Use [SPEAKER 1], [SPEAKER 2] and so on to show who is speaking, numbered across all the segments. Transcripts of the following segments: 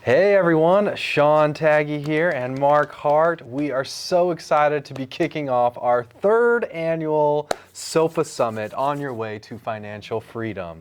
[SPEAKER 1] Hey everyone, Sean Taggy here and Mark Hart. We are so excited to be kicking off our third annual SOFA Summit on your way to financial freedom.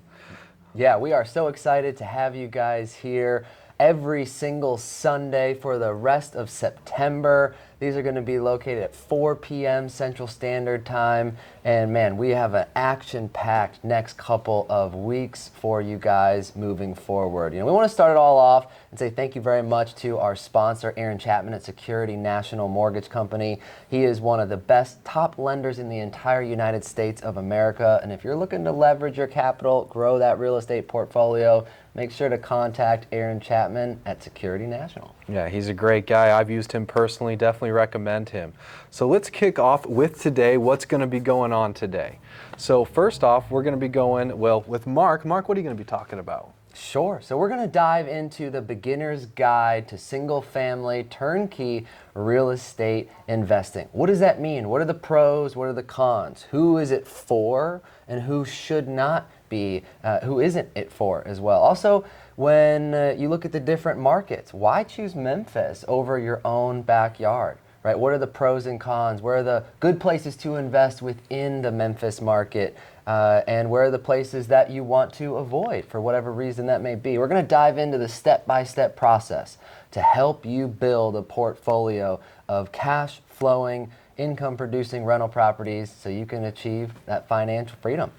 [SPEAKER 2] Yeah, we are so excited to have you guys here every single Sunday for the rest of September. These are going to be located at 4 p.m. Central Standard Time. And man, we have an action-packed next couple of weeks for you guys moving forward. We want to start it all off and say thank you very much to our sponsor, Chapman at SecurityNational Mortgage Company. He is one of the best top lenders in the entire United States of America. And if you're looking to leverage your capital, grow that real estate portfolio, make sure to contact Aaron Chapman at SecurityNational.
[SPEAKER 1] Yeah, he's a great guy. I've used him personally, definitely recommend him. So let's kick off with today, what's going to be going on today. So first off, we're going to be going, with Mark. Mark, what are you going to be talking about?
[SPEAKER 2] Sure. So we're going to dive into the beginner's guide to single-family turnkey real estate investing. What does that mean? What are the pros? What are the cons? Who is it for? And who should not be? Who isn't it for as well? Also, when you look at the different markets, why choose Memphis over your own backyard? Right? What are the pros and cons? Where are the good places to invest within the Memphis market? And where are the places that you want to avoid for whatever reason that may be? We're going to dive into the step-by-step process to help you build a portfolio of cash flowing, income producing rental properties so you can achieve that financial freedom.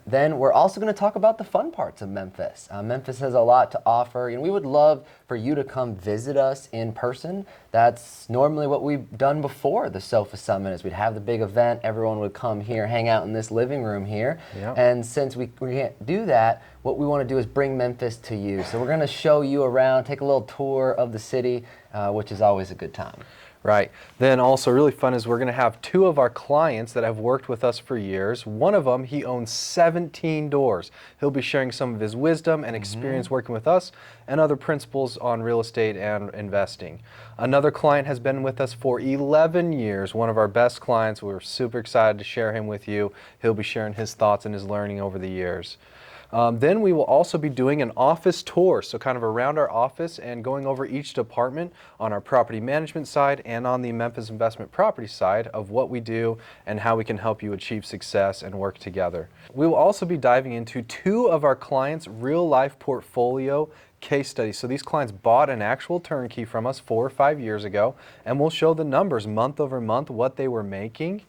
[SPEAKER 2] Then we're also going to talk about the fun parts of Memphis. Memphis has a lot to offer, and we would love for you to come visit us in person. That's normally what we've done before the SOFA Summit, is we'd have the big event, everyone would come here, hang out in this living room here. Yep. And since we can't do that, what we want to do is bring Memphis to you. So we're going to show you around, take a little tour of the city, which is always a good time.
[SPEAKER 1] Right. Then also really fun is we're going to have two of our clients that have worked with us for years. One of them, he owns 17 doors. He'll be sharing some of his wisdom and experience working with us and other principles on real estate and investing. Another client has been with us for 11 years, one of our best clients. We're super excited to share him with you. He'll be sharing his thoughts and his learning over the years. Then we will also be doing an office tour, so kind of around our office and going over each department on our property management side and on the Memphis investment property side of what we do and how we can help you achieve success and work together. We will also be diving into two of our clients' real-life portfolio case studies. So these clients bought an actual turnkey from us 4 or 5 years ago, and we'll show the numbers month over month, what they were making,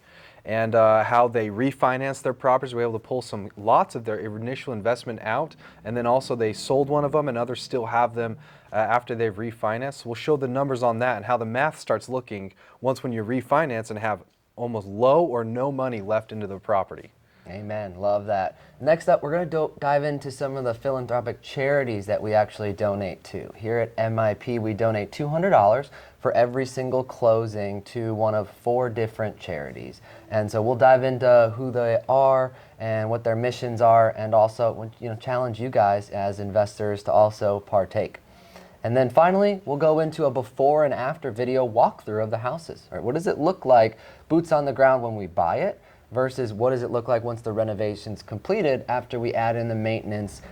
[SPEAKER 1] and how they refinanced their properties. We were able to pull lots of their initial investment out, and then also they sold one of them and others still have them after they've refinanced. We'll show the numbers on that and how the math starts looking when you refinance and have almost low or no money left into the property.
[SPEAKER 2] Amen. Love that. Next up, we're going to dive into some of the philanthropic charities that we actually donate to. Here at MIP, we donate $200 for every single closing to one of 4 different charities. And so we'll dive into who they are and what their missions are, and also challenge you guys as investors to also partake. And then finally, we'll go into a before and after video walkthrough of the houses. Right? What does it look like, boots on the ground, when we buy it, versus what does it look like once the renovation's completed after we add in the maintenance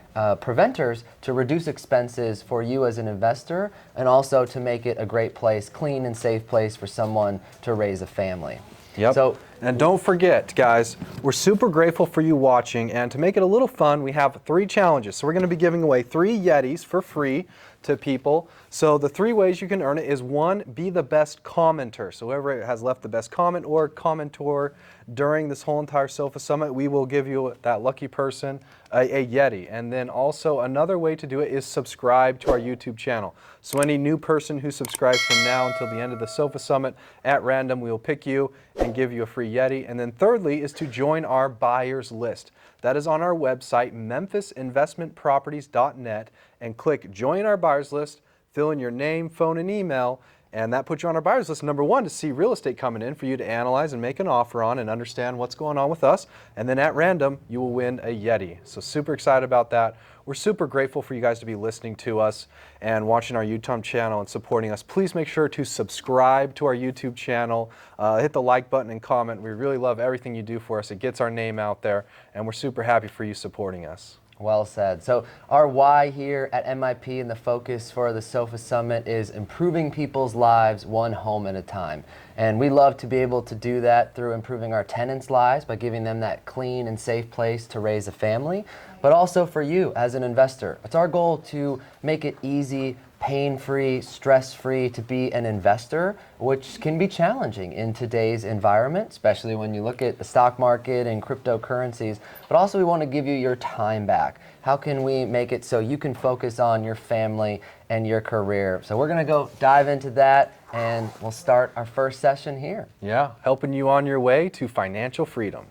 [SPEAKER 2] preventers to reduce expenses for you as an investor and also to make it a great place, clean and safe place for someone to raise a family.
[SPEAKER 1] Yep.
[SPEAKER 2] So,
[SPEAKER 1] and don't forget, guys, we're super grateful for you watching, and to make it a little fun, we have 3 challenges. So we're going to be giving away 3 Yetis for free to people. So the 3 ways you can earn it is 1, be the best commenter. So whoever has left the best comment or commentor during this whole entire SOFA Summit, we will give you, that lucky person, a Yeti. And then also another way to do it is subscribe to our YouTube channel. So any new person who subscribes from now until the end of the SOFA Summit, at random, we will pick you and give you a free Yeti. And then thirdly is to join our buyers list. That is on our website, memphisinvestmentproperties.net, and click join our buyers list, fill in your name, phone, and email, and that puts you on our buyers list, number 1, to see real estate coming in for you to analyze and make an offer on and understand what's going on with us. And then at random, you will win a Yeti. So super excited about that. We're super grateful for you guys to be listening to us and watching our YouTube channel and supporting us. Please make sure to subscribe to our YouTube channel, hit the like button and comment. We really love everything you do for us. It gets our name out there, and we're super happy for you supporting us.
[SPEAKER 2] Well said. So our why here at MIP and the focus for the SOFA Summit is improving people's lives one home at a time. And we love to be able to do that through improving our tenants' lives by giving them that clean and safe place to raise a family, but also for you as an investor. It's our goal to make it easy, pain-free, stress-free to be an investor, which can be challenging in today's environment, especially when you look at the stock market and cryptocurrencies. But also we want to give you your time back. How can we make it so you can focus on your family and your career? So we're going to go dive into that, and we'll start our first session here.
[SPEAKER 1] Yeah, helping you on your way to financial freedom.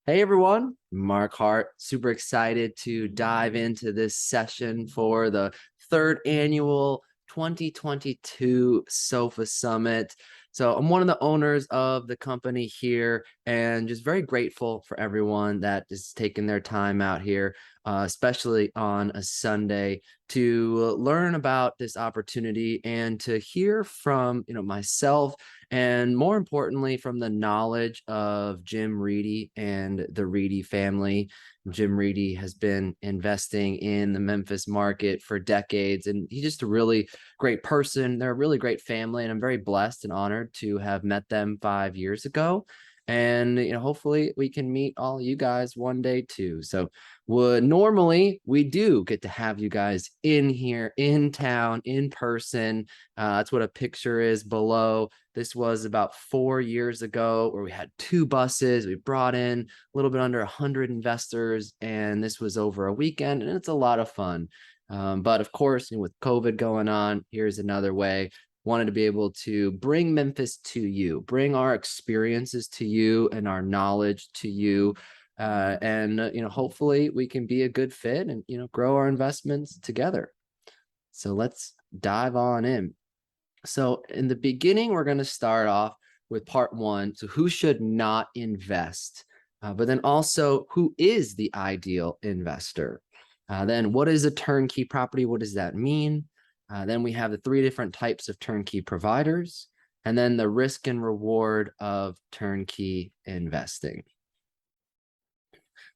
[SPEAKER 3] Hey everyone, Mark Hart, super excited to dive into this session for the third annual 2022 SOFA Summit. So I'm one of the owners of the company here and just very grateful for everyone that is taking their time out here, especially on a Sunday, to learn about this opportunity and to hear from myself, and more importantly, from the knowledge of Jim Reedy and the Reedy family. Jim Reedy has been investing in the Memphis market for decades, and he's just a really great person. They're a really great family, and I'm very blessed and honored to have met them 5 years ago. And hopefully we can meet all you guys one day too. So normally we do get to have you guys in here, in town, in person. That's what a picture is below. This was about 4 years ago where we had 2 buses. We brought in a little bit under 100 investors, and this was over a weekend, and it's a lot of fun. But of course, with COVID going on, here's another way. Wanted to be able to bring Memphis to you, bring our experiences to you and our knowledge to you. And hopefully we can be a good fit and, grow our investments together. So let's dive on in. So in the beginning, we're going to start off with part 1. So who should not invest? But then also, who is the ideal investor? Then what is a turnkey property? What does that mean? Then we have the 3 different types of turnkey providers, and then the risk and reward of turnkey investing.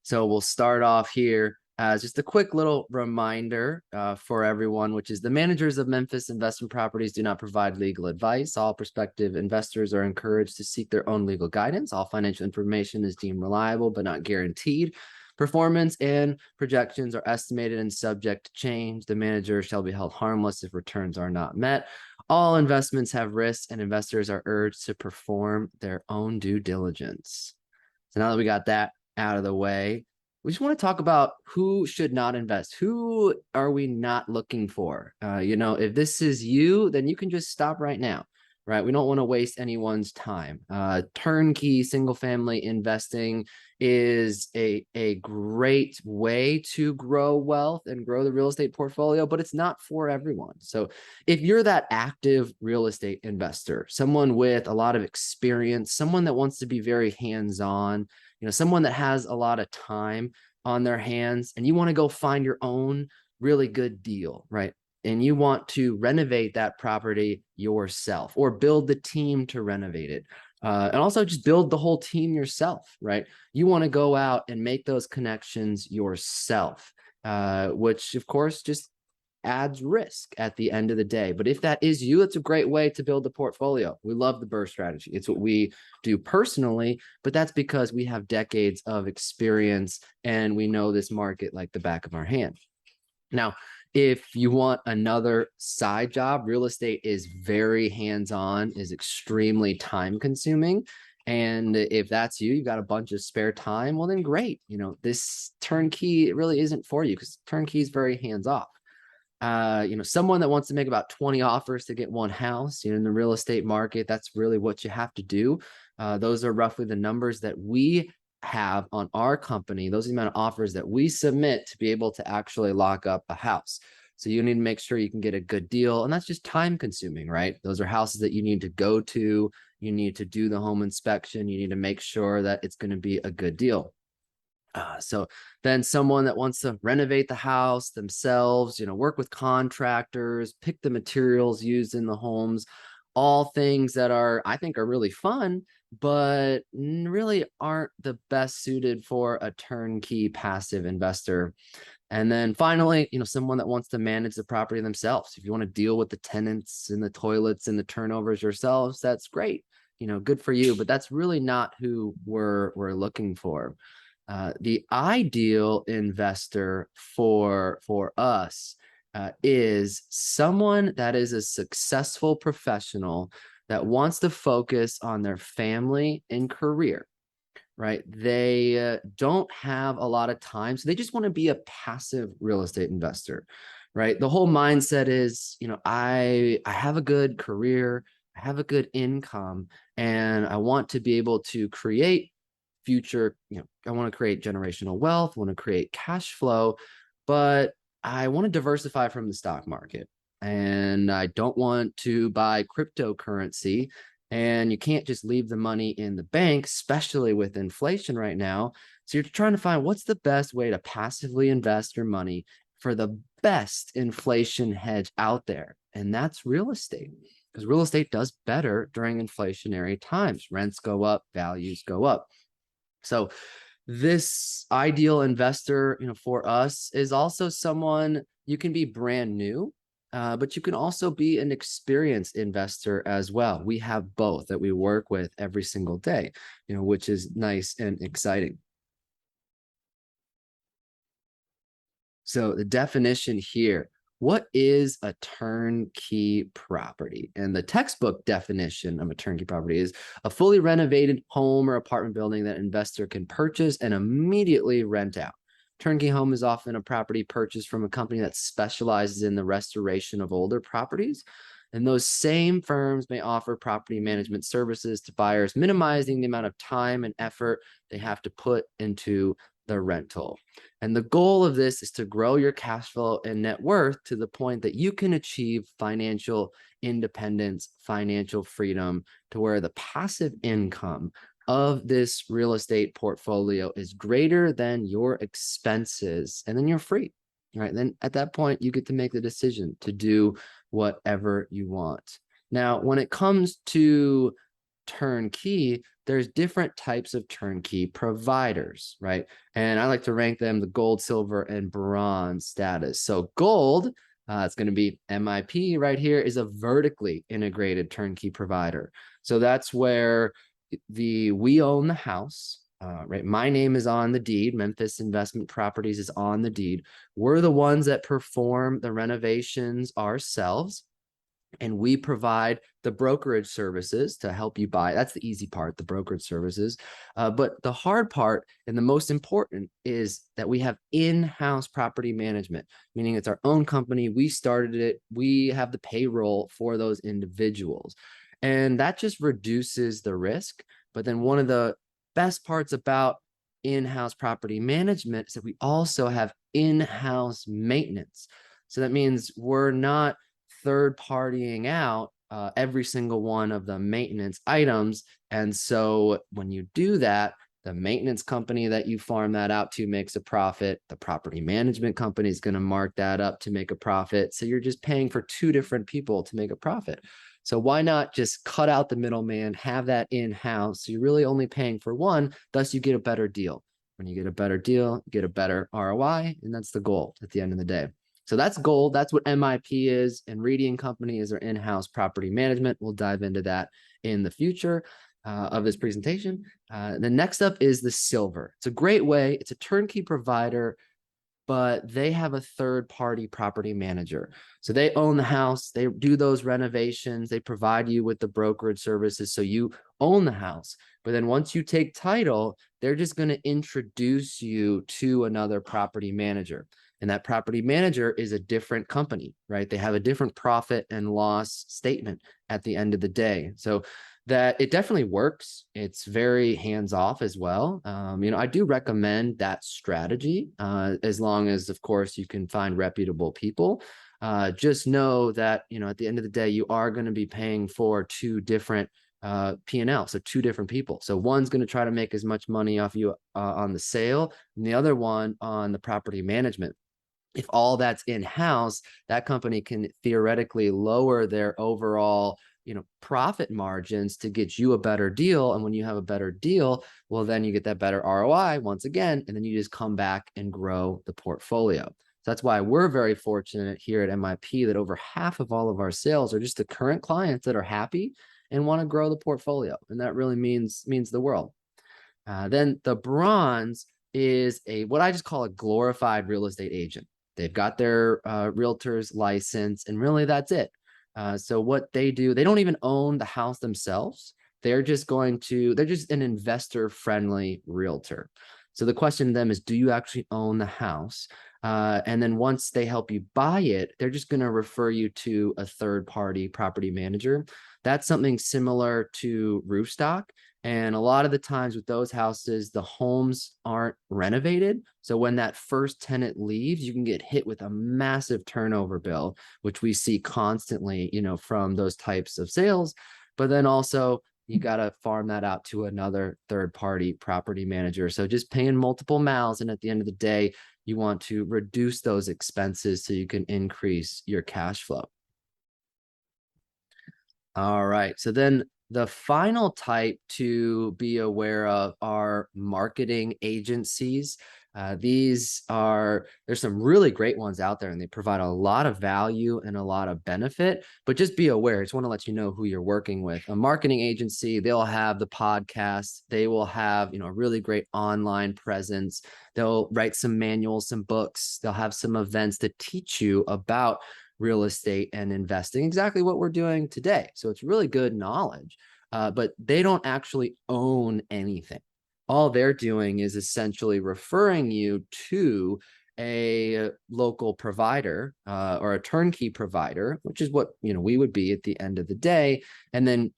[SPEAKER 3] So we'll start off here as just a quick little reminder for everyone, which is the managers of Memphis investment properties do not provide legal advice. All prospective investors are encouraged to seek their own legal guidance. All financial information is deemed reliable but not guaranteed. Performance and projections are estimated and subject to change. The manager shall be held harmless if returns are not met. All investments have risks, and investors are urged to perform their own due diligence. So now that we got that out of the way, we just want to talk about who should not invest. Who are we not looking for? If this is you, then you can just stop right now. Right? We don't want to waste anyone's time. Turnkey single-family investing is a great way to grow wealth and grow the real estate portfolio, but it's not for everyone. So if you're that active real estate investor, someone with a lot of experience, someone that wants to be very hands-on, someone that has a lot of time on their hands, and you want to go find your own really good deal, right? And you want to renovate that property yourself or build the team to renovate it. And also just build the whole team yourself, right? You want to go out and make those connections yourself, which of course just adds risk at the end of the day. But if that is you, it's a great way to build the portfolio. We love the BRRRR strategy. It's what we do personally, but that's because we have decades of experience and we know this market like the back of our hand. Now, if you want another side job, real estate is very hands-on, is extremely time-consuming. And if that's you, you've got a bunch of spare time, well, then great. This turnkey really isn't for you because turnkey is very hands-off. Someone that wants to make about 20 offers to get one house, in the real estate market, that's really what you have to do. Those are roughly the numbers that we have on our company. Those are the amount of offers that we submit to be able to actually lock up a house. So you need to make sure you can get a good deal. And that's just time consuming, right? Those are houses that you need to go to. You need to do the home inspection. You need to make sure that it's going to be a good deal. So then someone that wants to renovate the house themselves, work with contractors, pick the materials used in the homes, all things that I think are really fun, but really aren't the best suited for a turnkey passive investor. And then finally, someone that wants to manage the property themselves. If you want to deal with the tenants and the toilets and the turnovers yourselves, that's great. Good for you, but that's really not who we're looking for. The ideal investor for us is someone that is a successful professional that wants to focus on their family and career, right? They don't have a lot of time, so they just want to be a passive real estate investor, right? The whole mindset is, I have a good career, I have a good income, and I want to be able to create future, I want to create generational wealth, want to create cash flow, but I want to diversify from the stock market. And I don't want to buy cryptocurrency. And you can't just leave the money in the bank, especially with inflation right now. So you're trying to find what's the best way to passively invest your money for the best inflation hedge out there. And that's real estate, because real estate does better during inflationary times. Rents go up, values go up. So this ideal investor, for us is also someone, you can be brand new, but you can also be an experienced investor as well. We have both that we work with every single day, which is nice and exciting. So the definition here, what is a turnkey property? And the textbook definition of a turnkey property is a fully renovated home or apartment building that an investor can purchase and immediately rent out. Turnkey home is often a property purchased from a company that specializes in the restoration of older properties. And those same firms may offer property management services to buyers, minimizing the amount of time and effort they have to put into the rental. And the goal of this is to grow your cash flow and net worth to the point that you can achieve financial independence, financial freedom, to where the passive income of this real estate portfolio is greater than your expenses, and then you're free, right? Then at that point, you get to make the decision to do whatever you want. Now, when it comes to turnkey, there's different types of turnkey providers, right? And I like to rank them the gold, silver, and bronze status. So gold, it's going to be MIP right here, is a vertically integrated turnkey provider. So that's where we own the house, right? My name is on the deed. Memphis Investment Properties is on the deed. We're the ones that perform the renovations ourselves. And we provide the brokerage services to help you buy. That's the easy part, the brokerage services. But the hard part and the most important is that we have in-house property management, meaning it's our own company. We started it. We have the payroll for those individuals. And that just reduces the risk. But then one of the best parts about in-house property management is that we also have in-house maintenance. So that means we're not third partying out every single one of the maintenance items. And so when you do that, the maintenance company that you farm that out to makes a profit. The property management company is going to mark that up to make a profit. So you're just paying for two different people to make a profit. So why not just cut out the middleman, have that in-house? So you're really only paying for one, thus you get a better deal. When you get a better deal, you get a better ROI, and that's the goal at the end of the day. So that's gold. That's what MIP is. And Reedy & Company is our in-house property management. We'll dive into that in the future of this presentation. The next up is the silver. It's a great way. It's a turnkey provider, but they have a third-party property manager. So they own the house. They do those renovations. They provide you with the brokerage services. So you own the house. But then once you take title, they're just going to introduce you to another property manager. And that property manager is a different company, right? They have a different profit and loss statement at the end of the day. So that it definitely works. It's very hands-off as well. I do recommend that strategy, as long as, of course, you can find reputable people. Just know that, at the end of the day, you are going to be paying for two different P&L, so two different people. So one's going to try to make as much money off you on the sale, and the other one on the property management. If all that's in-house, that company can theoretically lower their overall profit margins to get you a better deal. And when you have a better deal, well, then you get that better ROI once again, and then you just come back and grow the portfolio. So that's why we're very fortunate here at MIP that over half of all of our sales are just the current clients that are happy and want to grow the portfolio. And that really means the world. Then the bronze is what I just call a glorified real estate agent. They've got their realtor's license, and really that's it. So what they do, they don't even own the house themselves. They're just an investor-friendly realtor. So the question to them is, do you actually own the house? And then once they help you buy it, they're just going to refer you to a third-party property manager. That's something similar to roof stock. And a lot of the times with those houses, the homes aren't renovated. So when that first tenant leaves, you can get hit with a massive turnover bill, which we see constantly, from those types of sales. But then also you got to farm that out to another third-party property manager. So just paying multiple mouths. And at the end of the day, you want to reduce those expenses so you can increase your cash flow. All right. So then the final type to be aware of are marketing agencies. There's some really great ones out there, and they provide a lot of value and a lot of benefit, but just be aware. I just want to let you know who you're working with. A marketing agency, they'll have the podcast. They will have, a really great online presence. They'll write some manuals, some books. They'll have some events to teach you about real estate and investing, exactly what we're doing today. So it's really good knowledge, but they don't actually own anything. All they're doing is essentially referring you to a local provider or a turnkey provider, which is what we would be at the end of the day. And then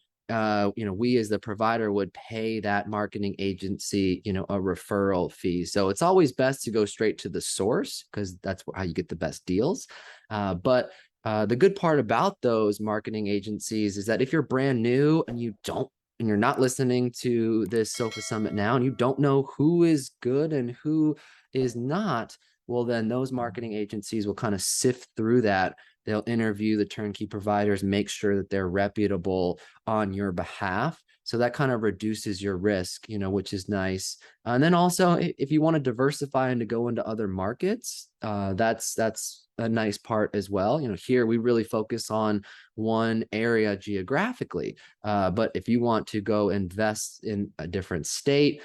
[SPEAKER 3] we as the provider would pay that marketing agency a referral fee. So it's always best to go straight to the source, because that's how you get the best deals. But the good part about those marketing agencies is that if you're brand new and you're not listening to this Sofa Summit now, and you don't know who is good and who is not, well, then those marketing agencies will kind of sift through that. They'll interview the turnkey providers, make sure that they're reputable on your behalf. So that kind of reduces your risk, which is nice. And then also, if you want to diversify and to go into other markets, that's a nice part as well. Here we really focus on one area geographically, but if you want to go invest in a different state,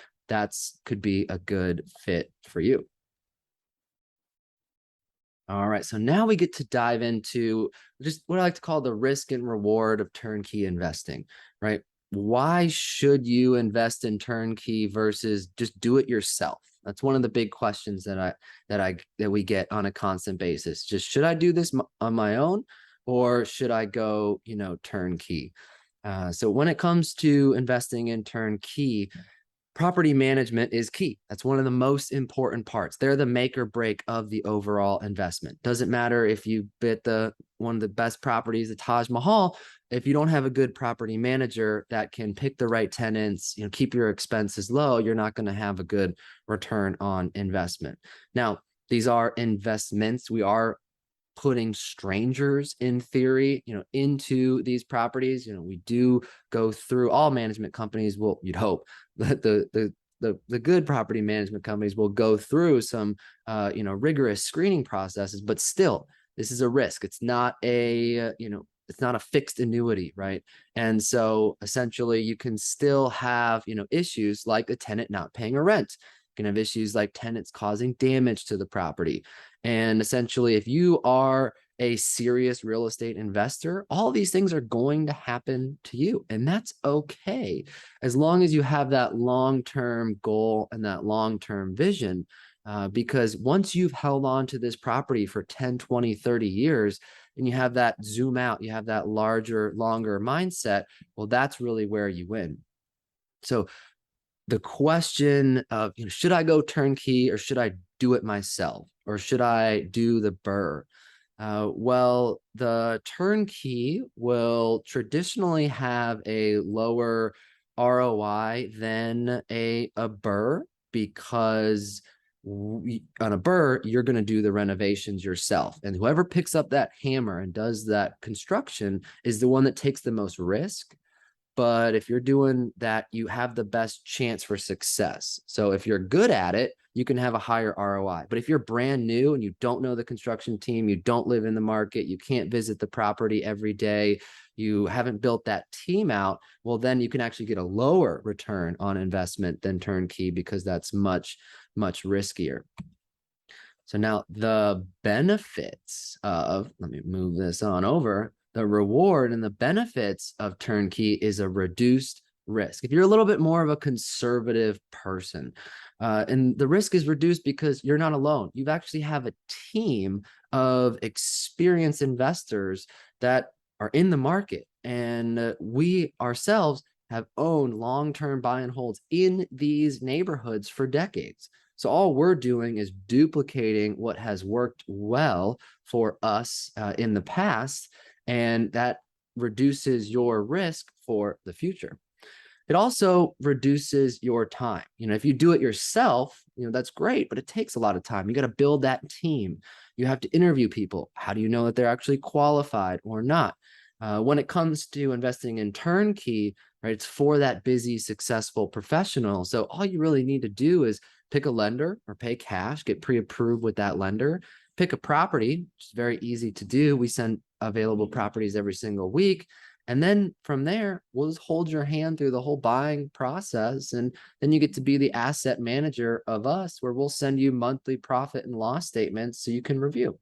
[SPEAKER 3] could be a good fit for you. All right, so now we get to dive into just what I like to call the risk and reward of turnkey investing, right? Why should you invest in turnkey versus just do it yourself? That's one of the big questions that we get on a constant basis. Just, should I do this on my own, or should I go, turnkey? So when it comes to investing in turnkey, property management is key. That's one of the most important parts. They're the make or break of the overall investment. Doesn't matter if you bid one of the best properties, the Taj Mahal, if you don't have a good property manager that can pick the right tenants, keep your expenses low, you're not going to have a good return on investment. Now, these are investments. We are putting strangers, in theory, into these properties. We do go through, all management companies will, you'd hope that the good property management companies will go through some rigorous screening processes, but still, this is a risk. It's not it's not a fixed annuity, right? And so essentially you can still have issues like a tenant not paying a rent. You can have issues like tenants causing damage to the property. And essentially, if you are a serious real estate investor, all these things are going to happen to you. And that's okay. As long as you have that long-term goal and that long-term vision, because once you've held on to this property for 10, 20, 30 years, and you have that zoom out, you have that larger, longer mindset, well, that's really where you win. So the question of, should I go turnkey or should I do it myself? Or should I do the BRRRR? Well, the turnkey will traditionally have a lower ROI than a BRRRR, because on a BRRRR, you're going to do the renovations yourself. And whoever picks up that hammer and does that construction is the one that takes the most risk. But if you're doing that, you have the best chance for success. So if you're good at it, you can have a higher ROI. But if you're brand new and you don't know the construction team, you don't live in the market, you can't visit the property every day, you haven't built that team out, well, then you can actually get a lower return on investment than turnkey, because that's much, much riskier. So now the benefits of, let me move this on over. The reward and the benefits of turnkey is a reduced risk. If you're a little bit more of a conservative person, and the risk is reduced because you're not alone. You actually have a team of experienced investors that are in the market. And we ourselves have owned long-term buy and holds in these neighborhoods for decades. So all we're doing is duplicating what has worked well for us in the past, and that reduces your risk for the future. It also reduces your time. If you do it yourself, that's great, but it takes a lot of time. You got to build that team. You have to interview people. How do you know that they're actually qualified or not? When it comes to investing in turnkey, right, it's for that busy, successful professional. So all you really need to do is pick a lender or pay cash, get pre-approved with that lender, pick a property, which is very easy to do. We send available properties every single week. And then from there, we'll just hold your hand through the whole buying process. And then you get to be the asset manager of us, where we'll send you monthly profit and loss statements so you can review.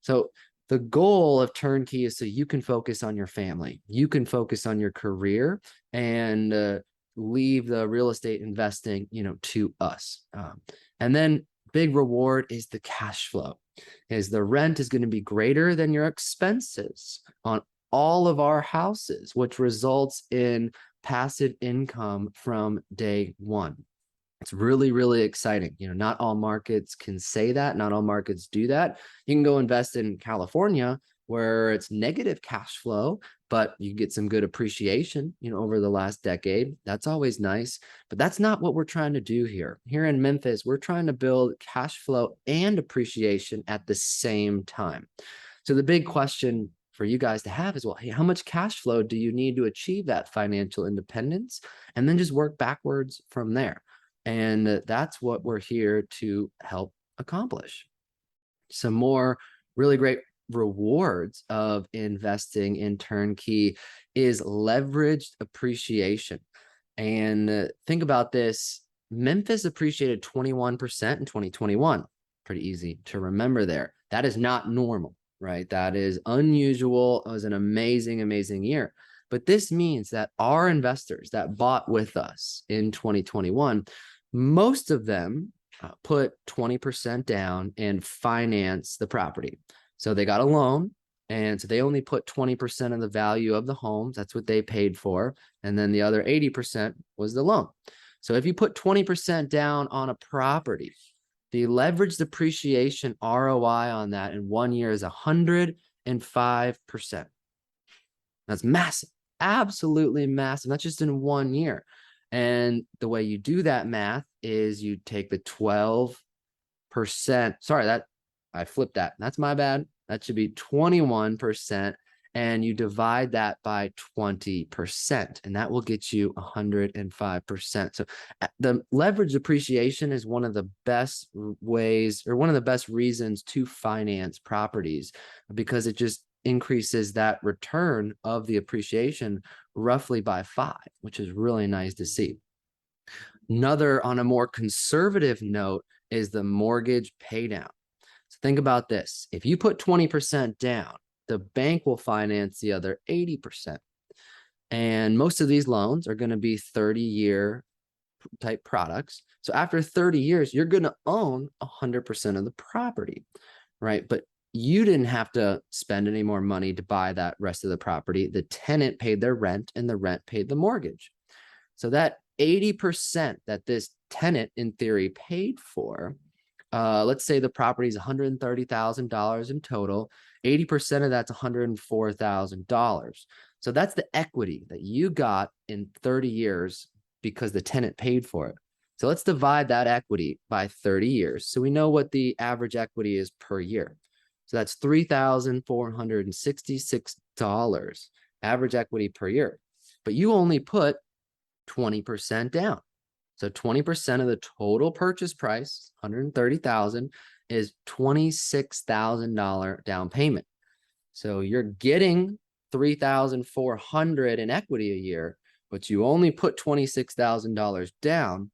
[SPEAKER 3] So the goal of turnkey is so you can focus on your family, you can focus on your career, and leave the real estate investing, to us. And then big reward is the cash flow, is the rent is going to be greater than your expenses on all of our houses, which results in passive income from day one. It's really, really exciting. Not all markets can say that. Not all markets do that. You can go invest in California, where it's negative cash flow, but you get some good appreciation, over the last decade. That's always nice, but that's not what we're trying to do here. Here in Memphis, we're trying to build cash flow and appreciation at the same time. So the big question for you guys to have is, well, hey, how much cash flow do you need to achieve that financial independence? And then just work backwards from there. And that's what we're here to help accomplish. Some more really great rewards of investing in turnkey is leveraged appreciation. And think about this. Memphis appreciated 21% in 2021. Pretty easy to remember there. That is not normal, right? That is unusual. It was an amazing, amazing year. But this means that our investors that bought with us in 2021, most of them put 20% down and finance the property. So they got a loan, and so they only put 20% of the value of the homes. That's what they paid for. And then the other 80% was the loan. So if you put 20% down on a property, the leveraged appreciation ROI on that in 1 year is 105%. That's massive, absolutely massive. That's just in 1 year. And the way you do that math is you take the 12%. Sorry, that I flipped that. That's my bad. That should be 21%. And you divide that by 20%, and that will get you 105%. So the leverage appreciation is one of the best ways, or one of the best reasons to finance properties, because it just increases that return of the appreciation roughly by 5, which is really nice to see. Another, on a more conservative note, is the mortgage paydown. So think about this. If you put 20% down, the bank will finance the other 80%. And most of these loans are going to be 30-year type products. So after 30 years, you're going to own 100% of the property, right? But you didn't have to spend any more money to buy that rest of the property. The tenant paid their rent and the rent paid the mortgage. So that 80% that this tenant in theory paid for, let's say the property is $130,000 in total, 80% of that's $104,000. So that's the equity that you got in 30 years because the tenant paid for it. So let's divide that equity by 30 years. So we know what the average equity is per year. So that's $3,466 average equity per year. But you only put 20% down. So 20% of the total purchase price, $130,000, is $26,000 down payment. So you're getting $3,400 in equity a year, but you only put $26,000 down.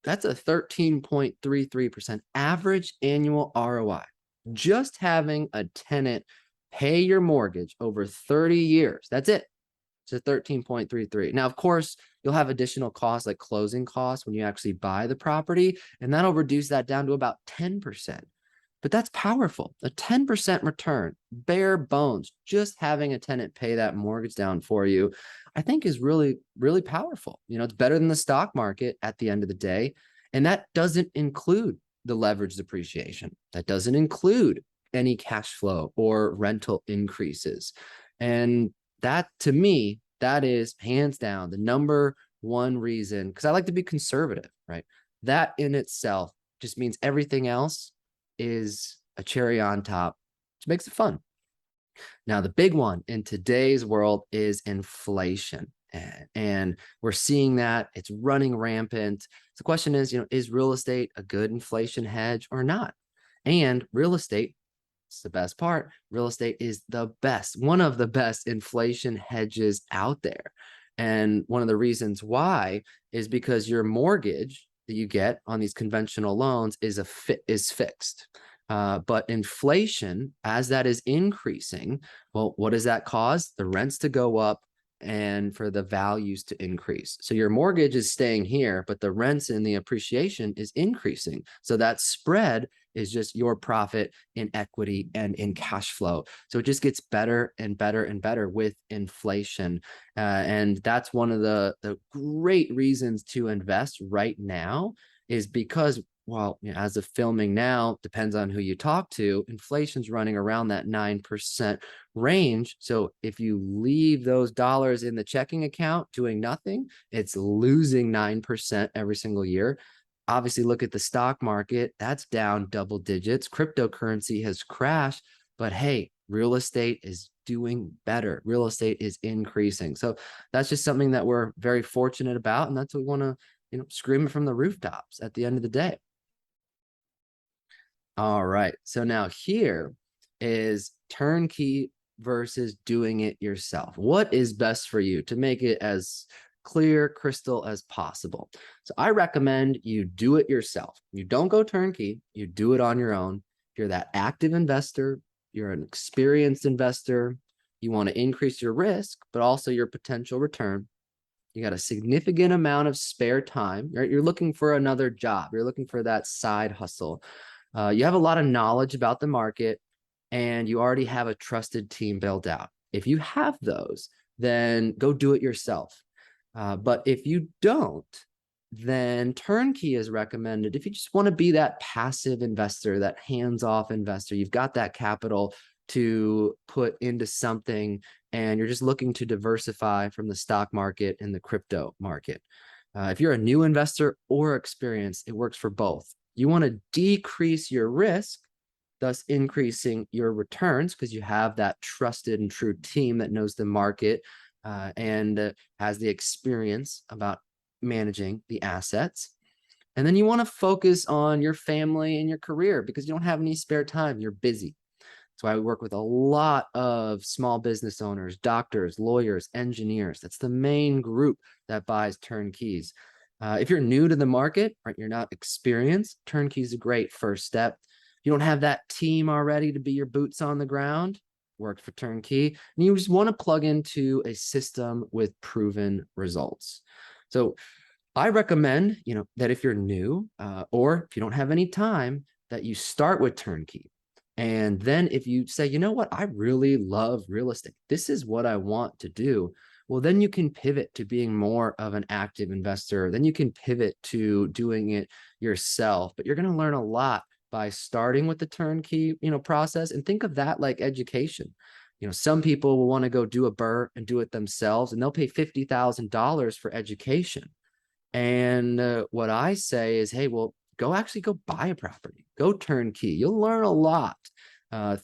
[SPEAKER 3] That's a 13.33% average annual ROI. Just having a tenant pay your mortgage over 30 years. That's it. It's a 13.33. Now, of course, you'll have additional costs like closing costs when you actually buy the property, and that'll reduce that down to about 10%. But that's powerful. A 10% return, bare bones, just having a tenant pay that mortgage down for you, I think is really, really powerful. You know, it's better than the stock market at the end of the day. And that doesn't include the leverage depreciation. That doesn't include any cash flow or rental increases. And that, to me, that is hands down the number one reason, because I like to be conservative, right? That in itself just means everything else is a cherry on top, which makes it fun. Now, the big one in today's world is inflation. And we're seeing that it's running rampant. The question is, is real estate a good inflation hedge or not? And real estate, it's the best part. Real estate is the best, one of the best inflation hedges out there. And one of the reasons why is because your mortgage that you get on these conventional loans is fixed. But inflation, as that is increasing, well, what does that cause? The rents to go up and for the values to increase. So your mortgage is staying here, but the rents and the appreciation is increasing. So that spread is just your profit in equity and in cash flow. So it just gets better and better and better with inflation. And that's one of the great reasons to invest right now is because, well, as of filming now, depends on who you talk to, inflation's running around that 9% range. So if you leave those dollars in the checking account doing nothing, it's losing 9% every single year. Obviously, look at the stock market. That's down double digits. Cryptocurrency has crashed, but hey, real estate is doing better. Real estate is increasing. So that's just something that we're very fortunate about. And that's what we want to, scream it from the rooftops at the end of the day. All right. So now here is turnkey versus doing it yourself. What is best for you to make it as clear, crystal as possible? So I recommend you do it yourself. You don't go turnkey, you do it on your own. If you're that active investor, you're an experienced investor, you want to increase your risk, but also your potential return. You got a significant amount of spare time, right? You're looking for another job. You're looking for that side hustle. You have a lot of knowledge about the market and you already have a trusted team built out. If you have those, then go do it yourself. But if you don't, then turnkey is recommended. If you just want to be that passive investor, that hands-off investor, you've got that capital to put into something and you're just looking to diversify from the stock market and the crypto market. If you're a new investor or experienced, it works for both. You want to decrease your risk, thus increasing your returns because you have that trusted and true team that knows the market and has the experience about managing the assets. And then you want to focus on your family and your career because you don't have any spare time. You're busy. That's why we work with a lot of small business owners, doctors, lawyers, engineers. That's the main group that buys turnkeys. If you're new to the market, right, you're not experienced, turnkey is a great first step. You don't have that team already to be your boots on the ground, work for turnkey. And you just want to plug into a system with proven results. So I recommend, that if you're new or if you don't have any time, that you start with Turnkey. And then if you say, you know what, I really love real estate, this is what I want to do. Well, then you can pivot to being more of an active investor. Then you can pivot to doing it yourself. But you're going to learn a lot by starting with the Turnkey, process. And think of that like education. Some people will want to go do a BRRRR and do it themselves, and they'll pay $50,000 for education. And what I say is, hey, well, go buy a property, go turnkey. You'll learn a lot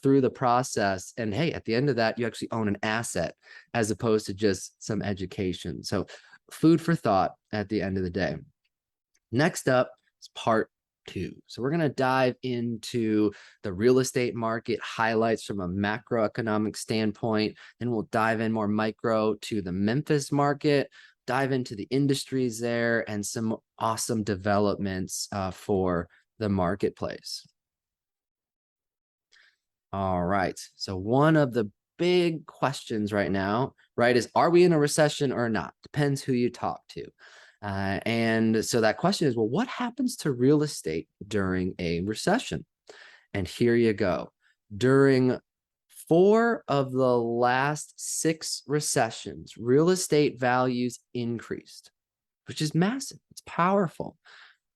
[SPEAKER 3] through the process. And hey, at the end of that, you actually own an asset as opposed to just some education. So food for thought at the end of the day. Next up is part 2. So we're going to dive into the real estate market highlights from a macroeconomic standpoint. Then we'll dive in more micro to the Memphis market, dive into the industries there, and some awesome developments for the marketplace. All right. So one of the big questions right now, right, is are we in a recession or not? Depends who you talk to. And so that question is, well, what happens to real estate during a recession? And here you go. During 4 of the last 6 recessions, real estate values increased, which is massive. It's powerful.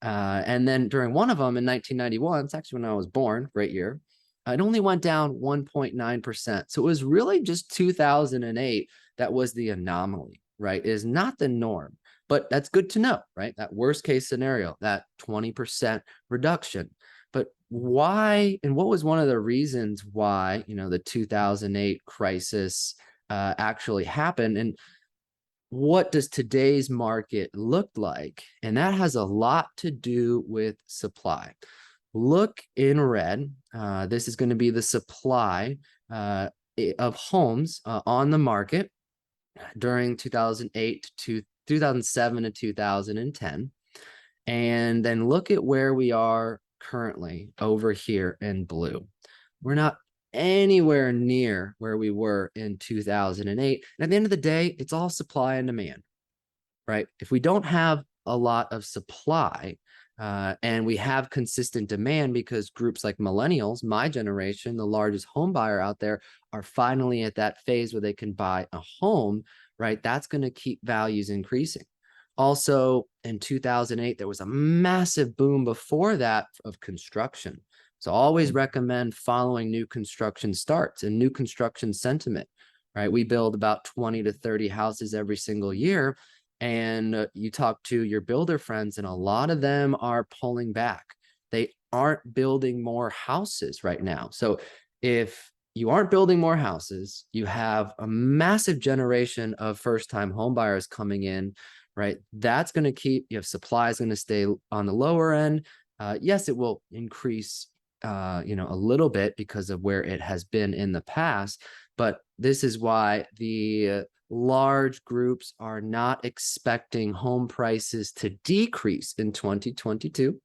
[SPEAKER 3] And then during one of them in 1991, it's actually when I was born, great year, it only went down 1.9%. So it was really just 2008 that was the anomaly, right? It is not the norm, but that's good to know, right? That worst case scenario, that 20% reduction. But why, and what was one of the reasons why, the 2008 crisis actually happened? And what does today's market look like? And that has a lot to do with supply. Look in red. This is going to be the supply of homes on the market during 2008 to 2007 to 2010. And then look at where we are currently over here in blue. We're not anywhere near where we were in 2008. And at the end of the day, it's all supply and demand, right? If we don't have a lot of supply and we have consistent demand because groups like millennials, my generation, the largest home buyer out there, are finally at that phase where they can buy a home, right? That's going to keep values increasing. Also, in 2008, there was a massive boom before that of construction. So always recommend following new construction starts and new construction sentiment, right? We build about 20 to 30 houses every single year. And you talk to your builder friends, and a lot of them are pulling back. They aren't building more houses right now. So if you aren't building more houses, you have a massive generation of first-time home buyers coming in, right? That's going to keep, you have supply is going to stay on the lower end. Yes, it will increase, a little bit because of where it has been in the past. But this is why the large groups are not expecting home prices to decrease in 2022.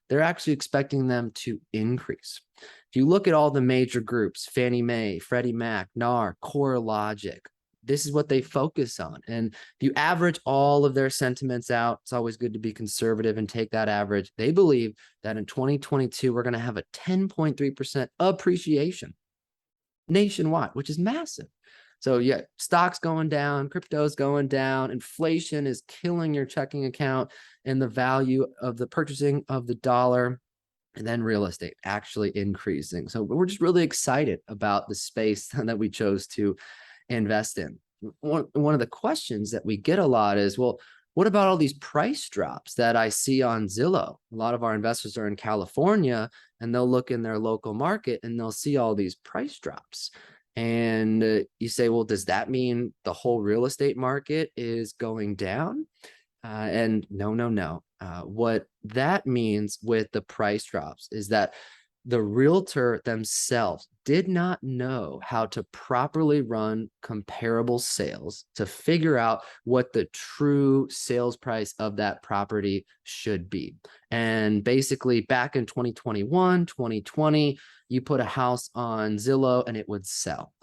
[SPEAKER 3] They're actually expecting them to increase. If you look at all the major groups, Fannie Mae, Freddie Mac, NAR, CoreLogic, this is what they focus on. And if you average all of their sentiments out, it's always good to be conservative and take that average. They believe that in 2022, we're going to have a 10.3% appreciation nationwide, which is massive. So yeah, stocks going down, crypto's going down, inflation is killing your checking account and the value of the purchasing of the dollar, and then real estate actually increasing. So we're just really excited about the space that we chose to invest in. One of the questions that we get a lot is, well, what about all these price drops that I see on Zillow? A lot of our investors are in California, and they'll look in their local market and they'll see all these price drops. And you say, well, does that mean the whole real estate market is going down? And no. What that means with the price drops is that the realtor themselves did not know how to properly run comparable sales to figure out what the true sales price of that property should be. And basically back in 2021, 2020, you put a house on Zillow and it would sell.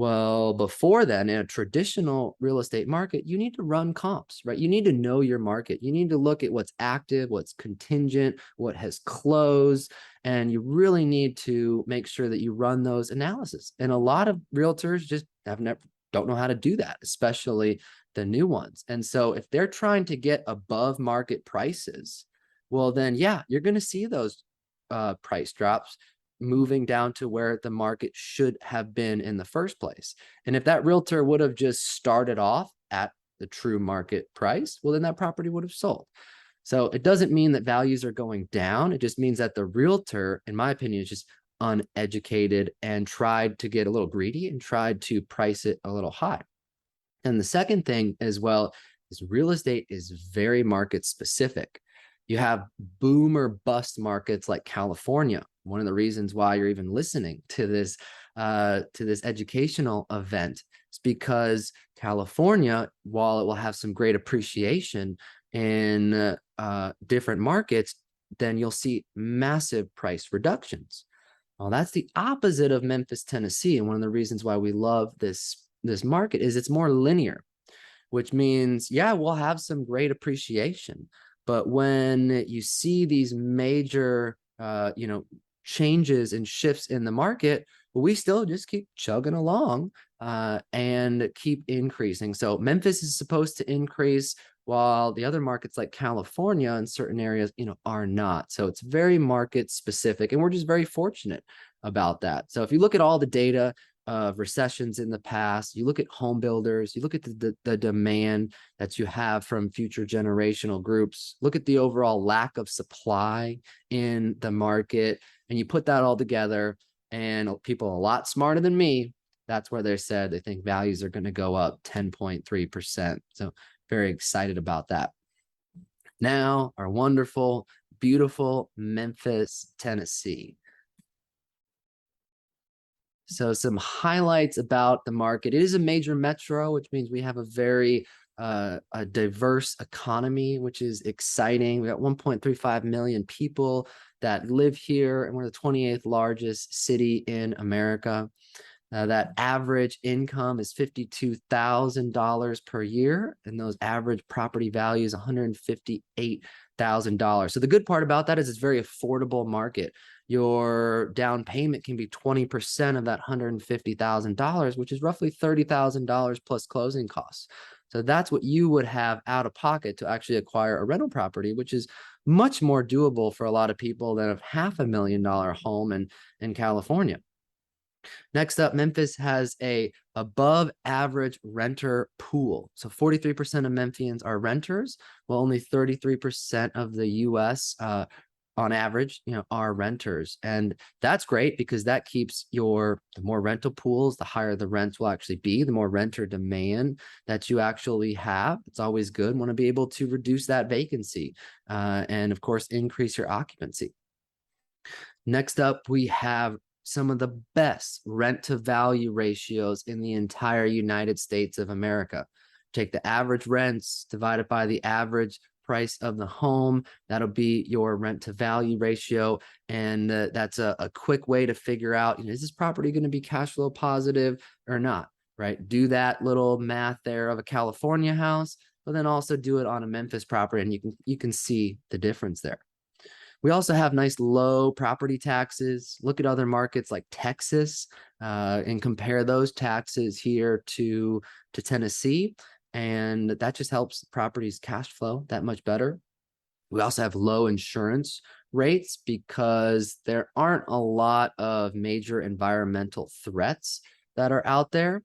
[SPEAKER 3] Well, before then, in a traditional real estate market, you need to run comps, right? You need to know your market. You need to look at what's active, what's contingent, what has closed, and you really need to make sure that you run those analysis. And a lot of realtors just don't know how to do that, especially the new ones. And so if they're trying to get above market prices, well, then yeah, you're going to see those price drops moving down to where the market should have been in the first place. And if that realtor would have just started off at the true market price, well, then that property would have sold. So it doesn't mean that values are going down. It just means that the realtor, in my opinion, is just uneducated and tried to get a little greedy and tried to price it a little high. And the second thing as well is real estate is very market specific. You have boom or bust markets like California. One of the reasons why you're even listening to this educational event is because California, while it will have some great appreciation in different markets, then you'll see massive price reductions. Well, that's the opposite of Memphis, Tennessee. And one of the reasons why we love this market is it's more linear, which means, yeah, we'll have some great appreciation. But when you see these major, changes and shifts in the market, we still just keep chugging along and keep increasing. So Memphis is supposed to increase while the other markets like California in certain areas, are not. So it's very market specific, and we're just very fortunate about that. So if you look at all the data of recessions in the past, you look at home builders, you look at the demand that you have from future generational groups, look at the overall lack of supply in the market, and you put that all together, and people a lot smarter than me, that's where they said they think values are going to go up 10.3%. So very excited about that. Now, our wonderful, beautiful Memphis, Tennessee. So some highlights about the market. It is a major metro, which means we have a very a diverse economy, which is exciting. We got 1.35 million people that live here, and we're the 28th largest city in America. That average income is $52,000 per year, and those average property values $158,000. So the good part about that is it's a very affordable market. Your down payment can be 20% of that $150,000, which is roughly $30,000 plus closing costs. So that's what you would have out of pocket to actually acquire a rental property, which is much more doable for a lot of people than a $500,000 home in California. Next up, Memphis has a above average renter pool. So 43% of Memphians are renters, while only 33% of the US on average, are renters. And that's great because that keeps the more rental pools, the higher the rents will actually be, the more renter demand that you actually have. It's always good. Want to be able to reduce that vacancy and of course, increase your occupancy. Next up, we have some of the best rent to value ratios in the entire United States of America. Take the average rents, divide it by the average price of the home. That'll be your rent to value ratio. And that's a quick way to figure out, is this property going to be cash flow positive or not, right? Do that little math there of a California house, but then also do it on a Memphis property, and you can see the difference there. We also have nice low property taxes. Look at other markets like Texas and compare those taxes here to Tennessee. And that just helps properties cash flow that much better. We also have low insurance rates because there aren't a lot of major environmental threats that are out there.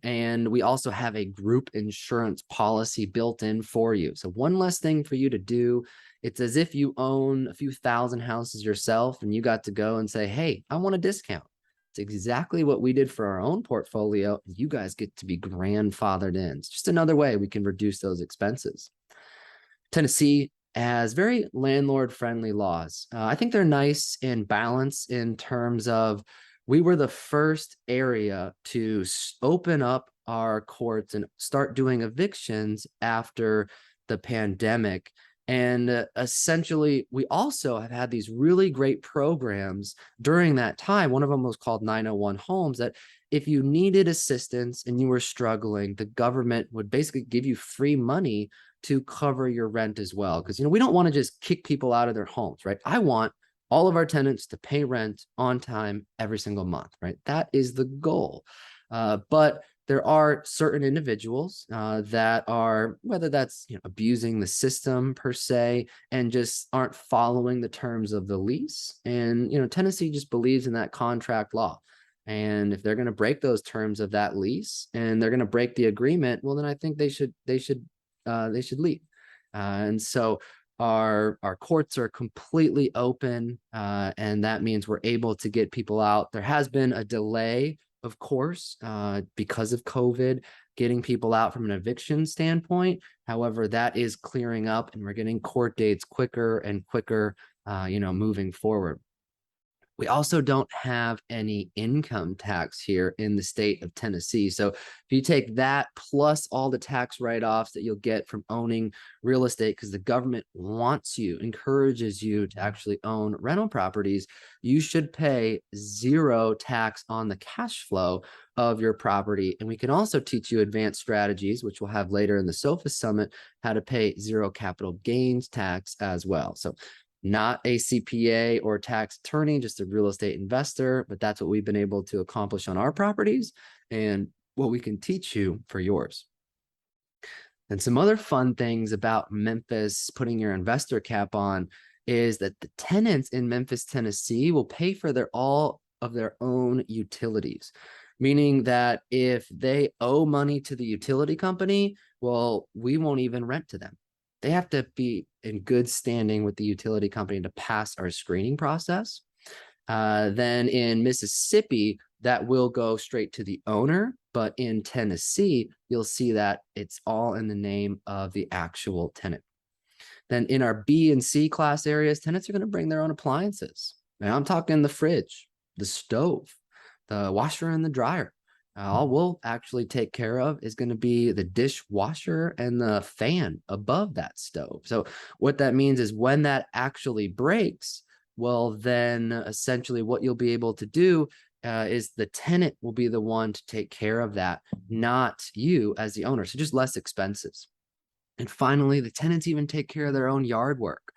[SPEAKER 3] And we also have a group insurance policy built in for you. So one less thing for you to do. It's as if you own a few thousand houses yourself and you got to go and say, hey, I want a discount. It's exactly what we did for our own portfolio. You guys get to be grandfathered in. It's just another way we can reduce those expenses. Tennessee has very landlord-friendly laws. I think they're nice in balance in terms of we were the first area to open up our courts and start doing evictions after the pandemic. And essentially, we also have had these really great programs during that time. One of them was called 901 Homes, that if you needed assistance and you were struggling, the government would basically give you free money to cover your rent as well. Because, we don't want to just kick people out of their homes, right? I want all of our tenants to pay rent on time every single month, right? That is the goal. But there are certain individuals that are, whether that's abusing the system per se, and just aren't following the terms of the lease. And Tennessee just believes in that contract law. And if they're going to break those terms of that lease and they're going to break the agreement, well, then I think they should leave. And so our courts are completely open, and that means we're able to get people out. There has been a delay, of course, because of COVID, getting people out from an eviction standpoint. However, that is clearing up and we're getting court dates quicker and quicker, moving forward. We also don't have any income tax here in the state of Tennessee. So if you take that plus all the tax write-offs that you'll get from owning real estate, because the government encourages you to actually own rental properties, you should pay zero tax on the cash flow of your property. And we can also teach you advanced strategies, which we'll have later in the SOFA Summit, how to pay zero capital gains tax as well. So not a CPA or tax attorney, just a real estate investor, but that's what we've been able to accomplish on our properties and what we can teach you for yours. And some other fun things about Memphis putting your investor cap on is that the tenants in Memphis, Tennessee will pay for all of their own utilities, meaning that if they owe money to the utility company, well, we won't even rent to them. They have to be in good standing with the utility company to pass our screening process. Then in Mississippi, that will go straight to the owner. But in Tennessee, you'll see that it's all in the name of the actual tenant. Then in our B and C class areas, tenants are going to bring their own appliances. Now I'm talking the fridge, the stove, the washer and the dryer. All we'll actually take care of is going to be the dishwasher and the fan above that stove. So what that means is when that actually breaks, well, then essentially what you'll be able to do is the tenant will be the one to take care of that, not you as the owner. So just less expenses. And finally, the tenants even take care of their own yard work.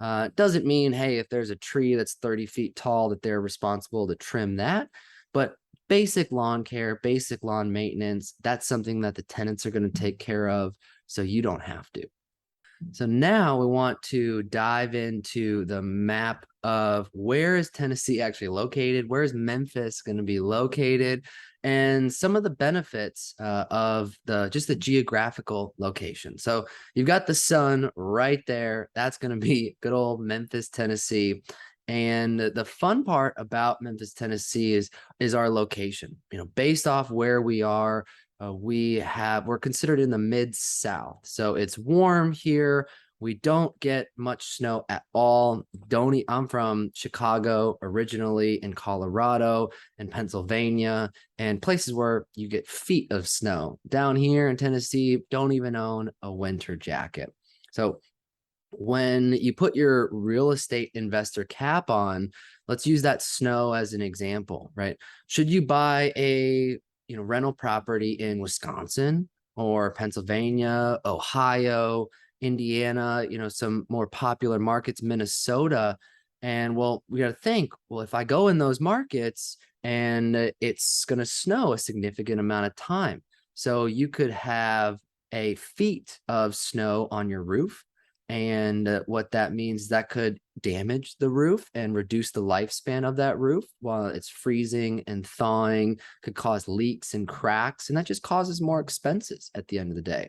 [SPEAKER 3] It doesn't mean, hey, if there's a tree that's 30 feet tall, that they're responsible to trim that. But basic lawn care, basic lawn maintenance, that's something that the tenants are going to take care of, so you don't have to. So now we want to dive into the map of where is Tennessee actually located, where is Memphis going to be located, and some of the benefits of the geographical location. So you've got the sun right there. That's going to be good old Memphis, Tennessee. And the fun part about Memphis, Tennessee is our location. Based off where we are, we're considered in the mid-south. So it's warm here. We don't get much snow at all. I'm from Chicago originally, and Colorado and Pennsylvania, and places where you get feet of snow. Down here in Tennessee, don't even own a winter jacket. So when you put your real estate investor cap on, let's use that snow as an example, right? Should you buy a rental property in Wisconsin or Pennsylvania, Ohio, Indiana, some more popular markets, Minnesota, and well, we got to think, well, if I go in those markets and it's going to snow a significant amount of time, so you could have a feet of snow on your roof. And what that means, that could damage the roof and reduce the lifespan of that roof while it's freezing and thawing, could cause leaks and cracks, and that just causes more expenses at the end of the day.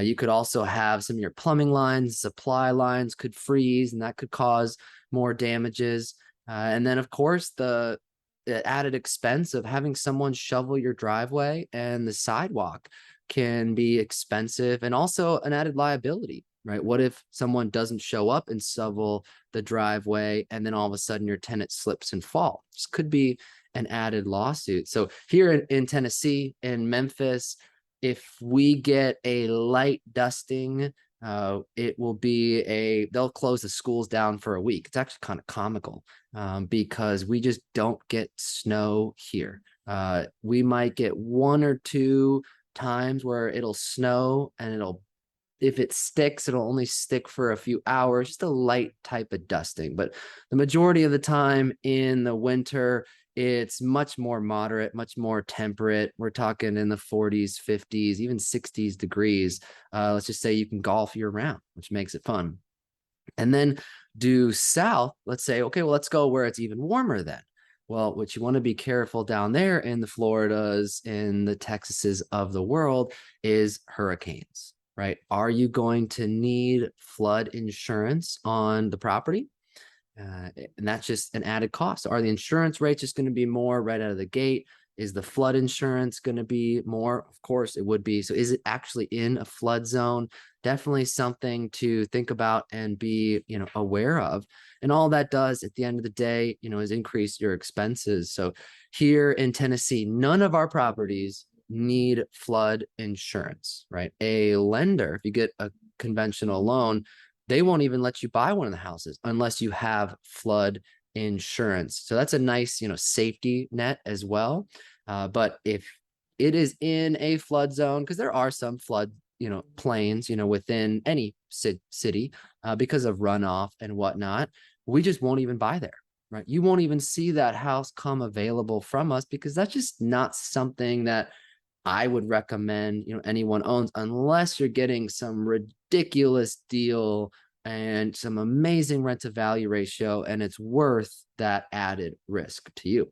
[SPEAKER 3] You could also have some of your plumbing lines, supply lines could freeze, and that could cause more damages. And then, of course, the added expense of having someone shovel your driveway and the sidewalk can be expensive, and also an added liability. Right? What if someone doesn't show up and shovel the driveway, and then all of a sudden your tenant slips and falls? This could be an added lawsuit. So here in Tennessee, in Memphis, if we get a light dusting, it will be they'll close the schools down for a week. It's actually kind of comical because we just don't get snow here. We might get 1 or 2 times where it'll snow and if it sticks, it'll only stick for a few hours, just a light type of dusting. But the majority of the time in the winter, it's much more moderate, much more temperate. We're talking in the 40s, 50s, even 60s degrees. Let's just say you can golf year round, which makes it fun. And then due south, let's say, okay, well, let's go where it's even warmer then. Well, what you want to be careful down there in the Floridas, in the Texases of the world is hurricanes, right? Are you going to need flood insurance on the property? And that's just an added cost. Are the insurance rates just going to be more right out of the gate? Is the flood insurance going to be more? Of course it would be. So is it actually in a flood zone? Definitely something to think about and be, aware of. And all that does at the end of the day, is increase your expenses. So here in Tennessee, none of our properties need flood insurance, right? A lender, if you get a conventional loan, they won't even let you buy one of the houses unless you have flood insurance. So that's a nice, safety net as well. But if it is in a flood zone, because there are some flood, plains, within any city because of runoff and whatnot, we just won't even buy there, right? You won't even see that house come available from us because that's just not something that I would recommend, anyone owns unless you're getting some ridiculous deal and some amazing rent to value ratio, and it's worth that added risk to you.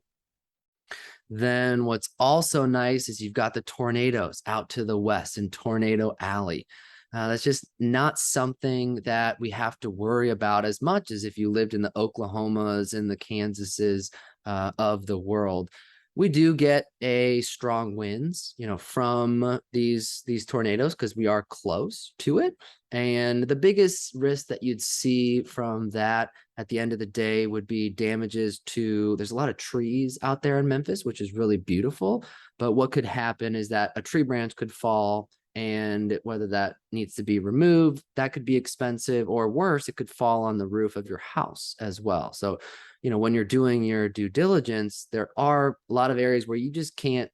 [SPEAKER 3] Then what's also nice is you've got the tornadoes out to the west in Tornado Alley. That's just not something that we have to worry about as much as if you lived in the Oklahomas and the Kansases of the world. We do get a strong winds, from these tornadoes because we are close to it. And the biggest risk that you'd see from that at the end of the day would be damages to, there's a lot of trees out there in Memphis, which is really beautiful. But what could happen is that a tree branch could fall, and whether that needs to be removed, that could be expensive, or worse, it could fall on the roof of your house as well. So, when you're doing your due diligence, there are a lot of areas where you just can't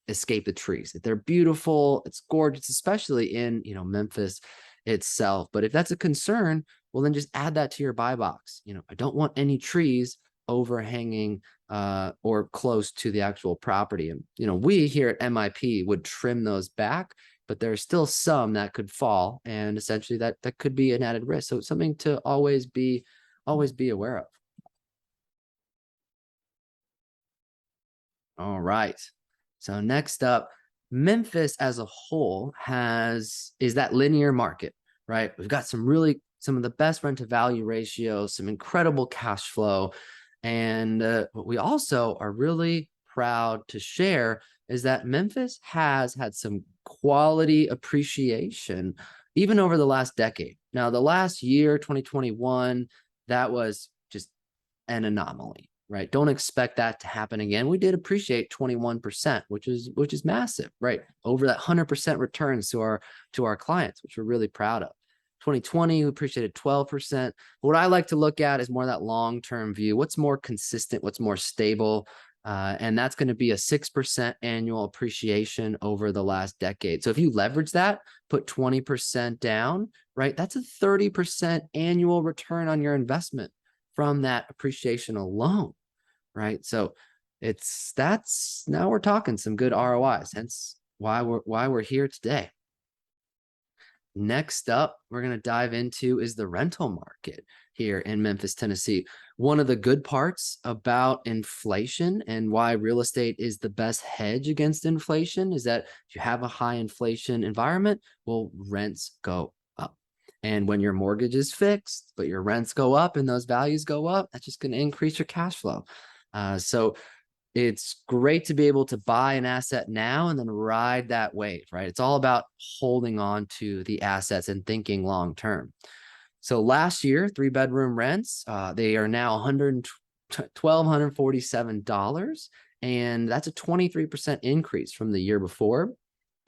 [SPEAKER 3] escape the trees. They're beautiful, it's gorgeous, especially in Memphis itself. But if that's a concern, well, then just add that to your buy box. I don't want any trees overhanging or close to the actual property. And we here at MIP would trim those back, but there's still some that could fall, and essentially that could be an added risk. So it's something to always be aware of. All right. So next up, Memphis as a whole is that linear market, right? We've got some of the best rent to value ratios, some incredible cash flow. And what we also are really proud to share is that Memphis has had some quality appreciation even over the last decade. Now, the last year, 2021, that was just an anomaly, right? Don't expect that to happen again. We did appreciate 21%, which is massive, right? Over that 100% returns to our clients, which we're really proud of. 2020, we appreciated 12%. What I like to look at is more that long-term view. What's more consistent? What's more stable? And that's going to be a 6% annual appreciation over the last decade. So if you leverage that, put 20% down, right? That's a 30% annual return on your investment from that appreciation alone, right? So now we're talking some good ROIs, hence why we're here today. Next up, we're going to dive into is the rental market here in Memphis, Tennessee. One of the good parts about inflation and why real estate is the best hedge against inflation is that if you have a high inflation environment, well, rents go up. And when your mortgage is fixed, but your rents go up and those values go up, that's just going to increase your cash flow. So it's great to be able to buy an asset now and then ride that wave, right? It's all about holding on to the assets and thinking long term. So last year, 3-bedroom rents, they are now $1,247, and that's a 23% increase from the year before.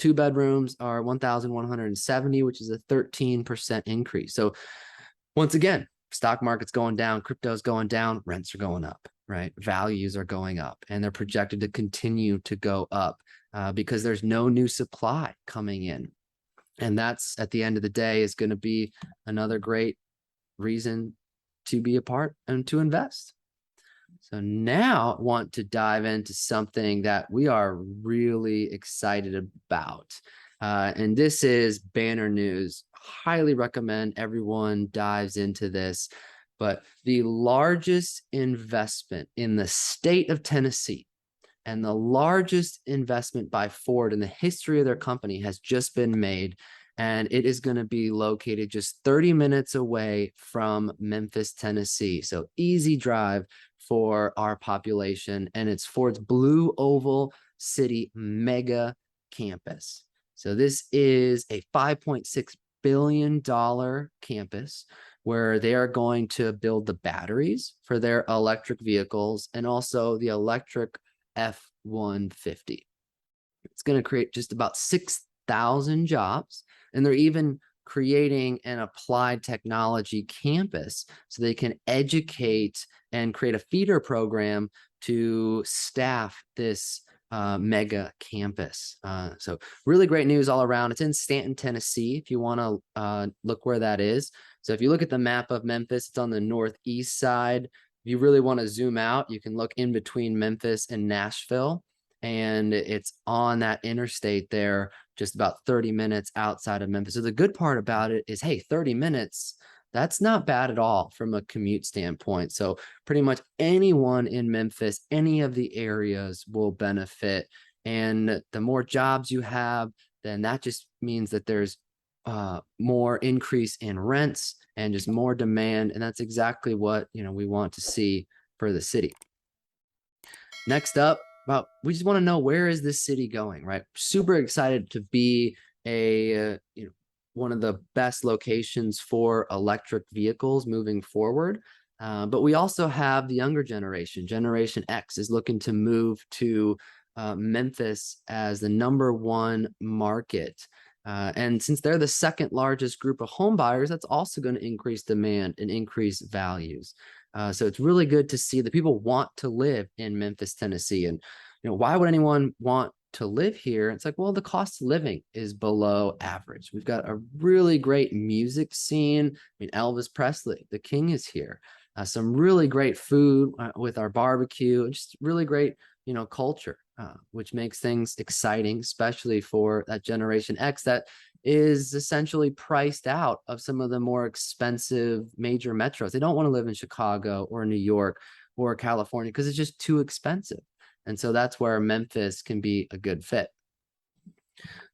[SPEAKER 3] 2 bedrooms are 1,170, which is a 13% increase. So once again, stock market's going down, crypto's going down, rents are going up, right? Values are going up, and they're projected to continue to go up because there's no new supply coming in. And that's, at the end of the day, is going to be another great reason to be a part and to invest. So now I want to dive into something that we are really excited about. And this is banner news. Highly recommend everyone dives into this. But the largest investment in the state of Tennessee and the largest investment by Ford in the history of their company has just been made. And it is going to be located just 30 minutes away from Memphis, Tennessee. So easy drive for our population. And it's Ford's Blue Oval City mega campus. So this is a $5.6 billion campus where they are going to build the batteries for their electric vehicles and also the electric F-150. It's going to create just about 6,000 jobs. And they're even creating an applied technology campus so they can educate and create a feeder program to staff this mega campus. So really great news all around. It's in Stanton, Tennessee, if you want to look where that is. So if you look at the map of Memphis, it's on the northeast side. If you really want to zoom out, you can look in between Memphis and Nashville. And it's on that interstate there, just about 30 minutes outside of Memphis. So the good part about it is, hey, 30 minutes, that's not bad at all from a commute standpoint. So pretty much anyone in Memphis, any of the areas will benefit. And the more jobs you have, then that just means that there's more increase in rents and just more demand. And that's exactly what, we want to see for the city. Next up, we just want to know, where is this city going, right? Super excited to be one of the best locations for electric vehicles moving forward. But we also have the younger generation. Generation X is looking to move to Memphis as the #1 market. And since they're the second largest group of home buyers, that's also going to increase demand and increase values. So it's really good to see that people want to live in Memphis, Tennessee. And, why would anyone want to live here? It's like, well, the cost of living is below average. We've got a really great music scene. I mean, Elvis Presley, the king, is here. Some really great food with our barbecue, and just really great, culture, which makes things exciting, especially for that Generation X that is essentially priced out of some of the more expensive major metros. They don't want to live in Chicago or New York or California because it's just too expensive. And so that's where Memphis can be a good fit.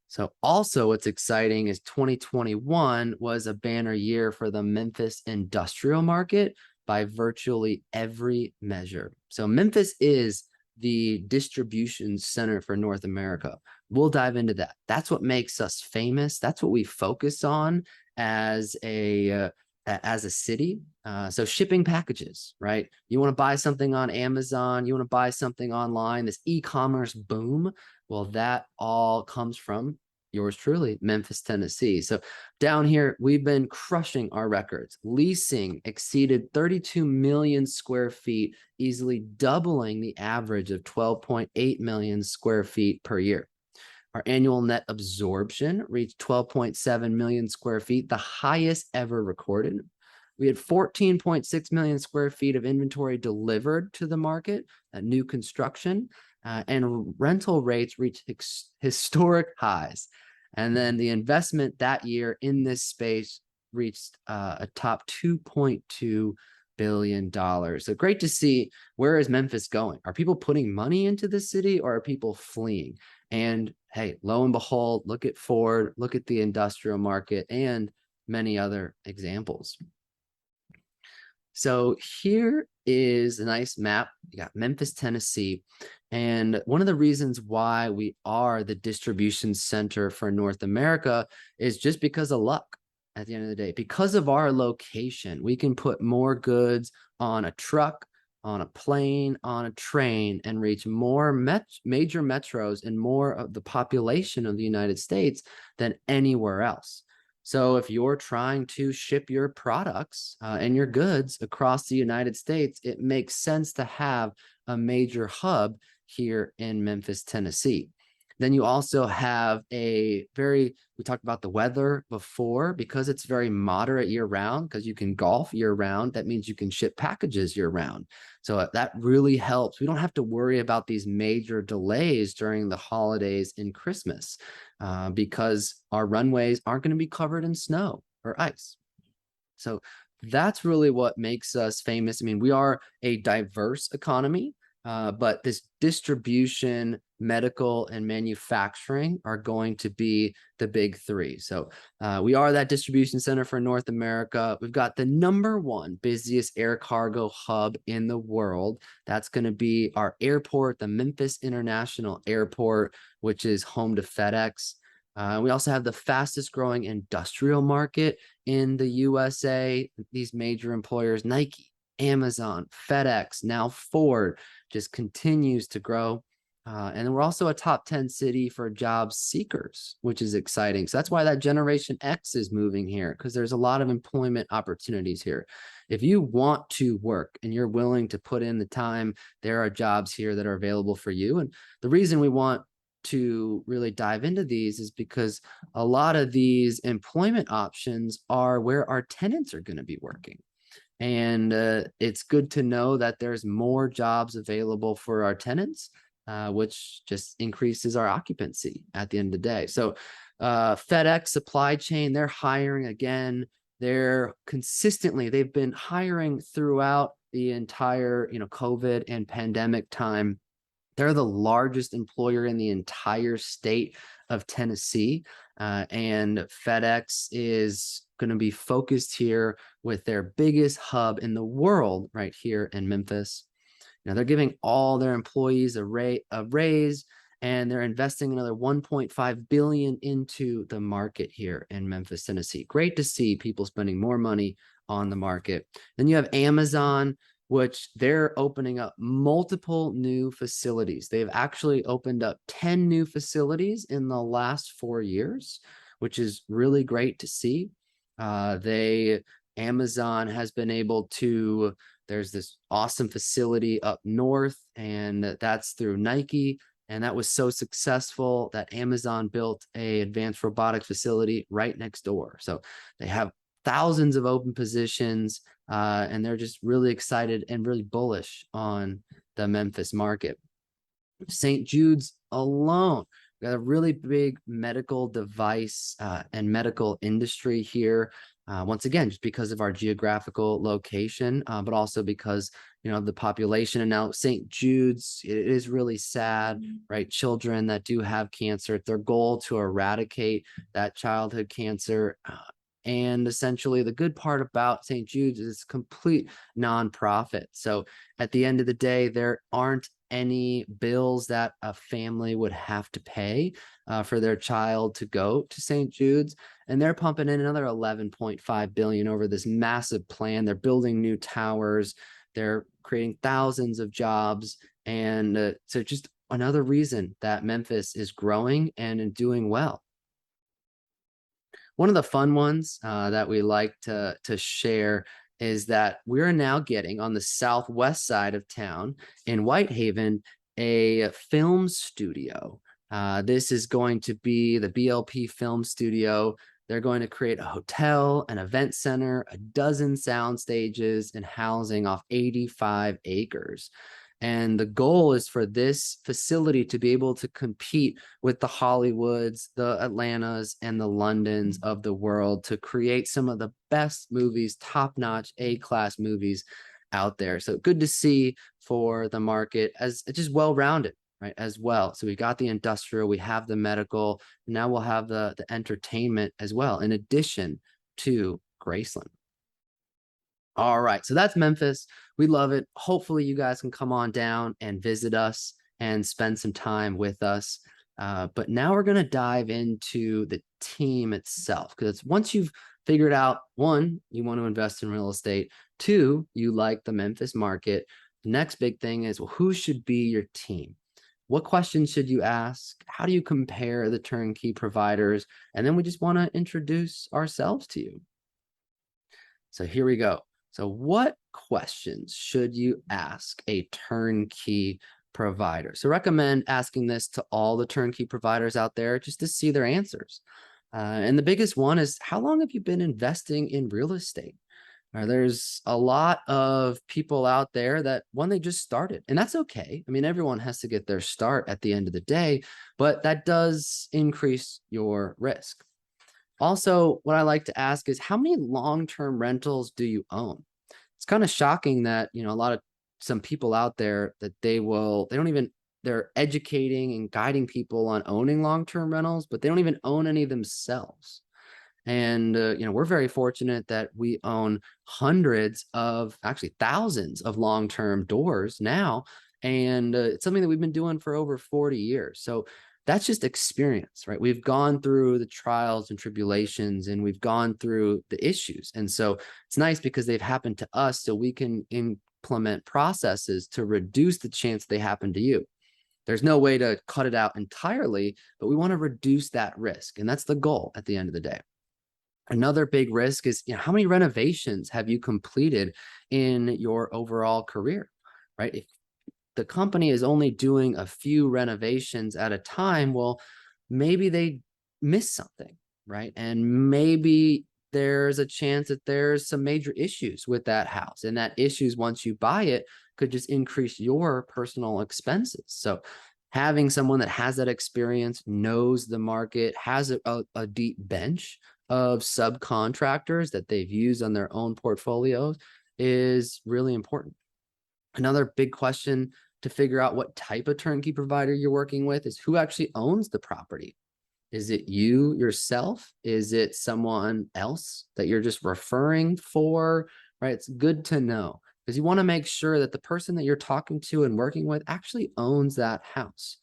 [SPEAKER 3] So also what's exciting is 2021 was a banner year for the Memphis industrial market by virtually every measure. So Memphis is the distribution center for North America. We'll dive into that. That's what makes us famous. That's what we focus on as a city. So shipping packages, right? You want to buy something on Amazon, you want to buy something online, this e-commerce boom. Well, that all comes from yours truly, Memphis, Tennessee. So down here, we've been crushing our records. Leasing exceeded 32 million square feet, easily doubling the average of 12.8 million square feet per year. Our annual net absorption reached 12.7 million square feet, the highest ever recorded. We had 14.6 million square feet of inventory delivered to the market, new construction, and rental rates reached historic highs. And then the investment that year in this space reached a top $2.2 billion. So great to see. Where is Memphis going? Are people putting money into the city, or are people fleeing? And hey, lo and behold, look at Ford, look at the industrial market, and many other examples. So here is a nice map. You got Memphis, Tennessee. And one of the reasons why we are the distribution center for North America is just because of luck. At the end of the day, because of our location, we can put more goods on a truck, on a plane, on a train, and reach more major metros and more of the population of the United States than anywhere else. So if you're trying to ship your products and your goods across the United States, it makes sense to have a major hub here in Memphis, Tennessee. Then you also have we talked about the weather before, because it's very moderate year round, because you can golf year round. That means you can ship packages year round. So that really helps. We don't have to worry about these major delays during the holidays and Christmas because our runways aren't going to be covered in snow or ice. So that's really what makes us famous. I mean, we are a diverse economy. But this distribution, medical, and manufacturing are going to be the big three. So we are that distribution center for North America. We've got the #1 busiest air cargo hub in the world. That's going to be our airport, the Memphis International Airport, which is home to FedEx. We also have the fastest growing industrial market in the USA. These major employers, Nike, Amazon, FedEx, now Ford, just continues to grow. And we're also a top 10 city for job seekers, which is exciting. So that's why that Generation X is moving here, because there's a lot of employment opportunities here. If you want to work and you're willing to put in the time, there are jobs here that are available for you. And the reason we want to really dive into these is because a lot of these employment options are where our tenants are going to be working. And it's good to know that there's more jobs available for our tenants, which just increases our occupancy at the end of the day. So FedEx supply chain, they're hiring again. They've been hiring throughout the entire, COVID and pandemic time. They're the largest employer in the entire state of Tennessee. And FedEx is going to be focused here with their biggest hub in the world right here in Memphis. They're giving all their employees a raise, and they're investing another $1.5 billion into the market here in Memphis, Tennessee. Great to see people spending more money on the market. Then you have Amazon, which they're opening up multiple new facilities. They've actually opened up 10 new facilities in the last 4 years, which is really great to see. Amazon has been able to, there's this awesome facility up north, and that's through Nike. And that was so successful that Amazon built an advanced robotics facility right next door. So they have thousands of open positions, and they're just really excited and really bullish on the Memphis market. St. Jude's alone, we got a really big medical device and medical industry here. Once again, just because of our geographical location, but also because, the population. And now St. Jude's, it is really sad, right? Children that do have cancer, it's their goal to eradicate that childhood cancer. And essentially the good part about St. Jude's is complete nonprofit. So at the end of the day, there aren't any bills that a family would have to pay for their child to go to St. Jude's. And they're pumping in another $11.5 billion over this massive plan. They're building new towers. They're creating thousands of jobs. And so just another reason that Memphis is growing and doing well. One of the fun ones that we like to share is that we're now getting on the southwest side of town in Whitehaven a film studio. This is going to be the BLP Film Studio. They're going to create a hotel, an event center, a dozen sound stages, and housing off 85 acres. And the goal is for this facility to be able to compete with the Hollywoods, the Atlantas, and the Londons of the world to create some of the best movies, top-notch, A-class movies out there. So good to see for the market as just well-rounded, right, as well. So we got the industrial, we have the medical, now we'll have the entertainment as well, in addition to Graceland. All right, so that's Memphis. We love it. Hopefully you guys can come on down and visit us and spend some time with us. But now we're going to dive into the team itself, because once you've figured out, one, you want to invest in real estate, two, you like the Memphis market, The next big thing is, well, who should be your team? What questions should you ask? How do you compare the turnkey providers? And then we just want to introduce ourselves to you. So here we go. So what questions should you ask a turnkey provider? So recommend asking this to all the turnkey providers out there just to see their answers. And the biggest one is, how long have you been investing in real estate? There's a lot of people out there that when they just started, and that's okay. I mean, everyone has to get their start at the end of the day, but that does increase your risk. Also, what I like to ask is, how many long-term rentals do you own? It's kind of shocking that, some people out there that they're educating and guiding people on owning long-term rentals, but they don't even own any themselves. And, we're very fortunate that we own actually thousands of long-term doors now. And it's something that we've been doing for over 40 years. So that's just experience, right? We've gone through the trials and tribulations, and we've gone through the issues. And so it's nice because they've happened to us, so we can implement processes to reduce the chance they happen to you. There's no way to cut it out entirely, but we want to reduce that risk. And that's the goal at the end of the day. Another big risk is, how many renovations have you completed in your overall career, right? If the company is only doing a few renovations at a time, well, maybe they miss something, right? And maybe there's a chance that there's some major issues with that house, and that issues, once you buy it, could just increase your personal expenses. So having someone that has that experience, knows the market, has a deep bench of subcontractors that they've used on their own portfolios is really important. Another big question to figure out what type of turnkey provider you're working with is, who actually owns the property? Is it you yourself? Is it someone else that you're just referring for, right? It's good to know, because you want to make sure that the person that you're talking to and working with actually owns that house.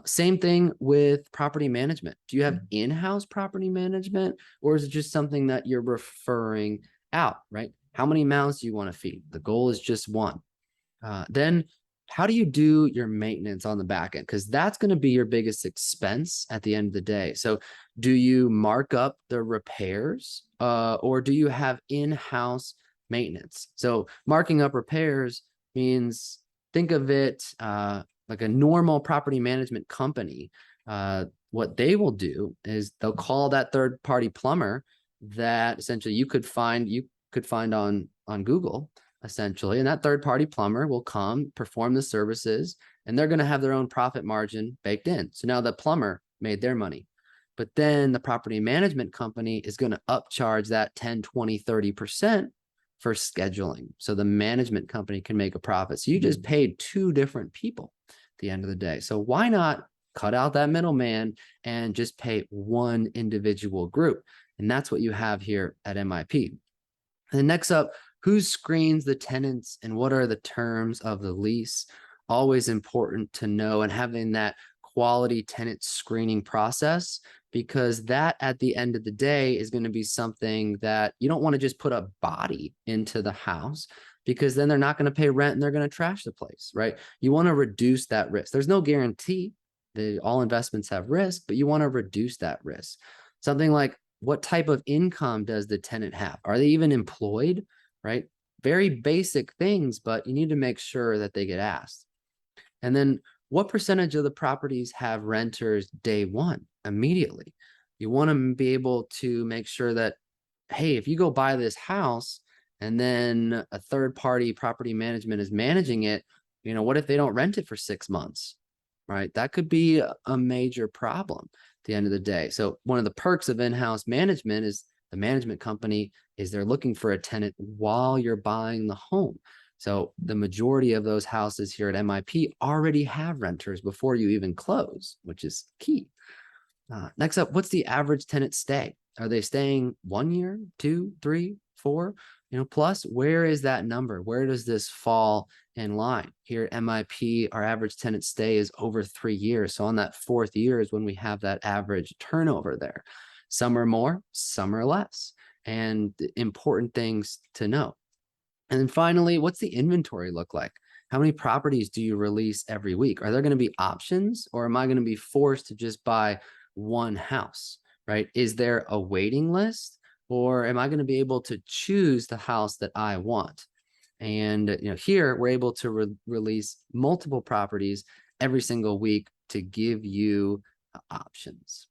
[SPEAKER 3] Same thing with property management. Do you have in-house property management, or is it just something that you're referring out, right? How many mouths do you want to feed? The goal is just one. Then how do you do your maintenance on the back end? Because that's going to be your biggest expense at the end of the day. So do you mark up the repairs, or do you have in-house maintenance? So marking up repairs means, think of it like a normal property management company. What they will do is they'll call that third-party plumber that essentially you could find on Google, essentially, and that third-party plumber will come perform the services, and they're going to have their own profit margin baked in. So now the plumber made their money, but then the property management company is going to upcharge that 10, 20, 30% for scheduling, so the management company can make a profit. So you just paid two different people at the end of the day. So why not cut out that middleman and just pay one individual group? And that's what you have here at MIP. And then next up, who screens the tenants and what are the terms of the lease? Always important to know, and having that quality tenant screening process, because that at the end of the day is going to be something that you don't want to just put a body into the house, because then they're not going to pay rent and they're going to trash the place, right? You want to reduce that risk. There's no guarantee that all investments have risk, but you want to reduce that risk. Something like, what type of income does the tenant have? Are they even employed, right? Very basic things, but you need to make sure that they get asked. And then, what percentage of the properties have renters day one, immediately? You want to be able to make sure that, hey, if you go buy this house and then a third-party property management is managing it, what if they don't rent it for 6 months, right? That could be a major problem at the end of the day. So one of the perks of in-house management is the management company is they're looking for a tenant while you're buying the home. So the majority of those houses here at MIP already have renters before you even close, which is key. Next up, what's the average tenant stay? Are they staying 1 year, 2, 3, 4? Plus, where is that number? Where does this fall in line? Here at MIP, our average tenant stay is over 3 years. So on that 4th year is when we have that average turnover there. Some are more, some are less, and important things to know. And then finally, what's the inventory look like? How many properties do you release every week? Are there going to be options, or am I going to be forced to just buy one house, right? Is there a waiting list, or am I going to be able to choose the house that I want? And here we're able to release multiple properties every single week to give you options.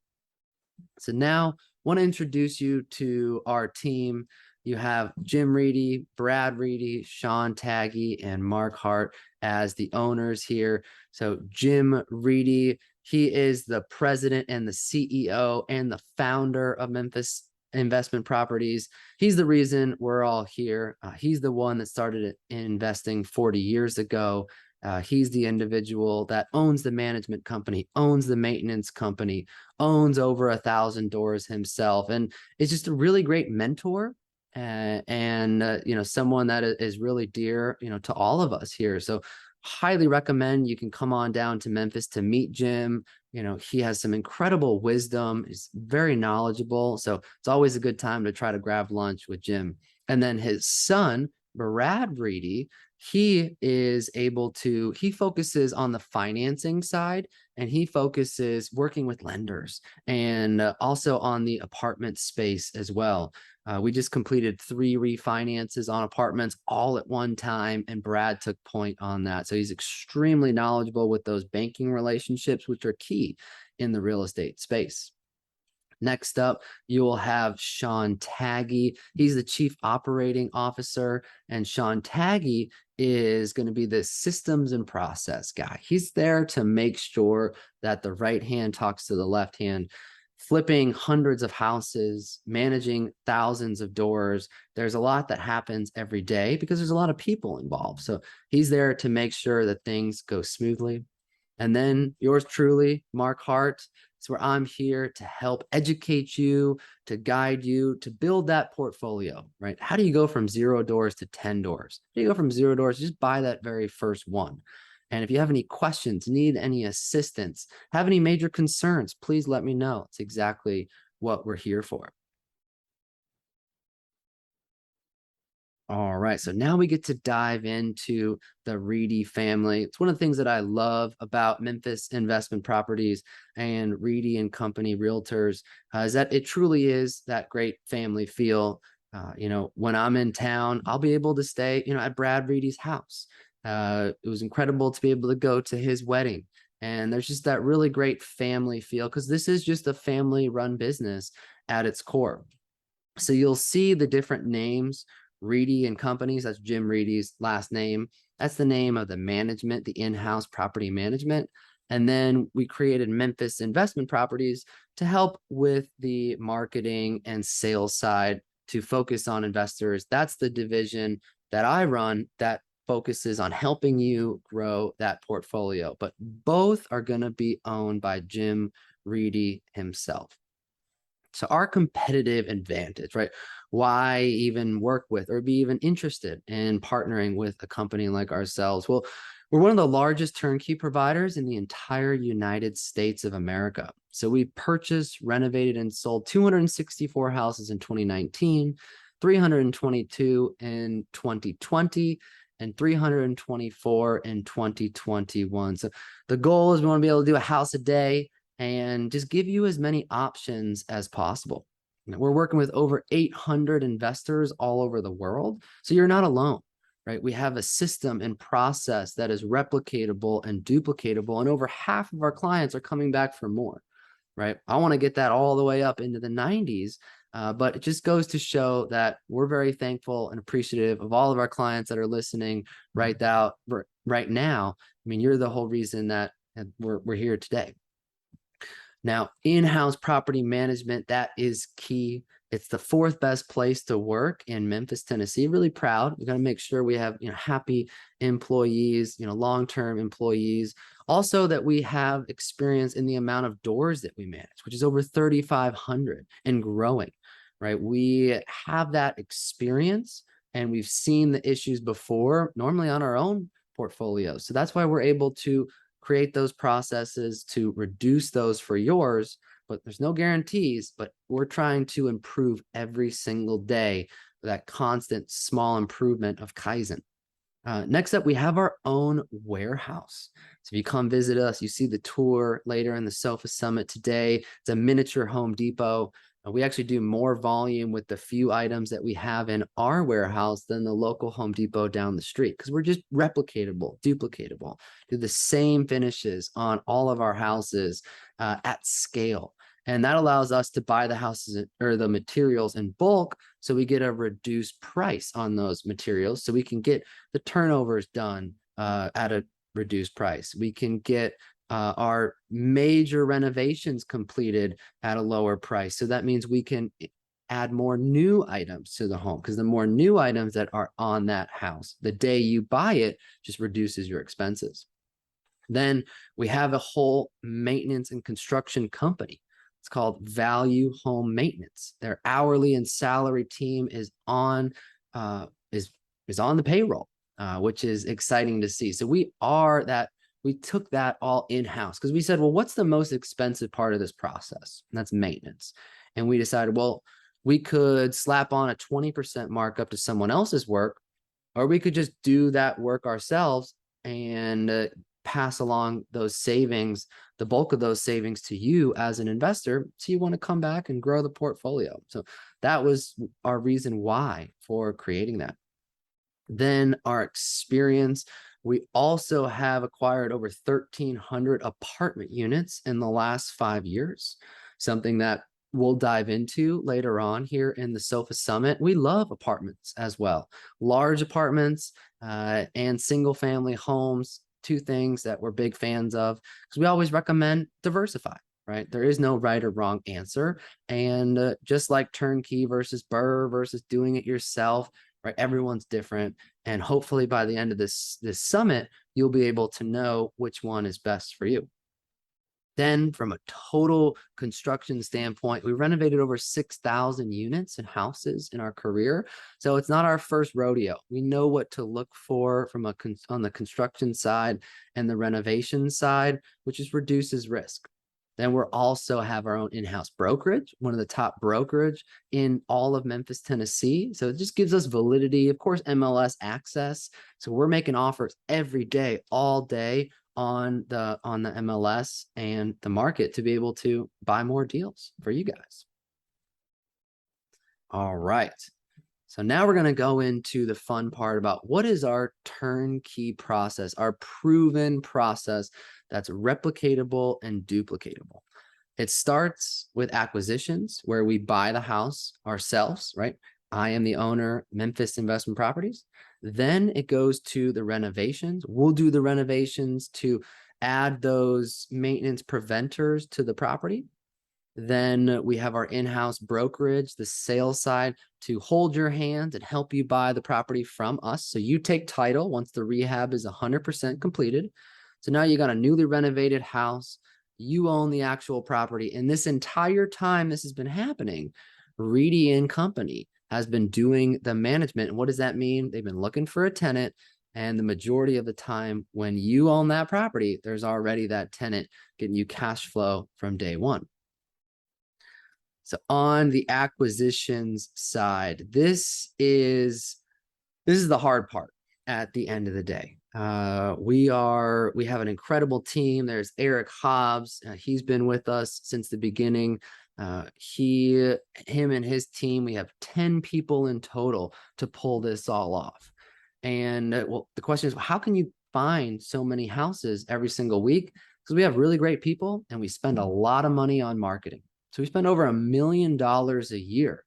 [SPEAKER 3] So now I want to introduce you to our team. You have Jim Reedy, Brad Reedy, Sean Taggy, and Mark Hart as the owners here. So Jim Reedy, he is the president and the CEO and the founder of Memphis Investment Properties. He's the reason we're all here. He's the one that started investing 40 years ago. He's the individual that owns the management company, owns the maintenance company, owns over 1,000 doors himself, and is just a really great mentor and someone that is really dear to all of us here. So highly recommend you can come on down to Memphis to meet Jim. He has some incredible wisdom. He's very knowledgeable, so it's always a good time to try to grab lunch with Jim. And then his son, Brad Reedy, he focuses on the financing side, and he focuses working with lenders and also on the apartment space as well. We just completed 3 refinances on apartments all at one time, and Brad took point on that. So he's extremely knowledgeable with those banking relationships, which are key in the real estate space. Next up, you will have Sean Taggy. He's the Chief Operating Officer, and Sean Taggy is going to be the systems and process guy. He's there to make sure that the right hand talks to the left hand, flipping hundreds of houses, managing thousands of doors. There's a lot that happens every day because there's a lot of people involved. So he's there to make sure that things go smoothly. And then yours truly, Mark Hart, is where I'm here to help educate you, to guide you, to build that portfolio, right? How do you go from 0 doors to 10 doors? How do you go from 0 doors? Just buy that very first one. And if you have any questions, need any assistance, have any major concerns, please let me know. It's exactly what we're here for. All right, so now we get to dive into the Reedy family. It's one of the things that I love about Memphis Investment Properties and Reedy and Company Realtors is that it truly is that great family feel. When I'm in town, I'll be able to stay, at Brad Reedy's house. It was incredible to be able to go to his wedding. And there's just that really great family feel because this is just a family-run business at its core. So you'll see the different names. Reedy and Companies, that's Jim Reedy's last name. That's the name of the management, the in-house property management. And then we created Memphis Investment Properties to help with the marketing and sales side to focus on investors. That's the division that I run that focuses on helping you grow that portfolio. But both are going to be owned by Jim Reedy himself. So our competitive advantage, right? Why even work with or be even interested in partnering with a company like ourselves? Well, we're one of the largest turnkey providers in the entire United States of America. So we purchased, renovated, and sold 264 houses in 2019, 322 in 2020, and 324 in 2021. So the goal is we want to be able to do a house a day and just give you as many options as possible. We're working with over 800 investors all over the world, so you're not alone, right? We have a system and process that is replicatable and duplicatable, and over half of our clients are coming back for more, right? I want to get that all the way up into the 90s, but it just goes to show that we're very thankful and appreciative of all of our clients that are listening right now. I mean, you're the whole reason that we're here today. Now, in-house property management, that is key. It's the 4th best place to work in Memphis, Tennessee. Really proud. We got to make sure we have, happy employees, long-term employees. Also that we have experience in the amount of doors that we manage, which is over 3,500 and growing, right? We have that experience and we've seen the issues before, normally on our own portfolio. So that's why we're able to create those processes to reduce those for yours, but there's no guarantees, but we're trying to improve every single day, that constant small improvement of Kaizen. Next up, we have our own warehouse. So if you come visit us, you see the tour later in the Sofa Summit today. It's a miniature Home Depot. We actually do more volume with the few items that we have in our warehouse than the local Home Depot down the street because we're just replicatable, duplicatable, do the same finishes on all of our houses at scale. And that allows us to buy the houses or the materials in bulk. So we get a reduced price on those materials. So we can get the turnovers done at a reduced price. We can get our major renovations completed at a lower price. So that means we can add more new items to the home because the more new items that are on that house, the day you buy it just reduces your expenses. Then we have a whole maintenance and construction company. It's called Value Home Maintenance. Their hourly and salary team is on the payroll, which is exciting to see. So we took that all in-house because we said, well, what's the most expensive part of this process? And that's maintenance. And we decided, well, we could slap on a 20% markup to someone else's work, or we could just do that work ourselves and pass along those savings, the bulk of those savings to you as an investor. So you want to come back and grow the portfolio. So that was our reason why for creating that. Then our experience, we also have acquired over 1,300 apartment units in the last 5 years, something that we'll dive into later on here in the Sofa Summit. We love apartments as well, large apartments and single family homes, two things that we're big fans of because we always recommend diversify, right? There is no right or wrong answer. And just like turnkey versus BRRRR versus doing it yourself, right? Everyone's different. And hopefully by the end of this summit, you'll be able to know which one is best for you. Then from a total construction standpoint, we renovated over 6,000 units and houses in our career. So it's not our first rodeo. We know what to look for from on the construction side and the renovation side, which just reduces risk. Then we're also have our own in-house brokerage, one of the top brokerage in all of Memphis, Tennessee. So it just gives us validity, of course, MLS access. So we're making offers every day, all day on the MLS and the market to be able to buy more deals for you guys. All right. So now we're going to go into the fun part about what is our turnkey process, our proven process that's replicatable and duplicatable. It starts with acquisitions where we buy the house ourselves, right? I am the owner, Memphis Investment Properties. Then it goes to the renovations. We'll do the renovations to add those maintenance preventers to the property. Then we have our in-house brokerage, the sales side, to hold your hand and help you buy the property from us. So you take title once the rehab is 100% completed. So now you got a newly renovated house. You own the actual property. And this entire time this has been happening, Reedy & Company has been doing the management. And what does that mean? They've been looking for a tenant. And the majority of the time when you own that property, there's already that tenant getting you cash flow from day one. So on the acquisitions side, this is the hard part at the end of the day. We have an incredible team. There's Eric Hobbs. He's been with us since the beginning. Him and his team, we have 10 people in total to pull this all off. And well, the question is, how can you find so many houses every single week? Because we have really great people and we spend a lot of money on marketing. So we spend over $1 million a year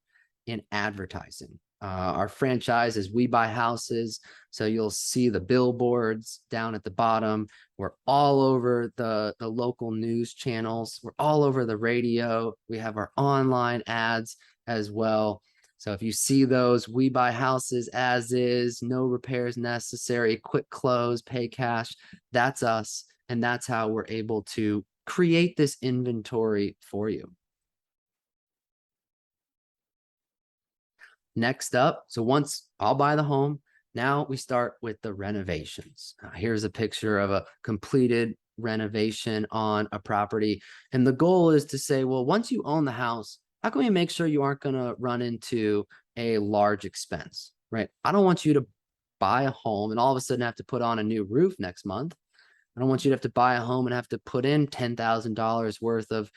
[SPEAKER 3] in advertising. Our franchise is We Buy Houses. So you'll see the billboards down at the bottom. We're all over the local news channels. We're all over the radio. We have our online ads as well. So if you see those, We Buy Houses as is, no repairs necessary, quick close, pay cash, that's us. And that's how we're able to create this inventory for you. Next up, so once I'll buy the home, now we start with the renovations. Here's a picture of a completed renovation on a property. And the goal is to say, well, once you own the house, how can we make sure you aren't going to run into a large expense, right? I don't want you to buy a home and all of a sudden have to put on a new roof next month. I don't want you to have to buy a home and have to put in $10,000 worth of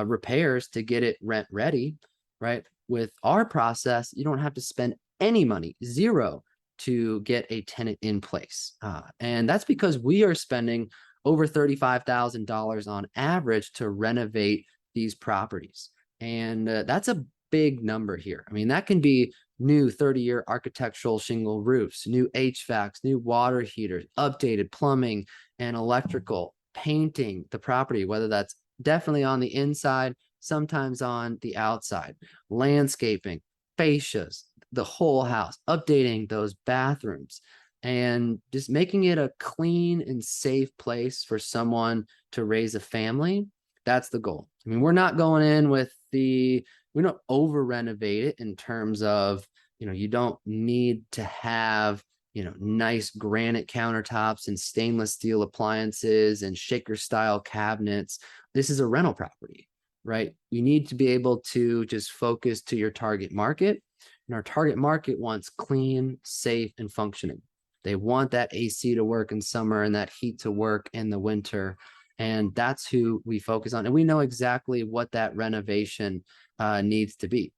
[SPEAKER 3] repairs to get it rent ready, right? With our process, you don't have to spend any money, zero, to get a tenant in place. And that's because we are spending over $35,000 on average to renovate these properties. And that's a big number here. I mean, that can be new 30-year architectural shingle roofs, new HVACs, new water heaters, updated plumbing and electrical, painting the property, whether that's definitely on the inside, sometimes on the outside, landscaping, fascias, the whole house, updating those bathrooms, and just making it a clean and safe place for someone to raise a family. That's the goal. I mean, we're not going in with we don't over renovate it in terms of, you don't need to have, nice granite countertops and stainless steel appliances and shaker style cabinets. This is a rental property, right? You need to be able to just focus to your target market. And our target market wants clean, safe, and functioning. They want that AC to work in summer and that heat to work in the winter. And that's who we focus on. And we know exactly what that renovation needs to be.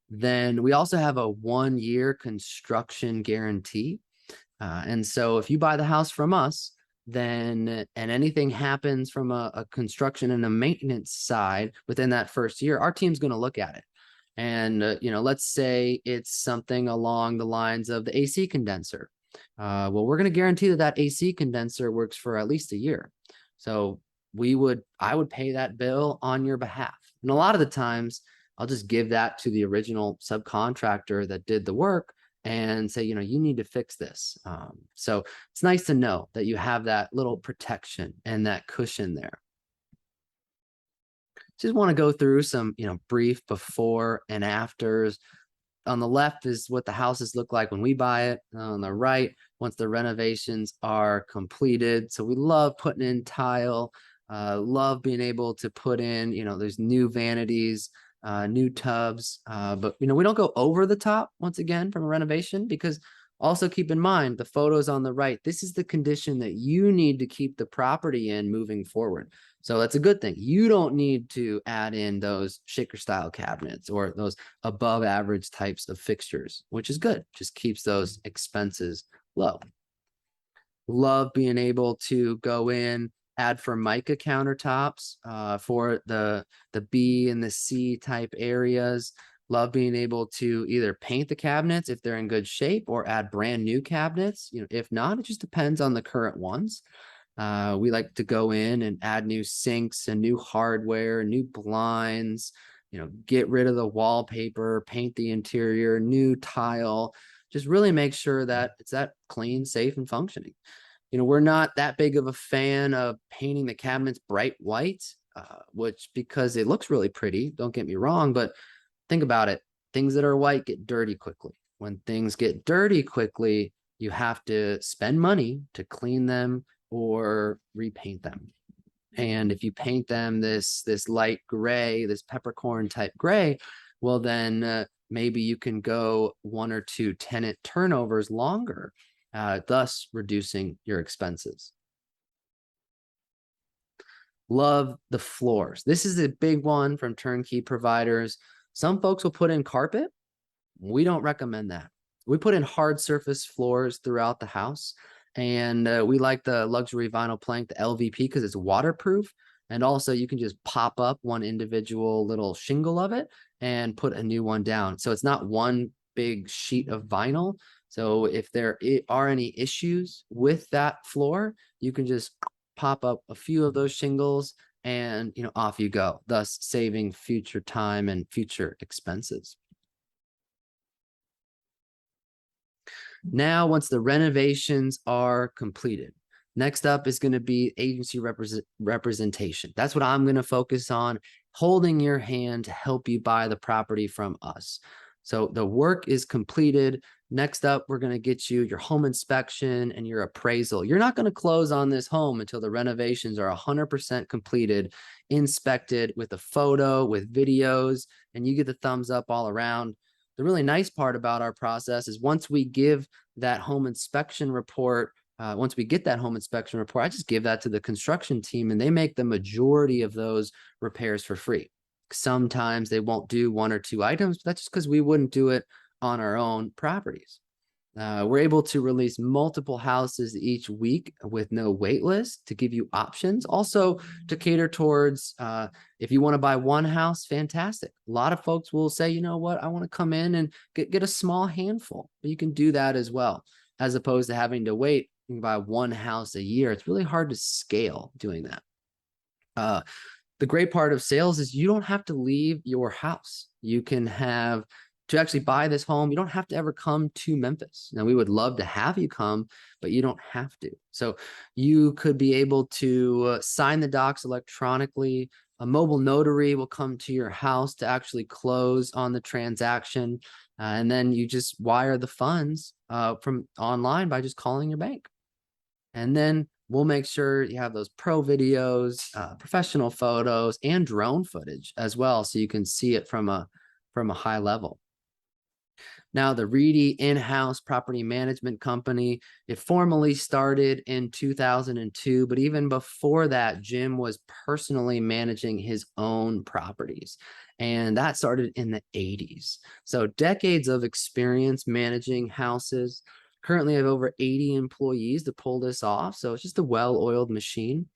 [SPEAKER 3] Then we also have a 1-year construction guarantee. And so if you buy the house from us, then and anything happens from a construction and a maintenance side within that first year, our team's going to look at it. And, let's say it's something along the lines of the AC condenser. Well, we're going to guarantee that AC condenser works for at least a year. So I would pay that bill on your behalf. And a lot of the times I'll just give that to the original subcontractor that did the work and say, you need to fix this. So it's nice to know that you have that little protection and that cushion there. Just want to go through some, brief before and afters. On the left is what the houses look like when we buy it. On the right, once the renovations are completed. So we love putting in tile, love being able to put in, there's new vanities, new tubs, but we don't go over the top once again from a renovation, because also keep in mind the photos on the right, this is the condition that you need to keep the property in moving forward. So that's a good thing. You don't need to add in those shaker style cabinets or those above average types of fixtures, which is good. Just keeps those expenses low. Love being able to go in, add Formica countertops for the B and the C type areas. Love being able to either paint the cabinets if they're in good shape or add brand new cabinets. If not, it just depends on the current ones. We like to go in and add new sinks and new hardware, new blinds, get rid of the wallpaper, paint the interior, new tile, just really make sure that it's that clean, safe, and functioning. We're not that big of a fan of painting the cabinets bright white, which because it looks really pretty, don't get me wrong, but think about it. Things that are white get dirty quickly. When things get dirty quickly, you have to spend money to clean them or repaint them. And if you paint them this light gray, this peppercorn type gray, well, then maybe you can go 1 or 2 tenant turnovers longer, thus reducing your expenses. Love the floors. This is a big one from turnkey providers. Some folks will put in carpet. We don't recommend that. We put in hard surface floors throughout the house. And we like the luxury vinyl plank, the LVP, because it's waterproof. And also you can just pop up one individual little shingle of it and put a new one down. So it's not one big sheet of vinyl. So if there are any issues with that floor, you can just pop up a few of those shingles and off you go, thus saving future time and future expenses. Now, once the renovations are completed, next up is going to be agency representation. That's what I'm going to focus on, holding your hand to help you buy the property from us. So the work is completed. Next up, we're going to get you your home inspection and your appraisal. You're not going to close on this home until the renovations are 100% completed, inspected with a photo, with videos, and you get the thumbs up all around. The really nice part about our process is once we give that home inspection report, once we get that home inspection report, I just give that to the construction team and they make the majority of those repairs for free. Sometimes they won't do 1 or 2 items, but that's just because we wouldn't do it on our own properties. We're able to release multiple houses each week with no wait list to give you options. Also to cater towards, if you want to buy one house, fantastic. A lot of folks will say, you know what, I want to come in and get a small handful. But you can do that as well, as opposed to having to wait and buy one house a year. It's really hard to scale doing that. The great part of sales is you don't have to leave your house. You can have to actually buy this home. You don't have to ever come to Memphis. Now, we would love to have you come, but you don't have to. So you could be able to sign the docs electronically. A mobile notary will come to your house to actually close on the transaction. And then you just wire the funds from online by just calling your bank. And then we'll make sure you have those pro videos, professional photos, and drone footage as well, so you can see it from a high level. Now, the Reedy in-house property management company, it formally started in 2002, but even before that, Jim was personally managing his own properties. And that started in the 80s. So decades of experience managing houses. Currently, I have over 80 employees to pull this off. So it's just a well-oiled machine.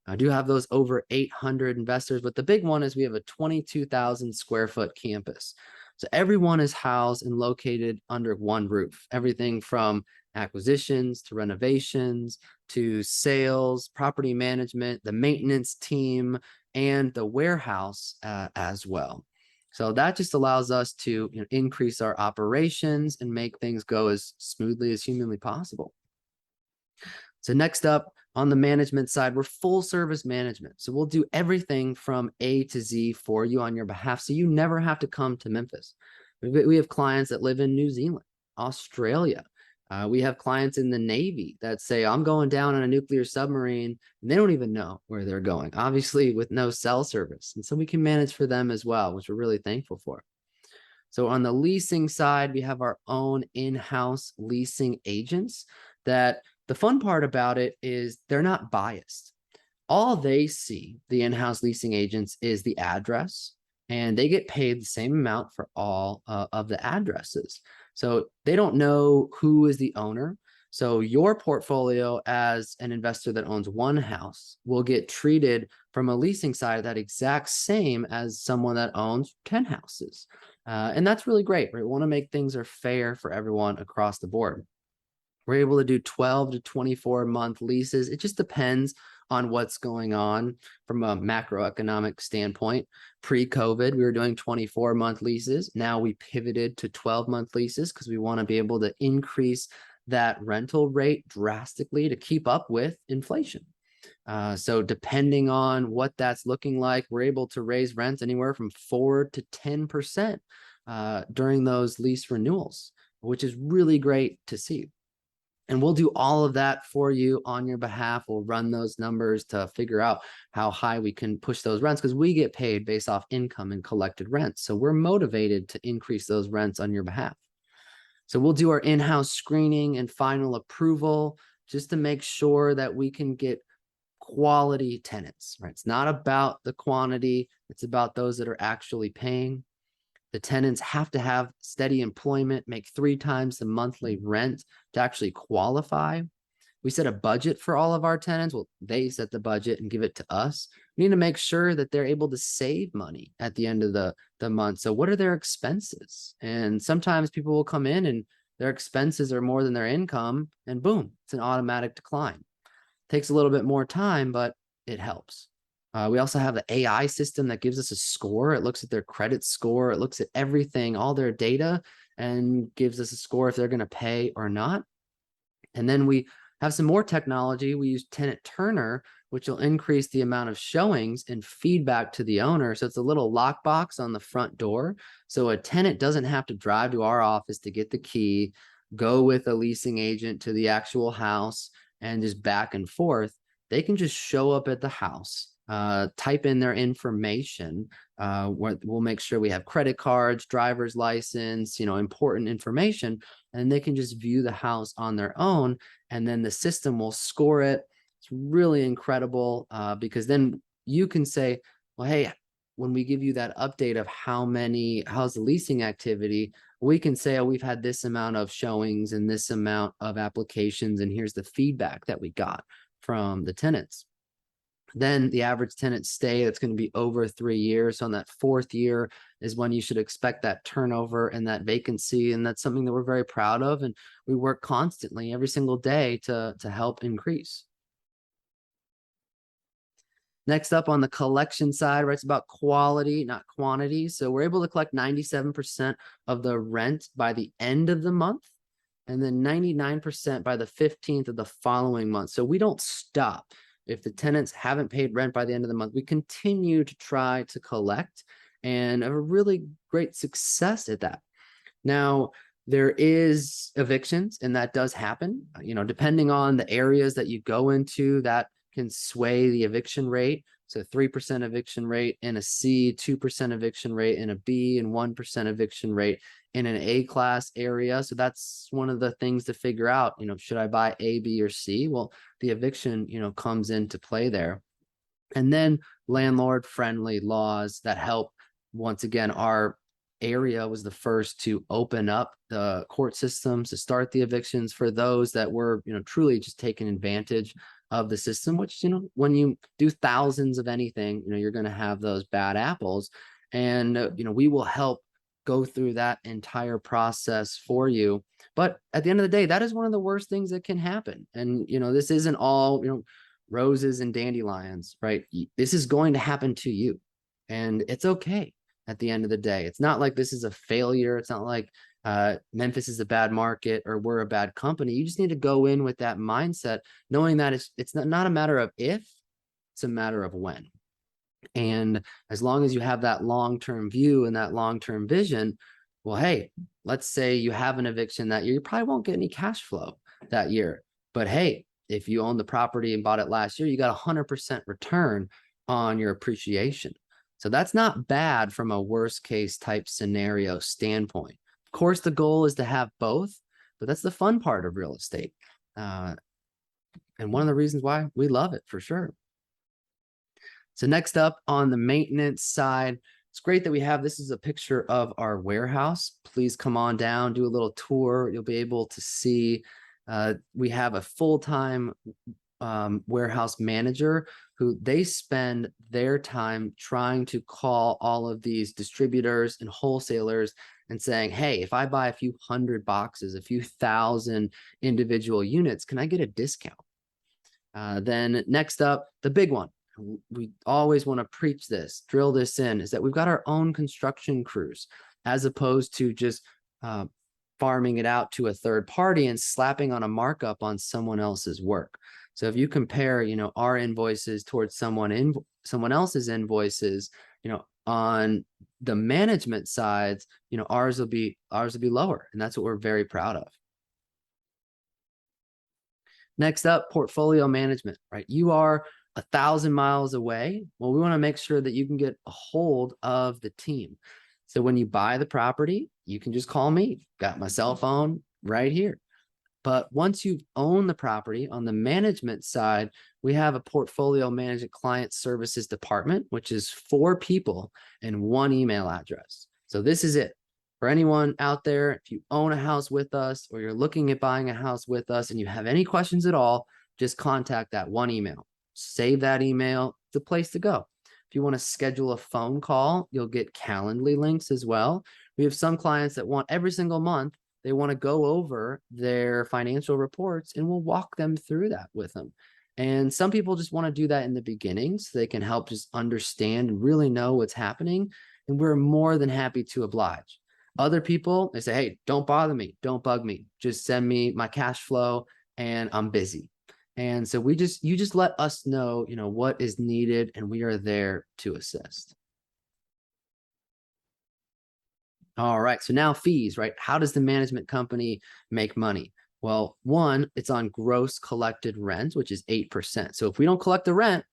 [SPEAKER 3] I do have those over 800 investors, but the big one is we have a 22,000 square foot campus. So everyone is housed and located under one roof. Everything from acquisitions to renovations to sales, property management, the maintenance team, and the warehouse as well. So that just allows us to increase our operations and make things go as smoothly as humanly possible. So next up on the management side, we're full service management. So we'll do everything from A to Z for you on your behalf. So you never have to come to Memphis. We have clients that live in New Zealand, Australia. We have clients in the Navy that say, I'm going down on a nuclear submarine, and they don't even know where they're going, obviously with no cell service. And so we can manage for them as well, which we're really thankful for. So on the leasing side, we have our own in-house leasing agents that the fun part about it is they're not biased. All they see, the in-house leasing agents, is the address, and they get paid the same amount for all of the addresses. So they don't know who is the owner. So your portfolio as an investor that owns one house will get treated from a leasing side that exact same as someone that owns 10 houses. And that's really great. We want to make things are fair for everyone across the board. We're able to do 12 to 24 month leases. It just depends on what's going on from a macroeconomic standpoint. Pre-COVID, we were doing 24-month leases. Now we pivoted to 12-month leases because we want to be able to increase that rental rate drastically to keep up with inflation. So depending on what that's looking like, we're able to raise rents anywhere from 4 to 10% during those lease renewals, which is really great to see. And we'll do all of that for you on your behalf. We'll run those numbers to figure out how high we can push those rents because we get paid based off income and collected rents. So we're motivated to increase those rents on your behalf. So we'll do our in-house screening and final approval just to make sure that we can get quality tenants, right? It's not about the quantity. It's about those that are actually paying. The tenants have to have steady employment, make 3 times the monthly rent to actually qualify. We set a budget for all of our tenants. Well, they set the budget and give it to us. We need to make sure that they're able to save money at the end of the month. So what are their expenses? And sometimes people will come in and their expenses are more than their income, and boom, it's an automatic decline. Takes a little bit more time, but it helps. We also have the AI system that gives us a score. It looks at their credit score. It looks at everything, all their data, and gives us a score if they're going to pay or not. And then we have some more technology. We use Tenant Turner, which will increase the amount of showings and feedback to the owner. So it's a little lockbox on the front door. So a tenant doesn't have to drive to our office to get the key, go with a leasing agent to the actual house, and just back and forth. They can just show up at the house, type in their information. We'll make sure we have credit cards, driver's license, important information, and they can just view the house on their own, and then the system will score it. It's really incredible because then you can say, well, hey, when we give you that update of how's the leasing activity, we can say, oh, we've had this amount of showings and this amount of applications, and here's the feedback that we got from the tenants. Then the average tenant stay, that's going to be over 3 years. So on that 4th year is when you should expect that turnover and that vacancy. And that's something that we're very proud of. And we work constantly every single day to help increase. Next up on the collection side, right, it's about quality, not quantity. So we're able to collect 97% of the rent by the end of the month, and then 99% by the 15th of the following month. So we don't stop. If the tenants haven't paid rent by the end of the month, we continue to try to collect and have a really great success at that. Now, there is evictions, and that does happen, depending on the areas that you go into, that can sway the eviction rate. So 3% eviction rate in a C, 2% eviction rate in a B, and 1% eviction rate in an A class area. So that's one of the things to figure out, should I buy A, B, or C? Well, the eviction, comes into play there. And then landlord friendly laws that help. Once again, our area was the first to open up the court systems to start the evictions for those that were, truly just taking advantage of the system, which, when you do thousands of anything, you're going to have those bad apples. And, we will help go through that entire process for you. But at the end of the day, that is one of the worst things that can happen. And, this isn't all, roses and dandelions, right? This is going to happen to you, and it's okay. At the end of the day, it's not like this is a failure. It's not like Memphis is a bad market or we're a bad company. You just need to go in with that mindset, knowing that it's not a matter of if, it's a matter of when. And as long as you have that long-term view and that long-term vision, well, hey, let's say you have an eviction that year, you probably won't get any cash flow that year. But hey, if you own the property and bought it last year, you got 100% return on your appreciation. So that's not bad from a worst case type scenario standpoint. Of course, the goal is to have both, but that's the fun part of real estate. And one of the reasons why we love it, for sure. So next up on the maintenance side, it's great that we have, this is a picture of our warehouse. Please come on down, do a little tour. You'll be able to see we have a full-time warehouse manager who they spend their time trying to call all of these distributors and wholesalers and saying, hey, if I buy a few hundred boxes, a few thousand individual units, can I get a discount? Then next up, the big one. We always want to preach this, drill this in, is that we've got our own construction crews, as opposed to just farming it out to a third party and slapping on a markup on someone else's work. So if you compare, our invoices towards someone else's invoices, on the management sides, ours will be lower, and that's what we're very proud of. Next up, portfolio management, right? You are 1,000 miles away. Well, we want to make sure that you can get a hold of the team. So when you buy the property, you can just call me. Got my cell phone right here. But once you own the property, on the management side, we have a portfolio management client services department, which is 4 people and 1 email address. So this is it. For anyone out there, if you own a house with us or you're looking at buying a house with us and you have any questions at all, just contact that 1 email. Save that email. It's a place to go. If you want to schedule a phone call, you'll get Calendly links as well. We have some clients that want every single month, they want to go over their financial reports, and we'll walk them through that with them. And some people just want to do that in the beginning so they can help just understand and really know what's happening. And we're more than happy to oblige. Other people, they say, hey, don't bother me. Don't bug me. Just send me my cash flow and I'm busy. And so you just let us know, what is needed, and we are there to assist. All right. So now fees, right? How does the management company make money? Well, one, it's on gross collected rent, which is 8%. So if we don't collect the rent,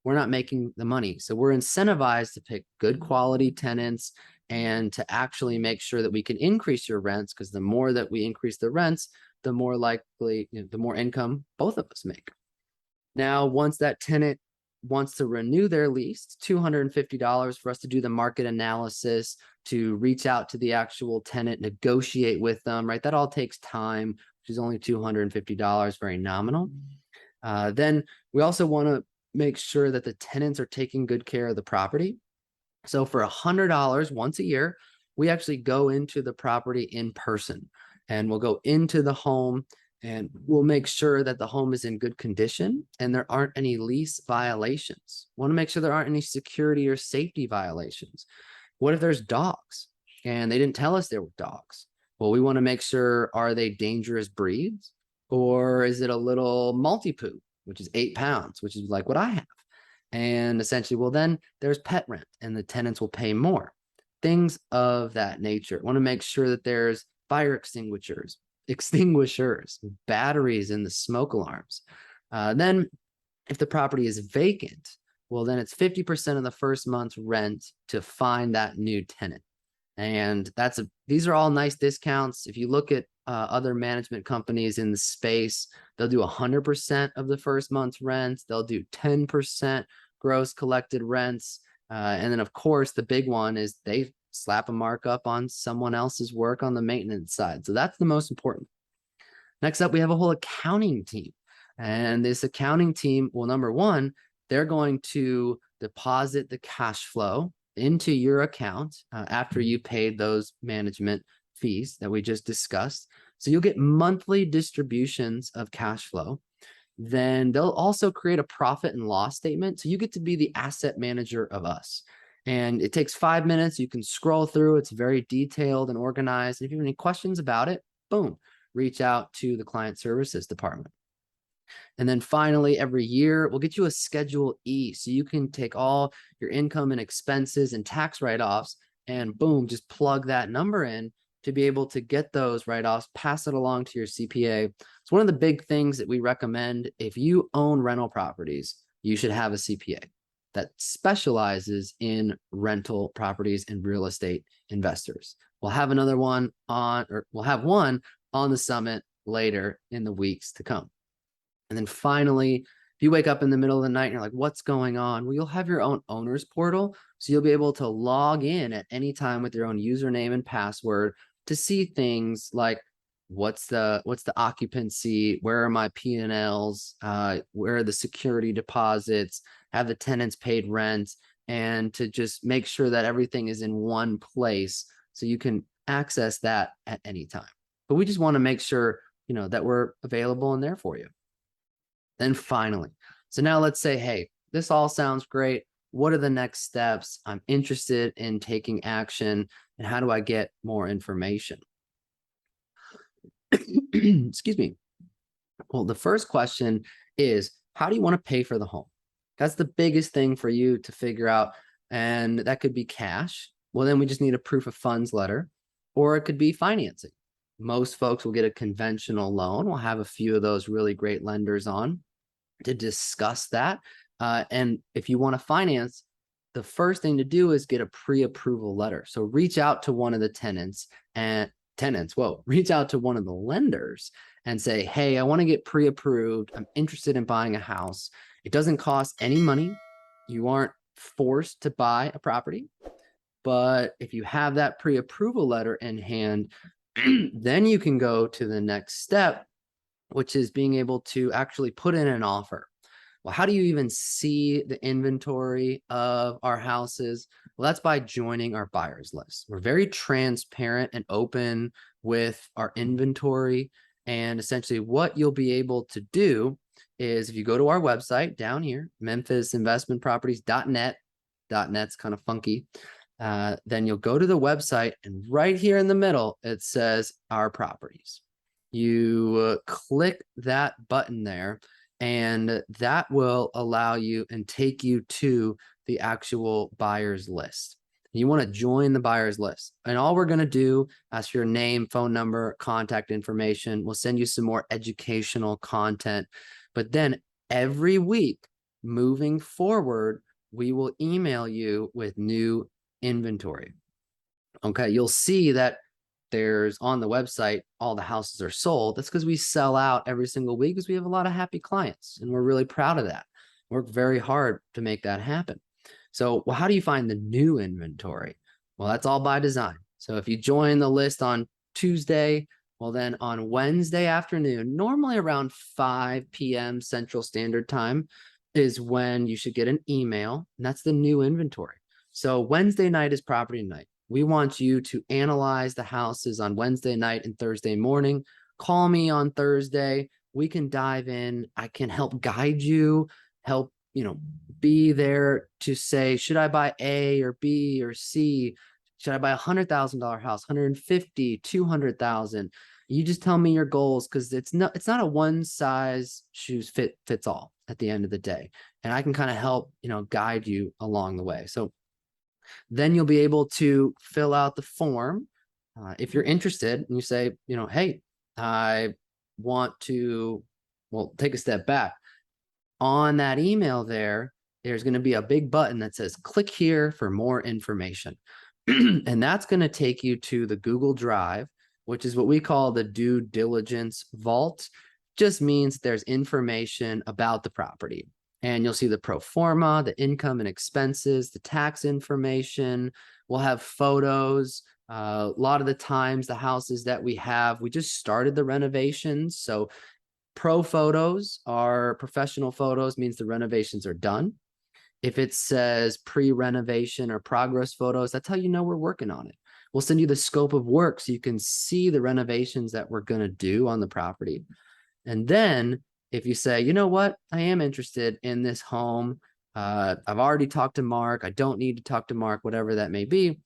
[SPEAKER 3] we're not making the money. So we're incentivized to pick good quality tenants and to actually make sure that we can increase your rents, because the more that we increase the rents, the more likely, the more income both of us make. Now, once that tenant wants to renew their lease, $250 for us to do the market analysis, to reach out to the actual tenant, negotiate with them, right? That all takes time, which is only $250, very nominal. Then we also want to make sure that the tenants are taking good care of the property. So for $100 once a year, we actually go into the property in person, and we'll go into the home and we'll make sure that the home is in good condition and there aren't any lease violations. Want to make sure there aren't any security or safety violations. What if there's dogs and they didn't tell us there were dogs? Well, we want to make sure, are they dangerous breeds, or is it a little multi-poo, which is 8 pounds, which is like what I have? And essentially, well, then there's pet rent and the tenants will pay more. Things of that nature. Want to make sure that there's fire extinguishers, batteries in the smoke alarms. Then if the property is vacant, well, then it's 50% of the first month's rent to find that new tenant. And these are all nice discounts. If you look at other management companies in the space, they'll do 100% of the first month's rent. They'll do 10% gross collected rents. And then, of course, the big one is they slap a markup on someone else's work on the maintenance side. So that's the most important. Next up, we have a whole accounting team. And this accounting team, well, number one, they're going to deposit the cash flow into your account after you paid those management fees that we just discussed. So you'll get monthly distributions of cash flow. Then they'll also create a profit and loss statement. So you get to be the asset manager of us. And it takes 5 minutes. You can scroll through. It's very detailed and organized. If you have any questions about it, boom, reach out to the client services department. And then finally, every year, we'll get you a Schedule E, so you can take all your income and expenses and tax write-offs and boom, just plug that number in to be able to get those write-offs, pass it along to your CPA. It's one of the big things that we recommend. If you own rental properties, you should have a CPA that specializes in rental properties and real estate investors. We'll have another one on, or we'll have one on the summit later in the weeks to come. And then finally, if you wake up in the middle of the night and you're like, what's going on? Well, you'll have your own owner's portal. So you'll be able to log in at any time with your own username and password to see things like what's the occupancy, where are my P&Ls, where are the security deposits, have the tenants paid rent, and to just make sure that everything is in one place so you can access that at any time. But we just want to make sure, that we're available and there for you. Then finally, so now let's say, hey, this all sounds great. What are the next steps? I'm interested in taking action, and how do I get more information? Excuse me. Well, the first question is, how do you want to pay for the home? That's the biggest thing for you to figure out. And that could be cash. Well, then we just need a proof of funds letter, or it could be financing. Most folks will get a conventional loan. We'll have a few of those really great lenders on to discuss that. And if you want to finance, the first thing to do is get a pre-approval letter. So reach out to one of the reach out to one of the lenders and say, hey, I want to get pre-approved. I'm interested in buying a house. It doesn't cost any money. You aren't forced to buy a property. But if you have that pre-approval letter in hand, then you can go to the next step, which is being able to actually put in an offer. Well, how do you even see the inventory of our houses? Well, that's by joining our buyers list. We're very transparent and open with our inventory. And essentially what you'll be able to do is, if you go to our website down here, memphisinvestmentproperties.net, .net's kind of funky. Then you'll go to the website, and right here in the middle, it says our properties. You click that button there, and that will allow you and take you to the actual buyer's list. You want to join the buyer's list. And all we're going to do, ask your name, phone number, contact information. We'll send you some more educational content. But then every week, moving forward, we will email you with new inventory. Okay, you'll see that there's on the website, all the houses are sold. That's because we sell out every single week because we have a lot of happy clients and we're really proud of that. Work very hard to make that happen. So, well, how do you find the new inventory? Well, that's all by design. So if you join the list on Tuesday, well, then on Wednesday afternoon, normally around 5 p.m. Central Standard Time is when you should get an email, and that's the new inventory. So Wednesday night is property night. We want you to analyze the houses on Wednesday night and Thursday morning. Call me on Thursday. We can dive in. I can help guide you, help, be there to say, should I buy A or B or C? Should I buy $100,000 house, 150, 200,000? You just tell me your goals, because it's not a one size shoes fits all at the end of the day. And I can kind of help, guide you along the way. So then you'll be able to fill out the form. If you're interested and you say, hey, I want to, well, take a step back. On that email there's going to be a big button that says click here for more information. And that's going to take you to the Google Drive, which is what we call the due diligence vault. Just means there's information about the property. And you'll see the pro forma, the income and expenses, the tax information. We'll have photos. A lot of the times the houses that we just started the renovations. So pro photos are professional photos, means the renovations are done. If it says pre-renovation or progress photos, that's how you know we're working on it. We'll send you the scope of work so you can see the renovations that we're going to do on the property. And then if you say, you know what, I am interested in this home. I've already talked to Mark. I don't need to talk to Mark, whatever that may be.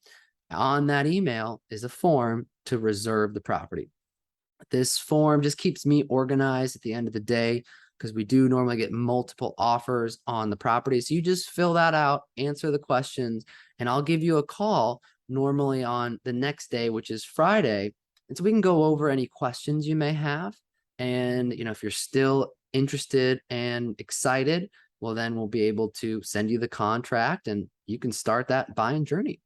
[SPEAKER 3] On that email is a form to reserve the property. This form just keeps me organized at the end of the day, because we do normally get multiple offers on the property. So you just fill that out, answer the questions, and I'll give you a call normally on the next day, which is Friday. And so we can go over any questions you may have. And, if you're still interested and excited, well, then we'll be able to send you the contract and you can start that buying journey.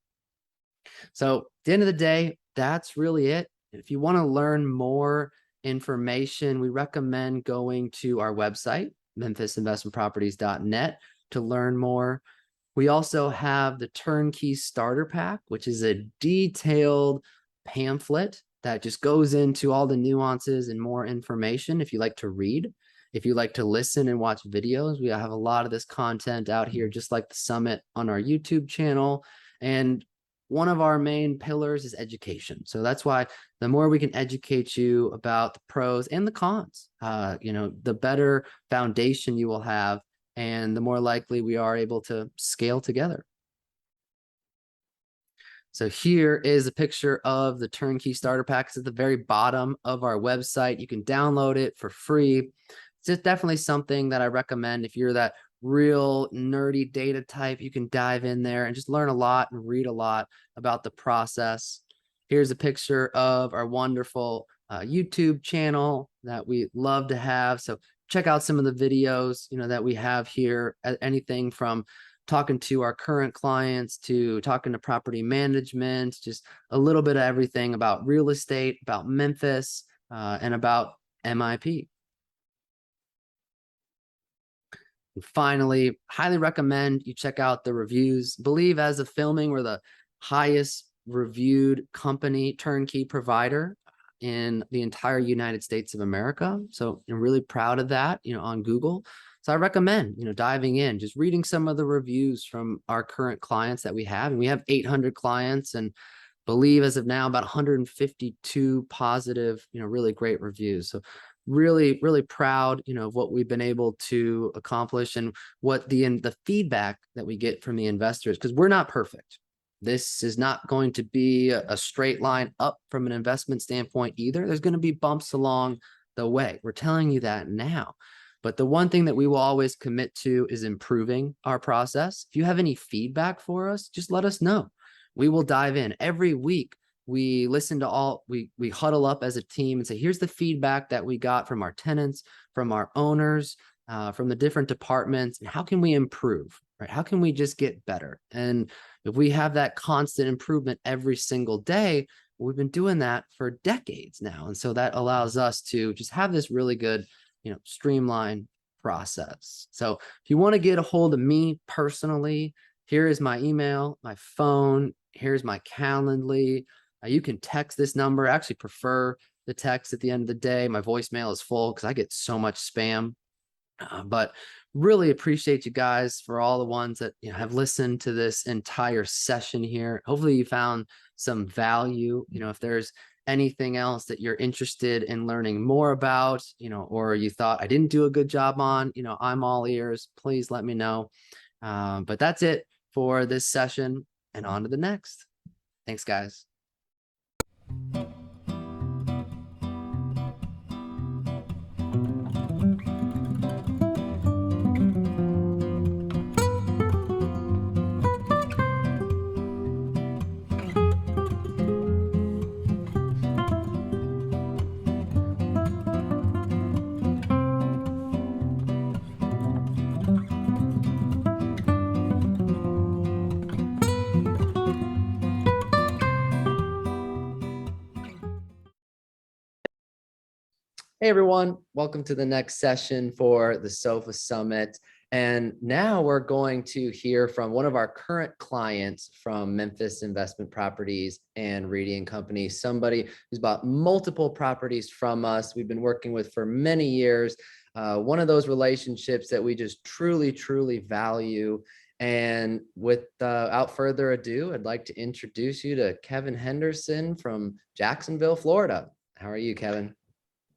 [SPEAKER 3] So at the end of the day, that's really it. If you want to learn more information, we recommend going to our website, memphisinvestmentproperties.net, to learn more. We also have the Turnkey Starter Pack, which is a detailed pamphlet that just goes into all the nuances and more information if you like to read. If you like to listen and watch videos, we have a lot of this content out here, just like the summit on our YouTube channel. And one of our main pillars is education. So that's why the more we can educate you about the pros and the cons, the better foundation you will have, and the more likely we are able to scale together. So here is a picture of the Turnkey Starter Pack. It's at the very bottom of our website. You can download it for free. It's just definitely something that I recommend if you're that real nerdy data type. You can dive in there and just learn a lot and read a lot about the process. Here's a picture of our wonderful YouTube channel that we love to have. So check out some of the videos, that we have here. Anything from talking to our current clients to talking to property management, just a little bit of everything about real estate, about Memphis, and about MIP. And finally, highly recommend you check out the reviews. Believe as of filming, we're the highest reviewed company turnkey provider in the entire United States of America. So I'm really proud of that, on Google. So I recommend, diving in, just reading some of the reviews from our current clients that we have. And we have 800 clients, and believe as of now about 152 positive, really great reviews. So really, really proud, of what we've been able to accomplish and what the feedback that we get from the investors, because we're not perfect. This is not going to be a straight line up from an investment standpoint either. There's going to be bumps along the way. We're telling you that now. But the one thing that we will always commit to is improving our process. If you have any feedback for us, just let us know. We will dive in. Every week, we listen to we huddle up as a team and say, here's the feedback that we got from our tenants, from our owners. from the different departments, and how can we improve, right? How can we just get better? And if we have that constant improvement every single day, we've been doing that for decades now. And so that allows us to just have this really good, streamlined process. So if you want to get a hold of me personally, here is my email, my phone, here's my Calendly. You can text this number. I actually prefer the text at the end of the day. My voicemail is full because I get so much spam. But really appreciate you guys for all the ones that have listened to this entire session here. Hopefully you found some value. If there's anything else that you're interested in learning more about, or you thought I didn't do a good job on, I'm all ears. Please let me know. But that's it for this session, and on to the next. Thanks, guys. Hey everyone, welcome to the next session for the SOFA Summit. And now we're going to hear from one of our current clients from Memphis Investment Properties and Reading Company, somebody who's bought multiple properties from us. We've been working with for many years. One of those relationships that we just truly, truly value. And without further ado, I'd like to introduce you to Kevin Henderson from Jacksonville, Florida. How are you, Kevin?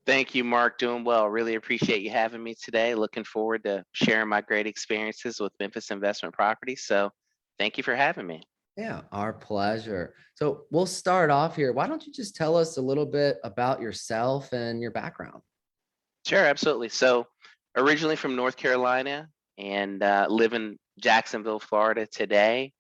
[SPEAKER 4] Thank you, Mark. Doing well. Really appreciate you having me today. Looking forward to sharing my great experiences with Memphis Investment Properties. So thank you for having me.
[SPEAKER 3] Yeah, our pleasure. So we'll start off here. Why don't you just tell us a little bit about yourself and your background?
[SPEAKER 4] Sure, absolutely. So originally from North Carolina and live in Jacksonville, Florida today.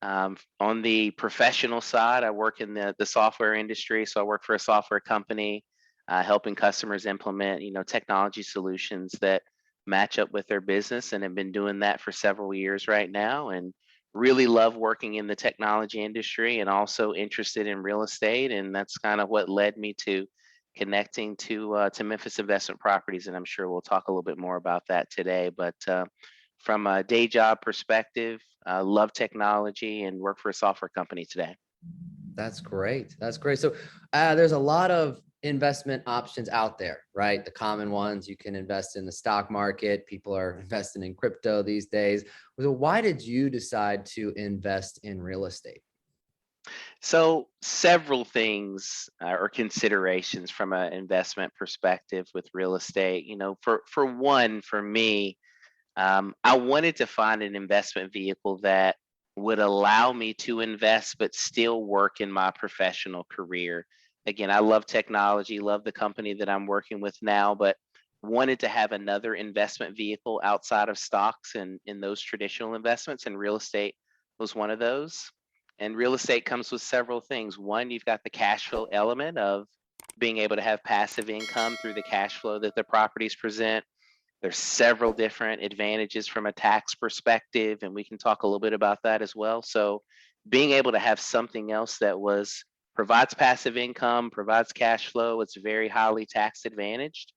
[SPEAKER 4] On the professional side, I work in the software industry. So I work for a software company, helping customers implement, technology solutions that match up with their business, and have been doing that for several years right now, and really love working in the technology industry, and also interested in real estate. And that's kind of what led me to connecting to Memphis Investment Properties, and I'm sure we'll talk a little bit more about that today. But from a day job perspective, love technology and work for a software company today.
[SPEAKER 3] That's great. That's great. So there's a lot of investment options out there, right? The common ones, you can invest in the stock market. People are investing in crypto these days. So why did you decide to invest in real estate?
[SPEAKER 4] So several things or considerations from an investment perspective with real estate. For one, for me, I wanted to find an investment vehicle that would allow me to invest but still work in my professional career. Again, I love technology, love the company that I'm working with now, but wanted to have another investment vehicle outside of stocks and in those traditional investments, and real estate was one of those. And real estate comes with several things. One, you've got the cash flow element of being able to have passive income through the cash flow that the properties present. There's several different advantages from a tax perspective, and we can talk a little bit about that as well. So being able to have something else that provides passive income, provides cash flow, it's very highly tax advantaged.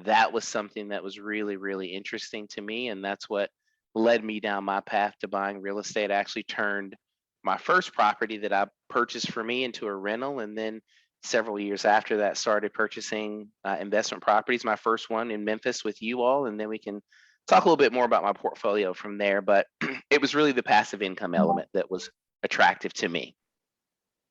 [SPEAKER 4] That was something that was really, really interesting to me. And that's what led me down my path to buying real estate. I actually turned my first property that I purchased for me into a rental, and then several years after that started purchasing investment properties, my first one in Memphis with you all, and then we can talk a little bit more about my portfolio from there. But it was really the passive income element that was attractive to me.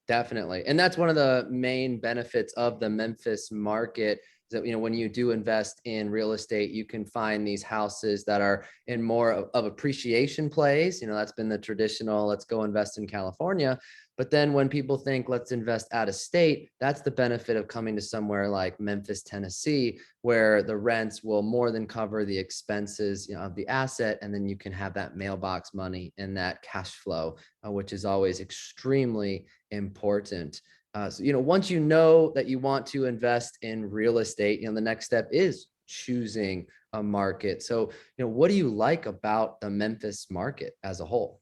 [SPEAKER 3] Definitely. And that's one of the main benefits of the Memphis market, is that, when you do invest in real estate, you can find these houses that are in more of appreciation plays. That's been the traditional, let's go invest in California. But then when people think, let's invest out of state, that's the benefit of coming to somewhere like Memphis, Tennessee, where the rents will more than cover the expenses, of the asset. And then you can have that mailbox money and that cash flow, which is always extremely important. So, once you know that you want to invest in real estate, the next step is choosing a market. So, what do you like about the Memphis market as a whole?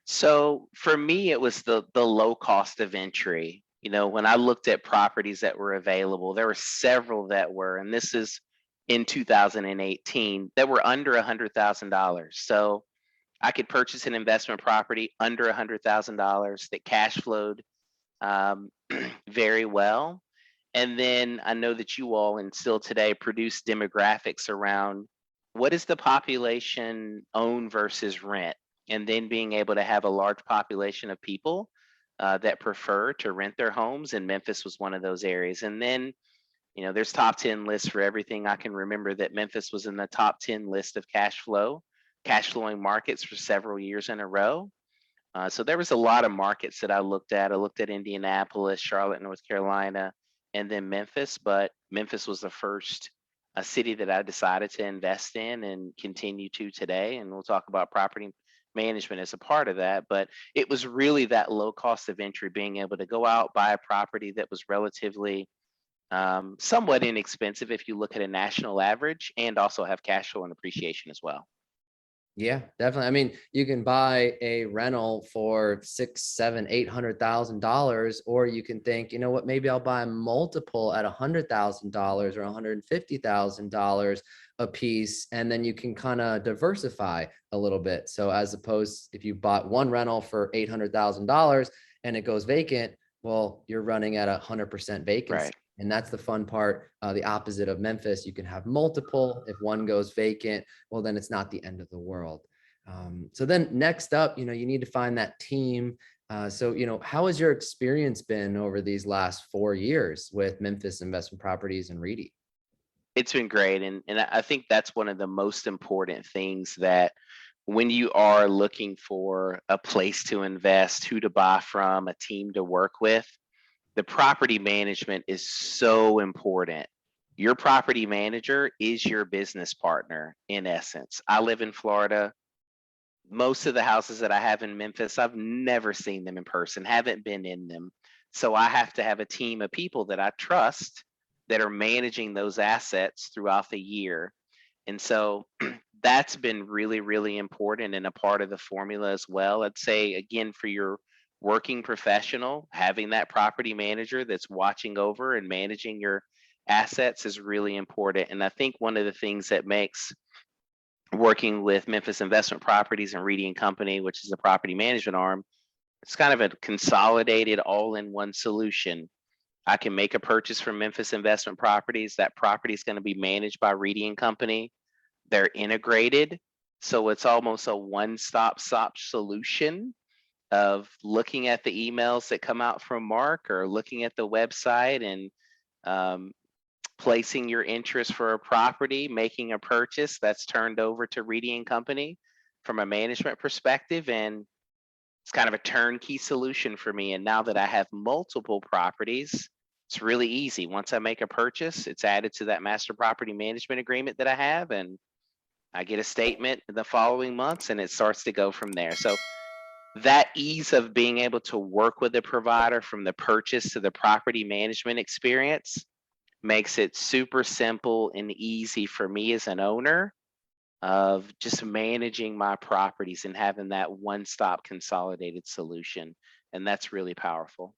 [SPEAKER 4] So for me, it was the low cost of entry. When I looked at properties that were available, there were several that were, and this is in 2018, that were under $100,000. So I could purchase an investment property under $100,000 that cash flowed um, very well. And then I know that you all and still today produce demographics around what is the population own versus rent, and then being able to have a large population of people that prefer to rent their homes. And Memphis was one of those areas. And then, there's top 10 lists for everything. I can remember that Memphis was in the top 10 list of cash flowing markets for several years in a row. So there was a lot of markets that I looked at. I looked at Indianapolis, Charlotte, North Carolina, and then Memphis. But Memphis was the first city that I decided to invest in and continue to today. And we'll talk about property management as a part of that. But it was really that low cost of entry, being able to go out, buy a property that was relatively somewhat inexpensive if you look at a national average, and also have cash flow and appreciation as well.
[SPEAKER 3] Yeah, definitely. I mean, you can buy a rental for $600,000, $700,000, $800,000, or you can think, you know what, maybe I'll buy a multiple at $100,000 or $150,000 a piece, and then you can kind of diversify a little bit. So as opposed, if you bought one rental for $800,000 and it goes vacant, well, you're running at 100% vacancy.
[SPEAKER 4] Right.
[SPEAKER 3] And that's the fun part, the opposite of Memphis. You can have multiple. If one goes vacant, well, then it's not the end of the world. So then next up, you need to find that team. So, how has your experience been over these last 4 years with Memphis Investment Properties and Reedy?
[SPEAKER 4] It's been great. And I think that's one of the most important things, that when you are looking for a place to invest, who to buy from, a team to work with, the property management is so important. Your property manager is your business partner, in essence. I live in Florida. Most of the houses that I have in Memphis, I've never seen them in person, haven't been in them. So I have to have a team of people that I trust that are managing those assets throughout the year. And so that's been really, really important and a part of the formula as well. I'd say, again, for your working professional, having that property manager that's watching over and managing your assets is really important. And I think one of the things that makes working with Memphis Investment Properties and Reedy and Company, which is the property management arm, it's kind of a consolidated all-in-one solution. I can make a purchase from Memphis Investment Properties. That property is going to be managed by Reedy and Company. They're integrated, so it's almost a one-stop shop solution of looking at the emails that come out from Mark, or looking at the website and placing your interest for a property, making a purchase that's turned over to Reedy and Company from a management perspective. And it's kind of a turnkey solution for me. And now that I have multiple properties, it's really easy. Once I make a purchase, it's added to that master property management agreement that I have, and I get a statement in the following months, and it starts to go from there. So that ease of being able to work with a provider from the purchase to the property management experience makes it super simple and easy for me as an owner of just managing my properties and having that one-stop consolidated solution. And that's really powerful.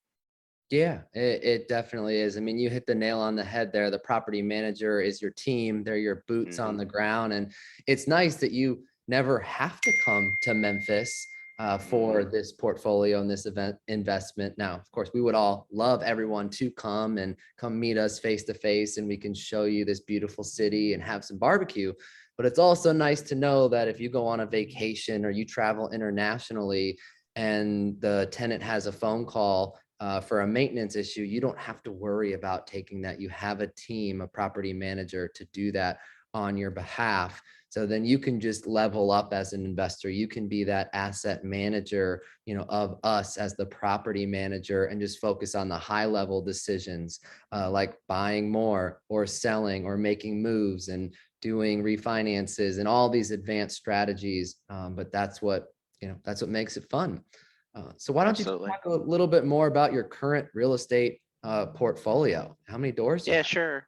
[SPEAKER 3] Yeah, it definitely is. I mean, you hit the nail on the head there. The property manager is your team. They're your boots on the ground. And it's nice that you never have to come to Memphis for this portfolio and this event investment. Now, of course, we would all love everyone to come meet us face to face, and we can show you this beautiful city and have some barbecue. But it's also nice to know that if you go on a vacation or you travel internationally and the tenant has a phone call for a maintenance issue, you don't have to worry about taking that. You have a team, a property manager to do that on your behalf. So then you can just level up as an investor. You can be that asset manager, of us as the property manager, and just focus on the high level decisions, like buying more or selling or making moves and doing refinances and all these advanced strategies. But that's what makes it fun. So why don't you talk a little bit more about your current real estate portfolio? How many doors?
[SPEAKER 4] Yeah, sure.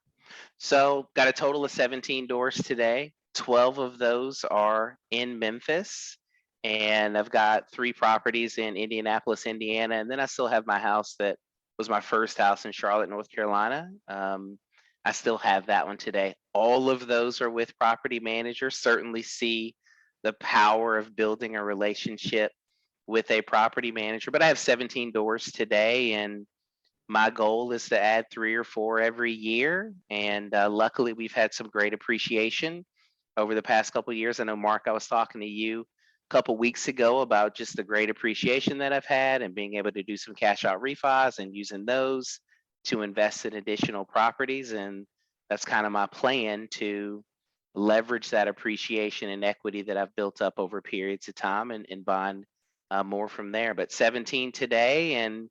[SPEAKER 4] So got a total of 17 doors today. 12 of those are in Memphis. And I've got 3 properties in Indianapolis, Indiana. And then I still have my house that was my first house in Charlotte, North Carolina. I still have that one today. All of those are with property managers. Certainly see the power of building a relationship with a property manager. But I have 17 doors today, and my goal is to add 3 or 4 every year. And luckily, we've had some great appreciation over the past couple of years. I know, Mark, I was talking to you a couple weeks ago about just the great appreciation that I've had and being able to do some cash out refis and using those to invest in additional properties. And that's kind of my plan, to leverage that appreciation and equity that I've built up over periods of time, and bond more from there. But 17 today, and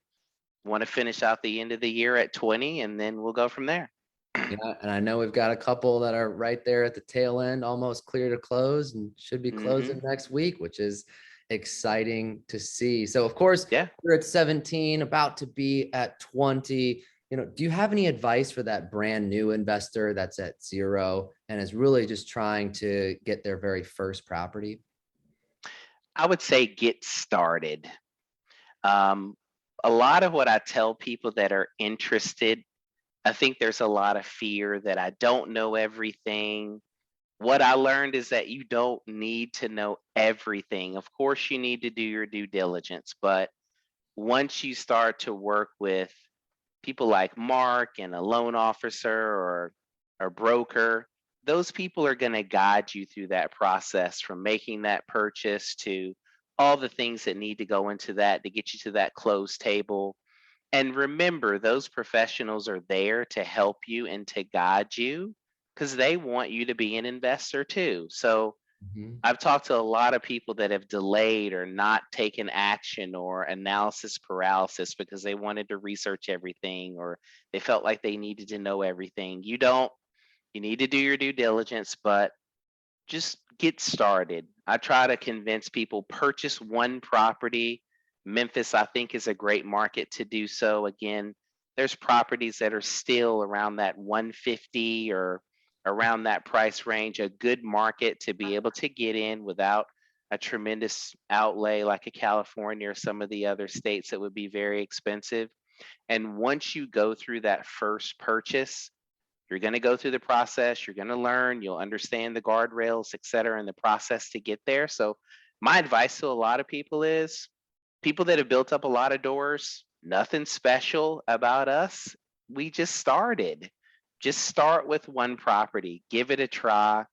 [SPEAKER 4] want to finish out the end of the year at 20, and then we'll go from there.
[SPEAKER 3] Yeah, and I know we've got a couple that are right there at the tail end, almost clear to close, and should be closing next week, which is exciting to see. So of course,
[SPEAKER 4] Yeah.
[SPEAKER 3] we're at 17, about to be at 20. Do you have any advice for that brand new investor that's at 0 and is really just trying to get their very first property?
[SPEAKER 4] I would say get started. Um, a lot of what I tell people that are interested, I think there's a lot of fear that I don't know everything. What I learned is that you don't need to know everything. Of course, you need to do your due diligence, but once you start to work with people like Mark and a loan officer or a broker, those people are going to guide you through that process, from making that purchase to all the things that need to go into that to get you to that close table. And remember, those professionals are there to help you and to guide you, because they want you to be an investor too. So
[SPEAKER 3] Mhm.
[SPEAKER 4] I've talked to a lot of people that have delayed or not taken action, or analysis paralysis, because they wanted to research everything, or they felt like they needed to know everything. You don't. You need to do your due diligence, but just get started. I try to convince people, purchase one property. Memphis, I think, is a great market to do so. Again, there's properties that are still around that 150 or around that price range, a good market to be able to get in without a tremendous outlay like a California or some of the other states that would be very expensive. And once you go through that first purchase, you're going to go through the process, you're going to learn, you'll understand the guardrails, et cetera, and the process to get there. So my advice to a lot of people is, people that have built up a lot of doors, nothing special about us. We just started. Just start with one property, give it a try,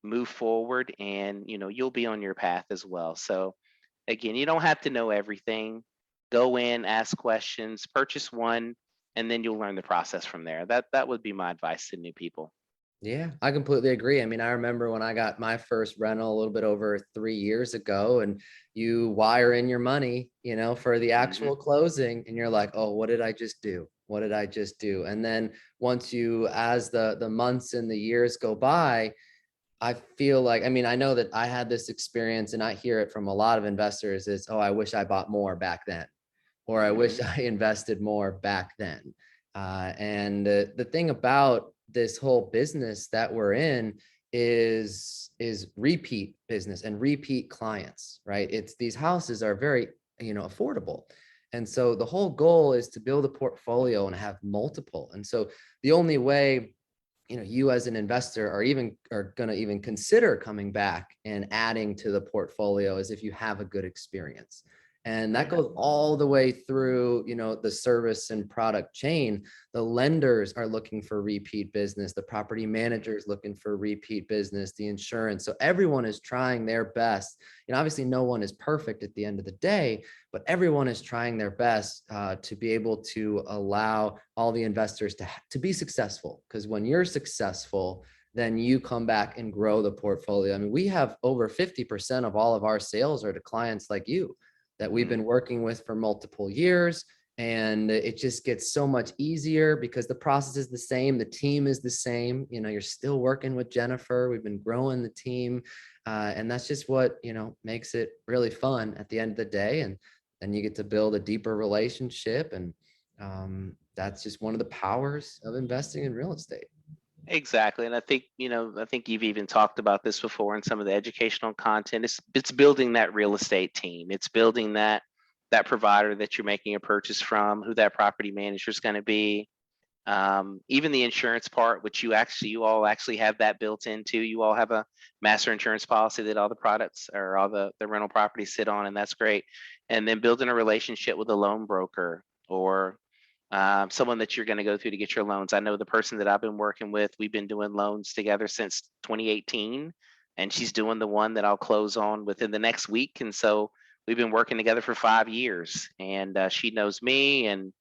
[SPEAKER 4] move forward, and you'll be on your path as well. So again, you don't have to know everything. Go in, ask questions, purchase one, and then you'll learn the process from there. That would be my advice to new people.
[SPEAKER 3] Yeah, I completely agree. I mean, I remember when I got my first rental a little bit over 3 years ago, and you wire in your money, for the actual closing, and you're like, oh, what did I just do? What did I just do? And then once you, as the months and the years go by, I feel like, I mean, I know that I had this experience, and I hear it from a lot of investors is, oh, I wish I bought more back then, or I wish I invested more back then. And the thing about this whole business that we're in is repeat business and repeat clients, right? It's, these houses are very, affordable. And so the whole goal is to build a portfolio and have multiple. And so the only way, you as an investor are going to even consider coming back and adding to the portfolio is if you have a good experience. And that goes all the way through, the service and product chain. The lenders are looking for repeat business. The property managers looking for repeat business, the insurance. So everyone is trying their best. Obviously no one is perfect at the end of the day, but everyone is trying their best to be able to allow all the investors to be successful. Because when you're successful, then you come back and grow the portfolio. I mean, we have over 50% of all of our sales are to clients like you that we've been working with for multiple years. And it just gets so much easier because the process is the same. The team is the same. You're still working with Jennifer. We've been growing the team. And that's just what, makes it really fun at the end of the day. And then you get to build a deeper relationship. And that's just one of the powers of investing in real estate.
[SPEAKER 4] Exactly. And I think, I think you've even talked about this before in some of the educational content. It's building that real estate team. It's building that provider that you're making a purchase from, who that property manager is going to be. Even the insurance part, which you all actually have that built into. You all have a master insurance policy that all the products or all the rental properties sit on, and that's great. And then building a relationship with a loan broker or someone that you're going to go through to get your loans. I know the person that I've been working with, we've been doing loans together since 2018, and she's doing the one that I'll close on within the next week. And so we've been working together for 5 years, and she knows me and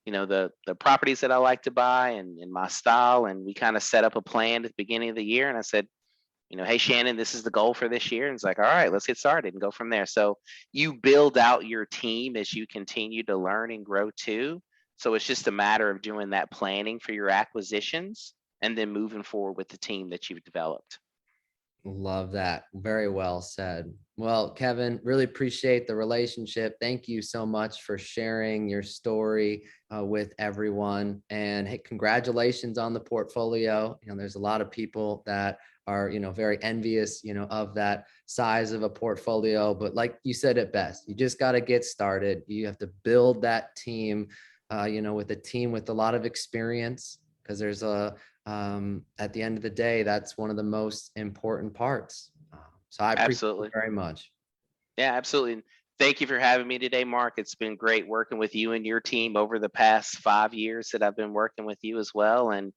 [SPEAKER 4] the properties that I like to buy and my style. And we kind of set up a plan at the beginning of the year. And I said, hey Shannon, this is the goal for this year. And it's like, all right, let's get started and go from there. So you build out your team as you continue to learn and grow too. So it's just a matter of doing that planning for your acquisitions and then moving forward with the team that you've developed.
[SPEAKER 3] Love that. Very well said. Well, Kevin, really appreciate the relationship. Thank you so much for sharing your story with everyone. And hey, congratulations on the portfolio. There's a lot of people that are, very envious, of that size of a portfolio. But like you said it best, you just got to get started. You have to build that team, with a team with a lot of experience, because there's at the end of the day, that's one of the most important parts. So I appreciate
[SPEAKER 4] Absolutely.
[SPEAKER 3] it very much.
[SPEAKER 4] Yeah, absolutely. And thank you for having me today, Mark. It's been great working with you and your team over the past 5 years that I've been working with you as well. And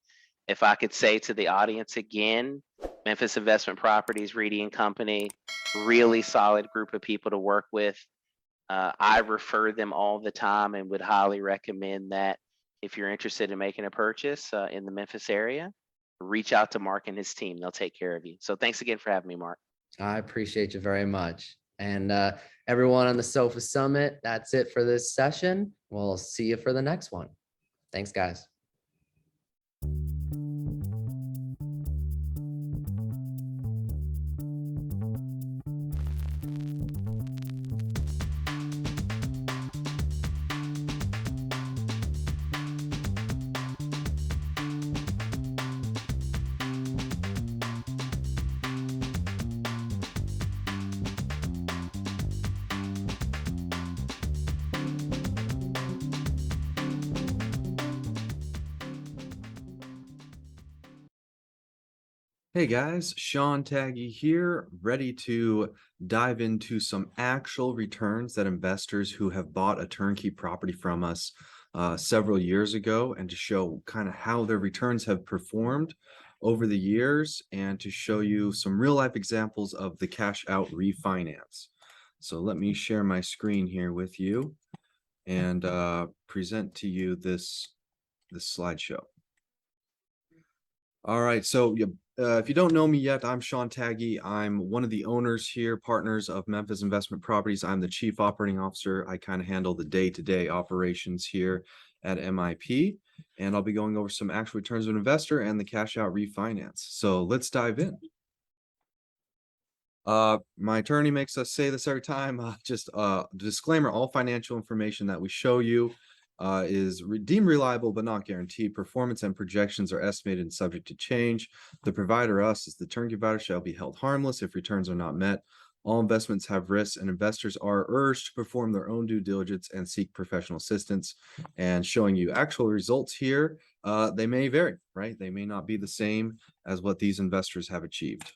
[SPEAKER 4] if I could say to the audience again, Memphis Investment Properties, Reedy and Company, really solid group of people to work with. I refer them all the time and would highly recommend that if you're interested in making a purchase in the Memphis area, reach out to Mark and his team. They'll take care of you. So thanks again for having me, Mark.
[SPEAKER 3] I appreciate you very much. And everyone on the Sofa Summit, that's it for this session. We'll see you for the next one. Thanks, guys.
[SPEAKER 1] Hey guys, Sean Taggy here, ready to dive into some actual returns that investors who have bought a turnkey property from us several years ago, and to show kind of how their returns have performed over the years, and to show you some real life examples of the cash out refinance. So let me share my screen here with you and present to you this slideshow. All right, so if you don't know me yet, I'm Sean Taggy. I'm one of the owners here, partners of Memphis Investment Properties. I'm the chief operating officer. I kind of handle the day-to-day operations here at MIP, and I'll be going over some actual returns of an investor and the cash out refinance. So let's dive in. My attorney makes us say this every time. Just disclaimer: all financial information that we show you is deemed reliable but not guaranteed. Performance and projections are estimated and subject to change. The provider, us, as the turnkey provider, shall be held harmless if returns are not met. All investments have risks, and investors are urged to perform their own due diligence and seek professional assistance. And showing you actual results here, they may vary, right? They may not be the same as what these investors have achieved.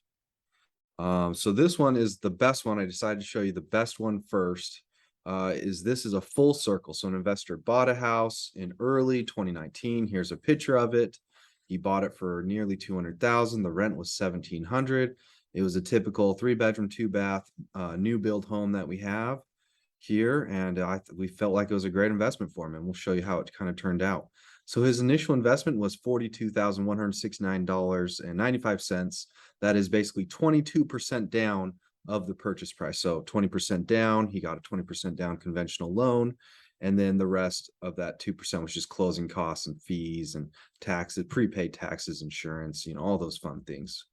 [SPEAKER 1] So this one is the best one. I decided to show you the best one first. This is a full circle. So an investor bought a house in early 2019. Here's a picture of it. He bought it for nearly 200,000. The rent was 1,700. It was a typical 3-bedroom, 2-bath, new build home that we have here, and we felt like it was a great investment for him, and we'll show you how it kind of turned out. So his initial investment was $42,169.95. That is basically 22% down of the purchase price. So 20% down, he got a 20% down conventional loan, and then the rest of that 2% was just closing costs and fees and taxes, prepaid taxes, insurance, all those fun things.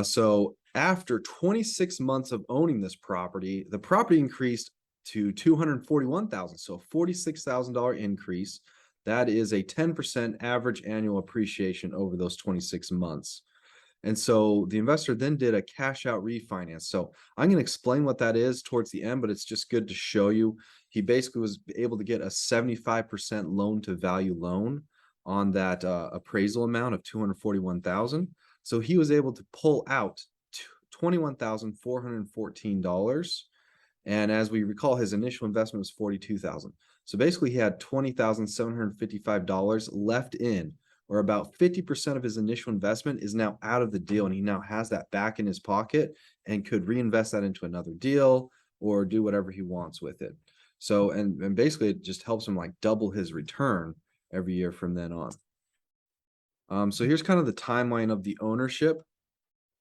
[SPEAKER 1] So after 26 months of owning this property, the property increased to $241,000, so $46,000 increase.
[SPEAKER 5] that is a 10% average annual appreciation over those 26 months. And so the investor then did a cash out refinance. So I'm going to explain what that is towards the end, but it's just good to show you. He basically was able to get a 75% loan to value loan on that appraisal amount of $241,000. So he was able to pull out $21,414. And as we recall, his initial investment was $42,000. So basically he had $20,755 left in, or about 50% of his initial investment is now out of the deal, and he now has that back in his pocket and could reinvest that into another deal or do whatever he wants with it. So, and basically it just helps him like double his return every year from then on. So here's kind of the timeline of the ownership.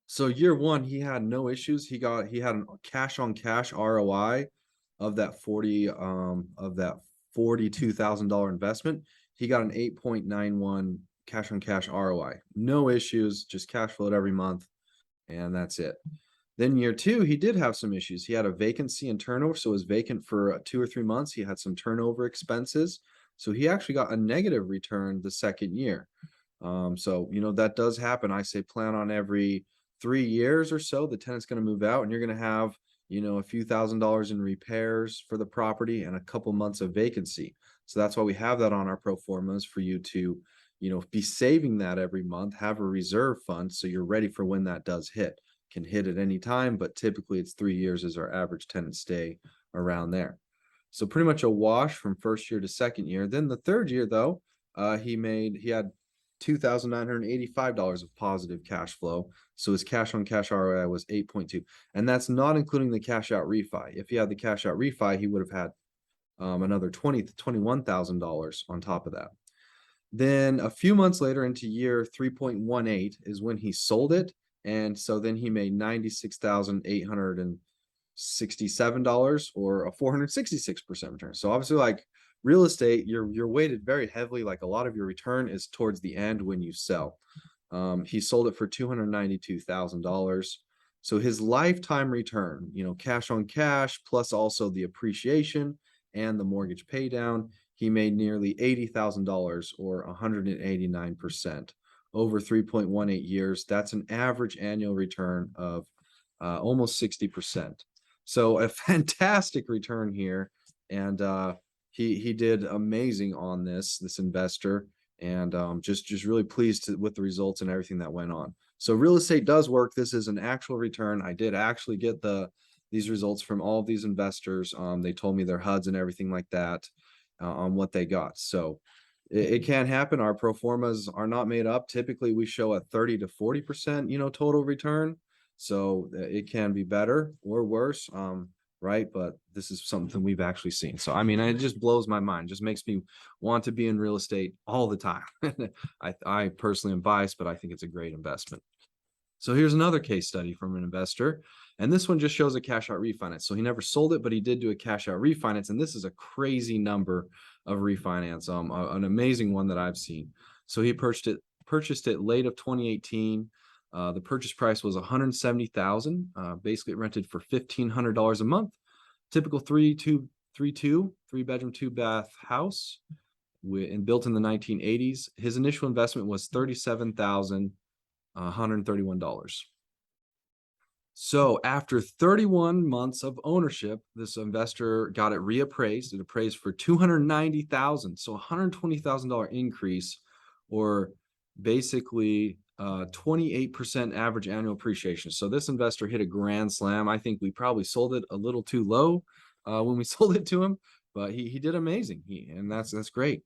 [SPEAKER 5] So year one, he had no issues. He had a cash on cash ROI of that $42,000 investment. He got an 8.91 cash on cash ROI. No issues, just cash flowed every month, and that's it. Then year two, he did have some issues. He had a vacancy and turnover, so it was vacant for 2 or 3 months. He had some turnover expenses, so he actually got a negative return the second year. So that does happen. I say plan on every 3 years or so, the tenant's going to move out, and you're going to have a few $1,000s in repairs for the property and a couple months of vacancy. So that's why we have that on our pro formas for you to be saving that every month, have a reserve fund so you're ready for when that does hit. Can hit at any time, but typically it's 3 years is our average tenant stay around there. So pretty much a wash from first year to second year. Then the third year though, he had $2,985 of positive cash flow. So his cash on cash ROI was 8.2. And that's not including the cash out refi. If he had the cash out refi, he would have had another $21,000 on top of that. Then a few months later into year 3.18 is when he sold it. And so then he made $96,867 or a 466% return. So obviously like real estate, you're weighted very heavily. Like a lot of your return is towards the end when you sell. He sold it for $292,000. So his lifetime return, cash on cash, plus also the appreciation and the mortgage pay down, he made nearly $80,000 or 189% over 3.18 years. That's an average annual return of almost 60%. So a fantastic return here. And he did amazing on this investor, and just really pleased with the results and everything that went on. So real estate does work. This is an actual return. I did actually get these results from all of these investors. They told me their HUDs and everything like that on what they got. So it can happen. Our pro formas are not made up. Typically we show a 30 to 40%, total return. So it can be better or worse. Right. But this is something we've actually seen. So, I mean, it just blows my mind, just makes me want to be in real estate all the time. I personally am biased, but I think it's a great investment. So here's another case study from an investor. And this one just shows a cash out refinance. So he never sold it, but he did do a cash out refinance. And this is a crazy number of refinance, an amazing one that I've seen. So he purchased it late of 2018. The purchase price was $170,000. Basically, it rented for $1,500 a month. Typical three bedroom, 2-bath house, and built in the 1980s. His initial investment was $37,131. So after 31 months of ownership, this investor got it reappraised. It appraised for $290,000. So $120,000 increase, or basically 28% average annual appreciation. So this investor hit a grand slam. I think we probably sold it a little too low when we sold it to him, but he did amazing. And that's great.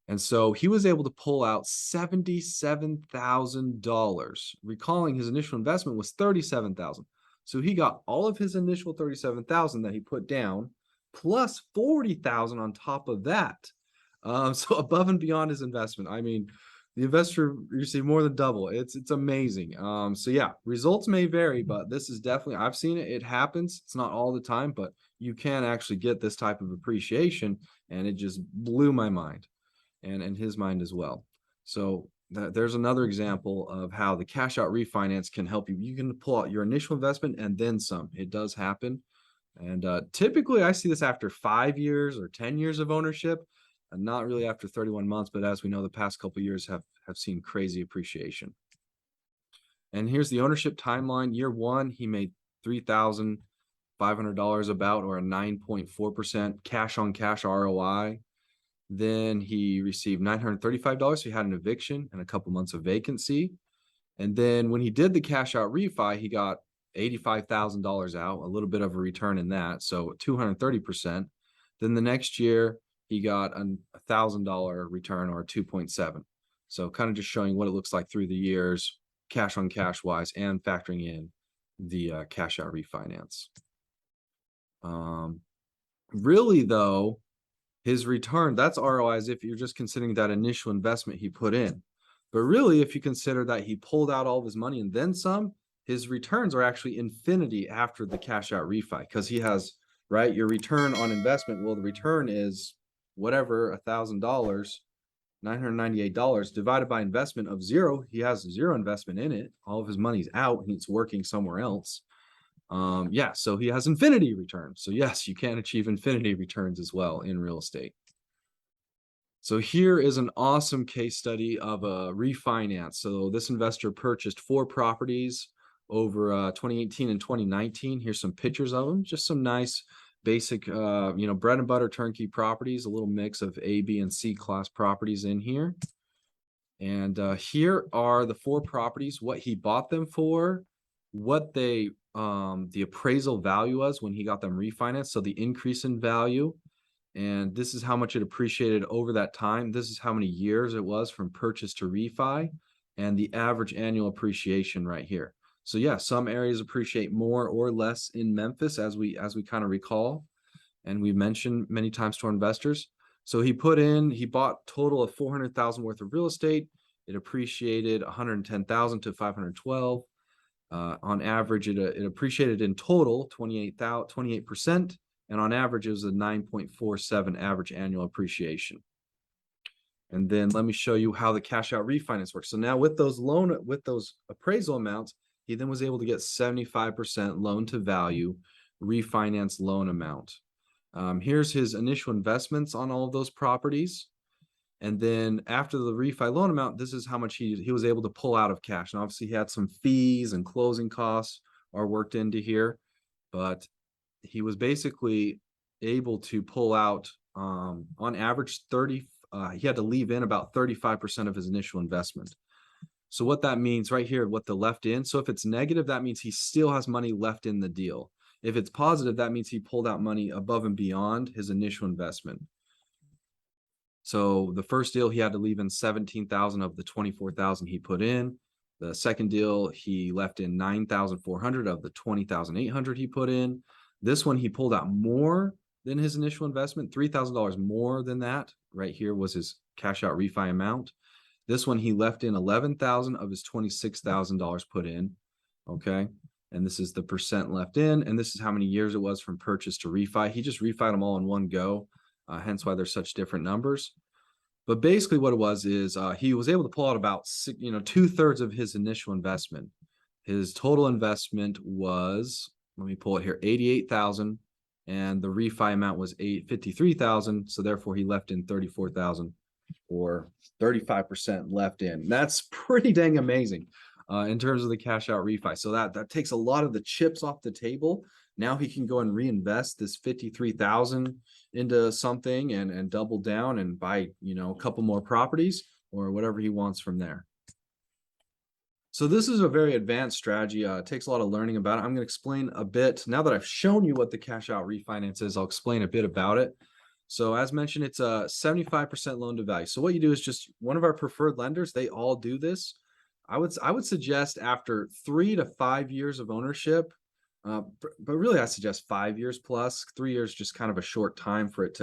[SPEAKER 5] And so he was able to pull out $77,000, recalling his initial investment was $37,000. So he got all of his initial $37,000 that he put down, plus $40,000 on top of that. So above and beyond his investment. I mean, the investor received more than double. It's amazing. So yeah, results may vary, but this is definitely, I've seen it. It happens. It's not all the time, but you can actually get this type of appreciation, and it just blew my mind. And his mind as well. So there's another example of how the cash out refinance can help you. You can pull out your initial investment and then some. It does happen. And typically I see this after 5 years or 10 years of ownership. not really after 31 months, but as we know, the past couple of years have seen crazy appreciation. And here's the ownership timeline. Year one, he made $3,500 about, or a 9.4% cash on cash ROI. Then he received $935. So he had an eviction and a couple months of vacancy. And then when he did the cash out refi, he got $85,000 out, a little bit of a return in that. So 230%. Then the next year he got a $1,000 return, or 2.7. So kind of just showing what it looks like through the years, cash on cash wise, and factoring in the cash out refinance. Really though, his return, that's ROI as if you're just considering that initial investment he put in. But really, if you consider that he pulled out all of his money and then some, his returns are actually infinity after the cash out refi, because he has, right, your return on investment. Well, the return is whatever, $1,000, $998 divided by investment of zero. He has zero investment in it. All of his money's out and it's working somewhere else. Yeah, so he has infinity returns. So yes, you can achieve infinity returns as well in real estate. So here is an awesome case study of a refinance. So this investor purchased 4 properties over 2018 and 2019. Here's some pictures of them, just some nice basic, bread and butter turnkey properties, a little mix of A, B, and C class properties in here. And here are the 4 properties, what he bought them for, what they, the appraisal value was when he got them refinanced. So the increase in value. And this is how much it appreciated over that time. This is how many years it was from purchase to refi, and the average annual appreciation right here. So yeah, some areas appreciate more or less in Memphis, as we kind of recall, and we mentioned many times to our investors. So he bought total of $400,000 worth of real estate. It appreciated $110,000 to $512. On average, it appreciated in total 28%. And on average, it was a 9.47 average annual appreciation. And then let me show you how the cash out refinance works. So now with those appraisal amounts, he then was able to get 75% loan to value refinance loan amount. Here's his initial investments on all of those properties. And then after the refi loan amount, this is how much he was able to pull out of cash. And obviously he had some fees and closing costs are worked into here, but he was basically able to pull out on average he had to leave in about 35% of his initial investment. So what that means right here, what the left in. So if it's negative, that means he still has money left in the deal. If it's positive, that means he pulled out money above and beyond his initial investment. So the first deal, he had to leave in 17,000 of the 24,000 he put in. The second deal, he left in 9,400 of the 20,800 he put in. This one, he pulled out more than his initial investment, $3,000 more than that. Right here was his cash out refi amount. This one, he left in 11,000 of his $26,000 put in. Okay. And this is the percent left in. And this is how many years it was from purchase to refi. He just refied them all in one go. Hence why there's such different numbers. But basically what it was is he was able to pull out about 2/3 of his initial investment. His total investment was, let me pull it here, 88,000, and the refi amount was 53,000. So therefore he left in 34,000, or 35% left in. That's pretty dang amazing in terms of the cash out refi. So that takes a lot of the chips off the table. Now he can go and reinvest this 53,000 into something and double down and buy, a couple more properties or whatever he wants from there. So this is a very advanced strategy. It takes a lot of learning about it. I'm going to explain a bit. Now that I've shown you what the cash out refinance is, I'll explain a bit about it. So as mentioned, it's a 75% loan to value. So what you do is just one of our preferred lenders, they all do this. I would suggest after 3 to 5 years of ownership, but really I suggest 5 years plus. 3 years, just kind of a short time for it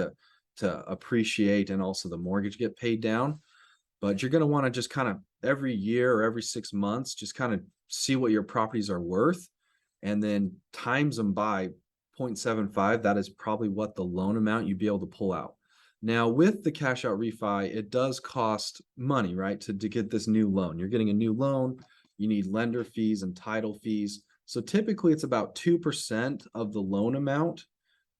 [SPEAKER 5] to appreciate and also the mortgage get paid down. But you're going to want to just kind of every year or every 6 months, just kind of see what your properties are worth and then times them by 0.75. That is probably what the loan amount you'd be able to pull out. Now with the cash out refi, it does cost money, right? To get this new loan. You're getting a new loan. You need lender fees and title fees. So typically it's about 2% of the loan amount,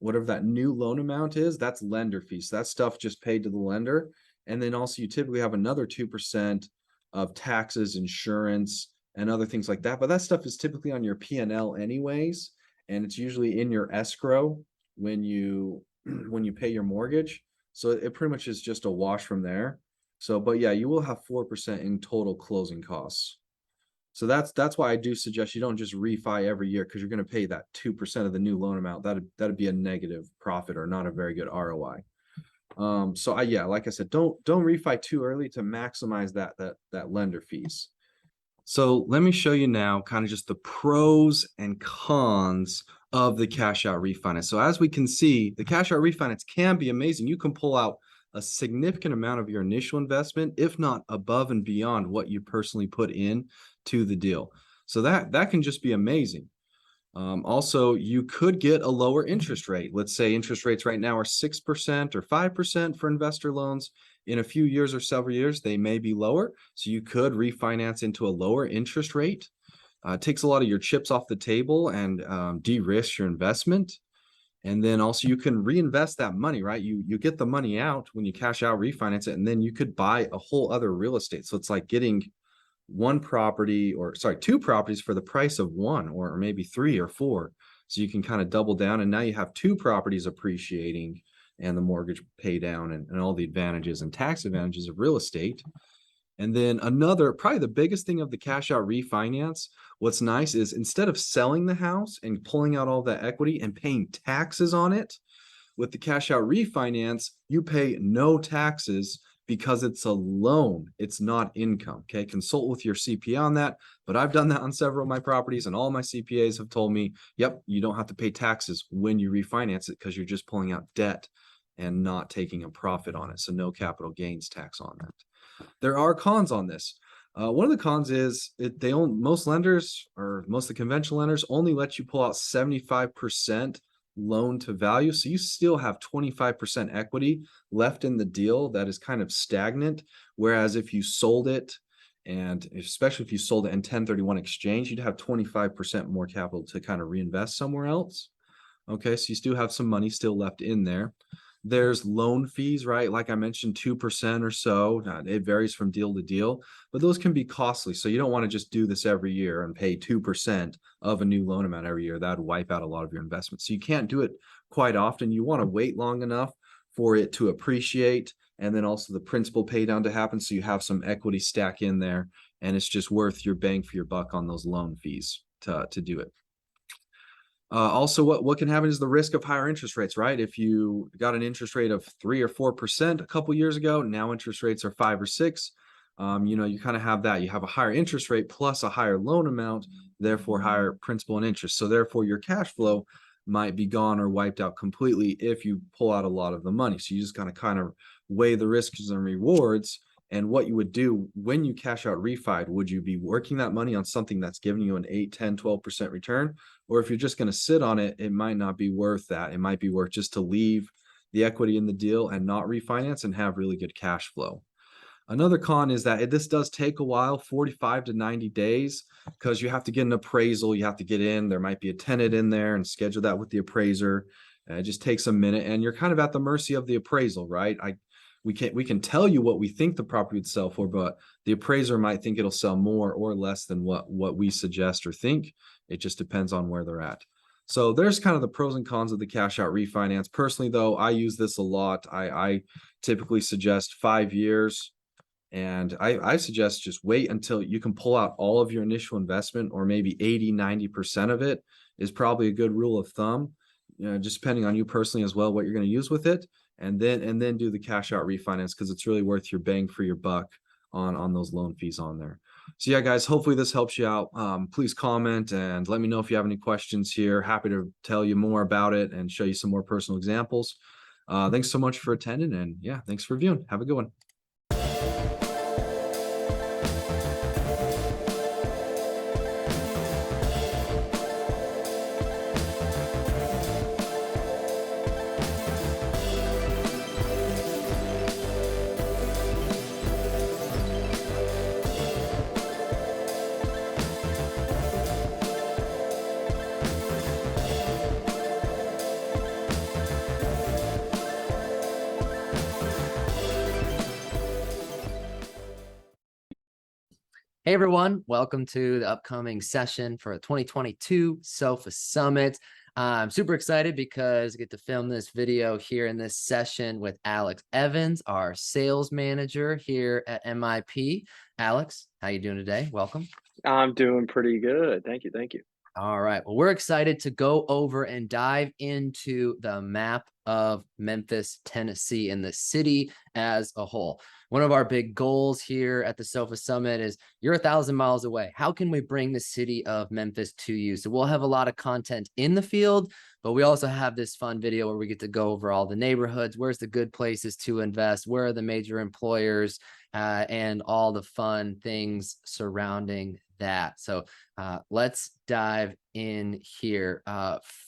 [SPEAKER 5] whatever that new loan amount is, that's lender fees. So that stuff just paid to the lender. And then also you typically have another 2% of taxes, insurance, and other things like that. But that stuff is typically on your P&L anyways, and it's usually in your escrow when you when you pay your mortgage. So it pretty much is just a wash from there. So, but yeah, you will have 4% in total closing costs. So that's why I do suggest you don't just refi every year, because you're going to pay that 2% of the new loan amount. That'd be a negative profit or not a very good ROI. So yeah, like I said, don't refi too early to maximize that lender fees. So let me show you now kind of just the pros and cons of the cash out refinance. So as we can see, the cash out refinance can be amazing. You can pull out a significant amount of your initial investment, if not above and beyond what you personally put in to the deal. So that can just be amazing. Also, you could get a lower interest rate. Let's say interest rates right now are 6% or 5% for investor loans. In a few years or several years, they may be lower. So you could refinance into a lower interest rate. It takes a lot of your chips off the table and de-risk your investment. And then also you can reinvest that money, right? You get the money out when you cash out, refinance it, and then you could buy a whole other real estate. So it's like getting two properties for the price of one, or maybe 3 or 4. So you can kind of double down, and now you have 2 properties appreciating and the mortgage pay down and all the advantages and tax advantages of real estate. And then probably the biggest thing of the cash out refinance, what's nice is instead of selling the house and pulling out all that equity and paying taxes on it, with the cash out refinance, you pay no taxes because it's a loan. It's not income. Okay. Consult with your CPA on that. But I've done that on several of my properties, and all my CPAs have told me, yep, you don't have to pay taxes when you refinance it because you're just pulling out debt and not taking a profit on it. So no capital gains tax on that. There are cons on this. One of the cons is most lenders, or most of the conventional lenders, only let you pull out 75% loan to value. So you still have 25% equity left in the deal that is kind of stagnant. Whereas if you sold it, and especially if you sold it in 1031 exchange, you'd have 25% more capital to kind of reinvest somewhere else. Okay, so you still have some money still left in there. There's loan fees, right? Like I mentioned, 2% or so. It varies from deal to deal, but those can be costly. So you don't want to just do this every year and pay 2% of a new loan amount every year. That would wipe out a lot of your investments. So you can't do it quite often. You want to wait long enough for it to appreciate, and then also the principal pay down to happen. So you have some equity stack in there, and it's just worth your bang for your buck on those loan fees to do it. Also, what can happen is the risk of higher interest rates, right? If you got an interest rate of 3 or 4% a couple years ago, now interest rates are 5 or 6. You kind of have that. You have a higher interest rate plus a higher loan amount, therefore higher principal and interest. So therefore your cash flow might be gone or wiped out completely if you pull out a lot of the money. So you just kind of weigh the risks and rewards. And what you would do when you cash out refi, would you be working that money on something that's giving you an 8, 10, 12% return? Or if you're just going to sit on it, it might not be worth that. It might be worth just to leave the equity in the deal and not refinance and have really good cash flow. Another con is that this does take a while, 45 to 90 days, because you have to get an appraisal. You have to get in. There might be a tenant in there and schedule that with the appraiser. It just takes a minute, and you're kind of at the mercy of the appraisal, right? We can tell you what we think the property would sell for, but the appraiser might think it'll sell more or less than what we suggest or think. It just depends on where they're at. So there's kind of the pros and cons of the cash out refinance. Personally, though, I use this a lot. I typically suggest 5 years, and I suggest just wait until you can pull out all of your initial investment, or maybe 80-90% of it is probably a good rule of thumb. Just depending on you personally as well, what you're going to use with it. And then do the cash out refinance, because it's really worth your bang for your buck on those loan fees on there. So yeah, guys, hopefully this helps you out. Please comment and let me know if you have any questions here. Happy to tell you more about it and show you some more personal examples. Thanks so much for attending, and yeah, thanks for viewing. Have a good one.
[SPEAKER 3] Hey everyone, welcome to the upcoming session for 2022 SOFA Summit. I'm super excited because I get to film this video here in this session with Alex Evans, our sales manager here at MIP. Alex, how you doing today? Welcome.
[SPEAKER 6] I'm doing pretty good. Thank you. Thank you.
[SPEAKER 3] All right. Well, we're excited to go over and dive into the map of Memphis, Tennessee, and the city as a whole. One of our big goals here at the SOFA Summit is you're 1,000 miles away. How can we bring the city of Memphis to you? So we'll have a lot of content in the field, but we also have this fun video where we get to go over all the neighborhoods. Where's the good places to invest? Where are the major employers? And all the fun things surrounding that. So let's dive in here.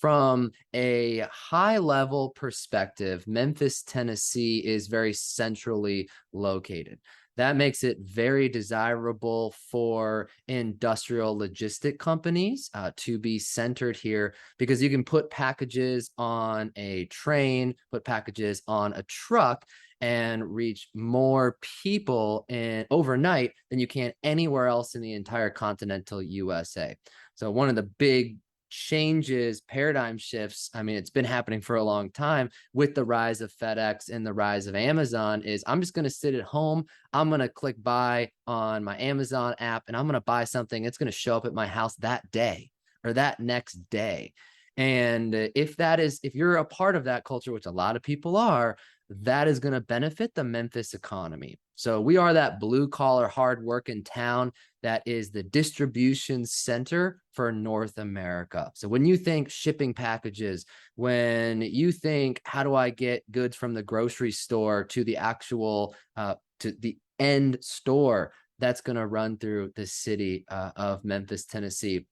[SPEAKER 3] From a high level perspective, Memphis, Tennessee is very centrally located. That makes it very desirable for industrial logistic companies to be centered here, because you can put packages on a train, put packages on a truck, and reach more people overnight than you can anywhere else in the entire continental USA. So one of the big changes, paradigm shifts, I mean, it's been happening for a long time with the rise of FedEx and the rise of Amazon, is I'm just going to sit at home. I'm going to click buy on my Amazon app and I'm going to buy something. It's going to show up at my house that day or that next day. And if you're a part of that culture, which a lot of people are, that is going to benefit the Memphis economy. So we are that blue collar, hard working town that is the distribution center for North America. So when you think shipping packages, when you think, how do I get goods from the grocery store to the actual, to the end store, that's going to run through the city of Memphis, Tennessee.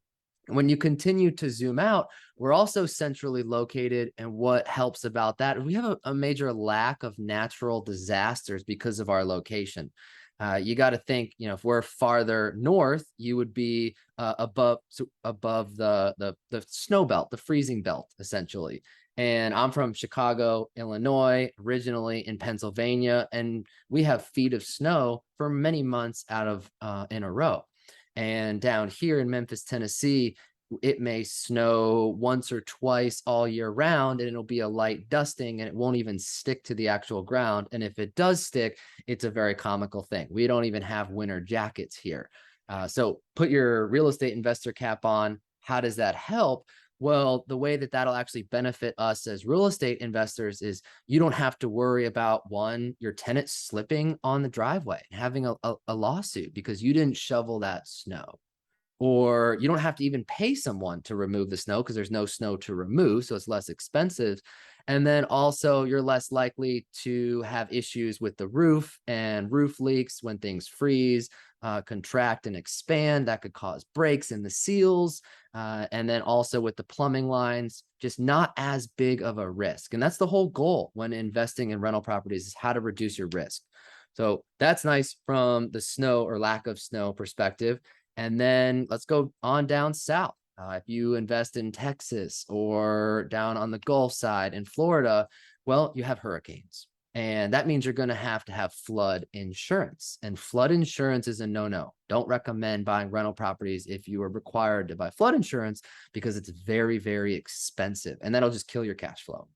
[SPEAKER 3] When you continue to zoom out, we're also centrally located. And what helps about that, we have a major lack of natural disasters because of our location. You got to think, if we're farther north, you would be above the snow belt, the freezing belt, essentially. And I'm from Chicago, Illinois, originally in Pennsylvania, and we have feet of snow for many months out of in a row. And down here in Memphis, Tennessee, it may snow once or twice all year round, and it'll be a light dusting, and it won't even stick to the actual ground. And if it does stick, it's a very comical thing. We don't even have winter jackets here. So put your real estate investor cap on. How does that help? Well, the way that that'll actually benefit us as real estate investors is you don't have to worry about, one, your tenant slipping on the driveway and having a lawsuit because you didn't shovel that snow. Or you don't have to even pay someone to remove the snow because there's no snow to remove, so it's less expensive. And then also you're less likely to have issues with the roof and roof leaks when things freeze, contract and expand. That could cause breaks in the seals. And then also with the plumbing lines, just not as big of a risk. And that's the whole goal when investing in rental properties, is how to reduce your risk. So that's nice from the snow or lack of snow perspective. And then let's go on down south. If you invest in Texas or down on the Gulf side in Florida, well, you have hurricanes. And that means you're going to have flood insurance. And flood insurance is a no-no. Don't recommend buying rental properties if you are required to buy flood insurance, because it's very, very expensive. And that'll just kill your cash flow.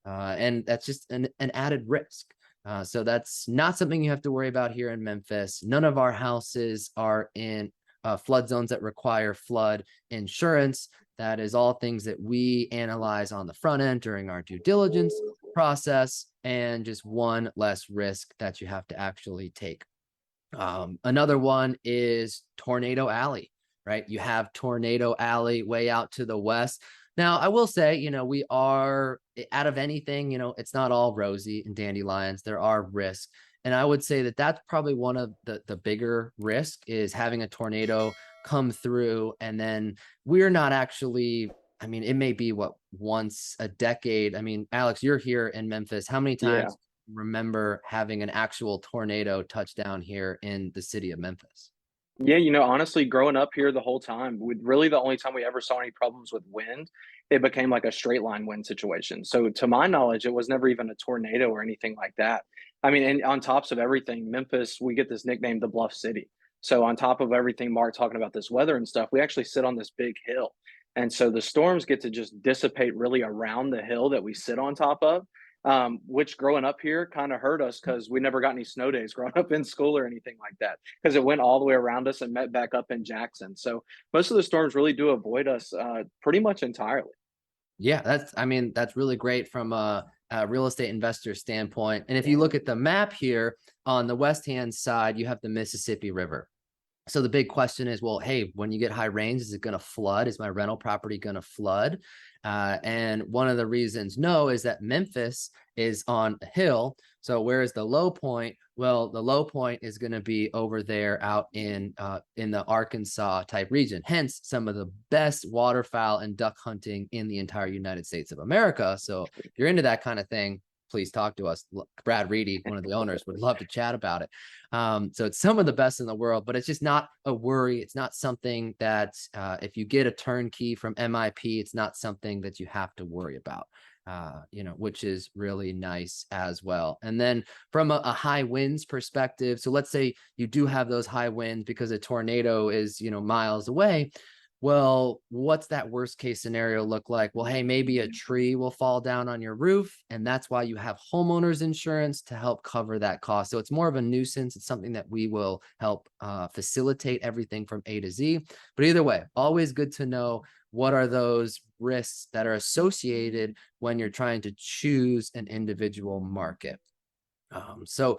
[SPEAKER 3] And that's just an added risk. So that's not something you have to worry about here in Memphis. None of our houses are in flood zones that require flood insurance. That is all things that we analyze on the front end during our due diligence process, and just one less risk that you have to actually take. Another one is Tornado Alley, right? You have Tornado Alley way out to the west. Now, I will say, we are, out of anything, it's not all rosy and dandelions. There are risks. And I would say that that's probably one of the bigger risk, is having a tornado come through. And then we're not actually, I mean, it may be once a decade. I mean, Alex, you're here in Memphis. How many times do you remember having an actual tornado touch down here in the city of Memphis?
[SPEAKER 6] Yeah, honestly, growing up here the whole time, really the only time we ever saw any problems with wind, it became like a straight line wind situation. So to my knowledge, it was never even a tornado or anything like that. I mean, and on tops of everything, Memphis, we get this nickname, the Bluff City. So on top of everything Mark talking about this weather and stuff, we actually sit on this big hill. And so the storms get to just dissipate really around the hill that we sit on top of, which growing up here kind of hurt us because we never got any snow days growing up in school or anything like that because it went all the way around us and met back up in Jackson. So most of the storms really do avoid us pretty much entirely.
[SPEAKER 3] Yeah, that's really great from a real estate investor standpoint. And if you look at the map here on the west-hand side, you have the Mississippi River. So the big question is, well, hey, when you get high rains, is it going to flood? Is my rental property going to flood? And one of the reasons no is that Memphis is on a hill. So where is the low point? Well, the low point is going to be over there out in the Arkansas type region. Hence, some of the best waterfowl and duck hunting in the entire United States of America. So if you're into that kind of thing, please talk to us. Brad Reedy, one of the owners, would love to chat about it. So it's some of the best in the world, but it's just not a worry. It's not something that if you get a turnkey from MIP, it's not something that you have to worry about, which is really nice as well. And then from a high winds perspective, so let's say you do have those high winds because a tornado is, miles away. Well, what's that worst case scenario look like? Well, hey, maybe a tree will fall down on your roof, and that's why you have homeowners insurance to help cover that cost. So it's more of a nuisance. It's something that we will help facilitate everything from A to Z. But either way, always good to know what are those risks that are associated when you're trying to choose an individual market. So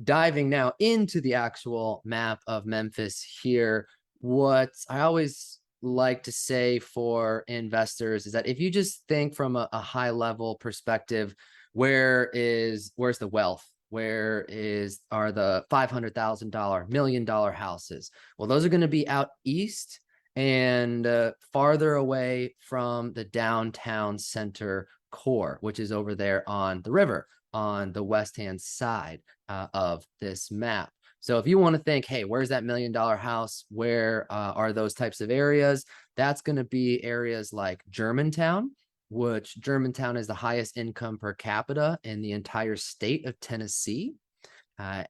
[SPEAKER 3] diving now into the actual map of Memphis here, what I always like to say for investors is that if you just think from a high level perspective, where's the wealth? Are the $500,000, $1 million houses? Well, those are going to be out east and farther away from the downtown center core, which is over there on the river on the west-hand side of this map. So if you want to think, hey, where's that $1 million house? Where are those types of areas? That's going to be areas like Germantown, which Germantown is the highest income per capita in the entire state of Tennessee.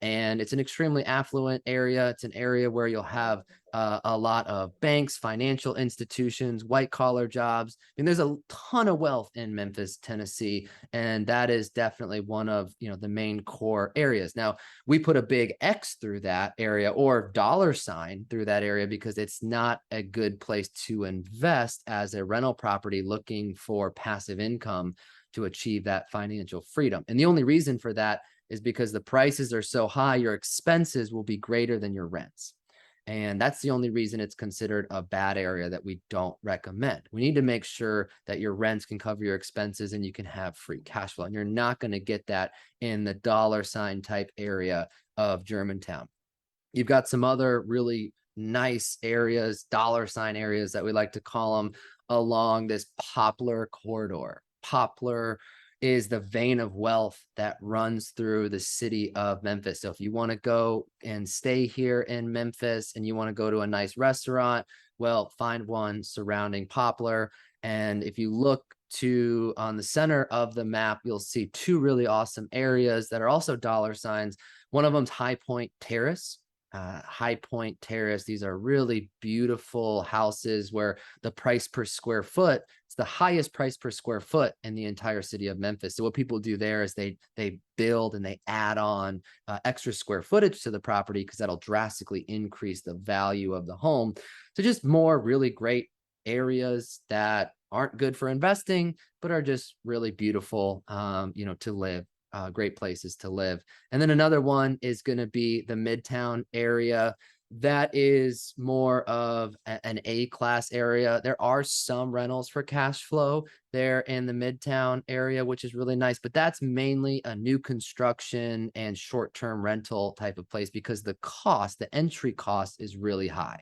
[SPEAKER 3] And it's an extremely affluent area. It's an area where you'll have a lot of banks, financial institutions, white collar jobs. I mean, there's a ton of wealth in Memphis, Tennessee, and that is definitely one of the main core areas. Now, we put a big X through that area or $ through that area because it's not a good place to invest as a rental property looking for passive income to achieve that financial freedom. And the only reason for that is because the prices are so high, your expenses will be greater than your rents. And that's the only reason it's considered a bad area that we don't recommend. We need to make sure that your rents can cover your expenses and you can have free cash flow. And you're not going to get that in the $ type area of Germantown. You've got some other really nice areas, $ areas that we like to call them, along this Poplar corridor. Poplar is the vein of wealth that runs through the city of Memphis. So if you want to go and stay here in Memphis and you want to go to a nice restaurant, well, find one surrounding Poplar. And if you look on the center of the map, you'll see two really awesome areas that are also $. One of them's High Point Terrace. High Point Terrace. These are really beautiful houses where the price per square foot, it's the highest price per square foot in the entire city of Memphis. So what people do there is they build and they add on extra square footage to the property because that'll drastically increase the value of the home. So just more really great areas that aren't good for investing, but are just really beautiful, to live. Great places to live. And then another one is going to be the Midtown area. That is more of an A-class area. There are some rentals for cash flow there in the Midtown area, which is really nice, but that's mainly a new construction and short-term rental type of place because the entry cost is really high.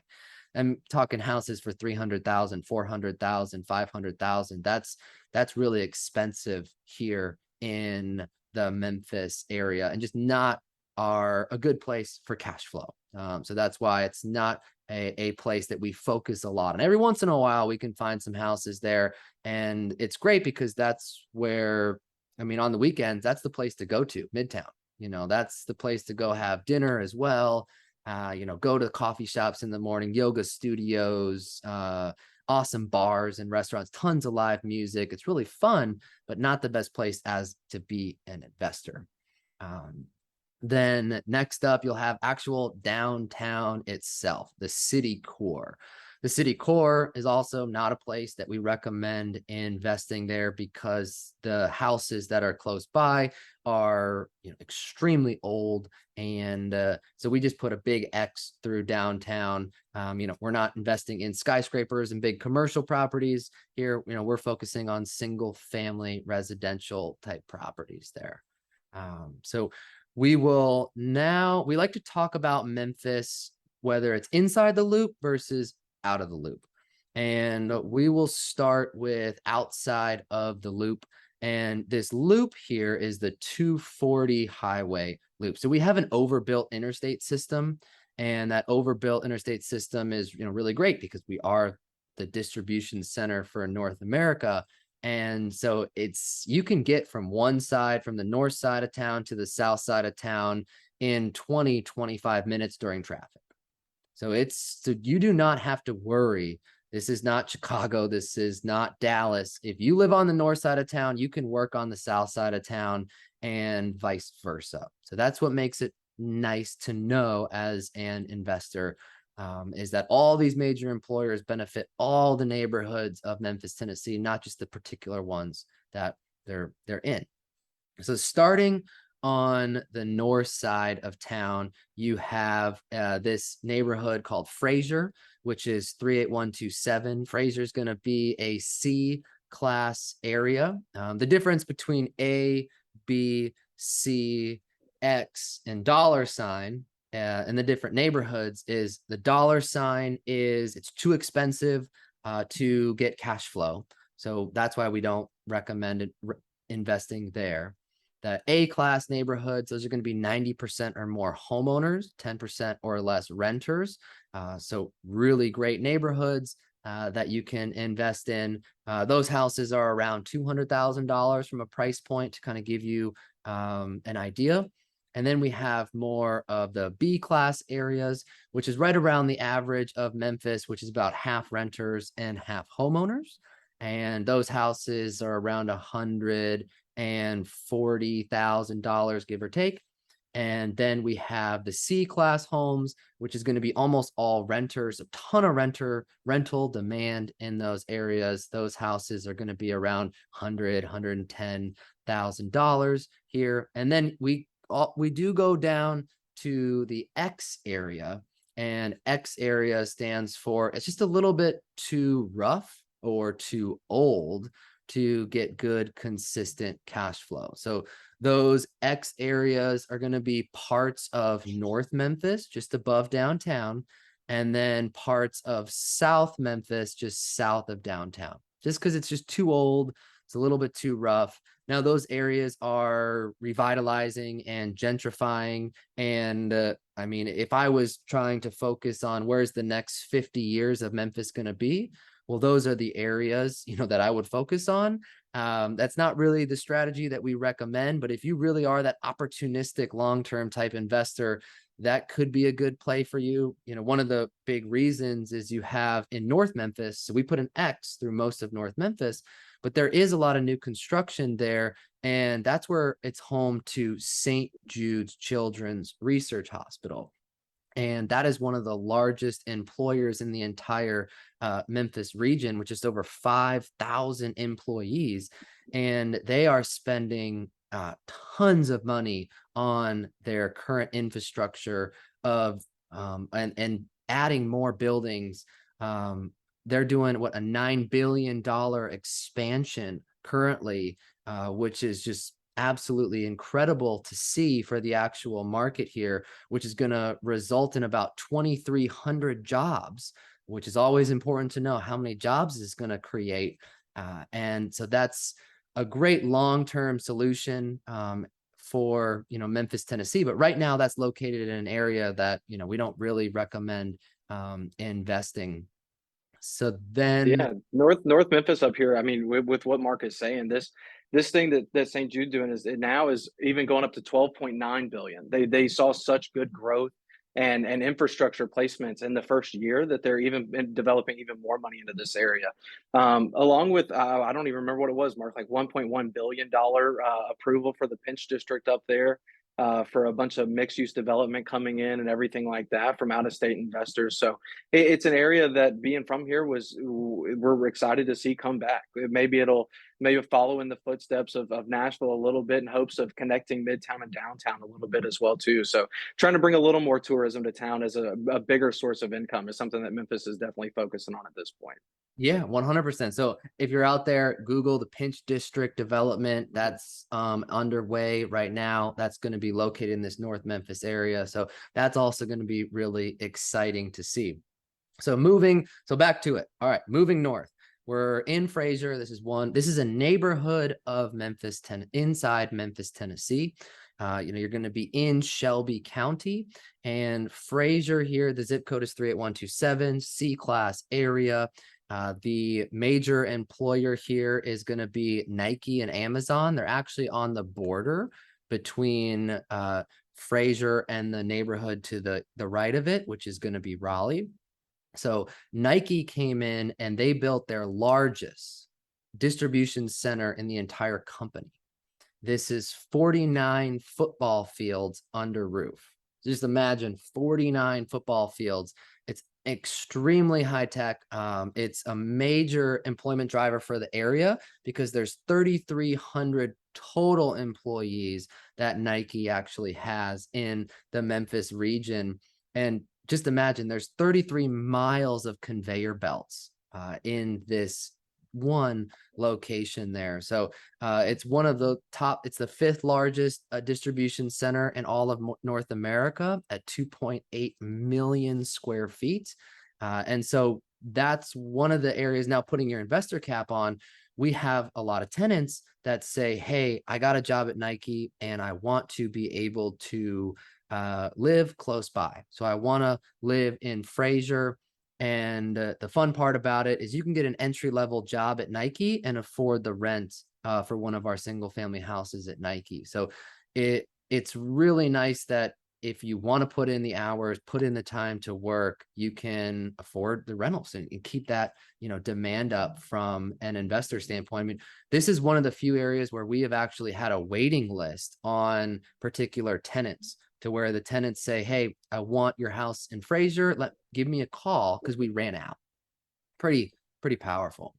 [SPEAKER 3] I'm talking houses for $300,000, $400,000, $500,000. That's really expensive here in the Memphis area and just not a good place for cash flow. So that's why it's not a place that we focus a lot on. Every once in a while, we can find some houses there. And it's great because that's where, on the weekends, that's the place to go to, Midtown. That's the place to go have dinner as well. Go to coffee shops in the morning, yoga studios, awesome bars and restaurants, tons of live music. It's really fun, but not the best place as to be an investor. Then next up, you'll have actual downtown itself, the city core. The city core is also not a place that we recommend investing there because the houses that are close by are extremely old. And so we just put a big X through downtown. We're not investing in skyscrapers and big commercial properties here. We're focusing on single family residential type properties there. So we like to talk about Memphis, whether it's inside the loop versus out of the loop. And we will start with outside of the loop. And this loop here is the 240 highway loop. So we have an overbuilt interstate system, and that overbuilt interstate system is really great because we are the distribution center for North America. And so you can get from one side, from the north side of town to the south side of town in 25 minutes during traffic. So you do not have to worry. This is not Chicago. This is not Dallas. If you live on the north side of town, you can work on the south side of town and vice versa. So that's what makes it nice to know as an investor, is that all these major employers benefit all the neighborhoods of Memphis, Tennessee, not just the particular ones that they're in. So starting on the north side of town, you have this neighborhood called Fraser, which is 38127. Fraser is going to be a C class area. The difference between A, B, C, X, and dollar sign in the different neighborhoods is the dollar sign it's too expensive to get cash flow. So that's why we don't recommend investing there. The A-class neighborhoods, those are going to be 90% or more homeowners, 10% or less renters. So really great neighborhoods that you can invest in. Those houses are around $200,000 from a price point to kind of give you an idea. And then we have more of the B-class areas, which is right around the average of Memphis, which is about half renters and half homeowners. And those houses are around $140,000, give or take. And then we have the C-class homes, which is going to be almost all renters, a ton of rental demand in those areas. Those houses are going to be around $110,000 here. And then we do go down to the X area, and X area stands for, it's just a little bit too rough or too old to get good, consistent cash flow. So those X areas are going to be parts of North Memphis, just above downtown, and then parts of South Memphis, just south of downtown, just because it's just too old. It's a little bit too rough. Now, those areas are revitalizing and gentrifying. And if I was trying to focus on where's the next 50 years of Memphis going to be, well, those are the areas, that I would focus on. That's not really the strategy that we recommend, but if you really are that opportunistic long-term type investor, that could be a good play for you. One of the big reasons is you have in North Memphis, so we put an X through most of North Memphis, but there is a lot of new construction there, and that's where it's home to St. Jude's Children's Research Hospital. And that is one of the largest employers in the entire Memphis region, which is over 5,000 employees. And they are spending tons of money on their current infrastructure of and adding more buildings. They're doing a $9 billion expansion currently, which is just absolutely incredible to see for the actual market here, which is going to result in about 2,300 jobs, which is always important to know how many jobs is going to create. And so that's a great long-term solution for Memphis, Tennessee. But right now that's located in an area that we don't really recommend investing. So then
[SPEAKER 6] North Memphis up here, with what Mark is saying, this thing that St. Jude doing is even going up to 12.9 billion. They saw such good growth and infrastructure placements in the first year that they're even developing even more money into this area. Along with, I don't even remember what it was, Mark, like $1.1 billion approval for the Pinch District up there. For a bunch of mixed use development coming in and everything like that from out of state investors. So it's an area that, being from here, we're excited to see come back. Maybe follow in the footsteps of Nashville a little bit in hopes of connecting Midtown and downtown a little bit as well too. So trying to bring a little more tourism to town as a bigger source of income is something that Memphis is definitely focusing on at this point.
[SPEAKER 3] Yeah, 100%. So if you're out there, Google the Pinch District development that's underway right now. That's going to be located in this North Memphis area. So that's also going to be really exciting to see. So back to it. All right, moving north. We're in Fraser. This is a neighborhood of Memphis, inside Memphis, Tennessee. You're going to be in Shelby County, and Fraser here, the zip code is 38127, C-class area. The major employer here is going to be Nike and Amazon. They're actually on the border between Fraser and the neighborhood to the right of it, which is going to be Raleigh. So Nike came in and they built their largest distribution center in the entire company. This is 49 football fields under roof. Just imagine 49 football fields. It's extremely high tech. It's a major employment driver for the area because there's 3,300 total employees that Nike actually has in the Memphis region. And just imagine there's 33 miles of conveyor belts in this one location there. So it's one of the top, it's the 5th largest distribution center in all of North America at 2.8 million square feet. And so that's one of the areas. Now, putting your investor cap on, we have a lot of tenants that say, hey, I got a job at Nike and I want to be able to live close by. So I want to live in Fraser. And the fun part about it is you can get an entry-level job at Nike and afford the rent for one of our single-family houses at Nike. So it's really nice that if you want to put in the hours, put in the time to work, you can afford the rentals and keep that, demand up from an investor standpoint. I mean, this is one of the few areas where we have actually had a waiting list on particular tenants, to where the tenants say, hey, I want your house in Fraser. Give me a call, because we ran out. Pretty powerful.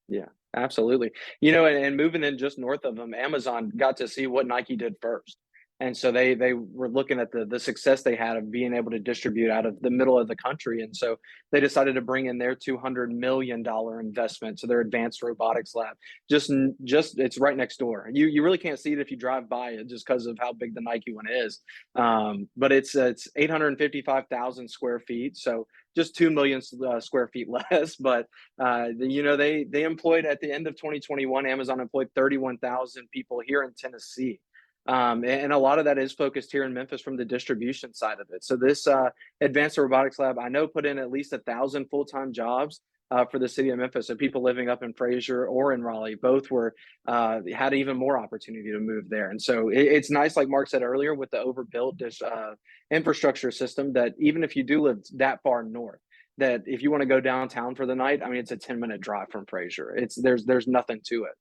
[SPEAKER 6] Yeah, absolutely. And moving in just north of them, Amazon got to see what Nike did first. And so they were looking at the success they had of being able to distribute out of the middle of the country. And so they decided to bring in their $200 million investment to their advanced robotics lab. Just it's right next door. You really can't see it if you drive by it, just because of how big the Nike one is. But it's 855,000 square feet. So just 2 million square feet less. But they employed, at the end of 2021, Amazon employed 31,000 people here in Tennessee. And a lot of that is focused here in Memphis from the distribution side of it. So this advanced robotics lab, I know, put in at least 1,000 full-time jobs for the city of Memphis. So people living up in Fraser or in Raleigh, both had even more opportunity to move there. And so it's nice, like Mark said earlier, with the overbuilt infrastructure system, that even if you do live that far north, that if you want to go downtown for the night, I mean, it's a 10-minute drive from Fraser. There's nothing to it.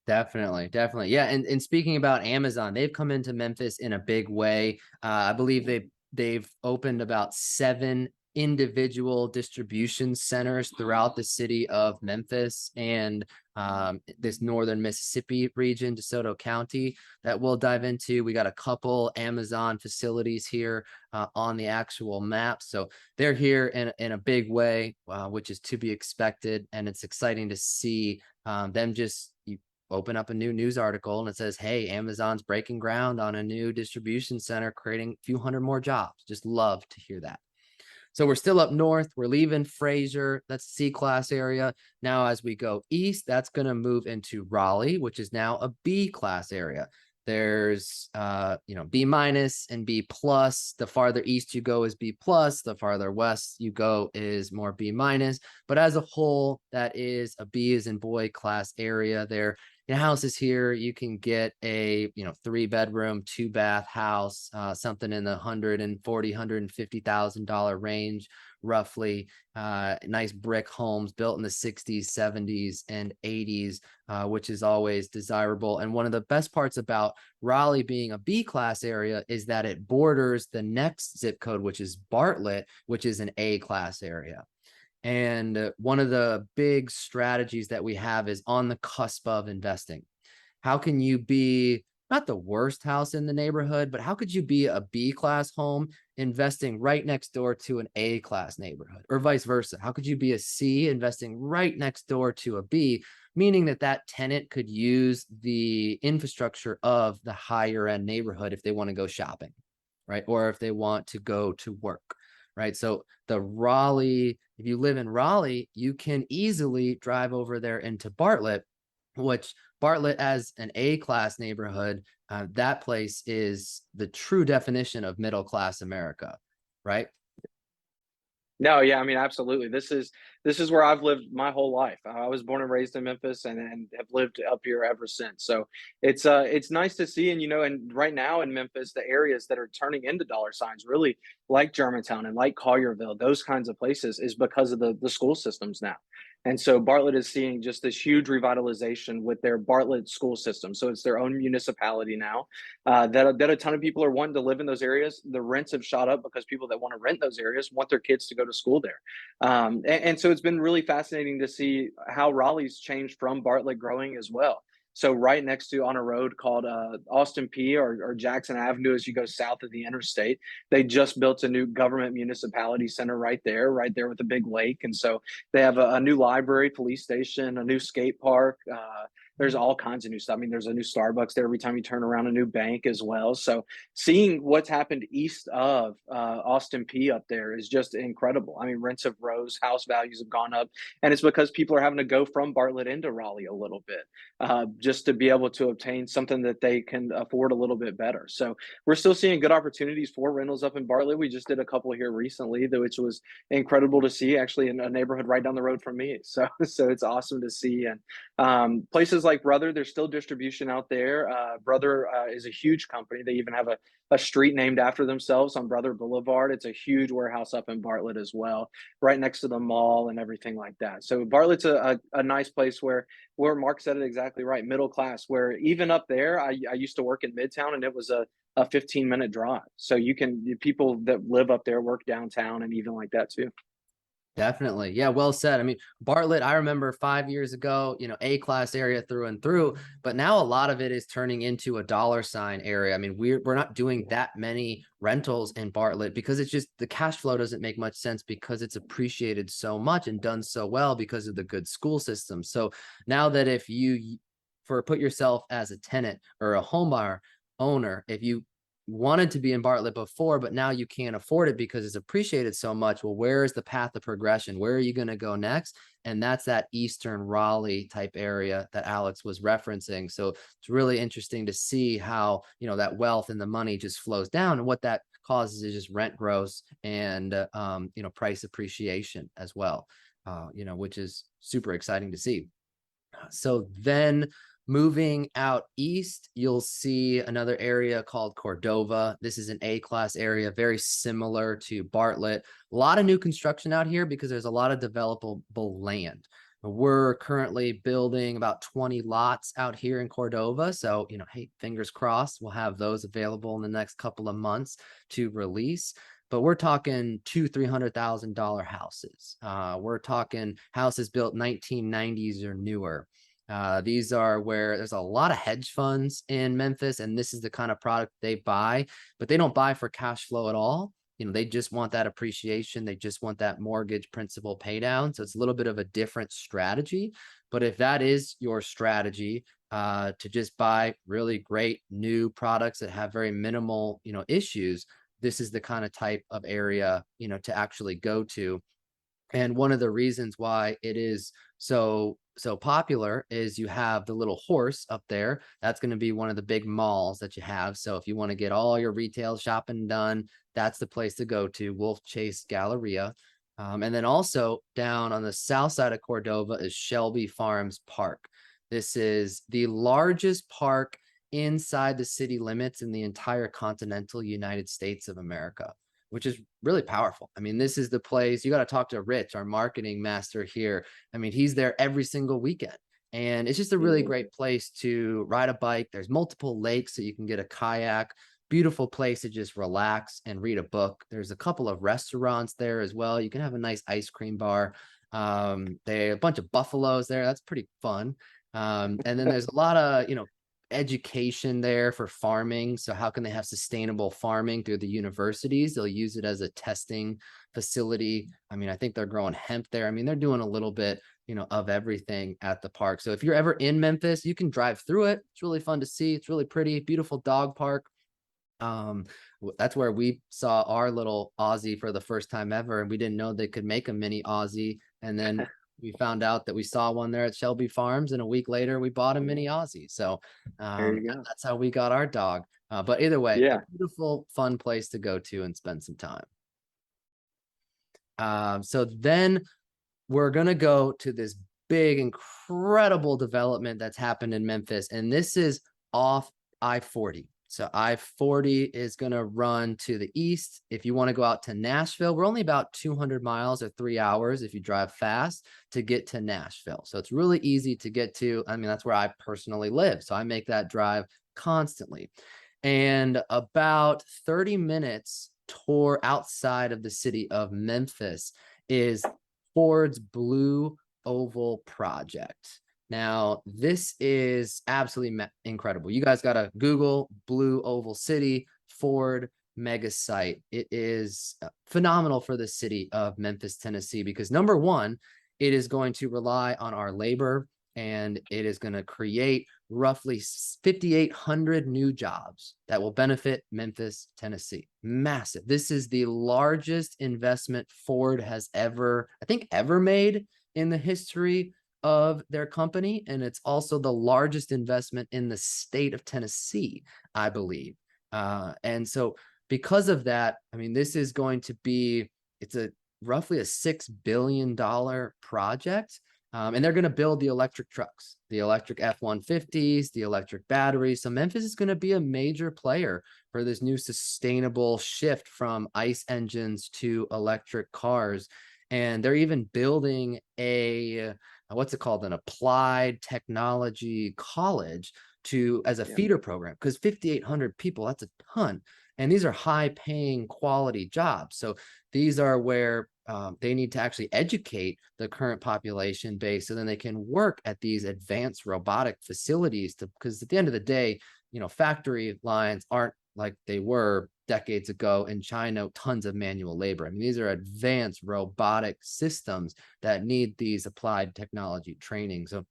[SPEAKER 3] Definitely. Yeah. And speaking about Amazon, they've come into Memphis in a big way. I believe they've opened about 7 individual distribution centers throughout the city of Memphis and this northern Mississippi region, DeSoto County, that we'll dive into. We got a couple Amazon facilities here on the actual map. So they're here in a big way, which is to be expected. And it's exciting to see them just open up a new news article and it says, hey, Amazon's breaking ground on a new distribution center, creating a few hundred more jobs. Just love to hear that. So we're still up north. We're leaving Fraser. That's C-class area. Now, as we go east, that's going to move into Raleigh, which is now a B-class area. There's, B minus and B plus. The farther east you go is B plus. The farther west you go is more B minus. But as a whole, that is a B as in boy class area there. houses here, you can get a 3-bedroom, 2-bath house, something in the $140,000, $150,000 range, roughly. Nice brick homes built in the 60s, 70s, and 80s, which is always desirable. And one of the best parts about Raleigh being a B-class area is that it borders the next zip code, which is Bartlett, which is an A-class area. And one of the big strategies that we have is on the cusp of investing. How can you be not the worst house in the neighborhood, but how could you be a B-class home investing right next door to an A-class neighborhood, or vice versa? How could you be a C investing right next door to a B, meaning that that tenant could use the infrastructure of the higher end neighborhood if they want to go shopping, right? Or if they want to go to work, right? So the Raleigh, if you live in Raleigh, you can easily drive over there into Bartlett, which Bartlett as an A-class neighborhood, that place is the true definition of middle-class America, right?
[SPEAKER 6] No, yeah, I mean, absolutely. This is where I've lived my whole life. I was born and raised in Memphis, and have lived up here ever since. So it's nice to see, and and right now in Memphis, the areas that are turning into dollar signs, really like Germantown and like Collierville, those kinds of places, is because of the school systems now. And so Bartlett is seeing just this huge revitalization with their Bartlett school system. So it's their own municipality now. That a ton of people are wanting to live in those areas. The rents have shot up because people that want to rent those areas want their kids to go to school there. And so it's been really fascinating to see how Raleigh's changed from Bartlett growing as well. So right next to, on a road called Austin P, or Jackson Avenue, as you go south of the interstate, they just built a new government municipality center right there with a big lake. And so they have a new library, police station, a new skate park. There's all kinds of new stuff. I mean, there's a new Starbucks there every time you turn around, a new bank as well. So seeing what's happened east of Austin P up there is just incredible. I mean, rents have rose, house values have gone up, and it's because people are having to go from Bartlett into Raleigh a little bit, just to be able to obtain something that they can afford a little bit better. So we're still seeing good opportunities for rentals up in Bartlett. We just did a couple here recently, though, which was incredible to see, actually, in a neighborhood right down the road from me. So it's awesome to see. And places like Brother, there's still distribution out there. Brother is a huge company. They even have a street named after themselves on Brother Boulevard. It's a huge warehouse up in Bartlett as well, right next to the mall and everything like that. So Bartlett's a nice place where Mark said it exactly right, middle class, where even up there, I used to work in Midtown, and it was a 15-minute drive. So people that live up there work downtown and even like that too.
[SPEAKER 3] Definitely. Yeah, well said. I mean, Bartlett, I remember 5 years ago, A-class area through and through, but now a lot of it is turning into a dollar sign area. I mean, we're not doing that many rentals in Bartlett because it's just the cash flow doesn't make much sense because it's appreciated so much and done so well because of the good school system. So now that if you put yourself as a tenant or a home buyer owner, if you wanted to be in Bartlett before, but now you can't afford it because it's appreciated so much. Well, where is the path of progression? Where are you going to go next? And that's that Eastern Raleigh type area that Alex was referencing. So it's really interesting to see how, that wealth and the money just flows down, and what that causes is just rent growth and, price appreciation as well, which is super exciting to see. So then moving out east, you'll see another area called Cordova. This is an A-class area, very similar to Bartlett. A lot of new construction out here because there's a lot of developable land. We're currently building about 20 lots out here in Cordova. So, hey, fingers crossed, we'll have those available in the next couple of months to release. But we're talking $200,000-$300,000 houses. We're talking houses built 1990s or newer. These are where there's a lot of hedge funds in Memphis, and this is the kind of product they buy, but they don't buy for cash flow at all. They just want that appreciation. They just want that mortgage principal pay down. So it's a little bit of a different strategy. But if that is your strategy, to just buy really great new products that have very minimal, issues, this is the kind of type of area, to actually go to. And one of the reasons why it is so popular is you have the little horse up there. That's going to be one of the big malls that you have. So if you want to get all your retail shopping done, that's the place to go to, Wolf Chase Galleria. And then also down on the south side of Cordova is Shelby Farms Park. This is the largest park inside the city limits in the entire continental United States of America, which is really powerful. I mean, this is the place you got to talk to Rich, our marketing master here. I mean, he's there every single weekend. And it's just a really great place to ride a bike. There's multiple lakes so you can get a kayak. Beautiful place to just relax and read a book. There's a couple of restaurants there as well. You can have a nice ice cream bar. There are a bunch of buffaloes there. That's pretty fun. And then there's a lot of, education there for farming. So how can they have sustainable farming through the universities? They'll use it as a testing facility. I mean, I think they're growing hemp there. I mean, they're doing a little bit, of everything at the park. So if you're ever in Memphis, you can drive through it. It's really fun to see. It's really pretty, beautiful dog park. That's where we saw our little Aussie for the first time ever, and we didn't know they could make a mini Aussie. And then we found out that we saw one there at Shelby Farms, and a week later we bought a mini Aussie. So
[SPEAKER 6] There you go.
[SPEAKER 3] that's how we got our dog. But either way,
[SPEAKER 6] Yeah.
[SPEAKER 3] a beautiful, fun place to go to and spend some time. So then we're gonna go to this big, incredible development that's happened in Memphis, and this is off I-40. So I-40 is going to run to the east. If you want to go out to Nashville, we're only about 200 miles or 3 hours if you drive fast to get to Nashville. So it's really easy to get to. I mean, that's where I personally live. So I make that drive constantly. And about 30 minutes outside of the city of Memphis is Ford's Blue Oval project. Now, this is absolutely incredible. You guys got to Google Blue Oval City, Ford mega site. It is phenomenal for the city of Memphis, Tennessee, because number one, it is going to rely on our labor, and it is going to create roughly 5,800 new jobs that will benefit Memphis, Tennessee. Massive. This is the largest investment Ford has ever made in the history of their company, and it's also the largest investment in the state of Tennessee, I believe. And so because of that, I mean, this is going to be, it's roughly a $6 billion project. And they're going to build the electric trucks, the electric F-150s, the electric batteries. So Memphis is going to be a major player for this new sustainable shift from ICE engines to electric cars. And they're even building what's it called? An applied technology college as a feeder program, because 5,800 people, that's a ton. And these are high paying quality jobs. So these are where they need to actually educate the current population base so then they can work at these advanced robotic facilities because at the end of the day, factory lines aren't like they were decades ago in China, tons of manual labor. I mean, these are advanced robotic systems that need these applied technology training. So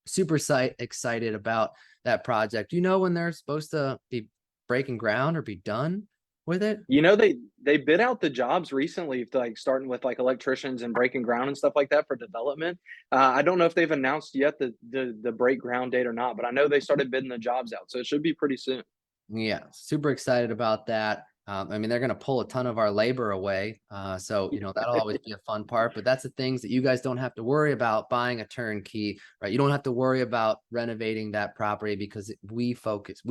[SPEAKER 3] super excited about that project. Do you know when they're supposed to be breaking ground or be done with it?
[SPEAKER 6] They bid out the jobs recently, like starting with like electricians and breaking ground and stuff like that for development. I don't know if they've announced yet the break ground date or not, but I know they started bidding the jobs out, so it should be pretty soon.
[SPEAKER 3] Yeah, super excited about that. I mean, they're going to pull a ton of our labor away. So, that'll always be a fun part, but that's the things that you guys don't have to worry about buying a turnkey, right? You don't have to worry about renovating that property because we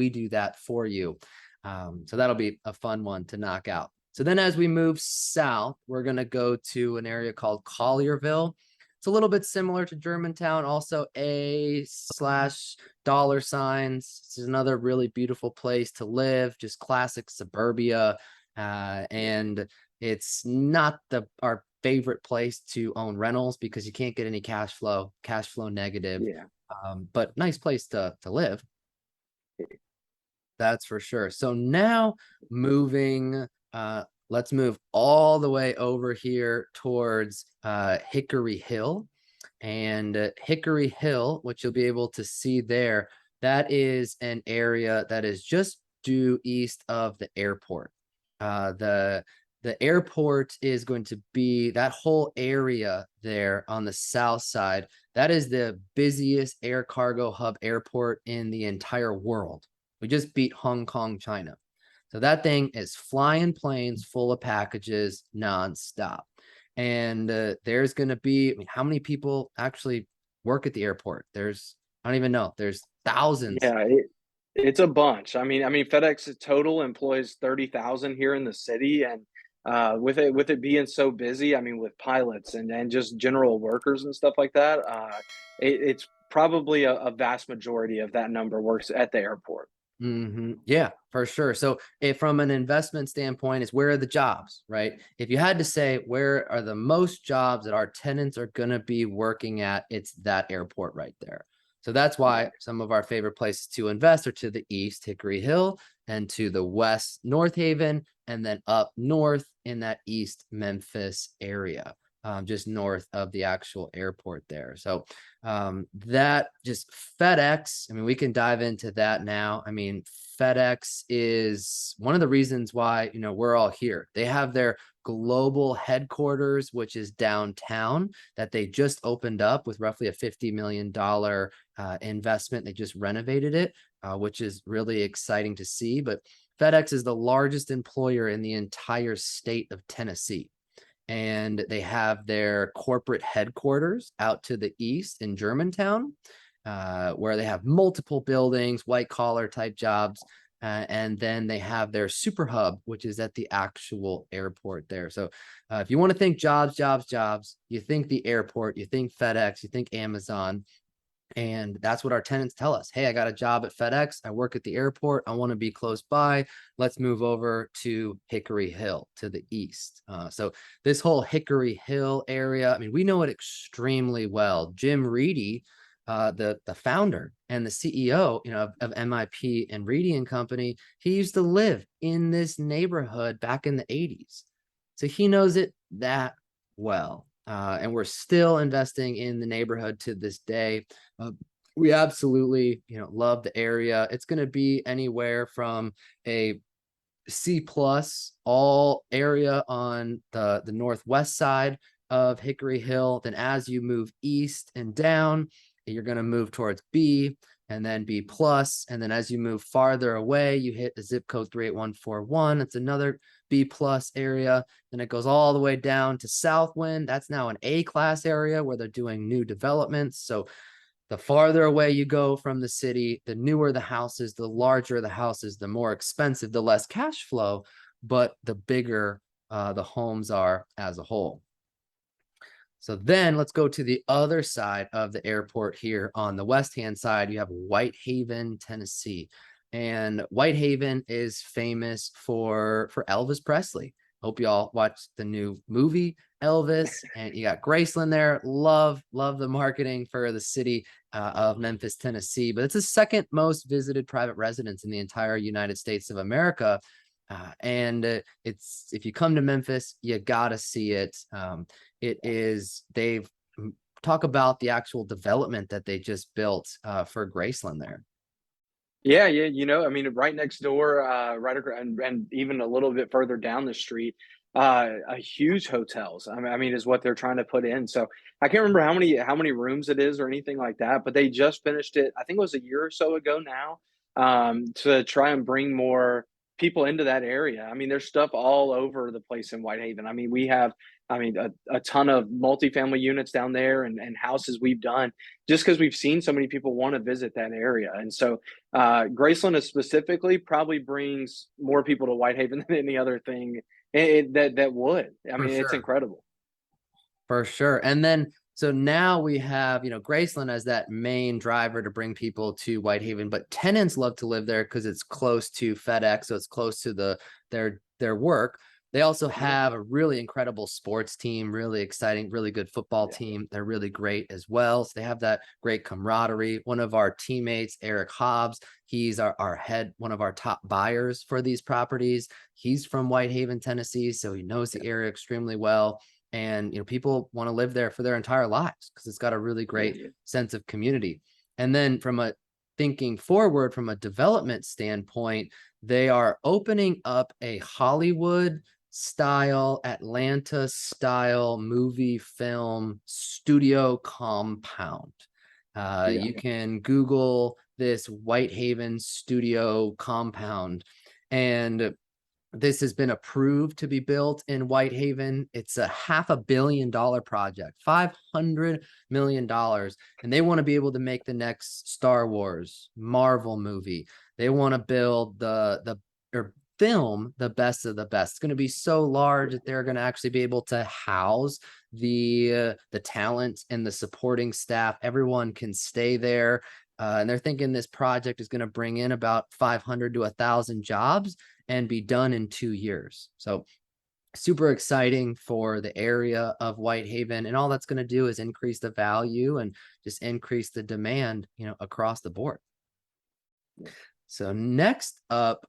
[SPEAKER 3] do that for you. So that'll be a fun one to knock out. So then as we move south, we're going to go to an area called Collierville. It's a little bit similar to Germantown, also $$ signs. This is another really beautiful place to live, just classic suburbia. And it's not our favorite place to own rentals because you can't get any cash flow negative.
[SPEAKER 6] Yeah.
[SPEAKER 3] But nice place to live. That's for sure. So now let's move all the way over here towards Hickory Hill. And Hickory Hill, which you'll be able to see there, that is an area that is just due east of the airport. The airport is going to be that whole area there on the south side. That is the busiest air cargo hub airport in the entire world. We just beat Hong Kong, China. So that thing is flying planes full of packages nonstop. And there's going to be, how many people actually work at the airport? There's I don't even know. There's thousands.
[SPEAKER 6] Yeah, it's a bunch. I mean, FedEx total employs 30,000 here in the city, and with it being so busy, I mean, with pilots and just general workers and stuff like that, it's probably a vast majority of that number works at the airport.
[SPEAKER 3] Yeah, for sure. So if from an investment standpoint, is where are the jobs, right? If you had to say where are the most jobs that our tenants are going to be working at, it's that airport right there. So that's why some of our favorite places to invest are to the east, Hickory Hill, and to the west, North Haven, and then up north in that east Memphis area, just north of the actual airport there. So that just FedEx, I mean, we can dive into that now. I mean, FedEx is one of the reasons why, we're all here. They have their global headquarters, which is downtown, that they just opened up with roughly a $50 million investment. They just renovated it, which is really exciting to see. But FedEx is the largest employer in the entire state of Tennessee. And they have their corporate headquarters out to the east in Germantown, where they have multiple buildings, white collar type jobs. And then they have their super hub, which is at the actual airport there. So if you want to think jobs, you think the airport, you think FedEx, you think Amazon. And that's what our tenants tell us. Hey, I got a job at FedEx. I work at the airport. I want to be close by. Let's move over to Hickory Hill to the east. So this whole Hickory Hill area, I mean, we know it extremely well. Jim Reedy, the founder and the CEO, of MIP and Reedy and Company, he used to live in this neighborhood back in the 80s. So he knows it that well. And we're still investing in the neighborhood to this day. We absolutely, love the area. It's going to be anywhere from a C plus all area on the northwest side of Hickory Hill. Then as you move east and down, you're going to move towards B and then B plus. And then as you move farther away, you hit the zip code 38141. It's another B plus area. Then it goes all the way down to Southwind. That's now an A class area where they're doing new developments. So the farther away you go from the city, the newer the houses, the larger the houses, the more expensive, the less cash flow, but the bigger the homes are as a whole. So then let's go to the other side of the airport here. On the west-hand side, you have Whitehaven, Tennessee. And Whitehaven is famous for Elvis Presley. Hope you all watched the new movie Elvis, and you got Graceland there. Love the marketing for the city of Memphis, Tennessee. But it's the second most visited private residence in the entire United States of America. It's, if you come to Memphis, you gotta see it. They've talk about the actual development that they just built for Graceland there.
[SPEAKER 6] Yeah, I mean, right next door, right across, and even a little bit further down the street, a huge hotels. I mean, is what they're trying to put in. So I can't remember how many rooms it is or anything like that, but they just finished it. I think it was a year or so ago now, to try and bring more people into that area. I mean, there's stuff all over the place in Whitehaven. I mean, we have, a ton of multifamily units down there and houses we've done just because we've seen so many people want to visit that area. And so Graceland is specifically probably brings more people to Whitehaven than any other thing that would. I
[SPEAKER 3] For
[SPEAKER 6] mean, it's
[SPEAKER 3] sure.
[SPEAKER 6] incredible.
[SPEAKER 3] For sure. And then, so now we have, Graceland as that main driver to bring people to Whitehaven, but tenants love to live there because it's close to FedEx. So it's close to their work. They also have a really incredible sports team, really exciting, really good football team. They're really great as well. So they have that great camaraderie. One of our teammates, Eric Hobbs, he's our head, one of our top buyers for these properties. He's from Whitehaven, Tennessee, so he knows the area extremely well. And people want to live there for their entire lives because it's got a really great sense of community. And then thinking forward from a development standpoint, they are opening up a Hollywood style, Atlanta style movie film studio compound. You can Google this Whitehaven studio compound, and This has been approved to be built in Whitehaven. It's a $500 million project, $500 million. And they want to be able to make the next Star Wars, Marvel movie. They want to build or film the best of the best. It's going to be so large that they're going to actually be able to house the talent and the supporting staff. Everyone can stay there. And they're thinking this project is going to bring in about 500 to 1,000 jobs and be done in 2 years. So super exciting for the area of Whitehaven. And all that's going to do is increase the value and just increase the demand, across the board. So next up,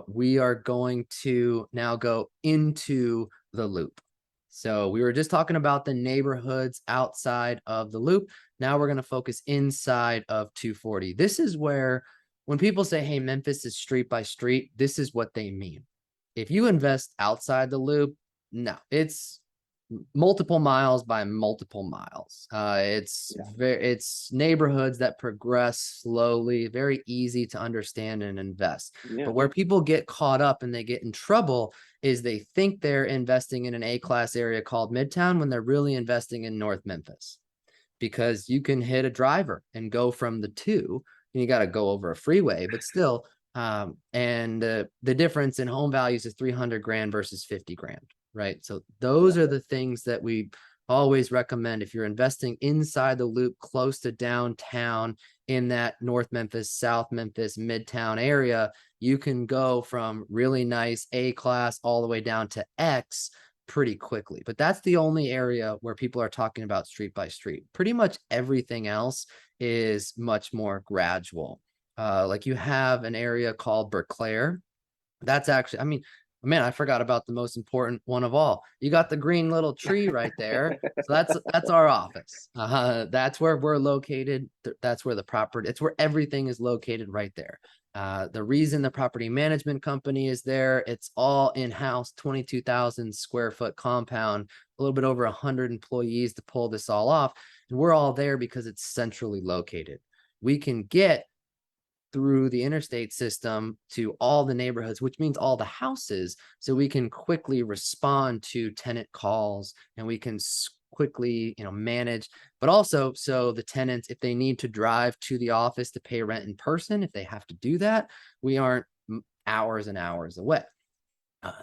[SPEAKER 3] we are going to now go into the loop. So we were just talking about the neighborhoods outside of the loop. Now we're going to focus inside of 240. This is where when people say, hey, Memphis is street by street, this is what they mean. If you invest outside the loop, no, it's multiple miles by multiple miles. It's neighborhoods that progress slowly, very easy to understand and invest.
[SPEAKER 6] Yeah.
[SPEAKER 3] But where people get caught up and they get in trouble is they think they're investing in an A-class area called Midtown when they're really investing in North Memphis, because you can hit a driver and go from the 2, and you got to go over a freeway, but still, the difference in home values is 300 grand versus 50 grand. Right. So those are the things that we always recommend. If you're investing inside the loop, close to downtown in that North Memphis, South Memphis, Midtown area, you can go from really nice A-class all the way down to X pretty quickly. But that's the only area where people are talking about street by street. Pretty much everything else is much more gradual. Like you have an area called Berclair. That's actually, man, I forgot about the most important one of all. You got the green little tree right there. So that's our office. That's where we're located. That's where the property, it's where everything is located right there. The reason the property management company is there, it's all in-house, 22,000 square foot compound, a little bit over 100 employees to pull this all off. And we're all there because it's centrally located. We can get through the interstate system to all the neighborhoods, which means all the houses. So we can quickly respond to tenant calls, and we can quickly, manage, but also so the tenants, if they need to drive to the office to pay rent in person, if they have to do that, we aren't hours and hours away.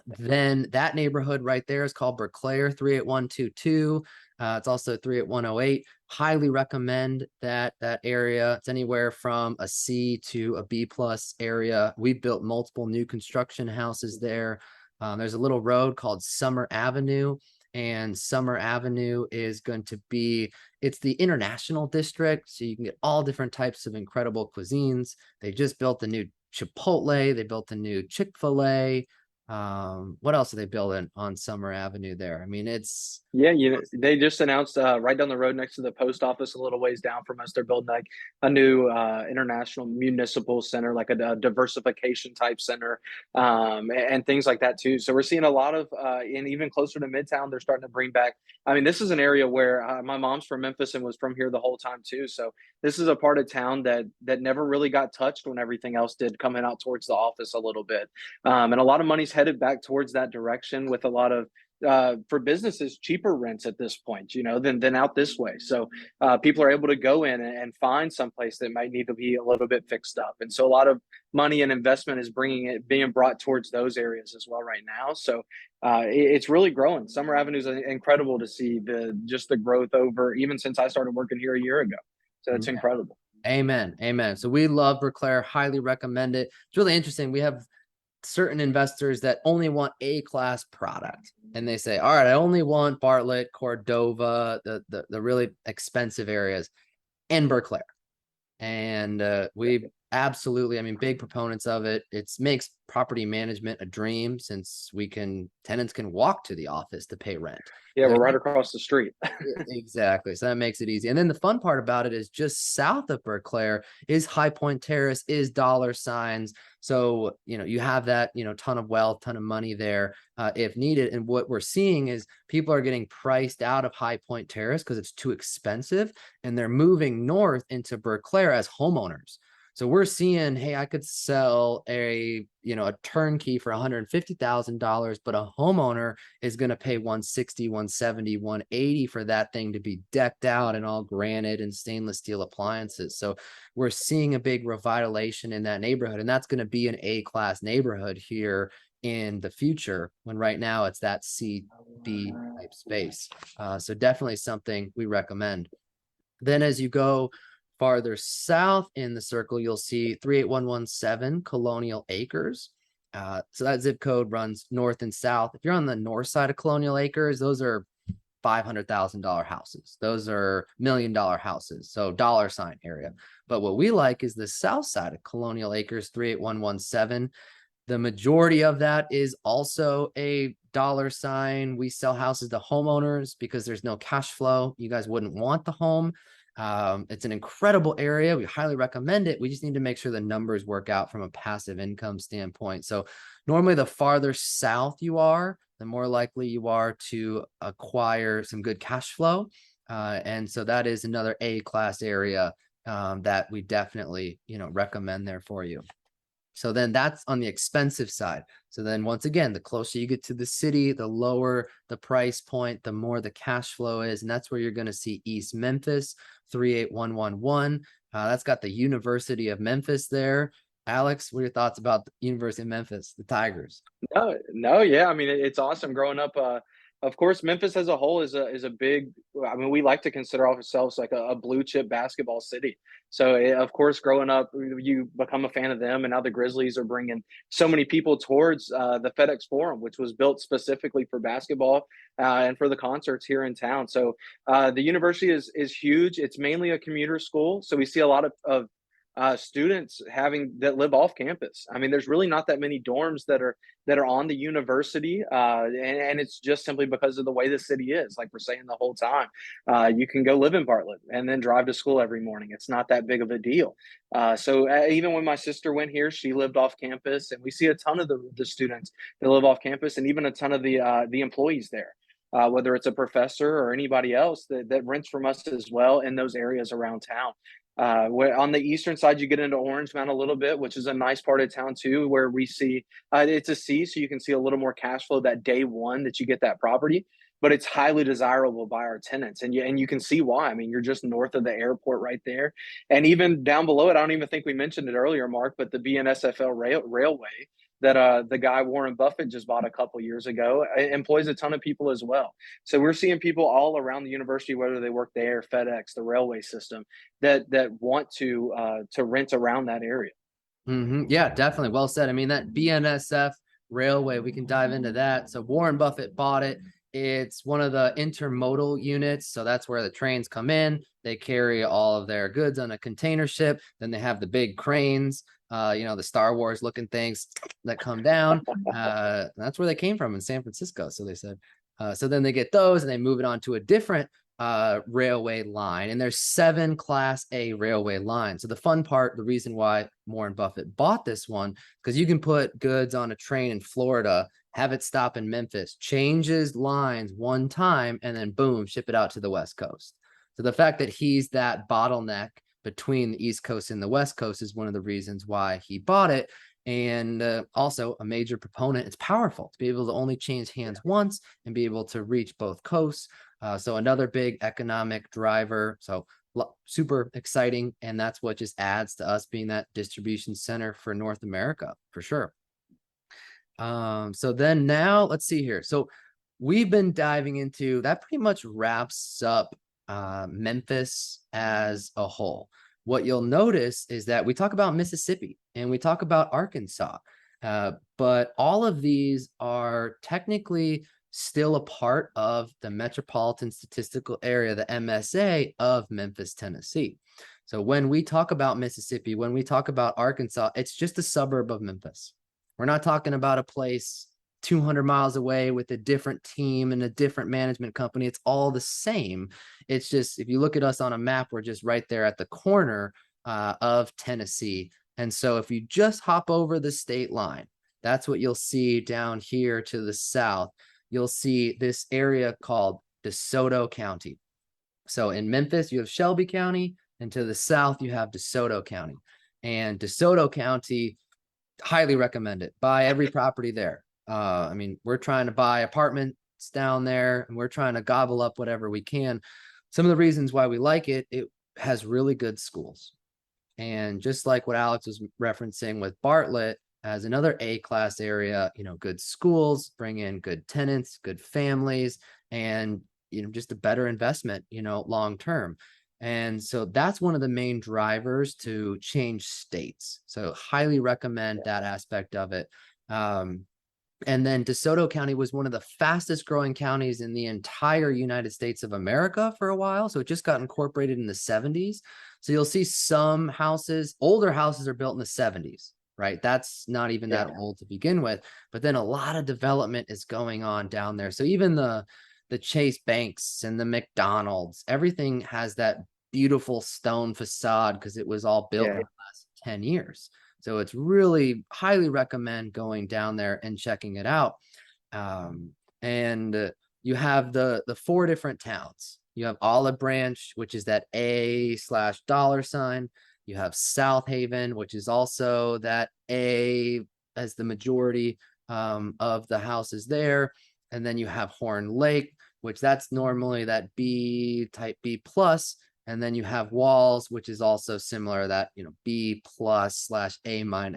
[SPEAKER 3] Then that neighborhood right there is called Berclair, 38122. It's also 38108. Highly recommend that area. It's anywhere from a C to a B plus area. We've built multiple new construction houses there. There's a little road called Summer Avenue, and Summer Avenue is going to be, it's the international district. So you can get all different types of incredible cuisines. They just built a new Chipotle. They built a new Chick-fil-A. What else are they building on Summer Avenue there? It's
[SPEAKER 6] they just announced right down the road next to the post office, a little ways down from us, they're building like a new international municipal center, like a diversification type center, and things like that too. So we're seeing a lot of and even closer to Midtown, they're starting to bring back, this is an area where my mom's from Memphis and was from here the whole time too. So this is a part of town that never really got touched when everything else did, coming out towards the office a little bit, and a lot of money's headed back towards that direction, with a lot of for businesses, cheaper rents at this point, than out this way. So people are able to go in and find someplace that might need to be a little bit fixed up. And so a lot of money and investment is being brought towards those areas as well right now. So it's really growing. Summer Avenue is incredible to see the growth over, even since I started working here a year ago. So it's incredible.
[SPEAKER 3] Amen. So we love Berclair, highly recommend it. It's really interesting. We have certain investors that only want A-class product, and they say, all right, I only want Bartlett, Cordova, the really expensive areas, and Berclair. And we absolutely, big proponents of it. It makes property management a dream, since tenants can walk to the office to pay rent.
[SPEAKER 6] Yeah, we're right across the street.
[SPEAKER 3] Exactly. So that makes it easy. And then the fun part about it is just south of Berclair is High Point Terrace, is dollar signs. So, you have that, ton of wealth, ton of money there if needed. And what we're seeing is people are getting priced out of High Point Terrace because it's too expensive, and they're moving north into Berclair as homeowners. So we're seeing, hey, I could sell a turnkey for $150,000, but a homeowner is going to pay 160, 170, 180 for that thing to be decked out and all granite and stainless steel appliances. So we're seeing a big revitalization in that neighborhood, and that's going to be an A-class neighborhood here in the future, when right now it's that C, B type space. So definitely something we recommend. Then as you go farther south in the circle, you'll see 38117 Colonial Acres. So that zip code runs north and south. If you're on the north side of Colonial Acres, those are $500,000 houses. Those are $1 million houses. So dollar sign area. But what we like is the south side of Colonial Acres, 38117. The majority of that is also a dollar sign. We sell houses to homeowners because there's no cash flow. You guys wouldn't want the home. It's an incredible area. We highly recommend it. We just need to make sure the numbers work out from a passive income standpoint. So normally the farther south you are, the more likely you are to acquire some good cash flow. And so that is another A-class area that we definitely, recommend there for you. So then that's on the expensive side. So then once again, the closer you get to the city, the lower the price point, the more the cash flow is. And that's where you're going to see East Memphis, 38111. That's got the University of Memphis there. Alex, what are your thoughts about the University of Memphis, the Tigers?
[SPEAKER 6] No, yeah. I mean, it's awesome growing up. Of course, Memphis as a whole is a big. I mean, we like to consider ourselves like a blue chip basketball city. So, of course, growing up, you become a fan of them, and now the Grizzlies are bringing so many people towards the FedEx Forum, which was built specifically for basketball and for the concerts here in town. So, the university is huge. It's mainly a commuter school, so we see a lot of students that live off campus. I mean, there's really not that many dorms that are on the university, and it's just simply because of the way the city is. Like we're saying the whole time, you can go live in Bartlett and then drive to school every morning. It's not that big of a deal. So even when my sister went here, she lived off campus, and we see a ton of the students that live off campus, and even a ton of the employees there. Whether it's a professor or anybody else that rents from us as well in those areas around town. Where on the eastern side, you get into Orange Mound a little bit, which is a nice part of town too, where we see it's a C, so you can see a little more cash flow that day one that you get that property. But it's highly desirable by our tenants, and you can see why. I mean, you're just north of the airport right there, and even down below it. I don't even think we mentioned it earlier, Mark, but the BNSFL railway that the guy Warren Buffett just bought a couple years ago employs a ton of people as well. So we're seeing people all around the university, whether they work there, FedEx, the railway system, that want to rent around that area.
[SPEAKER 3] Yeah, definitely. Well said. I mean, that BNSF railway, we can dive into that. So Warren Buffett bought it. It's one of the intermodal units. So that's where the trains come in. They carry all of their goods on a container ship. Then they have the big cranes, the Star Wars looking things that come down. That's where they came from in San Francisco. So they said, so then they get those and they move it on to a different railway line, and there's 7 Class A railway lines. So the fun part, the reason why Warren Buffett bought this one, because you can put goods on a train in Florida, have it stop in Memphis, changes lines one time, and then boom, ship it out to the West Coast. So the fact that he's that bottleneck between the East Coast and the West Coast is one of the reasons why he bought it. And also a major proponent. It's powerful to be able to only change hands once and be able to reach both coasts. So another big economic driver. So super exciting. And that's what just adds to us being that distribution center for North America for sure. So then now let's see here. So we've been diving into that, pretty much wraps up Memphis as a whole. What you'll notice is that we talk about Mississippi and we talk about Arkansas, but all of these are technically still a part of the Metropolitan Statistical Area, the MSA of Memphis, Tennessee. So when we talk about Mississippi, when we talk about Arkansas, it's just a suburb of Memphis. We're not talking about a place 200 miles away with a different team and a different management company. It's all the same. It's just, if you look at us on a map, we're just right there at the corner of Tennessee. And so if you just hop over the state line, that's what you'll see down here to the south. You'll see this area called DeSoto County. So in Memphis, you have Shelby County, and to the south, you have DeSoto County. And DeSoto County, highly recommend it. Buy every property there. I mean, we're trying to buy apartments down there, and we're trying to gobble up whatever we can. Some of the reasons why we like it, it has really good schools. And just like what Alex was referencing with Bartlett as another A-class area, good schools, bring in good tenants, good families, and, just a better investment, long term. And so that's one of the main drivers to change states. So highly recommend that aspect of it. And then DeSoto County was one of the fastest growing counties in the entire United States of America for a while. So it just got incorporated in the 70s. So you'll see some houses, older houses are built in the 70s, right? That's not even that old to begin with. But then a lot of development is going on down there. So even the Chase Banks and the McDonald's, everything has that beautiful stone facade because it was all built in the last 10 years. So it's really highly recommend going down there and checking it out. And you have the 4 different towns. You have Olive Branch, which is that $A/$. You have South Haven, which is also that A as the majority of the houses there. And then you have Horn Lake, which that's normally that B type B plus. And then you have Walls, which is also similar, that, B+/A-.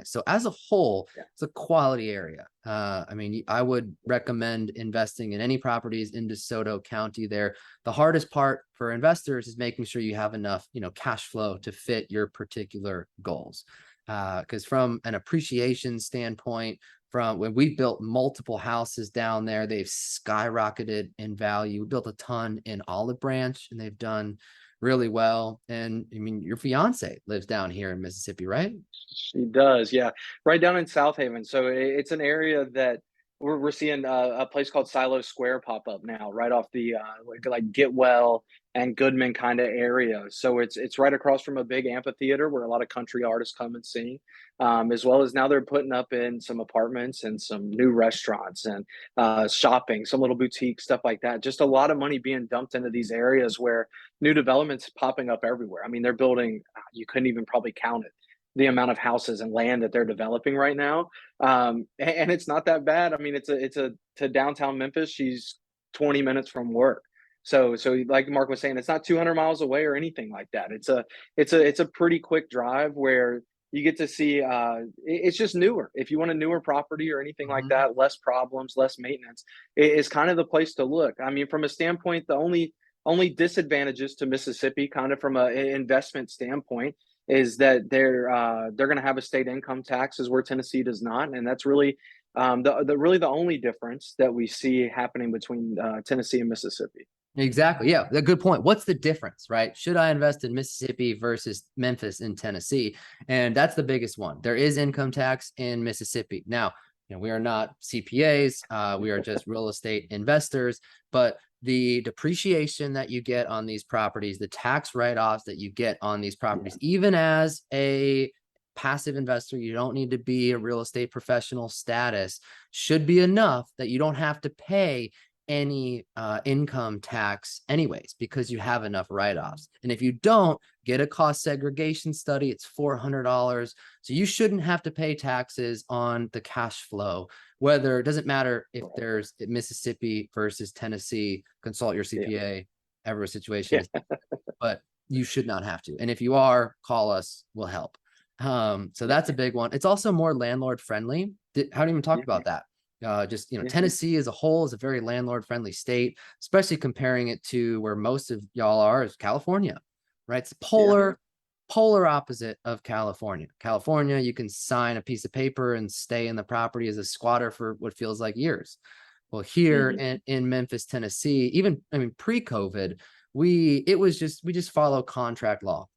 [SPEAKER 3] So as a whole, it's a quality area. I mean, I would recommend investing in any properties in DeSoto County there. The hardest part for investors is making sure you have enough, cash flow to fit your particular goals. Because from an appreciation standpoint, from when we built multiple houses down there, they've skyrocketed in value. We built a ton in Olive Branch, and they've done really well. And I mean, your fiance lives down here in Mississippi, right?
[SPEAKER 6] She does, yeah, right down in South Haven. So it's an area that we're seeing a place called Silo Square pop up now, right off the like Getwell and Goodman kind of area. So it's right across from a big amphitheater where a lot of country artists come and sing, as well as now they're putting up in some apartments and some new restaurants and shopping, some little boutique stuff like that. Just a lot of money being dumped into these areas where new developments popping up everywhere. I mean, they're building, you couldn't even probably count it, the amount of houses and land that they're developing right now. And it's not that bad. I mean, it's to downtown Memphis. She's 20 minutes from work. So like Mark was saying, it's not 200 miles away or anything like that. It's a pretty quick drive where you get to see, it's just newer. If you want a newer property or anything like that, less problems, less maintenance, it's kind of the place to look. I mean, from a standpoint, the only disadvantages to Mississippi, kind of from an investment standpoint, is that they're going to have a state income tax, where Tennessee does not, and that's really the only difference that we see happening between Tennessee and Mississippi.
[SPEAKER 3] Exactly. Yeah, a good point. What's the difference, right? Should I invest in Mississippi versus Memphis in Tennessee? And that's the biggest one. There is income tax in Mississippi. Now, we are not CPAs. We are just real estate investors, but the depreciation that you get on these properties, the tax write-offs that you get on these properties, even as a passive investor, you don't need to be a real estate professional status, should be enough that you don't have to pay any income tax anyways, because you have enough write-offs. And if you don't, get a cost segregation study. It's $400. So you shouldn't have to pay taxes on the cash flow, whether it doesn't matter if there's Mississippi versus Tennessee, consult your CPA, every situation, but you should not have to. And if you are, call us, we'll help. So that's a big one. It's also more landlord friendly. Haven't even talked about that. Tennessee as a whole is a very landlord friendly state, especially comparing it to where most of y'all are, is California, right? It's polar opposite of California. California, you can sign a piece of paper and stay in the property as a squatter for what feels like years. Well, here in Memphis, Tennessee, even, I mean, pre-COVID, we just follow contract law.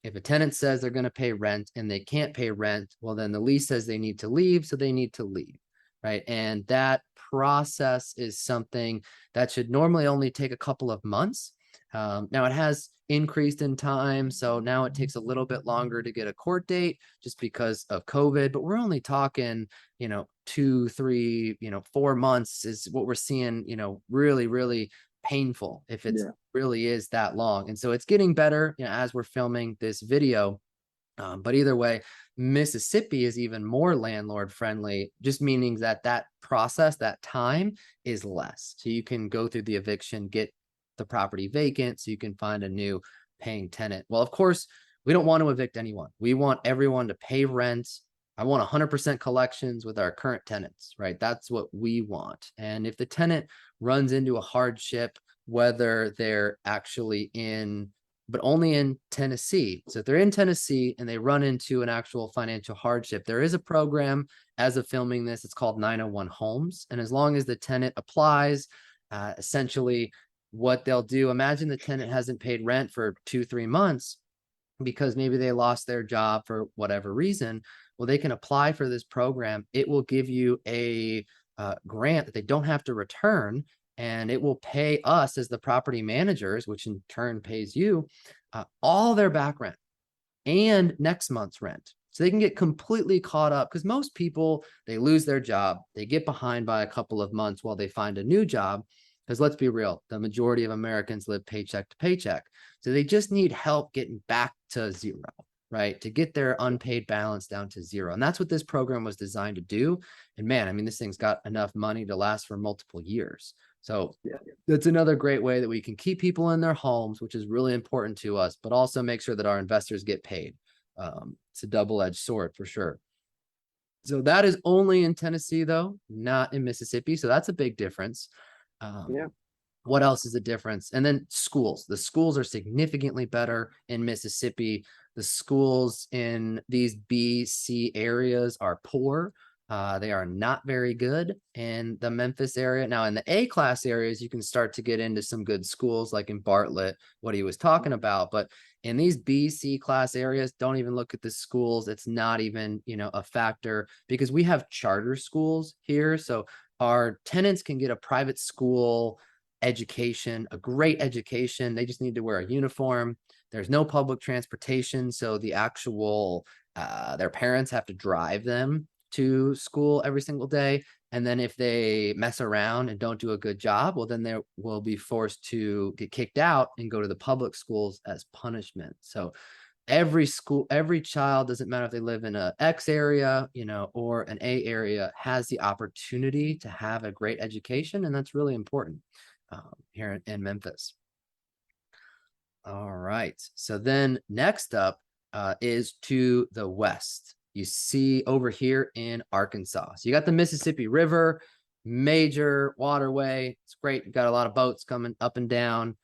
[SPEAKER 3] If a tenant says they're going to pay rent and they can't pay rent, well, then the lease says they need to leave, so they need to leave. Right. And that process is something that should normally only take a couple of months. Now it has increased in time. So now it takes a little bit longer to get a court date just because of COVID, but we're only talking, 2, 3, 4 months is what we're seeing, really, really painful if it's really is that long. And so it's getting better, as we're filming this video. But either way, Mississippi is even more landlord friendly, just meaning that that process, that time is less. So you can go through the eviction, get the property vacant, so you can find a new paying tenant. Well, of course, we don't want to evict anyone. We want everyone to pay rent. I want 100% collections with our current tenants, right? That's what we want. And if the tenant runs into a hardship, whether they're actually in but only in Tennessee. So if they're in Tennessee and they run into an actual financial hardship, there is a program as of filming this. It's called 901 Homes. And as long as the tenant applies, essentially what they'll do, imagine the tenant hasn't paid rent for 2-3 months because maybe they lost their job for whatever reason. Well, they can apply for this program. It will give you a grant that they don't have to return, and it will pay us as the property managers, which in turn pays you, all their back rent and next month's rent. So they can get completely caught up, because most people, they lose their job, they get behind by a couple of months while they find a new job. Because let's be real, the majority of Americans live paycheck to paycheck. So they just need help getting back to zero, right? To get their unpaid balance down to zero. And that's what this program was designed to do. And man, I mean, this thing's got enough money to last for multiple years. So that's another great way that we can keep people in their homes, which is really important to us, but also make sure that our investors get paid. It's a double-edged sword for sure. So that is only in Tennessee, though, not in Mississippi. So that's a big difference. What else is the difference? And then schools. The schools are significantly better in Mississippi. The schools in these B, C areas are poor. They are not very good in the Memphis area. Now, in the A-class areas, you can start to get into some good schools, like in Bartlett, what he was talking about. But in these B, C class areas, don't even look at the schools. It's not even, a factor, because we have charter schools here. So our tenants can get a private school education, a great education. They just need to wear a uniform. There's no public transportation. So the actual, their parents have to drive them to school every single day. And then if they mess around and don't do a good job, well, then they will be forced to get kicked out and go to the public schools as punishment. So every school, every child, doesn't matter if they live in a X area, or an A area, has the opportunity to have a great education. And that's really important here in Memphis. All right. So then next up is to the west. You see over here in Arkansas. So you got the Mississippi River, major waterway. It's great. You've got a lot of boats coming up and down,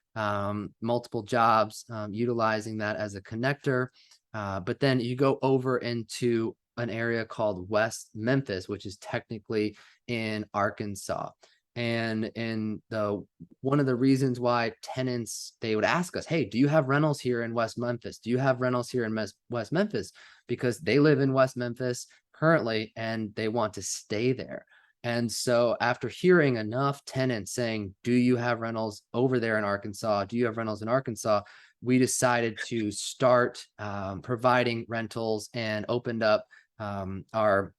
[SPEAKER 3] multiple jobs, utilizing that as a connector. But then you go over into an area called West Memphis, which is technically in Arkansas. And one of the reasons why tenants, they would ask us, hey, do you have rentals here in West Memphis? Do you have rentals here in West Memphis? Because they live in West Memphis currently and they want to stay there. And so after hearing enough tenants saying, do you have rentals over there in Arkansas? Do you have rentals in Arkansas? We decided to start providing rentals and opened up our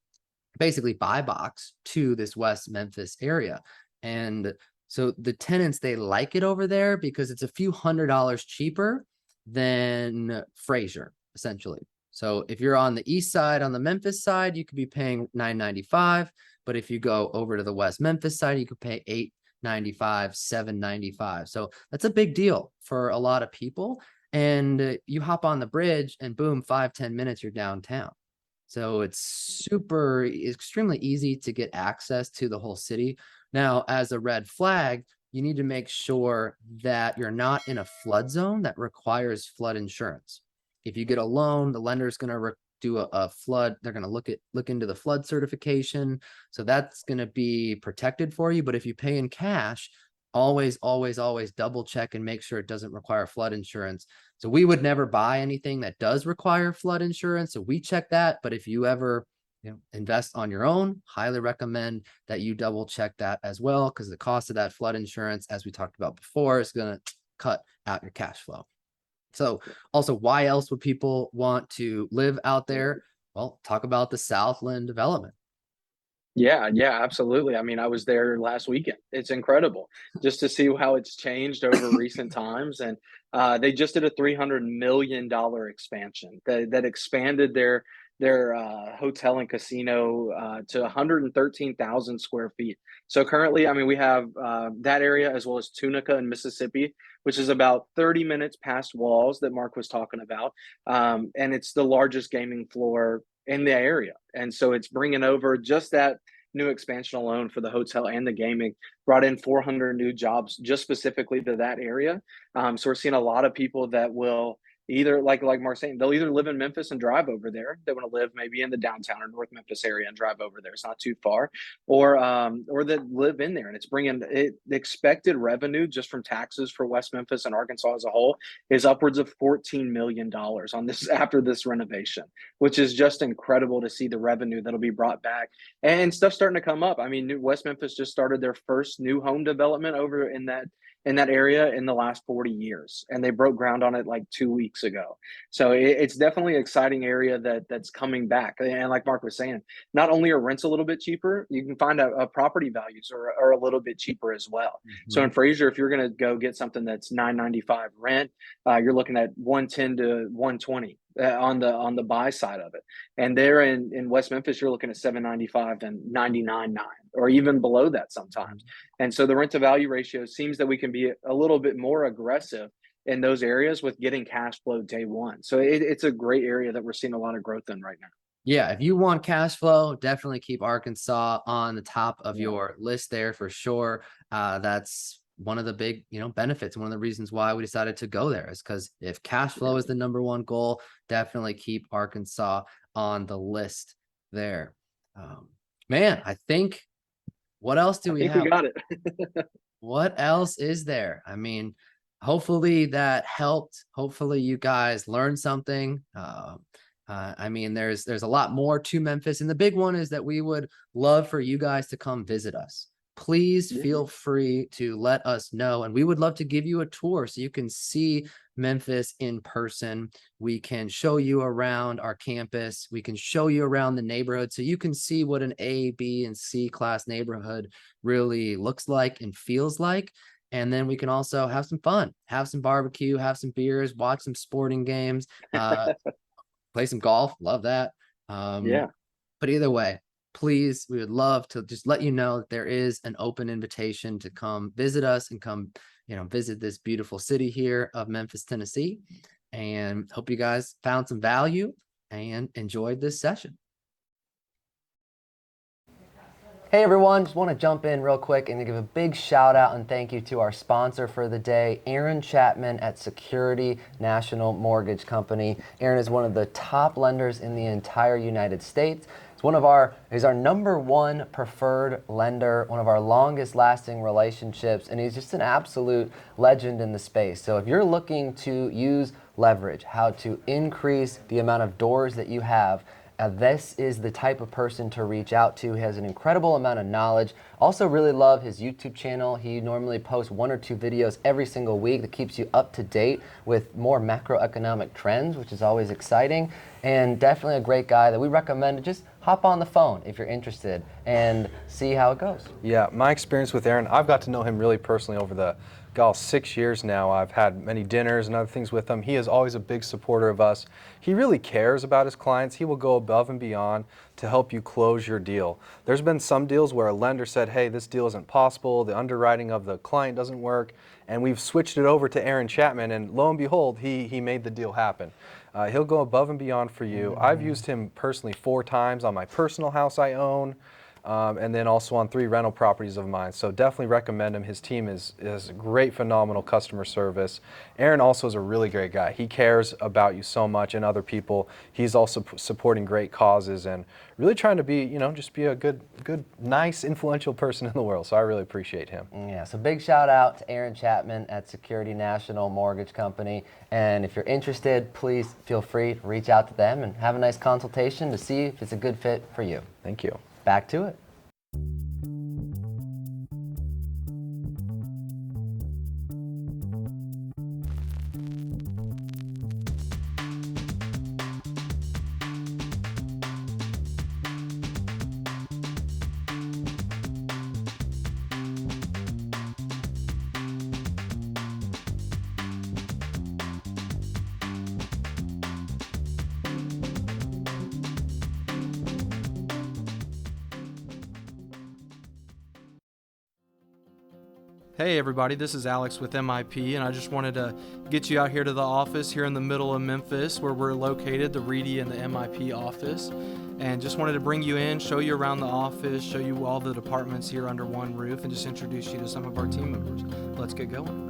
[SPEAKER 3] basically buy box to this West Memphis area. And so the tenants, they like it over there because it's a few $100s cheaper than Fraser, essentially. So if you're on the east side, on the Memphis side, you could be paying $995. But if you go over to the West Memphis side, you could pay $895, $795. So that's a big deal for a lot of people. And you hop on the bridge and boom, 5-10 minutes, you're downtown. So it's extremely easy to get access to the whole city. Now, as a red flag, you need to make sure that you're not in a flood zone that requires flood insurance. If you get a loan, the lender is going to do a flood. They're going to look into the flood certification. So that's going to be protected for you. But if you pay in cash, always double check and make sure it doesn't require flood insurance. So we would never buy anything that does require flood insurance. So we check that. But if you ever invest on your own, highly recommend that you double check that as well, because the cost of that flood insurance, as we talked about before, is going to cut out your cash flow. So also, why else would people want to live out there? Well, talk about the Southland development.
[SPEAKER 6] Yeah, absolutely. I mean, I was there last weekend. It's incredible just to see how it's changed over recent times. And They just did a $300 million expansion that expanded their hotel and casino to 113,000 square feet. So currently, I mean, we have that area as well as Tunica in Mississippi, which is about 30 minutes past Walls that Mark was talking about. And it's the largest gaming floor in the area. And so it's bringing over just that new expansion alone for the hotel and the gaming, brought in 400 new jobs just specifically to that area. So we're seeing a lot of people that will either, like Mark's saying, they'll either live in Memphis and drive over there. They want to live maybe in the downtown or North Memphis area and drive over there. It's not too far, or that live in there. And it's bringing it. The expected revenue just from taxes for West Memphis and Arkansas as a whole is upwards of $14 million on this after this renovation, which is just incredible to see the revenue that'll be brought back and stuff starting to come up. I mean, West Memphis just started their first new home development over in that area in the last 40 years, and they broke ground on it like 2 weeks ago. So it's definitely an exciting area that's coming back. And like Mark was saying, not only are rents a little bit cheaper, you can find a property values are a little bit cheaper as well. So in Fraser, if you're going to go get something that's $995 rent, you're looking at 110 to 120 on the buy side of it. And there in West Memphis, you're looking at 795 and 99.9, or even below that sometimes. And so the rent to value ratio seems that we can be a little bit more aggressive in those areas with getting cash flow day one. So it's a great area that we're seeing a lot of growth in right now.
[SPEAKER 3] Yeah, if you want cash flow, definitely keep Arkansas on the top of your list there for sure. That's one of the big, benefits. One of the reasons why we decided to go there is because if cash flow is the number one goal, definitely keep Arkansas on the list there. Man, I think, what else do we have?
[SPEAKER 6] We got it.
[SPEAKER 3] What else is there? I mean, hopefully that helped. Hopefully you guys learned something. I mean, there's a lot more to Memphis, and the big one is that we would love for you guys to come visit us. Please feel free to let us know, and we would love to give you a tour so you can see Memphis in person. We can show you around our campus. We can show you around the neighborhood so you can see what an A, B, and C class neighborhood really looks like and feels like. And then we can also have some fun, have some barbecue, have some beers, watch some sporting games, play some golf. Love that. But either way, please, we would love to just let you know that there is an open invitation to come visit us and come, visit this beautiful city here of Memphis, Tennessee. And hope you guys found some value and enjoyed this session.
[SPEAKER 2] Hey everyone, just want to jump in real quick and give a big shout out and thank you to our sponsor for the day, Aaron Chapman at SecurityNational Mortgage Company. Aaron is one of the top lenders in the entire United States. He's our number one preferred lender, one of our longest lasting relationships, and he's just an absolute legend in the space. So if you're looking to use leverage, how to increase the amount of doors that you have, this is the type of person to reach out to. He has an incredible amount of knowledge. Also really love his YouTube channel. He normally posts 1 or 2 videos every single week that keeps you up to date with more macroeconomic trends, which is always exciting. And definitely a great guy that we recommend to just hop on the phone if you're interested and see how it goes.
[SPEAKER 1] Yeah, my experience with Aaron, I've got to know him really personally over the 6 years now. I've had many dinners and other things with him. He is always a big supporter of us. He really cares about his clients. He will go above and beyond to help you close your deal. There's been some deals where a lender said, hey, this deal isn't possible, the underwriting of the client doesn't work, and we've switched it over to Aaron Chapman, and lo and behold, he made the deal happen. He'll go above and beyond for you. I've used him personally 4 times on my personal house I own, and then also on 3 rental properties of mine. So definitely recommend him. His team is great, phenomenal customer service. Aaron also is a really great guy. He cares about you so much and other people. He's also supporting great causes and really trying to be, just be a good, nice, influential person in the world. So I really appreciate him.
[SPEAKER 2] Yeah, so big shout out to Aaron Chapman at SecurityNational Mortgage Company. And if you're interested, please feel free to reach out to them and have a nice consultation to see if it's a good fit for you.
[SPEAKER 1] Thank you.
[SPEAKER 2] Back to it.
[SPEAKER 7] Hey everybody, this is Alex with MIP, and I just wanted to get you out here to the office here in the middle of Memphis where we're located, the Reedy and the MIP office, and just wanted to bring you in, show you around the office, show you all the departments here under one roof, and just introduce you to some of our team members. Let's get going.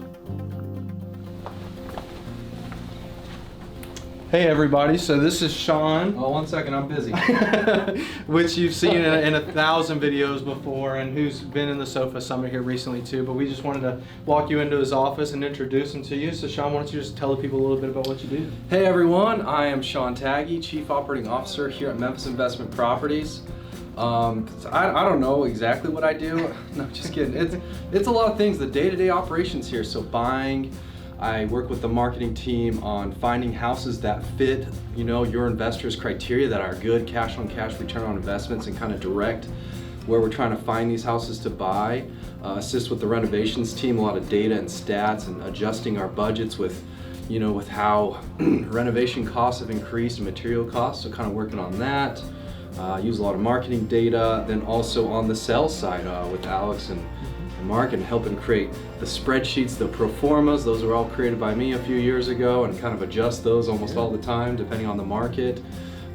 [SPEAKER 7] Hey everybody, so this is Sean.
[SPEAKER 1] Oh, 1 second, I'm busy.
[SPEAKER 7] Which you've seen in 1,000 videos before, and who's been in the Sofa Summit here recently too, but we just wanted to walk you into his office and introduce him to you. So Sean, why don't you just tell the people a little bit about what you do?
[SPEAKER 1] Hey everyone, I am Sean Taggy, Chief Operating Officer here at Memphis Investment Properties. I don't know exactly what I do. No, just kidding. It's a lot of things, the day-to-day operations here. So buying, I work with the marketing team on finding houses that fit, your investors' criteria, that are good cash-on-cash return on investments, and kind of direct where we're trying to find these houses to buy. Assist with the renovations team, a lot of data and stats, and adjusting our budgets with how renovation costs have increased and material costs. So kind of working on that. Use a lot of marketing data. Then also on the sales side with Alex and Mark, and helping create the spreadsheets, the pro formas. Those were all created by me a few years ago, and kind of adjust those almost all the time depending on the market.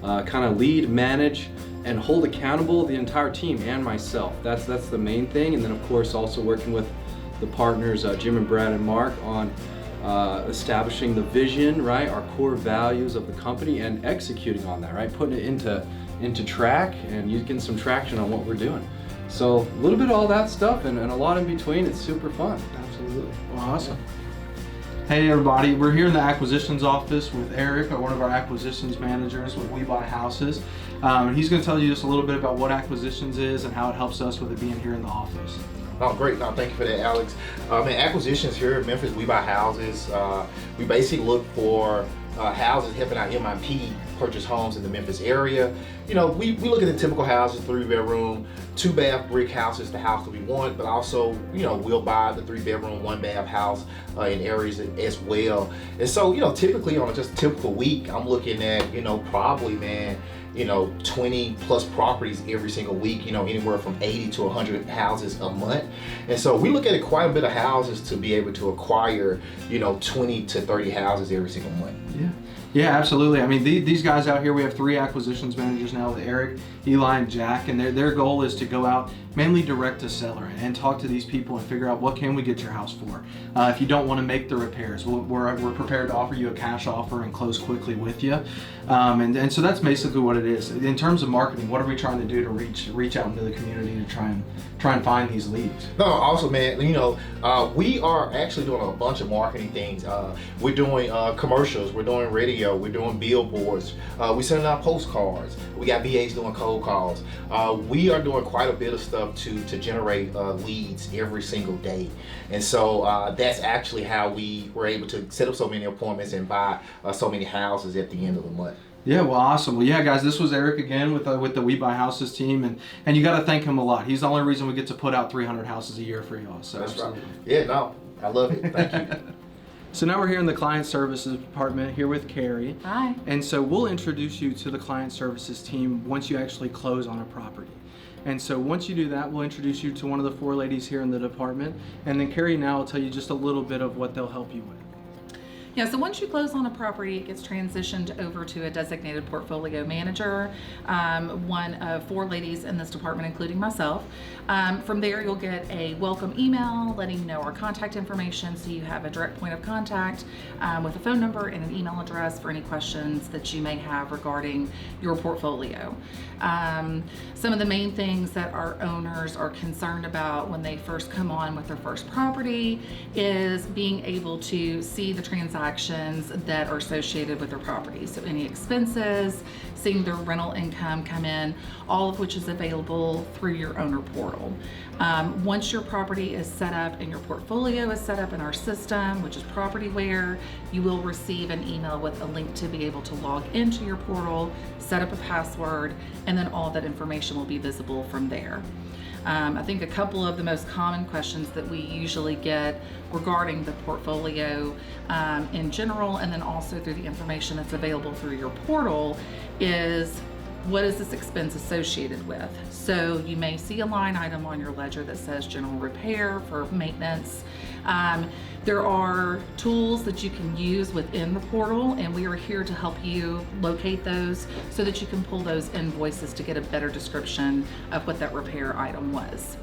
[SPEAKER 1] Kind of lead, manage, and hold accountable the entire team and myself. That's the main thing. And then of course also working with the partners, Jim and Brad and Mark, on establishing the vision, right, our core values of the company, and executing on that, right, putting it into track and you getting some traction on what we're doing. So a little bit of all that stuff and a lot in between. It's super fun.
[SPEAKER 7] Absolutely. Well, awesome. Hey everybody, we're here in the acquisitions office with Eric, one of our acquisitions managers with We Buy Houses. And he's going to tell you just a little bit about what acquisitions is and how it helps us with it being here in the office.
[SPEAKER 8] Oh, great. No, thank you for that, Alex. Acquisitions here in Memphis, We Buy Houses. We basically look for houses helping out MIP purchase homes in the Memphis area. We look at the typical houses, 3-bedroom, 2-bath brick houses, the house that we want, but also, we'll buy the 3-bedroom, 1-bath house in areas as well. And so, typically on just a typical week, I'm looking at, probably, 20 plus properties every single week, anywhere from 80 to 100 houses a month. And so we look at quite a bit of houses to be able to acquire, 20 to 30 houses every single month.
[SPEAKER 7] Yeah, absolutely. I mean, these guys out here, we have 3 acquisitions managers now with Eric, Eli, and Jack, and their goal is to go out mainly direct to seller and talk to these people and figure out what can we get your house for. If you don't want to make the repairs, we're prepared to offer you a cash offer and close quickly with you. And so that's basically what it is. In terms of marketing, what are we trying to do to reach out into the community to try and find these leads?
[SPEAKER 8] No, also, man, we are actually doing a bunch of marketing things. We're doing commercials, we're doing radio, we're doing billboards, we're sending out postcards, we got VAs doing cold calls. We are doing quite a bit of stuff to generate leads every single day. And so that's actually how we were able to set up so many appointments and buy so many houses at the end of the month.
[SPEAKER 7] Yeah, well, awesome. Well, yeah, guys, this was Eric again with the We Buy Houses team, and you got to thank him a lot. He's the only reason we get to put out 300 houses a year for y'all. So
[SPEAKER 8] that's
[SPEAKER 7] absolutely.
[SPEAKER 8] Right. Yeah, no, I love it. Thank you.
[SPEAKER 7] So now we're here in the client services department here with Carrie.
[SPEAKER 9] Hi.
[SPEAKER 7] And so we'll introduce you to the client services team once you actually close on a property. And so once you do that, we'll introduce you to one of the 4 ladies here in the department, and then Carrie now will tell you just a little bit of what they'll help you with.
[SPEAKER 9] Yeah, so once you close on a property, it gets transitioned over to a designated portfolio manager, one of 4 ladies in this department, including myself. From there, you'll get a welcome email letting you know our contact information, so you have a direct point of contact with a phone number and an email address for any questions that you may have regarding your portfolio. Some of the main things that our owners are concerned about when they first come on with their first property is being able to see the transactions that are associated with their property. So any expenses, seeing their rental income come in, all of which is available through your owner portal. Once your property is set up and your portfolio is set up in our system, which is Propertyware, you will receive an email with a link to be able to log into your portal, set up a password, and then all that information will be visible from there. I think a couple of the most common questions that we usually get regarding the portfolio in general, and then also through the information that's available through your portal, is what is this expense associated with? So you may see a line item on your ledger that says general repair for maintenance. There are tools that you can use within the portal, and we are here to help you locate those so that you can pull those invoices to get a better description of what that repair item was.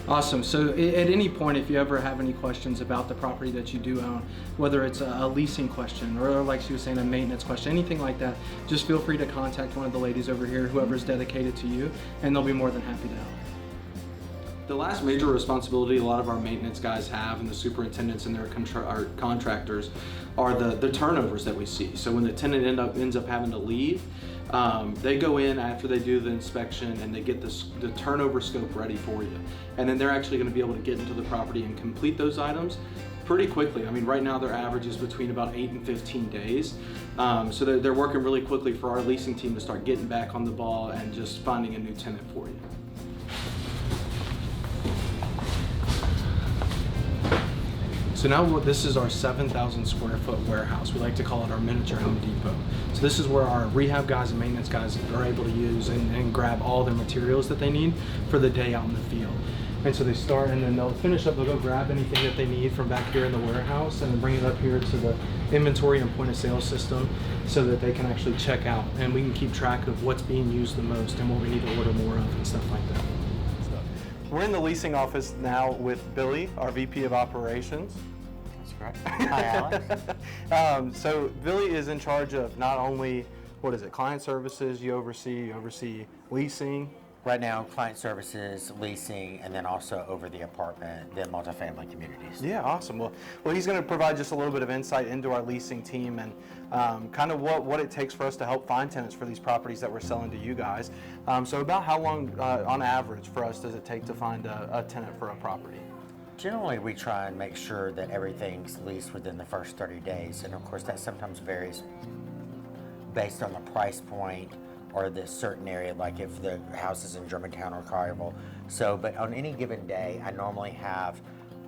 [SPEAKER 7] Awesome. So at any point, if you ever have any questions about the property that you do own, whether it's a leasing question or like she was saying, a maintenance question, anything like that, just feel free to contact one of the ladies over here, whoever's dedicated to you, and they'll be more than happy to help. The last major responsibility a lot of our maintenance guys have, and the superintendents and their our contractors, are the turnovers that we see. So when the tenant ends up having to leave, they go in after they do the inspection and they get the turnover scope ready for you. And then they're actually going to be able to get into the property and complete those items pretty quickly. I mean, right now their average is between about 8 and 15 days. So they're working really quickly for our leasing team to start getting back on the ball and just finding a new tenant for you. So now this is our 7,000 square foot warehouse. We like to call it our miniature Home Depot. So this is where our rehab guys and maintenance guys are able to use and grab all the materials that they need for the day out in the field. And so they start and then they'll finish up, they'll go grab anything that they need from back here in the warehouse and then bring it up here to the inventory and point of sale system so that they can actually check out and we can keep track of what's being used the most and what we need to order more of and stuff like that. We're in the leasing office now with Billy, our VP of Operations.
[SPEAKER 10] That's correct. Hi, Alex.
[SPEAKER 7] So Billy is in charge of not only, client services you oversee leasing.
[SPEAKER 10] Right now, client services, leasing, and then also over the apartment, the multifamily communities.
[SPEAKER 7] Yeah, awesome. Well, he's going to provide just a little bit of insight into our leasing team and kind of what it takes for us to help find tenants for these properties that we're selling to you guys. So about how long, on average, for us does it take to find a tenant for a property?
[SPEAKER 10] Generally, we try and make sure that everything's leased within the first 30 days. And of course, that sometimes varies based on the price point or the certain area, like if the house is in Germantown or Collierville. So, but on any given day, I normally have,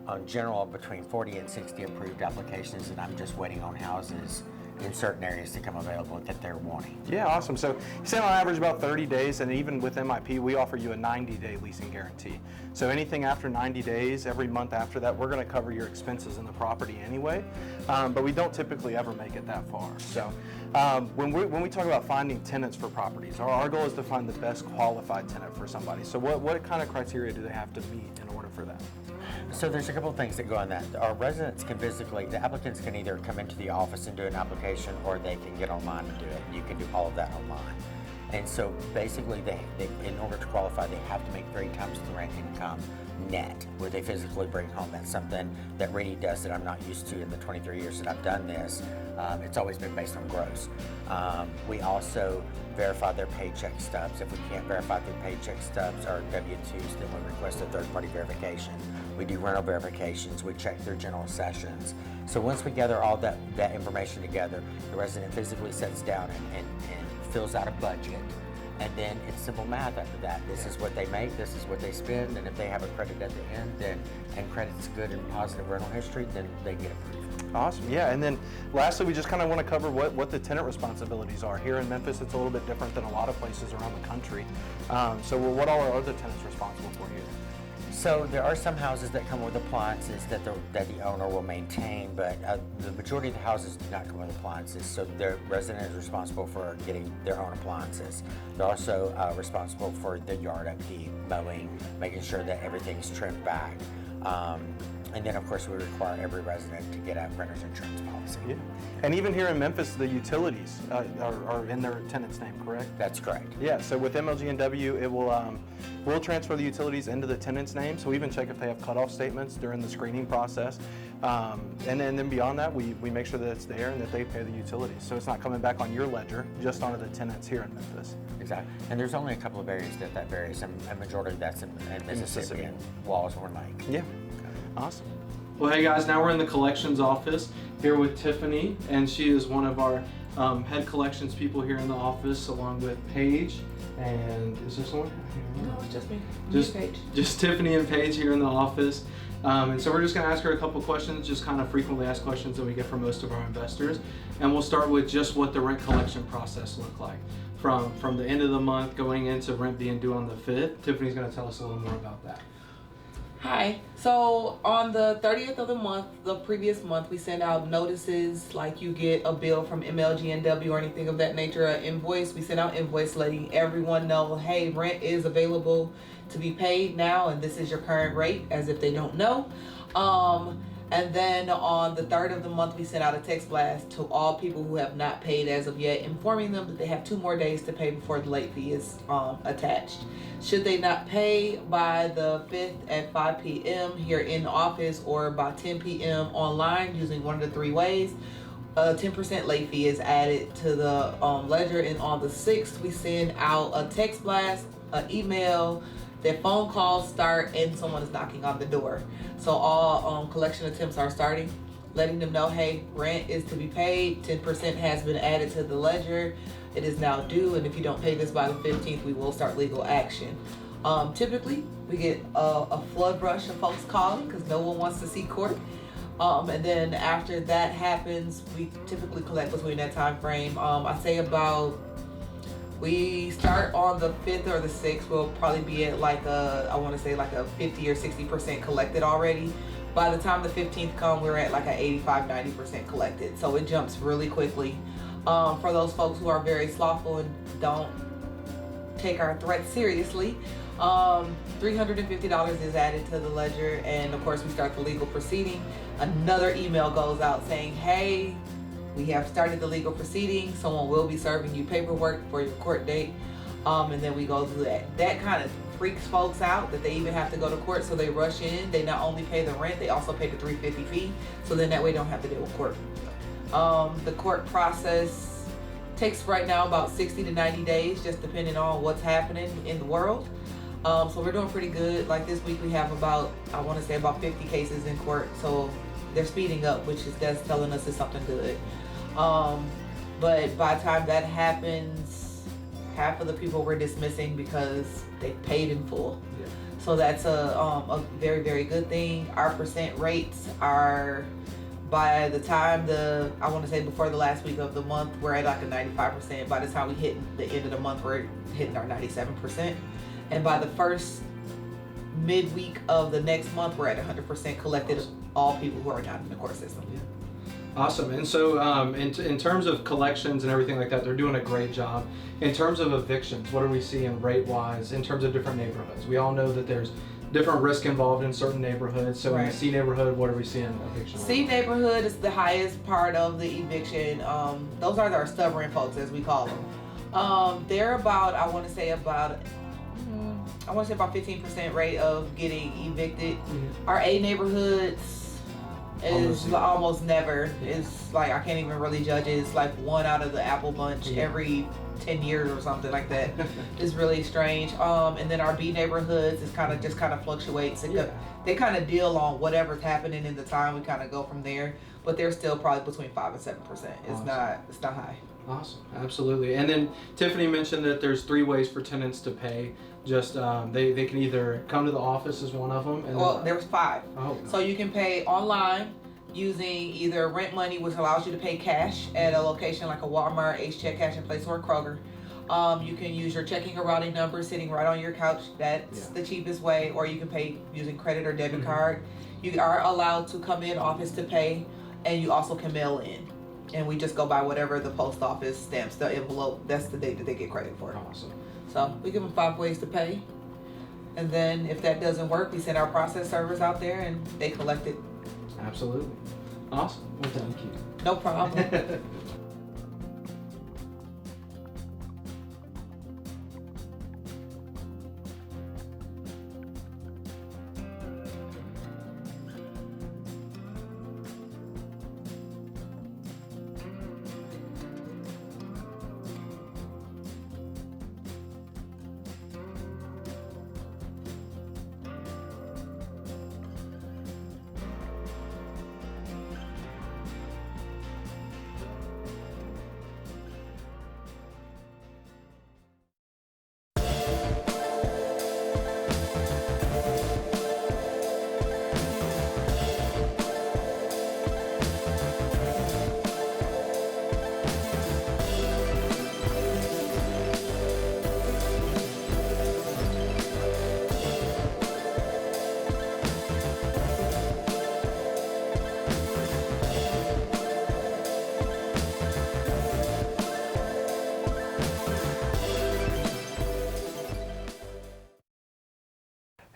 [SPEAKER 10] on general, between 40 and 60 approved applications, and I'm just waiting on houses in certain areas to come available that they're wanting.
[SPEAKER 7] Yeah, awesome. So you say on average about 30 days, and even with MIP, we offer you a 90-day leasing guarantee. So anything after 90 days, every month after that, we're going to cover your expenses in the property anyway, but we don't typically ever make it that far. So when we talk about finding tenants for properties, our goal is to find the best qualified tenant for somebody. So what kind of criteria do they have to meet in order for that?
[SPEAKER 10] So there's a couple of things that go on that. Our residents can the applicants can either come into the office and do an application, or they can get online and do it. You can do all of that online. And so basically, they in order to qualify, they have to make 3 times the rent income net, where they physically bring home. That's something that Reedy does that I'm not used to in the 23 years that I've done this. It's always been based on gross. We also verify their paycheck stubs. If we can't verify their paycheck stubs or W-2s, then we request a third-party verification. We do rental verifications. We check their general sessions. So once we gather all that information together, the resident physically sits down and fills out a budget. And then it's simple math after that. This is what they make, this is what they spend, and if they have a credit at the end, and credit's good and positive rental history, then they get approved.
[SPEAKER 7] Awesome, yeah. And then lastly, we just kind of want to cover what the tenant responsibilities are. Here in Memphis, it's a little bit different than a lot of places around the country. So what all are other tenants responsible for here?
[SPEAKER 10] So there are some houses that come with appliances that the owner will maintain, but the majority of the houses do not come with appliances, so the resident is responsible for getting their own appliances. They're also responsible for the yard upkeep, mowing, making sure that everything's trimmed back. And then, of course, we require every resident to get a renter's insurance policy.
[SPEAKER 7] Yeah. And even here in Memphis, the utilities are in their tenant's name, correct?
[SPEAKER 10] That's correct.
[SPEAKER 7] Yeah, so with MLG&W, it will we'll transfer the utilities into the tenant's name, so we even check if they have cutoff statements during the screening process. And then beyond that, we make sure that it's there and that they pay the utilities. So it's not coming back on your ledger, just onto the tenants here in Memphis.
[SPEAKER 10] Exactly. And there's only a couple of areas that varies, and a majority of that's in Mississippi and Walls or Lake.
[SPEAKER 7] Yeah. Awesome. Well, hey guys, now we're in the collections office here with Tiffany, and she is one of our head collections people here in the office, along with Paige. And is there someone?
[SPEAKER 9] No, it's just me.
[SPEAKER 7] Just Tiffany and Paige here in the office. And so we're just going to ask her a couple questions, just kind of frequently asked questions that we get from most of our investors. And we'll start with just what the rent collection process looked like. From the end of the month going into rent being due on the 5th. Tiffany's going to tell us a little more about that.
[SPEAKER 11] Hi. So on the 30th of the month, the previous month, we send out notices like you get a bill from MLGNW or anything of that nature, an invoice. We send out invoice letting everyone know, hey, rent is available to be paid now, and this is your current rate, as if they don't know. And then on the 3rd of the month, we sent out a text blast to all people who have not paid as of yet, informing them that they have 2 more days to pay before the late fee is attached. Should they not pay by the 5th at 5 p.m. here in the office or by 10 p.m. online using one of the 3 ways, a 10% late fee is added to the ledger. And on the 6th, we send out a text blast, an email, their phone calls start, and someone is knocking on the door. So all collection attempts are starting, letting them know, hey, rent is to be paid, 10% has been added to the ledger, it is now due, and if you don't pay this by the 15th, we will start legal action. Typically, we get a flood rush of folks calling because no one wants to see court. And then after that happens, we typically collect between that time frame. I say we start on the 5th or the 6th, we'll probably be at like I want to say like a 50 or 60% collected already. By the time the 15th comes, we're at like a 85-90% collected. So it jumps really quickly. For those folks who are very slothful and don't take our threats seriously, $350 is added to the ledger, and of course we start the legal proceeding. Another email goes out saying, hey, we have started the legal proceeding. Someone will be serving you paperwork for your court date. And then we go through that. That kind of freaks folks out that they even have to go to court, so they rush in. They not only pay the rent, they also pay the $350 fee. So then that way they don't have to deal with court. The court process takes right now about 60 to 90 days, just depending on what's happening in the world. So we're doing pretty good. Like this week we have about 50 cases in court. So they're speeding up, that's telling us it's something good. But by the time that happens, half of the people we're dismissing because they paid in full. Yeah. So that's a very, very good thing. Our percent rates are, by the time before the last week of the month, we're at like a 95%. By the time we hit the end of the month, we're hitting our 97%. And by the first midweek of the next month, we're at 100% collected of all people who are not in the court system.
[SPEAKER 7] Yeah. Awesome. And so in terms of collections and everything like that, they're doing a great job. In terms of evictions, what are we seeing rate-wise in terms of different neighborhoods? We all know that there's different risk involved in certain neighborhoods. So in the C neighborhood, what are we seeing eviction?
[SPEAKER 11] C neighborhood is the highest part of the eviction. Those are our stubborn folks, as we call them. They're about, I want to say about 15% rate of getting evicted. Mm-hmm. Our A neighborhoods is almost never. It's like, I can't even really judge it. It's like one out of the apple bunch every 10 years or something like that. It's really strange. And then our B neighborhoods is kind of fluctuates. They kind of deal on whatever's happening in the time. We kind of go from there, but they're still probably between 5 and 7%. It's not high.
[SPEAKER 7] Awesome, absolutely. And then Tiffany mentioned that there's 3 ways for tenants to pay. Just they can either come to the office as one of them. And
[SPEAKER 11] there's 5.
[SPEAKER 7] Oh.
[SPEAKER 11] So you can pay online using either rent money, which allows you to pay cash at a location like a Walmart, H-Check, Cash in Place, or a Kroger. You can use your checking or routing number sitting right on your couch. That's the cheapest way. Or you can pay using credit or debit card. You are allowed to come in office to pay, and you also can mail in. And we just go by whatever the post office stamps the envelope. That's the date that they get credit for.
[SPEAKER 7] Awesome.
[SPEAKER 11] So we give them 5 ways to pay. And then if that doesn't work, we send our process servers out there and they collect it.
[SPEAKER 7] Absolutely. Awesome. Well, thank you.
[SPEAKER 11] No problem.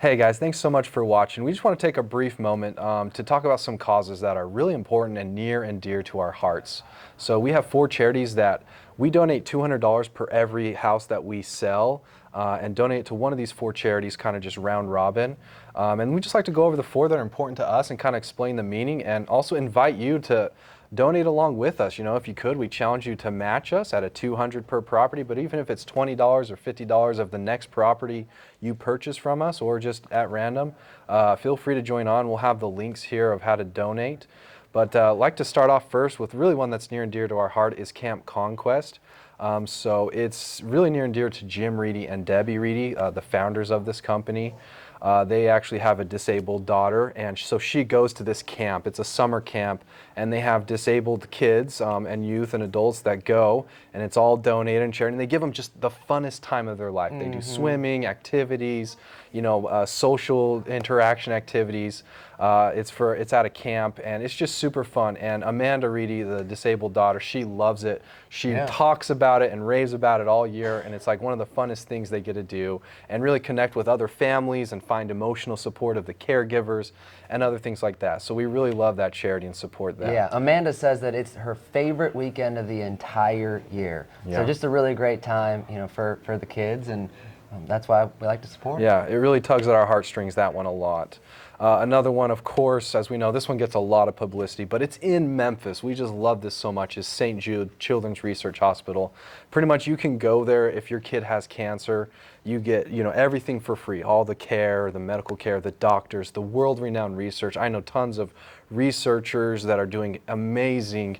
[SPEAKER 1] Hey guys, thanks so much for watching. We just want to take a brief moment to talk about some causes that are really important and near and dear to our hearts. So we have 4 charities that we donate $200 per every house that we sell and donate to one of these 4 charities, kind of just round robin. And we just like to go over the 4 that are important to us and kind of explain the meaning, and also invite you to donate along with us. You know, if you could, we challenge you to match us at a $200 per property, but even if it's $20 or $50 of the next property you purchase from us, or just at random, feel free to join on. We'll have the links here of how to donate. But I'd like to start off first with really one that's near and dear to our heart is Camp Conquest. So it's really near and dear to Jim Reedy and Debbie Reedy, the founders of this company. They actually have a disabled daughter, and so she goes to this camp. It's a summer camp, and they have disabled kids and youth and adults that go, and it's all donated and shared, and they give them just the funnest time of their life. They do swimming, activities, you know, social interaction activities. It's at a camp, and it's just super fun. And Amanda Reedy, the disabled daughter, she loves it. She talks about it and raves about it all year, and it's like one of the funnest things they get to do, and really connect with other families and find emotional support of the caregivers and other things like that. So we really love that charity and support that.
[SPEAKER 2] Yeah, Amanda says that it's her favorite weekend of the entire year.
[SPEAKER 1] Yeah.
[SPEAKER 2] So just a really great time, you know, for the kids, and that's why we like to support.
[SPEAKER 1] Yeah, it really tugs at our heartstrings, that one, a lot. Another one, of course, as we know, this one gets a lot of publicity, but it's in Memphis. We just love this so much, is St. Jude Children's Research Hospital. Pretty much you can go there if your kid has cancer. You get, you know, everything for free, all the care, the medical care, the doctors, the world-renowned research. I know tons of researchers that are doing amazing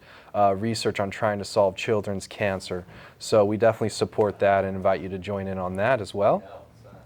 [SPEAKER 1] research on trying to solve children's cancer. So we definitely support that and invite you to join in on that as well.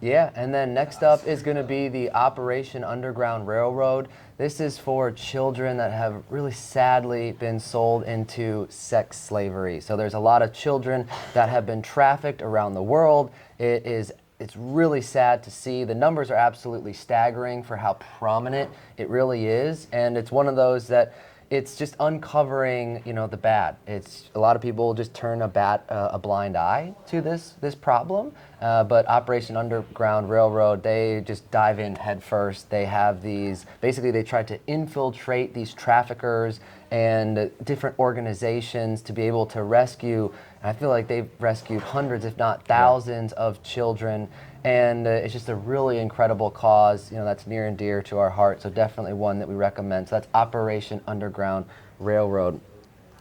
[SPEAKER 2] Yeah, and then next up is going to be the Operation Underground Railroad. This is for children that have really sadly been sold into sex slavery. So there's a lot of children that have been trafficked around the world. It's really sad to see. The numbers are absolutely staggering for how prominent it really is, and it's one of those that it's just uncovering, you know, the bad. It's a lot of people just turn a blind eye to this problem, but Operation Underground Railroad, they just dive in head first. They have these, basically they try to infiltrate these traffickers and different organizations to be able to rescue. I feel like they've rescued hundreds, if not thousands, of children, and it's just a really incredible cause, you know, that's near and dear to our heart. So definitely one that we recommend. So that's Operation Underground Railroad.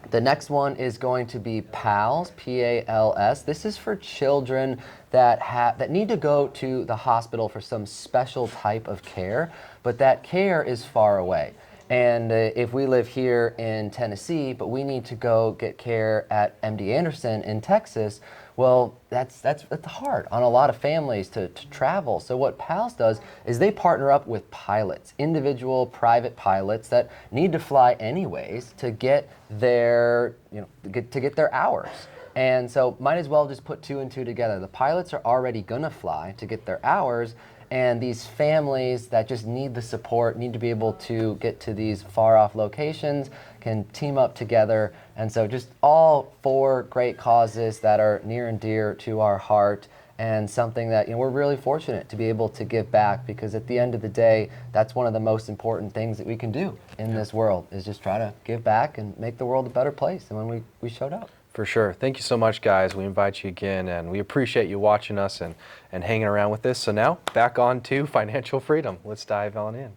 [SPEAKER 2] The next one is going to be PALS, P-A-L-S. This is for children that need to go to the hospital for some special type of care, but that care is far away. And if we live here in Tennessee, but we need to go get care at MD Anderson in Texas, well, that's hard on a lot of families to travel. So what PALS does is they partner up with pilots, individual private pilots that need to fly anyways to get their, to get their hours. And so might as well just put 2 and 2 together. The pilots are already gonna fly to get their hours, and these families that just need the support, need to be able to get to these far off locations, can team up together. And so just all 4 great causes that are near and dear to our heart, and something that, you know, we're really fortunate to be able to give back, because at the end of the day, that's one of the most important things that we can do in this world, is just try to give back and make the world a better place than when we showed up.
[SPEAKER 1] For sure. Thank you so much, guys. We invite you again, and we appreciate you watching us and hanging around with this. So now, back on to financial freedom. Let's dive on in.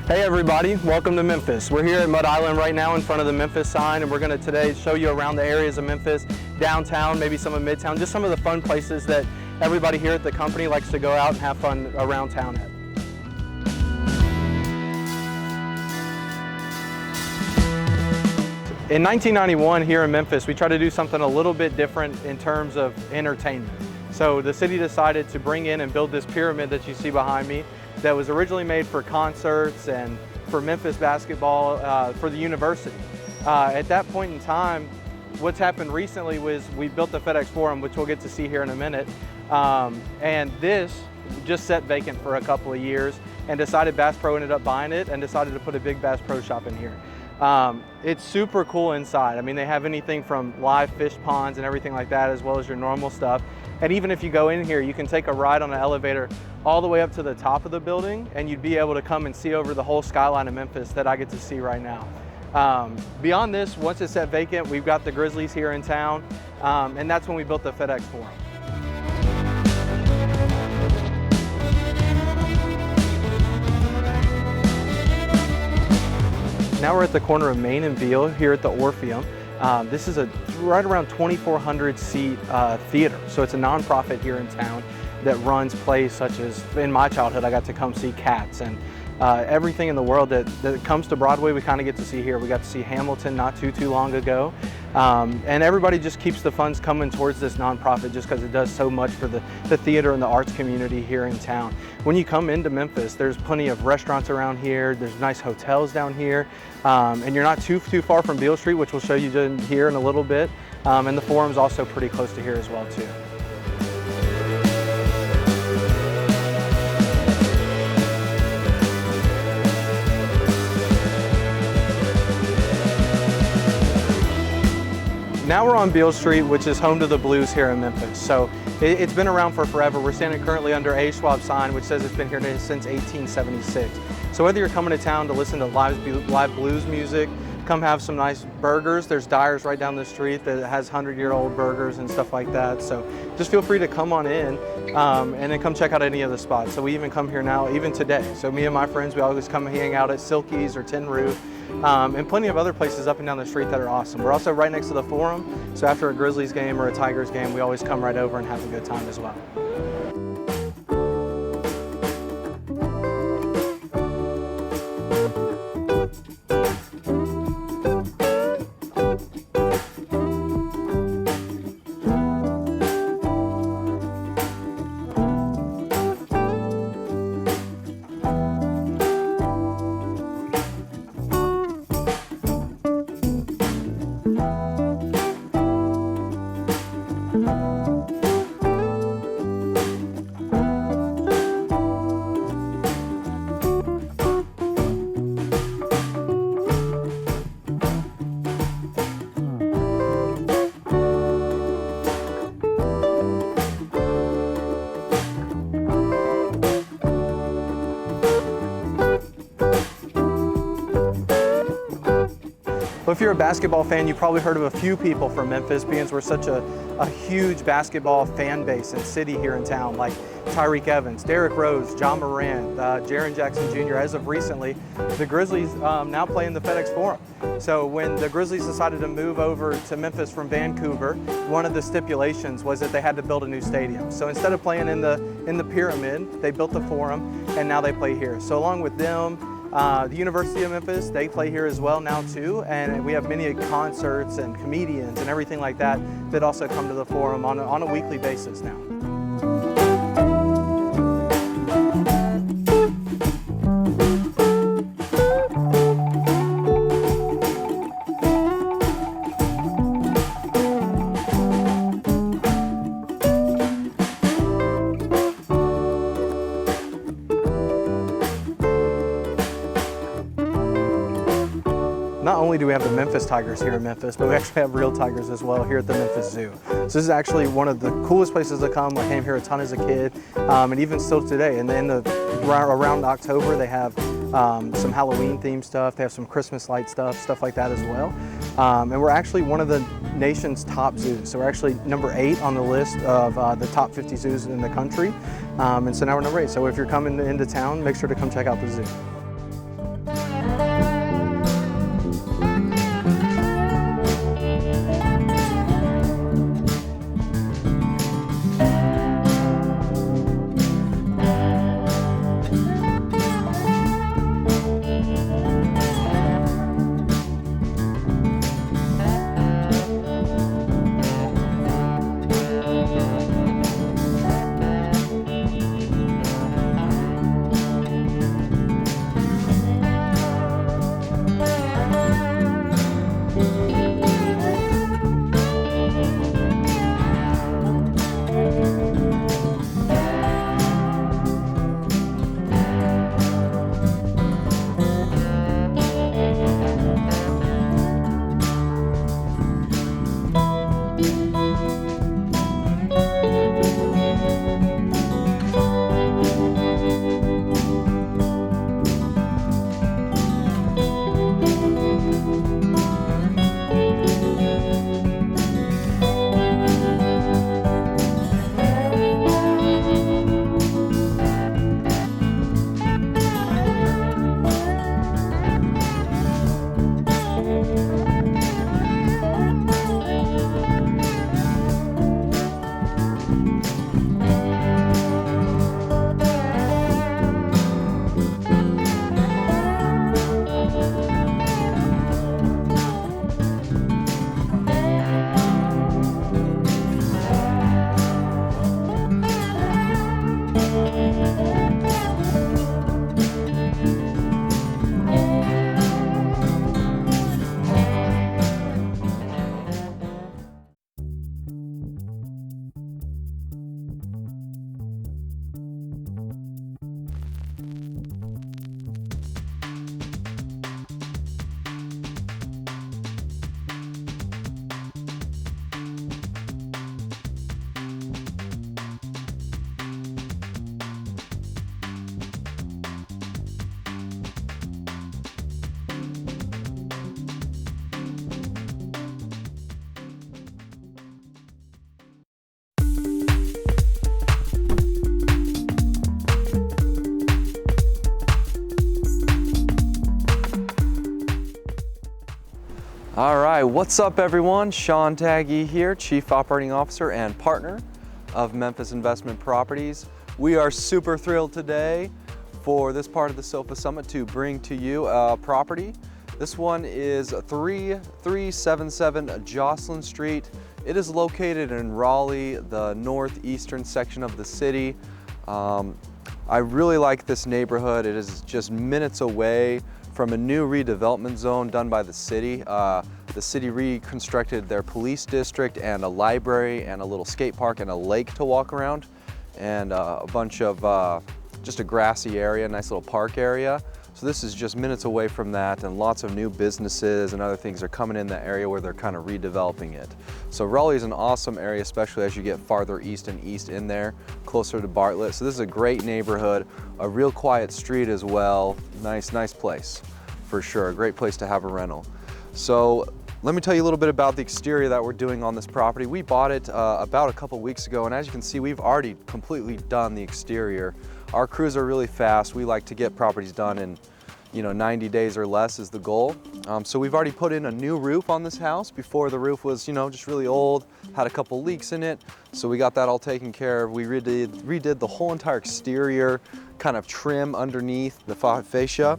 [SPEAKER 7] Hey everybody, welcome to Memphis. We're here at Mud Island right now in front of the Memphis sign, and we're going to today show you around the areas of Memphis, downtown, maybe some of Midtown, just some of the fun places that everybody here at the company likes to go out and have fun around town at. In 1991 here in Memphis, we tried to do something a little bit different in terms of entertainment. So the city decided to bring in and build this pyramid that you see behind me that was originally made for concerts and for Memphis basketball for the university. At that point in time, what's happened recently was we built the FedEx Forum, which we'll get to see here in a minute, and this just sat vacant for a couple of years and decided Bass Pro ended up buying it and decided to put a big Bass Pro Shop in here. It's super cool inside. I mean, they have anything from live fish ponds and everything like that, as well as your normal stuff. And even if you go in here, you can take a ride on an elevator all the way up to the top of the building, and you'd be able to come and see over the whole skyline of Memphis that I get to see right now. Beyond this, once it's set vacant, we've got the Grizzlies here in town, and that's when we built the FedEx Forum. Now we're at the corner of Main and Veal here at the Orpheum. This is a right around 2,400 seat theater. So it's a nonprofit here in town that runs plays such as, in my childhood, I got to come see Cats, and everything in the world that comes to Broadway, we kind of get to see here. We got to see Hamilton not too long ago. And everybody just keeps the funds coming towards this nonprofit just because it does so much for the theater and the arts community here in town. When you come into Memphis, there's plenty of restaurants around here, there's nice hotels down here, and you're not too far from Beale Street, which we'll show you here in a little bit, and the Forum's also pretty close to here as well too. Now we're on Beale Street, which is home to the Blues here in Memphis. So it's been around for forever. We're standing currently under a Schwab sign, which says it's been here since 1876. So whether you're coming to town to listen to live blues music, come have some nice burgers. There's Dyer's right down the street that has 100-year-old burgers and stuff like that. So just feel free to come on in and then come check out any of the spots. So we even come here now, even today. So me and my friends, we always come hang out at Silky's or Tin Roof. And plenty of other places up and down the street that are awesome. We're also right next to the Forum, so after a Grizzlies game or a Tigers game, we always come right over and have a good time as well. Well, if you're a basketball fan, you probably heard of a few people from Memphis, because we're such a huge basketball fan base and city here in town, like Tyreke Evans, Derrick Rose, John Morant, Jaren Jackson Jr. As of recently, the Grizzlies now play in the FedEx Forum. So when the Grizzlies decided to move over to Memphis from Vancouver, one of the stipulations was that they had to build a new stadium. So instead of playing in the Pyramid, they built the Forum, and now they play here. So along with them, the University of Memphis, they play here as well now too, and we have many concerts and comedians and everything like that that also come to the Forum on a weekly basis now. Not only do we have the Memphis Tigers here in Memphis, but we actually have real tigers as well here at the Memphis Zoo. So this is actually one of the coolest places to come. I came here a ton as a kid, and even still today. And then around October, they have some Halloween themed stuff. They have some Christmas light stuff like that as well. And we're actually one of the nation's top zoos. So we're actually number 8 on the list of the top 50 zoos in the country. And so now we're number 8. So if you're coming into town, make sure to come check out the zoo.
[SPEAKER 1] All right, what's up everyone? Sean Taggy here, Chief Operating Officer and partner of Memphis Investment Properties. We are super thrilled today for this part of the SOFA Summit to bring to you a property. This one is 3377 Joslin Street. It is located in Raleigh, the northeastern section of the city. I really like this neighborhood. It is just minutes away from a new redevelopment zone done by the city. The city reconstructed their police district and a library and a little skate park and a lake to walk around and a bunch of, just a grassy area, nice little park area. So this is just minutes away from that, and lots of new businesses and other things are coming in that area where they're kind of redeveloping it. So Raleigh is an awesome area, especially as you get farther east and east in there, closer to Bartlett. So this is a great neighborhood, a real quiet street as well. Nice place for sure. A great place to have a rental. So let me tell you a little bit about the exterior that we're doing on this property. We bought it about a couple weeks ago, and as you can see, we've already completely done the exterior. Our crews are really fast. We like to get properties done in 90 days or less is the goal. So we've already put in a new roof on this house. Before, the roof was just really old, had a couple leaks in it. So we got that all taken care of. We redid the whole entire exterior, kind of trim underneath the fascia.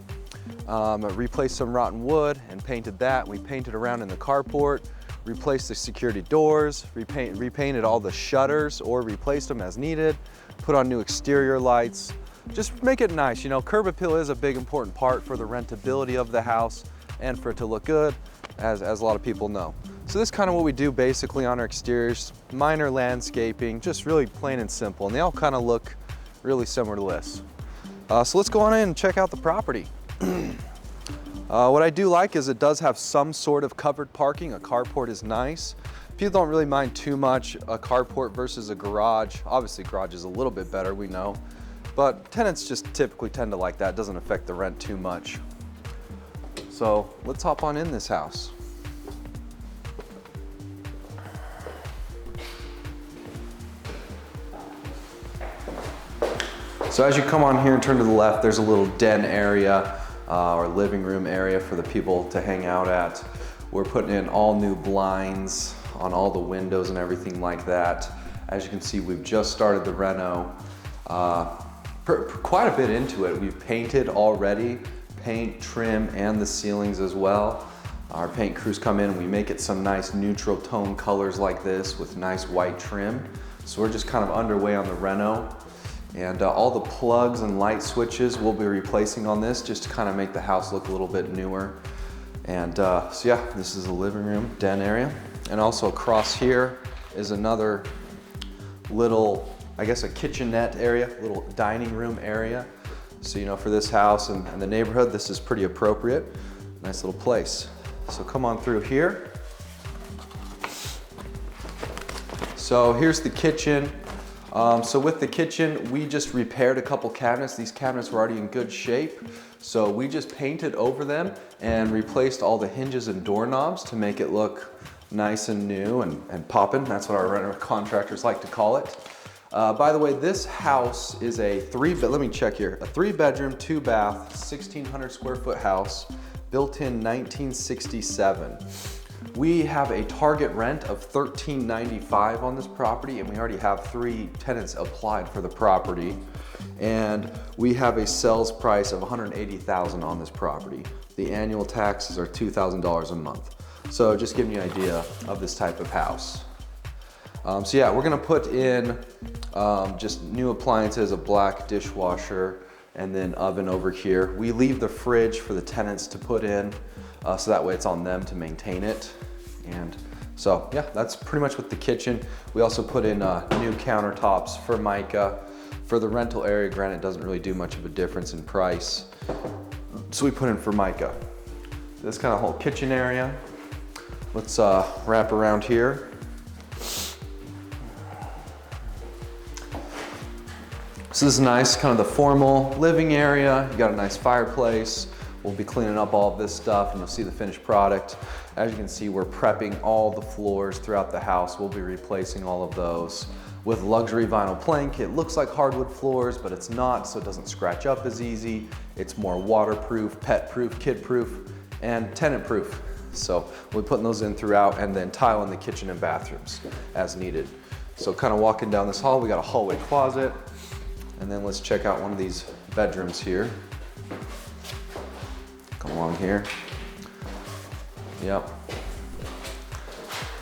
[SPEAKER 1] Replaced some rotten wood and painted that. We painted around in the carport, replaced the security doors, repainted all the shutters or replaced them as needed, put on new exterior lights. Just make it nice. Curb appeal is a big important part for the rentability of the house and for it to look good, as a lot of people know. So this is kind of what we do basically on our exteriors, minor landscaping, just really plain and simple, and they all kind of look really similar to this. So let's go on in and check out the property. What I do like is it does have some sort of covered parking. A carport is nice. People don't really mind too much a carport versus a garage. Obviously garage is a little bit better, we know, but tenants just typically tend to like that. It doesn't affect the rent too much. So let's hop on in this house. So as you come on here and turn to the left, there's a little den area or living room area for the people to hang out at. We're putting in all new blinds on all the windows and everything like that. As you can see, we've just started the reno. Quite a bit into it. We've painted already, paint, trim, and the ceilings as well. Our paint crews come in and we make it some nice neutral tone colors like this with nice white trim. So we're just kind of underway on the reno. And all the plugs and light switches we'll be replacing on this just to kind of make the house look a little bit newer. And so yeah, this is the living room, den area. And also across here is another little, I guess a kitchenette area, little dining room area. So for this house and the neighborhood, this is pretty appropriate. Nice little place. So come on through here. So here's the kitchen. So with the kitchen, we just repaired a couple cabinets. These cabinets were already in good shape. So we just painted over them and replaced all the hinges and doorknobs to make it look nice and new and poppin'. That's what our renter contractors like to call it. By the way, this house is a let me check here. A 3-bedroom, 2-bath, 1,600 square foot house built in 1967. We have a target rent of $13.95 on this property, and we already have 3 tenants applied for the property. And we have a sales price of $180,000 on this property. The annual taxes are $2,000 a month. So just giving you an idea of this type of house. So yeah, we're gonna put in just new appliances, a black dishwasher, and then oven over here. We leave the fridge for the tenants to put in, so that way it's on them to maintain it. And so yeah, that's pretty much with the kitchen. We also put in new countertops for Micah. For the rental area, granted, it doesn't really do much of a difference in price. So we put in Formica. This kind of whole kitchen area. Let's wrap around here. So this is nice, kind of the formal living area. You got a nice fireplace. We'll be cleaning up all of this stuff and you'll see the finished product. As you can see, we're prepping all the floors throughout the house. We'll be replacing all of those with luxury vinyl plank. It looks like hardwood floors, but it's not, so it doesn't scratch up as easy. It's more waterproof, pet-proof, kid-proof, and tenant-proof. So we'll be putting those in throughout, and then tile in the kitchen and bathrooms as needed. So kind of walking down this hall, we got a hallway closet, and then let's check out one of these bedrooms here. Come along here. Yep.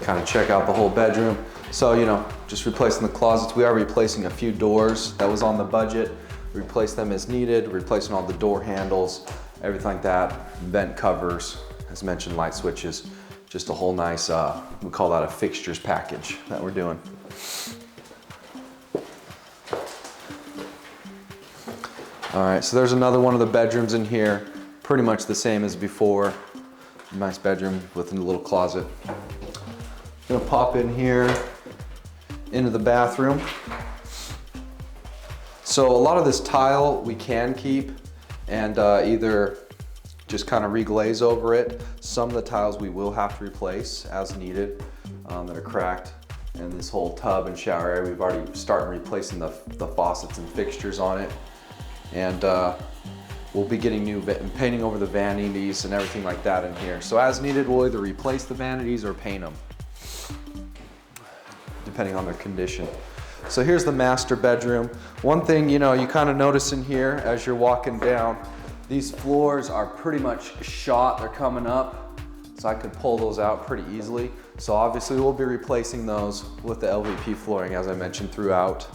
[SPEAKER 1] Kind of check out the whole bedroom. So, you know, just replacing the closets. We are replacing a few doors that was on the budget. Replace them as needed, replacing all the door handles, everything like that. Vent covers, as mentioned, light switches. Just a whole nice, we call that a fixtures package that we're doing. All right, so there's another one of the bedrooms in here. Pretty much the same as before. Nice bedroom with a little closet. Gonna pop in here into the bathroom. So a lot of this tile we can keep and either just kind of reglaze over it. Some of the tiles we will have to replace as needed that are cracked. And this whole tub and shower area, we've already started replacing the faucets and fixtures on it. And we'll be getting new painting over the vanities and everything like that in here. So as needed, we'll either replace the vanities or paint them, depending on their condition. So here's the master bedroom. One thing, you know, you kind of notice in here as you're walking down, these floors are pretty much shot, they're coming up. So I could pull those out pretty easily. So obviously we'll be replacing those with the LVP flooring, as I mentioned throughout.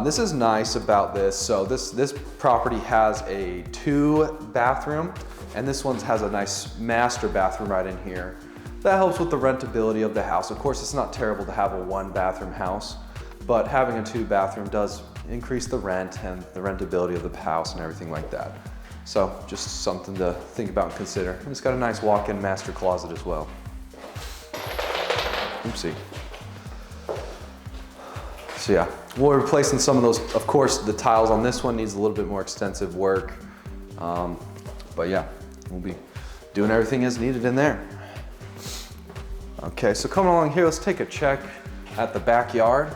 [SPEAKER 1] This is nice about this. So this property has a 2-bathroom, and this one has a nice master bathroom right in here. That helps with the rentability of the house. Of course, it's not terrible to have a 1-bathroom house, but having a 2-bathroom does increase the rent and the rentability of the house and everything like that. So just something to think about and consider. And it's got a nice walk-in master closet as well. Oopsie. So yeah, we're replacing some of those. Of course, the tiles on this one needs a little bit more extensive work. But yeah, we'll be doing everything as needed in there. Okay, so coming along here, let's take a check at the backyard.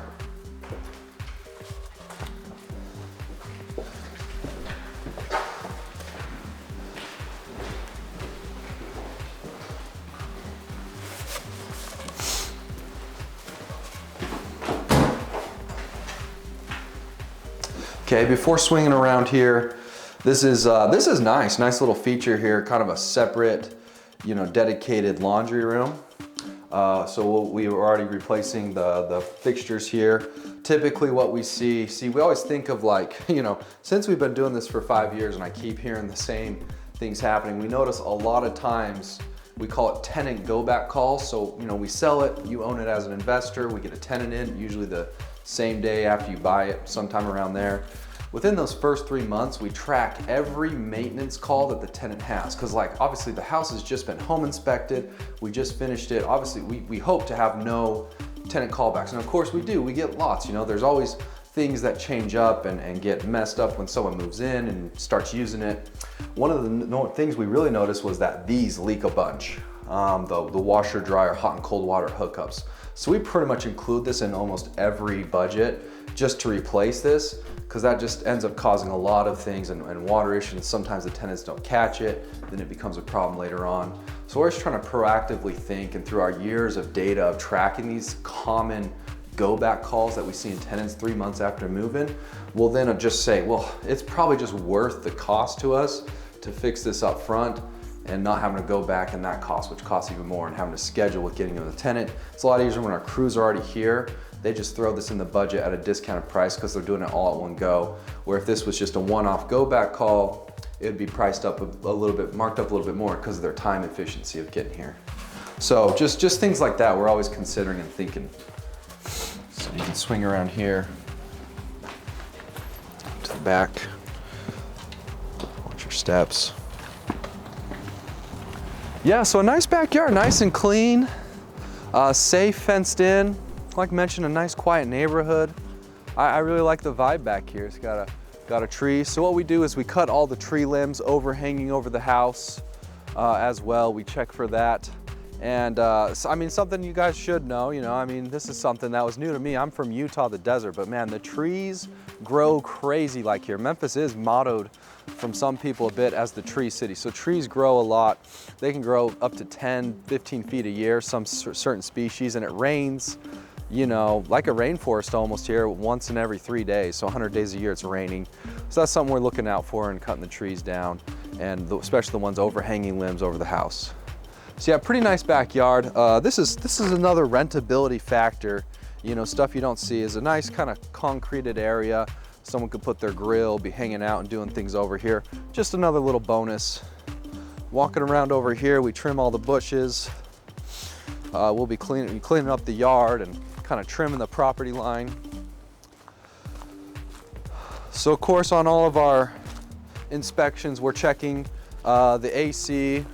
[SPEAKER 1] Okay, before swinging around here, this is nice little feature here, kind of a separate, you know, dedicated laundry room. So we were already replacing the fixtures here. Typically what we see, we always think of like, you know, since we've been doing this for 5 years and I keep hearing the same things happening, we notice a lot of times we call it tenant go back calls. So, you know, we sell it, you own it as an investor, we get a tenant in, usually the same day after you buy it, sometime around there. Within those first 3 months, we track every maintenance call that the tenant has. Cause like, obviously the house has just been home inspected. We just finished it. Obviously we hope to have no tenant callbacks. And of course we do, we get lots, you know, there's always things that change up and get messed up when someone moves in and starts using it. One of the things we really noticed was that these leak a bunch. The washer dryer, hot and cold water hookups. So we pretty much include this in almost every budget just to replace this, because that just ends up causing a lot of things and water issues. Sometimes the tenants don't catch it, then it becomes a problem later on. So we're just trying to proactively think, and through our years of data of tracking these common go back calls that we see in tenants 3 months after move-in, we'll then just say, well, it's probably just worth the cost to us to fix this up front and not having to go back and that cost, which costs even more, and having to schedule with getting to the tenant. It's a lot easier when our crews are already here. They just throw this in the budget at a discounted price because they're doing it all at one go. Where if this was just a one-off go back call, it'd be priced up a little bit, marked up a little bit more because of their time efficiency of getting here. So just things like that we're always considering and thinking. So you can swing around here to the back. Watch your steps. Yeah, so a nice backyard, nice and clean, safe, fenced in. Like I mentioned, a nice quiet neighborhood. I really like the vibe back here. It's got a tree. So what we do is we cut all the tree limbs overhanging over the house as well. We check for that. And so, I mean, something you guys should know, you know, I mean, this is something that was new to me. I'm from Utah, the desert, but man, the trees grow crazy like here. Memphis is mottoed from some people a bit as the tree city. So trees grow a lot. They can grow up to 10, 15 feet a year, some certain species, and it rains, you know, like a rainforest almost here once in every 3 days. So 100 days a year it's raining. So that's something we're looking out for and cutting the trees down, and especially the ones overhanging limbs over the house. So yeah, pretty nice backyard. This is another rentability factor. You know, stuff you don't see is a nice kind of concreted area. Someone could put their grill, be hanging out and doing things over here. Just another little bonus. Walking around over here, we trim all the bushes. We'll be cleaning up the yard and kind of trimming the property line. So of course, on all of our inspections, we're checking the AC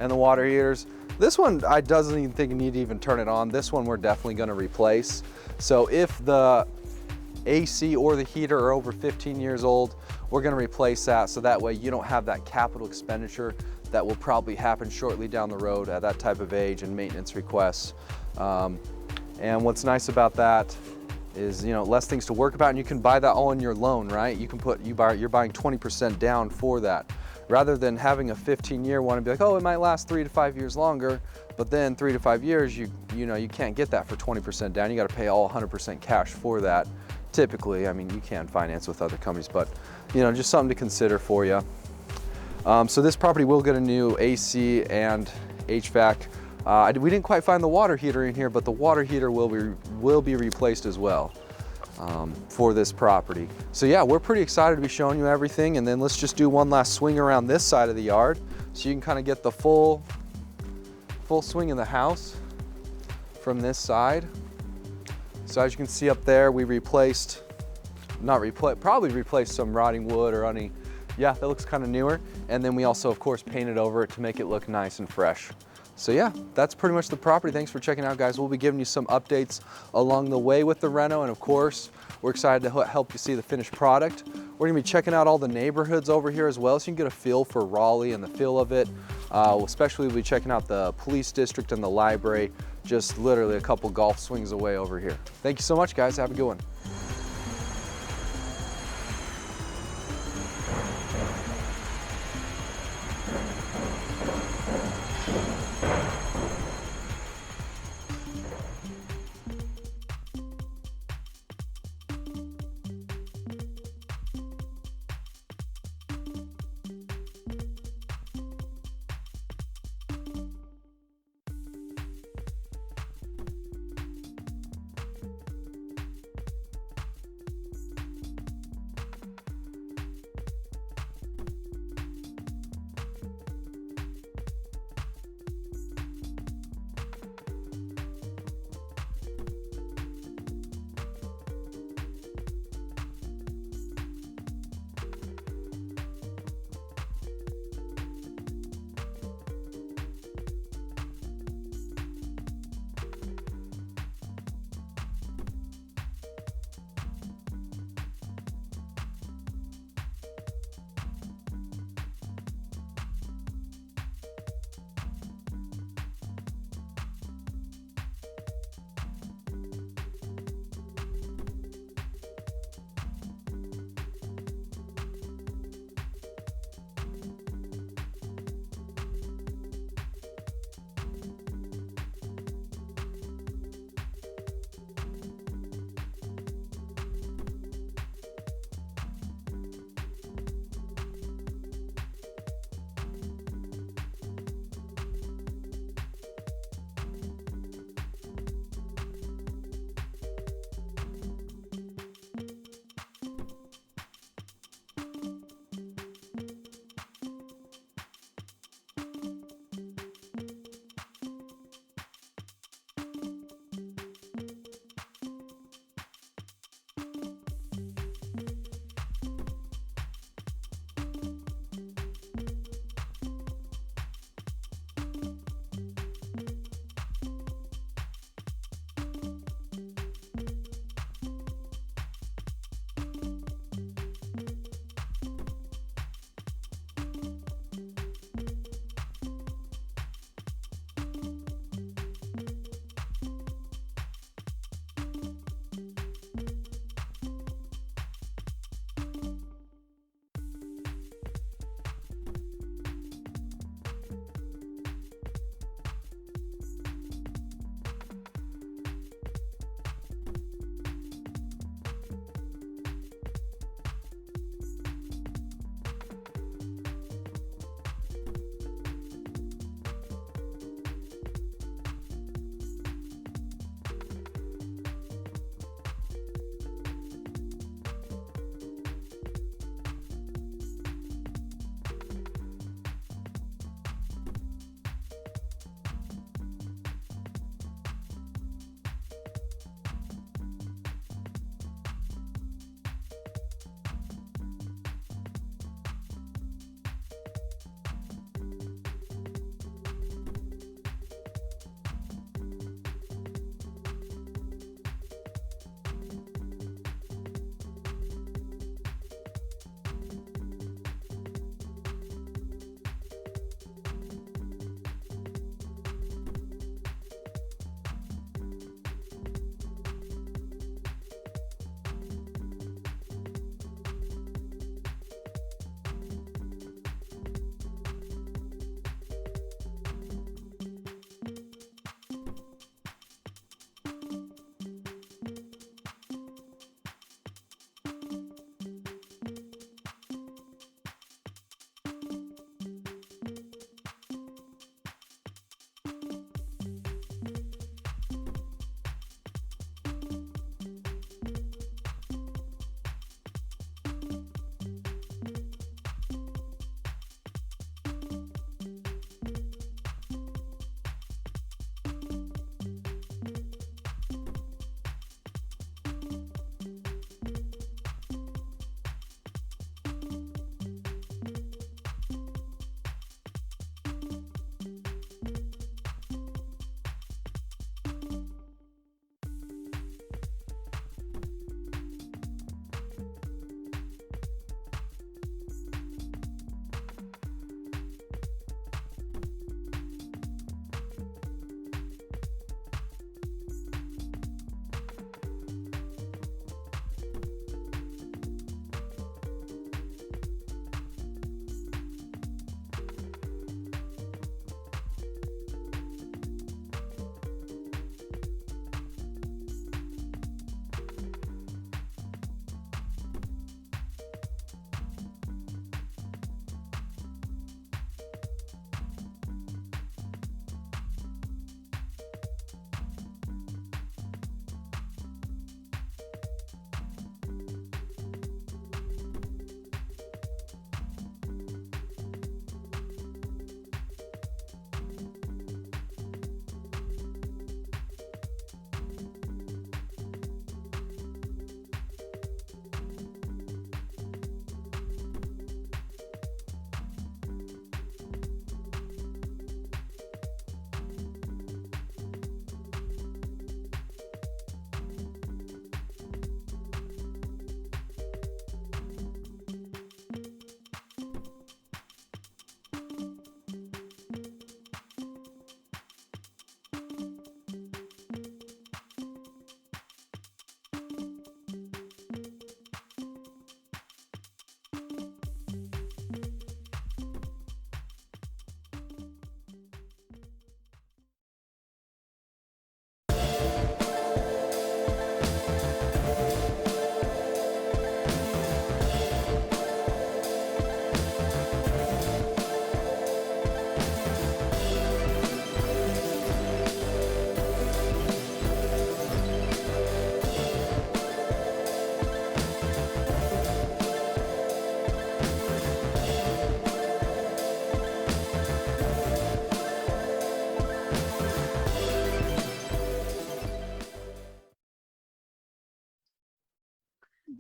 [SPEAKER 1] and the water heaters. This one, I doesn't even think you need to even turn it on. This one we're definitely gonna replace. So if the AC or the heater are over 15 years old, we're gonna replace that, so that way you don't have that capital expenditure that will probably happen shortly down the road at that type of age and maintenance requests. And what's nice about that is, you know, less things to work about, and you can buy that all in your loan, right? You can you're buying 20% down for that. Rather than having a 15-year one and be like, oh, it might last 3 to 5 years longer, but then 3 to 5 years, you know, you can't get that for 20% down. You got to pay all 100% cash for that. Typically, I mean, you can finance with other companies, but you know, just something to consider for you. So this property will get a new AC and HVAC. We didn't quite find the water heater in here, but the water heater will be replaced as well. For this property. So yeah, we're pretty excited to be showing you everything, and then let's just do one last swing around this side of the yard so you can kind of get the full swing in the house from this side. So as you can see up there, we probably replaced some rotting wood or any, yeah, that looks kind of newer. And then we also, of course, painted over it to make it look nice and fresh. So yeah, that's pretty much the property. Thanks for checking out, guys. We'll be giving you some updates along the way with the reno, and of course, we're excited to help you see the finished product. We're gonna be checking out all the neighborhoods over here as well, so you can get a feel for Raleigh and the feel of it. Especially we'll be checking out the police district and the library, just literally a couple golf swings away over here. Thank you so much, guys. Have a good one.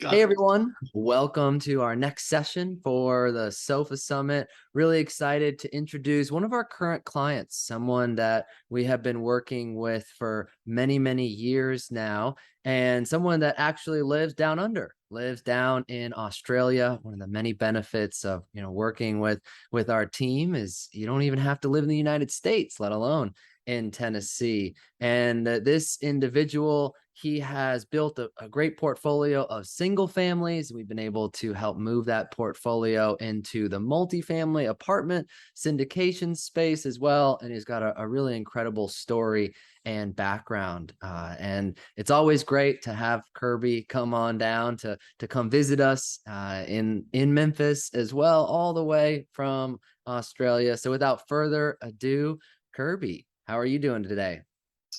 [SPEAKER 3] Hey everyone, welcome to our next session for the SOFA Summit. Really excited to introduce one of our current clients, someone that we have been working with for many, many years now, and someone that actually lives down under, lives down in Australia. One of the many benefits of working with our team is you don't even have to live in the United States, let alone in Tennessee. And this individual, he has built a great portfolio of single families. We've been able to help move that portfolio into the multifamily apartment syndication space as well. And he's got a really incredible story and background. And it's always great to have Kirby come on down to come visit us in Memphis as well, all the way from Australia. So without further ado, Kirby, how are you doing today?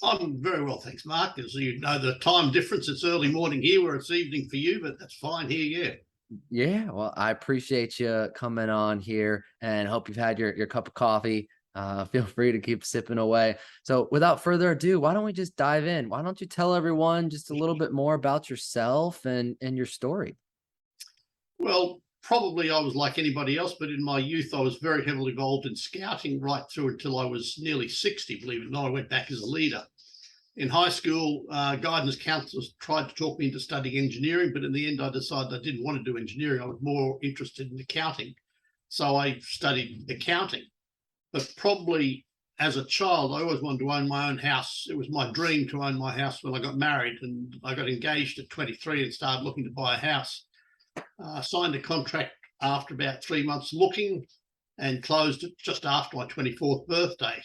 [SPEAKER 12] I'm very well, thanks, Mark. As you know, the time difference, it's early morning here where it's evening for you, but that's fine here, yeah.
[SPEAKER 3] Yeah, well, I appreciate you coming on here and hope you've had your cup of coffee. Feel free to keep sipping away. So without further ado, why don't we just dive in? Why don't you tell everyone just a little bit more about yourself and your story?
[SPEAKER 12] Well, probably I was like anybody else, but in my youth, I was very heavily involved in scouting right through until I was nearly 60, believe it or not. I went back as a leader. In high school, guidance counselors tried to talk me into studying engineering, but in the end, I decided I didn't want to do engineering. I was more interested in accounting. So I studied accounting. But probably as a child, I always wanted to own my own house. It was my dream to own my house when I got married, and I got engaged at 23 and started looking to buy a house. Signed a contract after about 3 months looking and closed it just after my 24th birthday.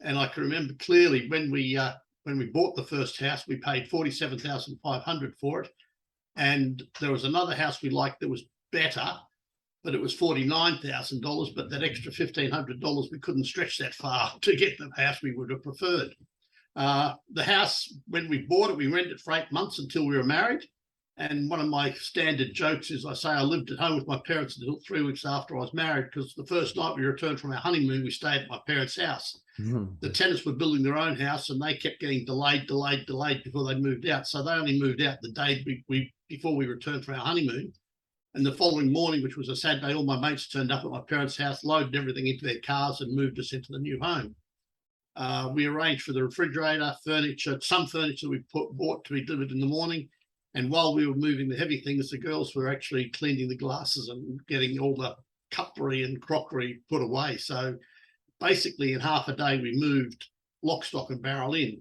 [SPEAKER 12] And I can remember clearly when we bought the first house, we paid $47,500 for it. And there was another house we liked that was better, but it was $49,000. But that extra $1,500, we couldn't stretch that far to get the house we would have preferred. The house, when we bought it, we rented it for 8 months until we were married. And one of my standard jokes is I say I lived at home with my parents until 3 weeks after I was married, because the first night we returned from our honeymoon, we stayed at my parents' house. Mm-hmm. The tenants were building their own house and they kept getting delayed before they moved out. So they only moved out the day before we returned from our honeymoon. And the following morning, which was a Saturday, all my mates turned up at my parents' house, loaded everything into their cars and moved us into the new home. We arranged for the refrigerator, furniture, some furniture we bought to be delivered in the morning. And while we were moving the heavy things, the girls were actually cleaning the glasses and getting all the cutlery and crockery put away. So basically in half a day, we moved lock, stock and barrel in.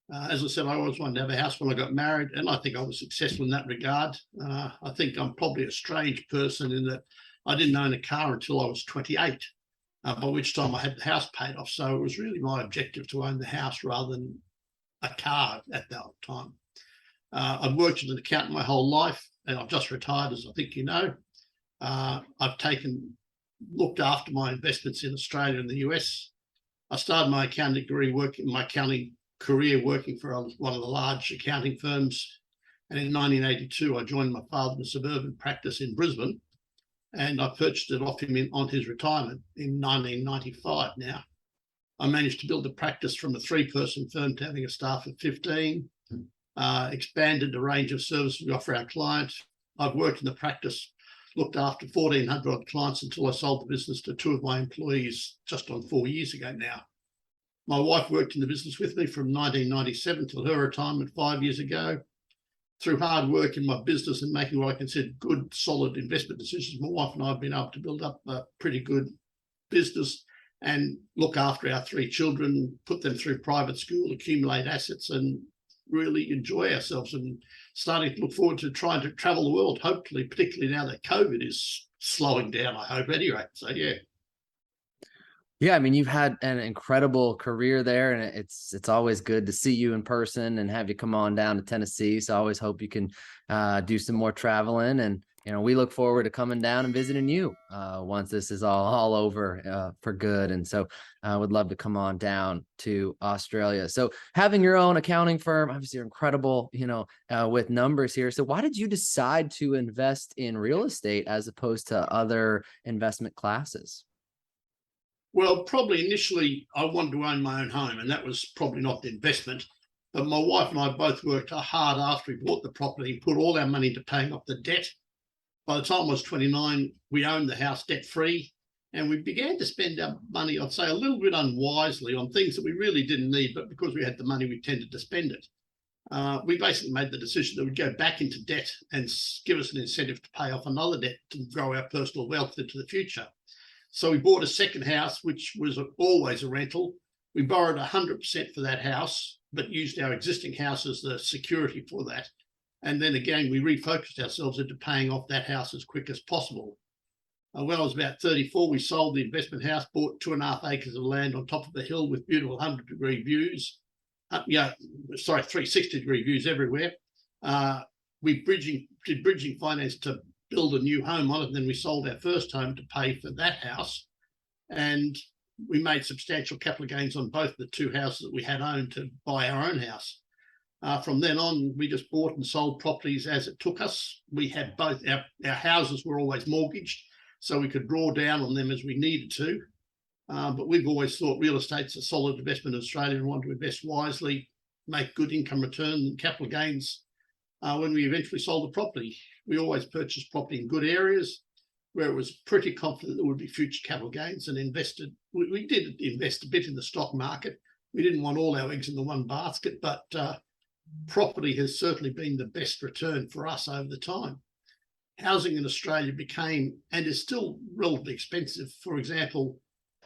[SPEAKER 12] As I said, I always wanted to have a house when I got married, and I think I was successful in that regard. I think I'm probably a strange person in that I didn't own a car until I was 28, by which time I had the house paid off. So it was really my objective to own the house rather than a car at that time. I've worked as an accountant my whole life, and I've just retired, as I think you know. I've looked after my investments in Australia and the US. I started my accounting career working for one of the large accounting firms. And in 1982, I joined my father in a suburban practice in Brisbane, and I purchased it off him on his retirement in 1995 now. I managed to build the practice from a 3-person firm to having a staff of 15. Expanded the range of services we offer our clients. I've worked in the practice, looked after 1,400 odd clients until I sold the business to 2 of my employees just on 4 years ago now. My wife worked in the business with me from 1997 till her retirement 5 years ago. Through hard work in my business and making what I consider good, solid investment decisions, my wife and I have been able to build up a pretty good business and look after our 3 children, put them through private school, accumulate assets, and really enjoy ourselves, and starting to look forward to trying to travel the world, hopefully, particularly now that COVID is slowing down, I hope, anyway. So, yeah.
[SPEAKER 3] Yeah, I mean, you've had an incredible career there, and it's always good to see you in person and have you come on down to Tennessee. So I always hope you can do some more traveling, and we look forward to coming down and visiting you once this is all over for good. And so I would love to come on down to Australia. So having your own accounting firm, obviously you're incredible, with numbers here. So why did you decide to invest in real estate as opposed to other investment classes?
[SPEAKER 12] Well, probably initially I wanted to own my own home, and that was probably not the investment. But my wife and I both worked hard after we bought the property, put all our money into paying off the debt. By the time I was 29, we owned the house debt-free, and we began to spend our money, I'd say, a little bit unwisely on things that we really didn't need, but because we had the money, we tended to spend it. We basically made the decision that we'd go back into debt and give us an incentive to pay off another debt to grow our personal wealth into the future. So we bought a second house, which was always a rental. We borrowed 100% for that house, but used our existing house as the security for that. And then again, we refocused ourselves into paying off that house as quick as possible. When I was about 34, we sold the investment house, bought 2.5 acres of land on top of a hill with beautiful 100-degree views. 360-degree views everywhere. We did bridging finance to build a new home on it, and then we sold our first home to pay for that house. And we made substantial capital gains on both the two houses that we had owned to buy our own house. From then on, we just bought and sold properties as it took us. We had both, our houses were always mortgaged, so we could draw down on them as we needed to. But we've always thought real estate's a solid investment in Australia and want to invest wisely, make good income return and capital gains. When we eventually sold the property, we always purchased property in good areas where it was pretty confident there would be future capital gains, and invested. We did invest a bit in the stock market. We didn't want all our eggs in the one basket, but property has certainly been the best return for us over the time. Housing in Australia became, and is still, relatively expensive. For example,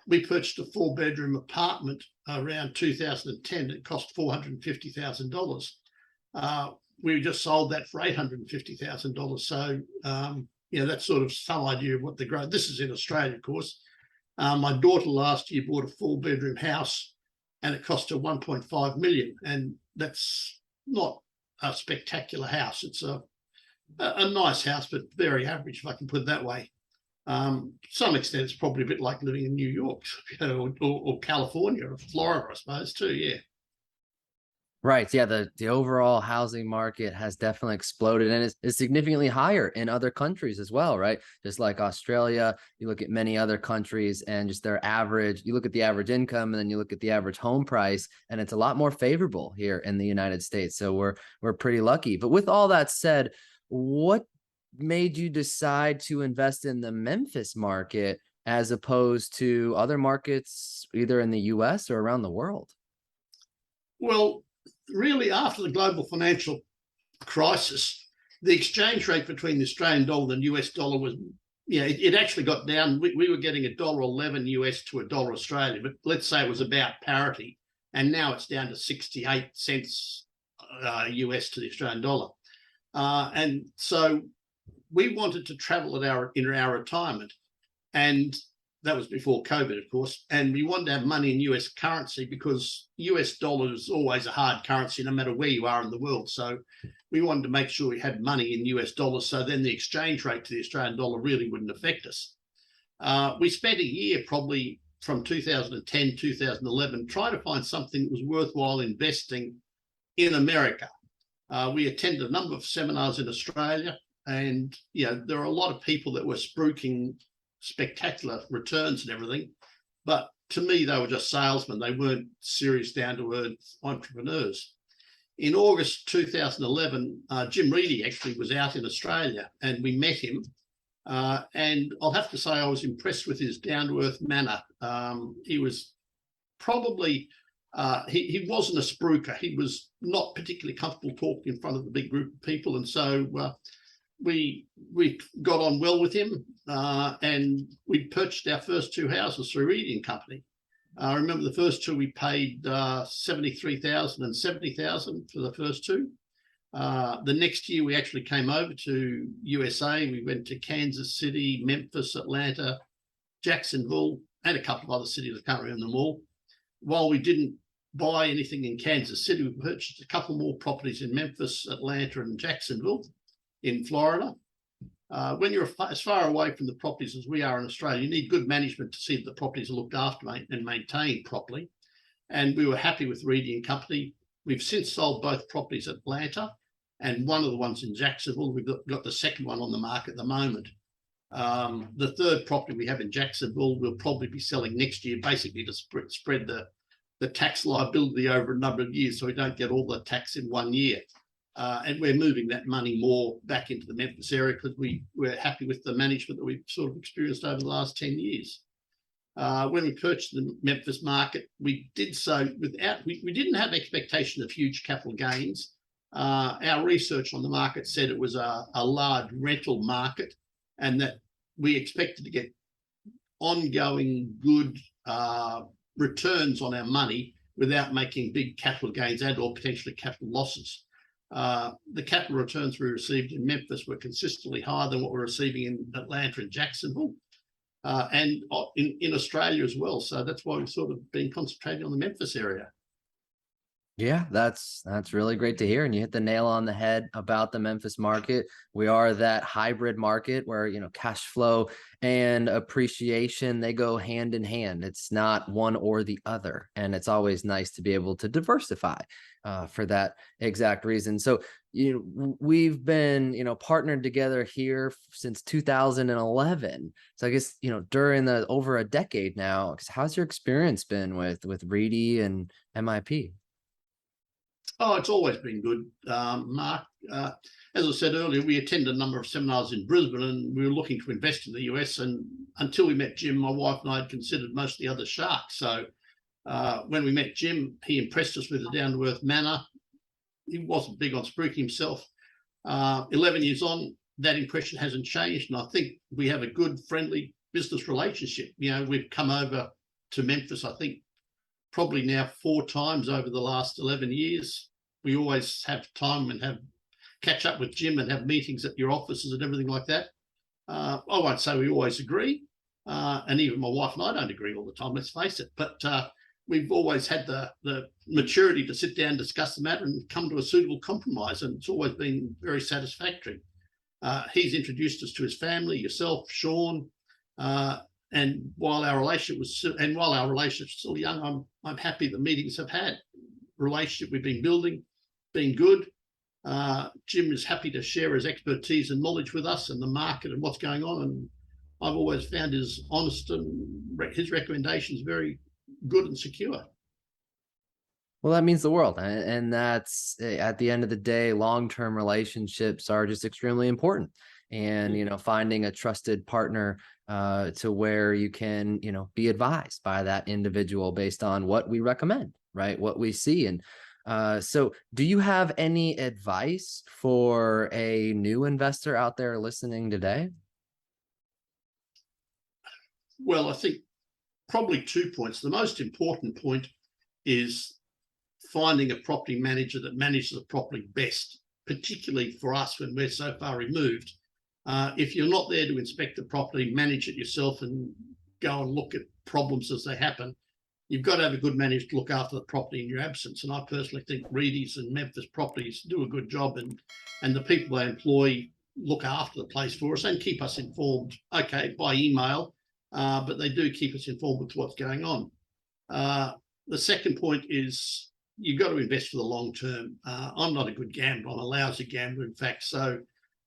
[SPEAKER 12] we purchased a 4-bedroom apartment around 2010. It cost $450,000. We just sold that for $850,000. So, that's sort of some idea of what the growth. This is in Australia, of course. My daughter last year bought a 4-bedroom house, and it cost her $1.5 million. And that's not a spectacular house. It's a nice house, but very average, if I can put it that way. To some extent, it's probably a bit like living in New York, or California, or Florida, I suppose, too. Yeah.
[SPEAKER 3] Right. Yeah. The overall housing market has definitely exploded, and is significantly higher in other countries as well. Right. Just like Australia, you look at many other countries and just their average, you look at the average income, and then you look at the average home price, and it's a lot more favorable here in the United States. So we're pretty lucky. But with all that said, what made you decide to invest in the Memphis market as opposed to other markets, either in the US or around the world?
[SPEAKER 12] Well, really, after the global financial crisis, the exchange rate between the Australian dollar and US dollar was, it actually got down. We were getting $1.11 US to $1 Australia, but let's say it was about parity. And now it's down to 68 cents US to the Australian dollar. And so we wanted to travel in our retirement, and that was before COVID, of course. And we wanted to have money in US currency, because US dollar is always a hard currency, no matter where you are in the world. So we wanted to make sure we had money in US dollars, so then the exchange rate to the Australian dollar really wouldn't affect us. We spent a year, probably from 2010, 2011, trying to find something that was worthwhile investing in America. We attended a number of seminars in Australia, and there are a lot of people that were spruiking spectacular returns and everything, but to me they were just salesmen. They weren't serious, down-to-earth entrepreneurs. In August 2011, Jim Reedy actually was out in Australia, and we met him, and I'll have to say I was impressed with his down-to-earth manner. He was probably he wasn't a spruiker. He was not particularly comfortable talking in front of the big group of people, and so we got on well with him, and we purchased our first two houses through Reedy and Company. I remember the first two we paid $73,000 and $70,000 for the first two. The next year we actually came over to USA. We went to Kansas City, Memphis, Atlanta, Jacksonville, and a couple of other cities. I can't remember them all. While we didn't buy anything in Kansas City, we purchased a couple more properties in Memphis, Atlanta, and Jacksonville in Florida. When you're as far away from the properties as we are in Australia, you need good management to see that the properties are looked after and maintained properly. And we were happy with Reedy and Company. We've since sold both properties at Atlanta, and one of the ones in Jacksonville. We've got the second one on the market at the moment. The third property we have in Jacksonville we'll probably be selling next year, basically to spread the the tax liability over a number of years, so we don't get all the tax in 1 year. And we're moving that money more back into the Memphis area because we're happy with the management that we've sort of experienced over the last 10 years. When we purchased the Memphis market, we did so without, we didn't have expectation of huge capital gains. Our research on the market said it was a large rental market and that we expected to get ongoing good returns on our money without making big capital gains and or potentially capital losses. The capital returns we received in Memphis were consistently higher than what we're receiving in Atlanta and Jacksonville. And in Australia as well. So that's why we've sort of been concentrating on the Memphis area.
[SPEAKER 3] Yeah, that's really great to hear. And you hit the nail on the head about the Memphis market. We are that hybrid market where, you know, cash flow and appreciation, they go hand in hand. It's not one or the other. And it's always nice to be able to diversify for that exact reason. So, you know, we've been, you know, partnered together here since 2011. So I guess, you know, during the over a decade now, how's your experience been with Reedy and MIP?
[SPEAKER 12] Oh, it's always been good, Mark. As I said earlier, we attended a number of seminars in Brisbane and we were looking to invest in the US. And until we met Jim, my wife and I had considered most of the other sharks. So when we met Jim, he impressed us with a down-to-earth manner. He wasn't big on spruiking himself. 11 years on, that impression hasn't changed. And I think we have a good, friendly business relationship. You know, we've come over to Memphis, I think, probably now 4 times over the last 11 years. We always have time and have catch up with Jim and have meetings at your offices and everything like that. I won't say we always agree. And even my wife and I don't agree all the time, let's face it. But we've always had the maturity to sit down and discuss the matter and come to a suitable compromise. And it's always been very satisfactory. He's introduced us to his family, yourself, Sean. And while our relationship is still young, I'm happy the meetings have had. Relationship we've been building, been good. Jim is happy to share his expertise and knowledge with us and the market and what's going on. And I've always found his honest and his recommendations very good and secure.
[SPEAKER 3] Well, that means the world. And that's at the end of the day, long-term relationships are just extremely important. And, you know, finding a trusted partner to where you can, you know, be advised by that individual based on what we recommend, right? What we see. And so do you have any advice for a new investor out there listening today?
[SPEAKER 12] Well, I think probably 2 points. The most important point is finding a property manager that manages the property best, particularly for us when we're so far removed. If you're not there to inspect the property, manage it yourself and go and look at problems as they happen, you've got to have a good manager to look after the property in your absence. And I personally think Reedy's and Memphis Properties do a good job, and the people they employ look after the place for us and keep us informed, okay, by email, but they do keep us informed with what's going on. The second point is you've got to invest for the long term. I'm not a good gambler. I'm a lousy gambler, in fact. So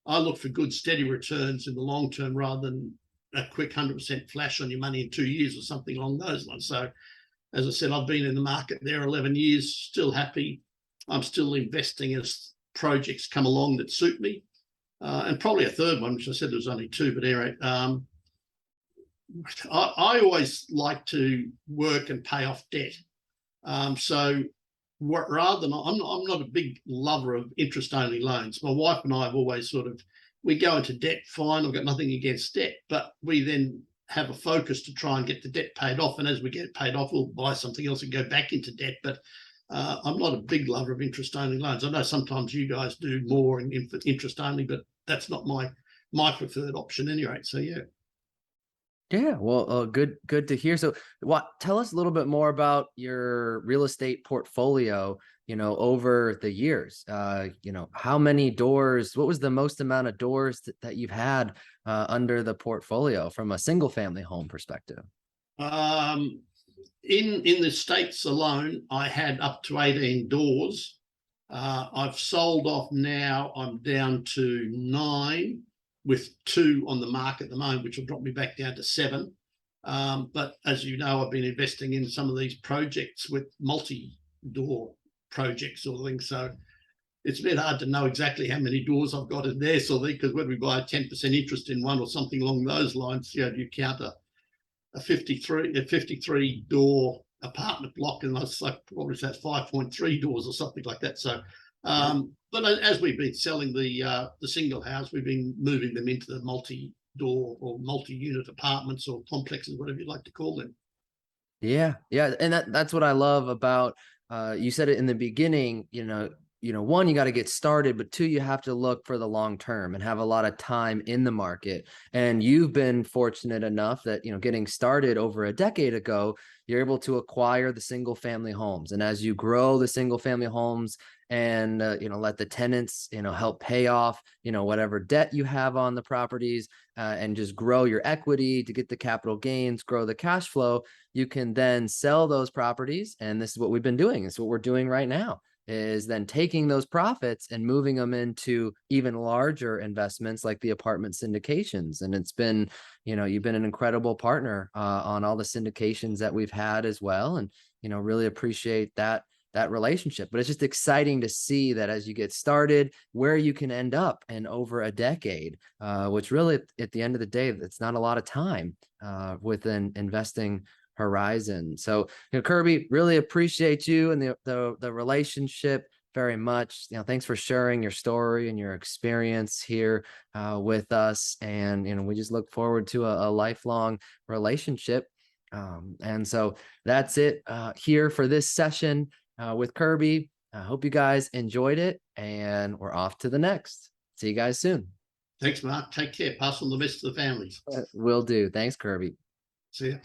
[SPEAKER 12] I look for good, steady returns in the long term rather than a quick 100% flash on your money in 2 years or something along those lines. So, as I said, I've been in the market there 11 years, still happy. I'm still investing as projects come along that suit me. And probably a third one, which I said there was only 2, but anyway, I always like to work and pay off debt. So rather than, I'm not a big lover of interest-only loans. My wife and I have always we go into debt, fine, I've got nothing against debt, but we then have a focus to try and get the debt paid off. And as we get paid off, we'll buy something else and go back into debt. But I'm not a big lover of interest-only loans. I know sometimes you guys do more in interest-only, but that's not my preferred option anyway. So, yeah.
[SPEAKER 3] Yeah, well, good to hear. So tell us a little bit more about your real estate portfolio, over the years. How many doors, what was the most amount of doors that you've had under the portfolio from a single family home perspective?
[SPEAKER 12] In the States alone, I had up to 18 doors. I've sold off now, I'm down to 9. With 2 on the market at the moment, which will drop me back down to 7. But as you know, I've been investing in some of these projects with multi-door projects sort of thing. So it's a bit hard to know exactly how many doors I've got in there, sort of thing, because when we buy a 10% interest in one or something along those lines, you count a 53 door apartment block, and that's like probably that's 5.3 doors or something like that. So, but as we've been selling the single house, we've been moving them into the multi-door or multi-unit apartments or complexes, whatever you'd like to call them.
[SPEAKER 3] Yeah, yeah, and that's what I love about you said it in the beginning, one, you got to get started, but two, you have to look for the long term and have a lot of time in the market. And you've been fortunate enough that, getting started over a decade ago, you're able to acquire the single family homes. And as you grow the single family homes and, let the tenants, help pay off, whatever debt you have on the properties and just grow your equity to get the capital gains, grow the cash flow, you can then sell those properties. And this is what we've been doing. It's what we're doing right now, is then taking those profits and moving them into even larger investments like the apartment syndications. And it's been, you've been an incredible partner on all the syndications that we've had as well. And, really appreciate that relationship. But it's just exciting to see that as you get started, where you can end up in over a decade, which really at the end of the day, it's not a lot of time within investing horizon. So, Kirby, really appreciate you and the relationship very much. Thanks for sharing your story and your experience here with us. And, we just look forward to a lifelong relationship. And so that's it here for this session with Kirby. I hope you guys enjoyed it, and we're off to the next. See you guys soon.
[SPEAKER 12] Thanks, Mark. Take care. Pass on the best to the families.
[SPEAKER 3] Will do. Thanks, Kirby.
[SPEAKER 12] See ya.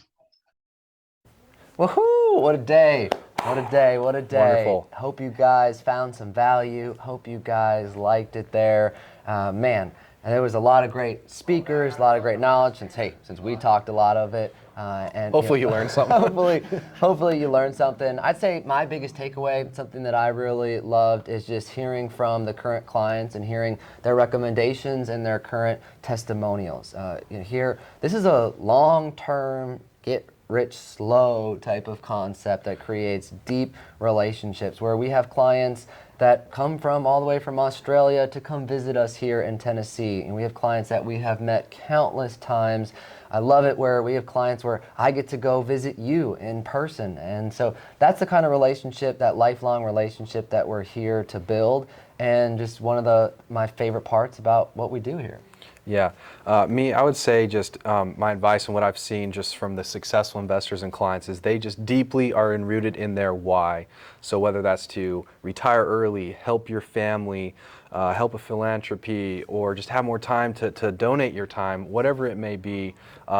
[SPEAKER 2] Woohoo! What a day. What a day. What a day.
[SPEAKER 1] Wonderful.
[SPEAKER 2] Hope you guys found some value. Hope you guys liked it there. Man, and there was a lot of great speakers, a lot of great knowledge. Since we talked a lot of it. And
[SPEAKER 1] hopefully you learned something.
[SPEAKER 2] hopefully you learned something. I'd say my biggest takeaway, something that I really loved, is just hearing from the current clients and hearing their recommendations and their current testimonials. Here, this is a long-term, get rich slow type of concept that creates deep relationships, where we have clients that come from all the way from Australia to come visit us here in Tennessee. And we have clients that we have met countless times. I love it where we have clients where I get to go visit you in person. And so that's the kind of relationship, that lifelong relationship that we're here to build. And just one of my favorite parts about what we do here.
[SPEAKER 1] Yeah, I would say just my advice and what I've seen just from the successful investors and clients is they just deeply are rooted in their why. So whether that's to retire early, help your family, help with philanthropy, or just have more time to donate your time, whatever it may be,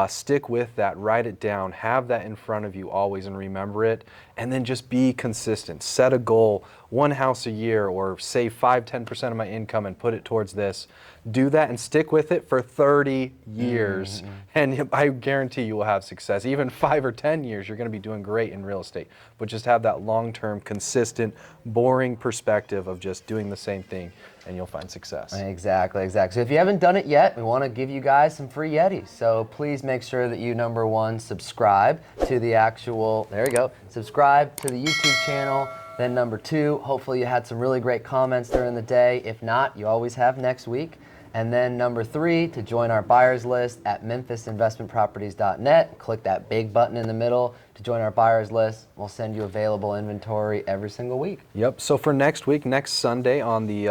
[SPEAKER 1] stick with that, write it down, have that in front of you always and remember it, and then just be consistent. Set a goal, one house a year, or save 5-10% of my income and put it towards this. Do that and stick with it for 30 years. And I guarantee you will have success. Even 5 or 10 years, you're going to be doing great in real estate. But just have that long-term, consistent, boring perspective of just doing the same thing, and you'll find success.
[SPEAKER 2] Exactly. So if you haven't done it yet, we want to give you guys some free Yetis. So please make sure that you, number one, subscribe to the subscribe to the YouTube channel. Then number two, hopefully you had some really great comments during the day. If not, you always have next week. And then number three, to join our buyers list at memphisinvestmentproperties.net. Click that big button in the middle to join our buyers list. We'll send you available inventory every single week.
[SPEAKER 1] Yep. So for next week, next Sunday on the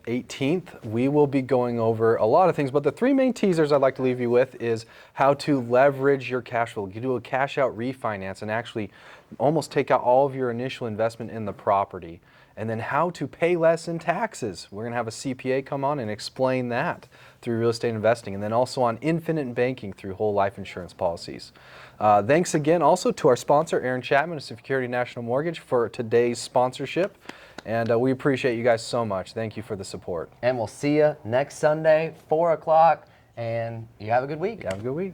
[SPEAKER 1] 18th, we will be going over a lot of things. But the three main teasers I'd like to leave you with is how to leverage your cash flow. You do a cash out refinance and actually almost take out all of your initial investment in the property. And then how to pay less in taxes. We're going to have a CPA come on and explain that through real estate investing. And then also on infinite banking through whole life insurance policies. Thanks again also to our sponsor, Aaron Chapman of SecurityNational Mortgage, for today's sponsorship. And we appreciate you guys so much. Thank you for the support.
[SPEAKER 2] And we'll see you next Sunday, 4 o'clock. And you have a good week.
[SPEAKER 1] Have a good week.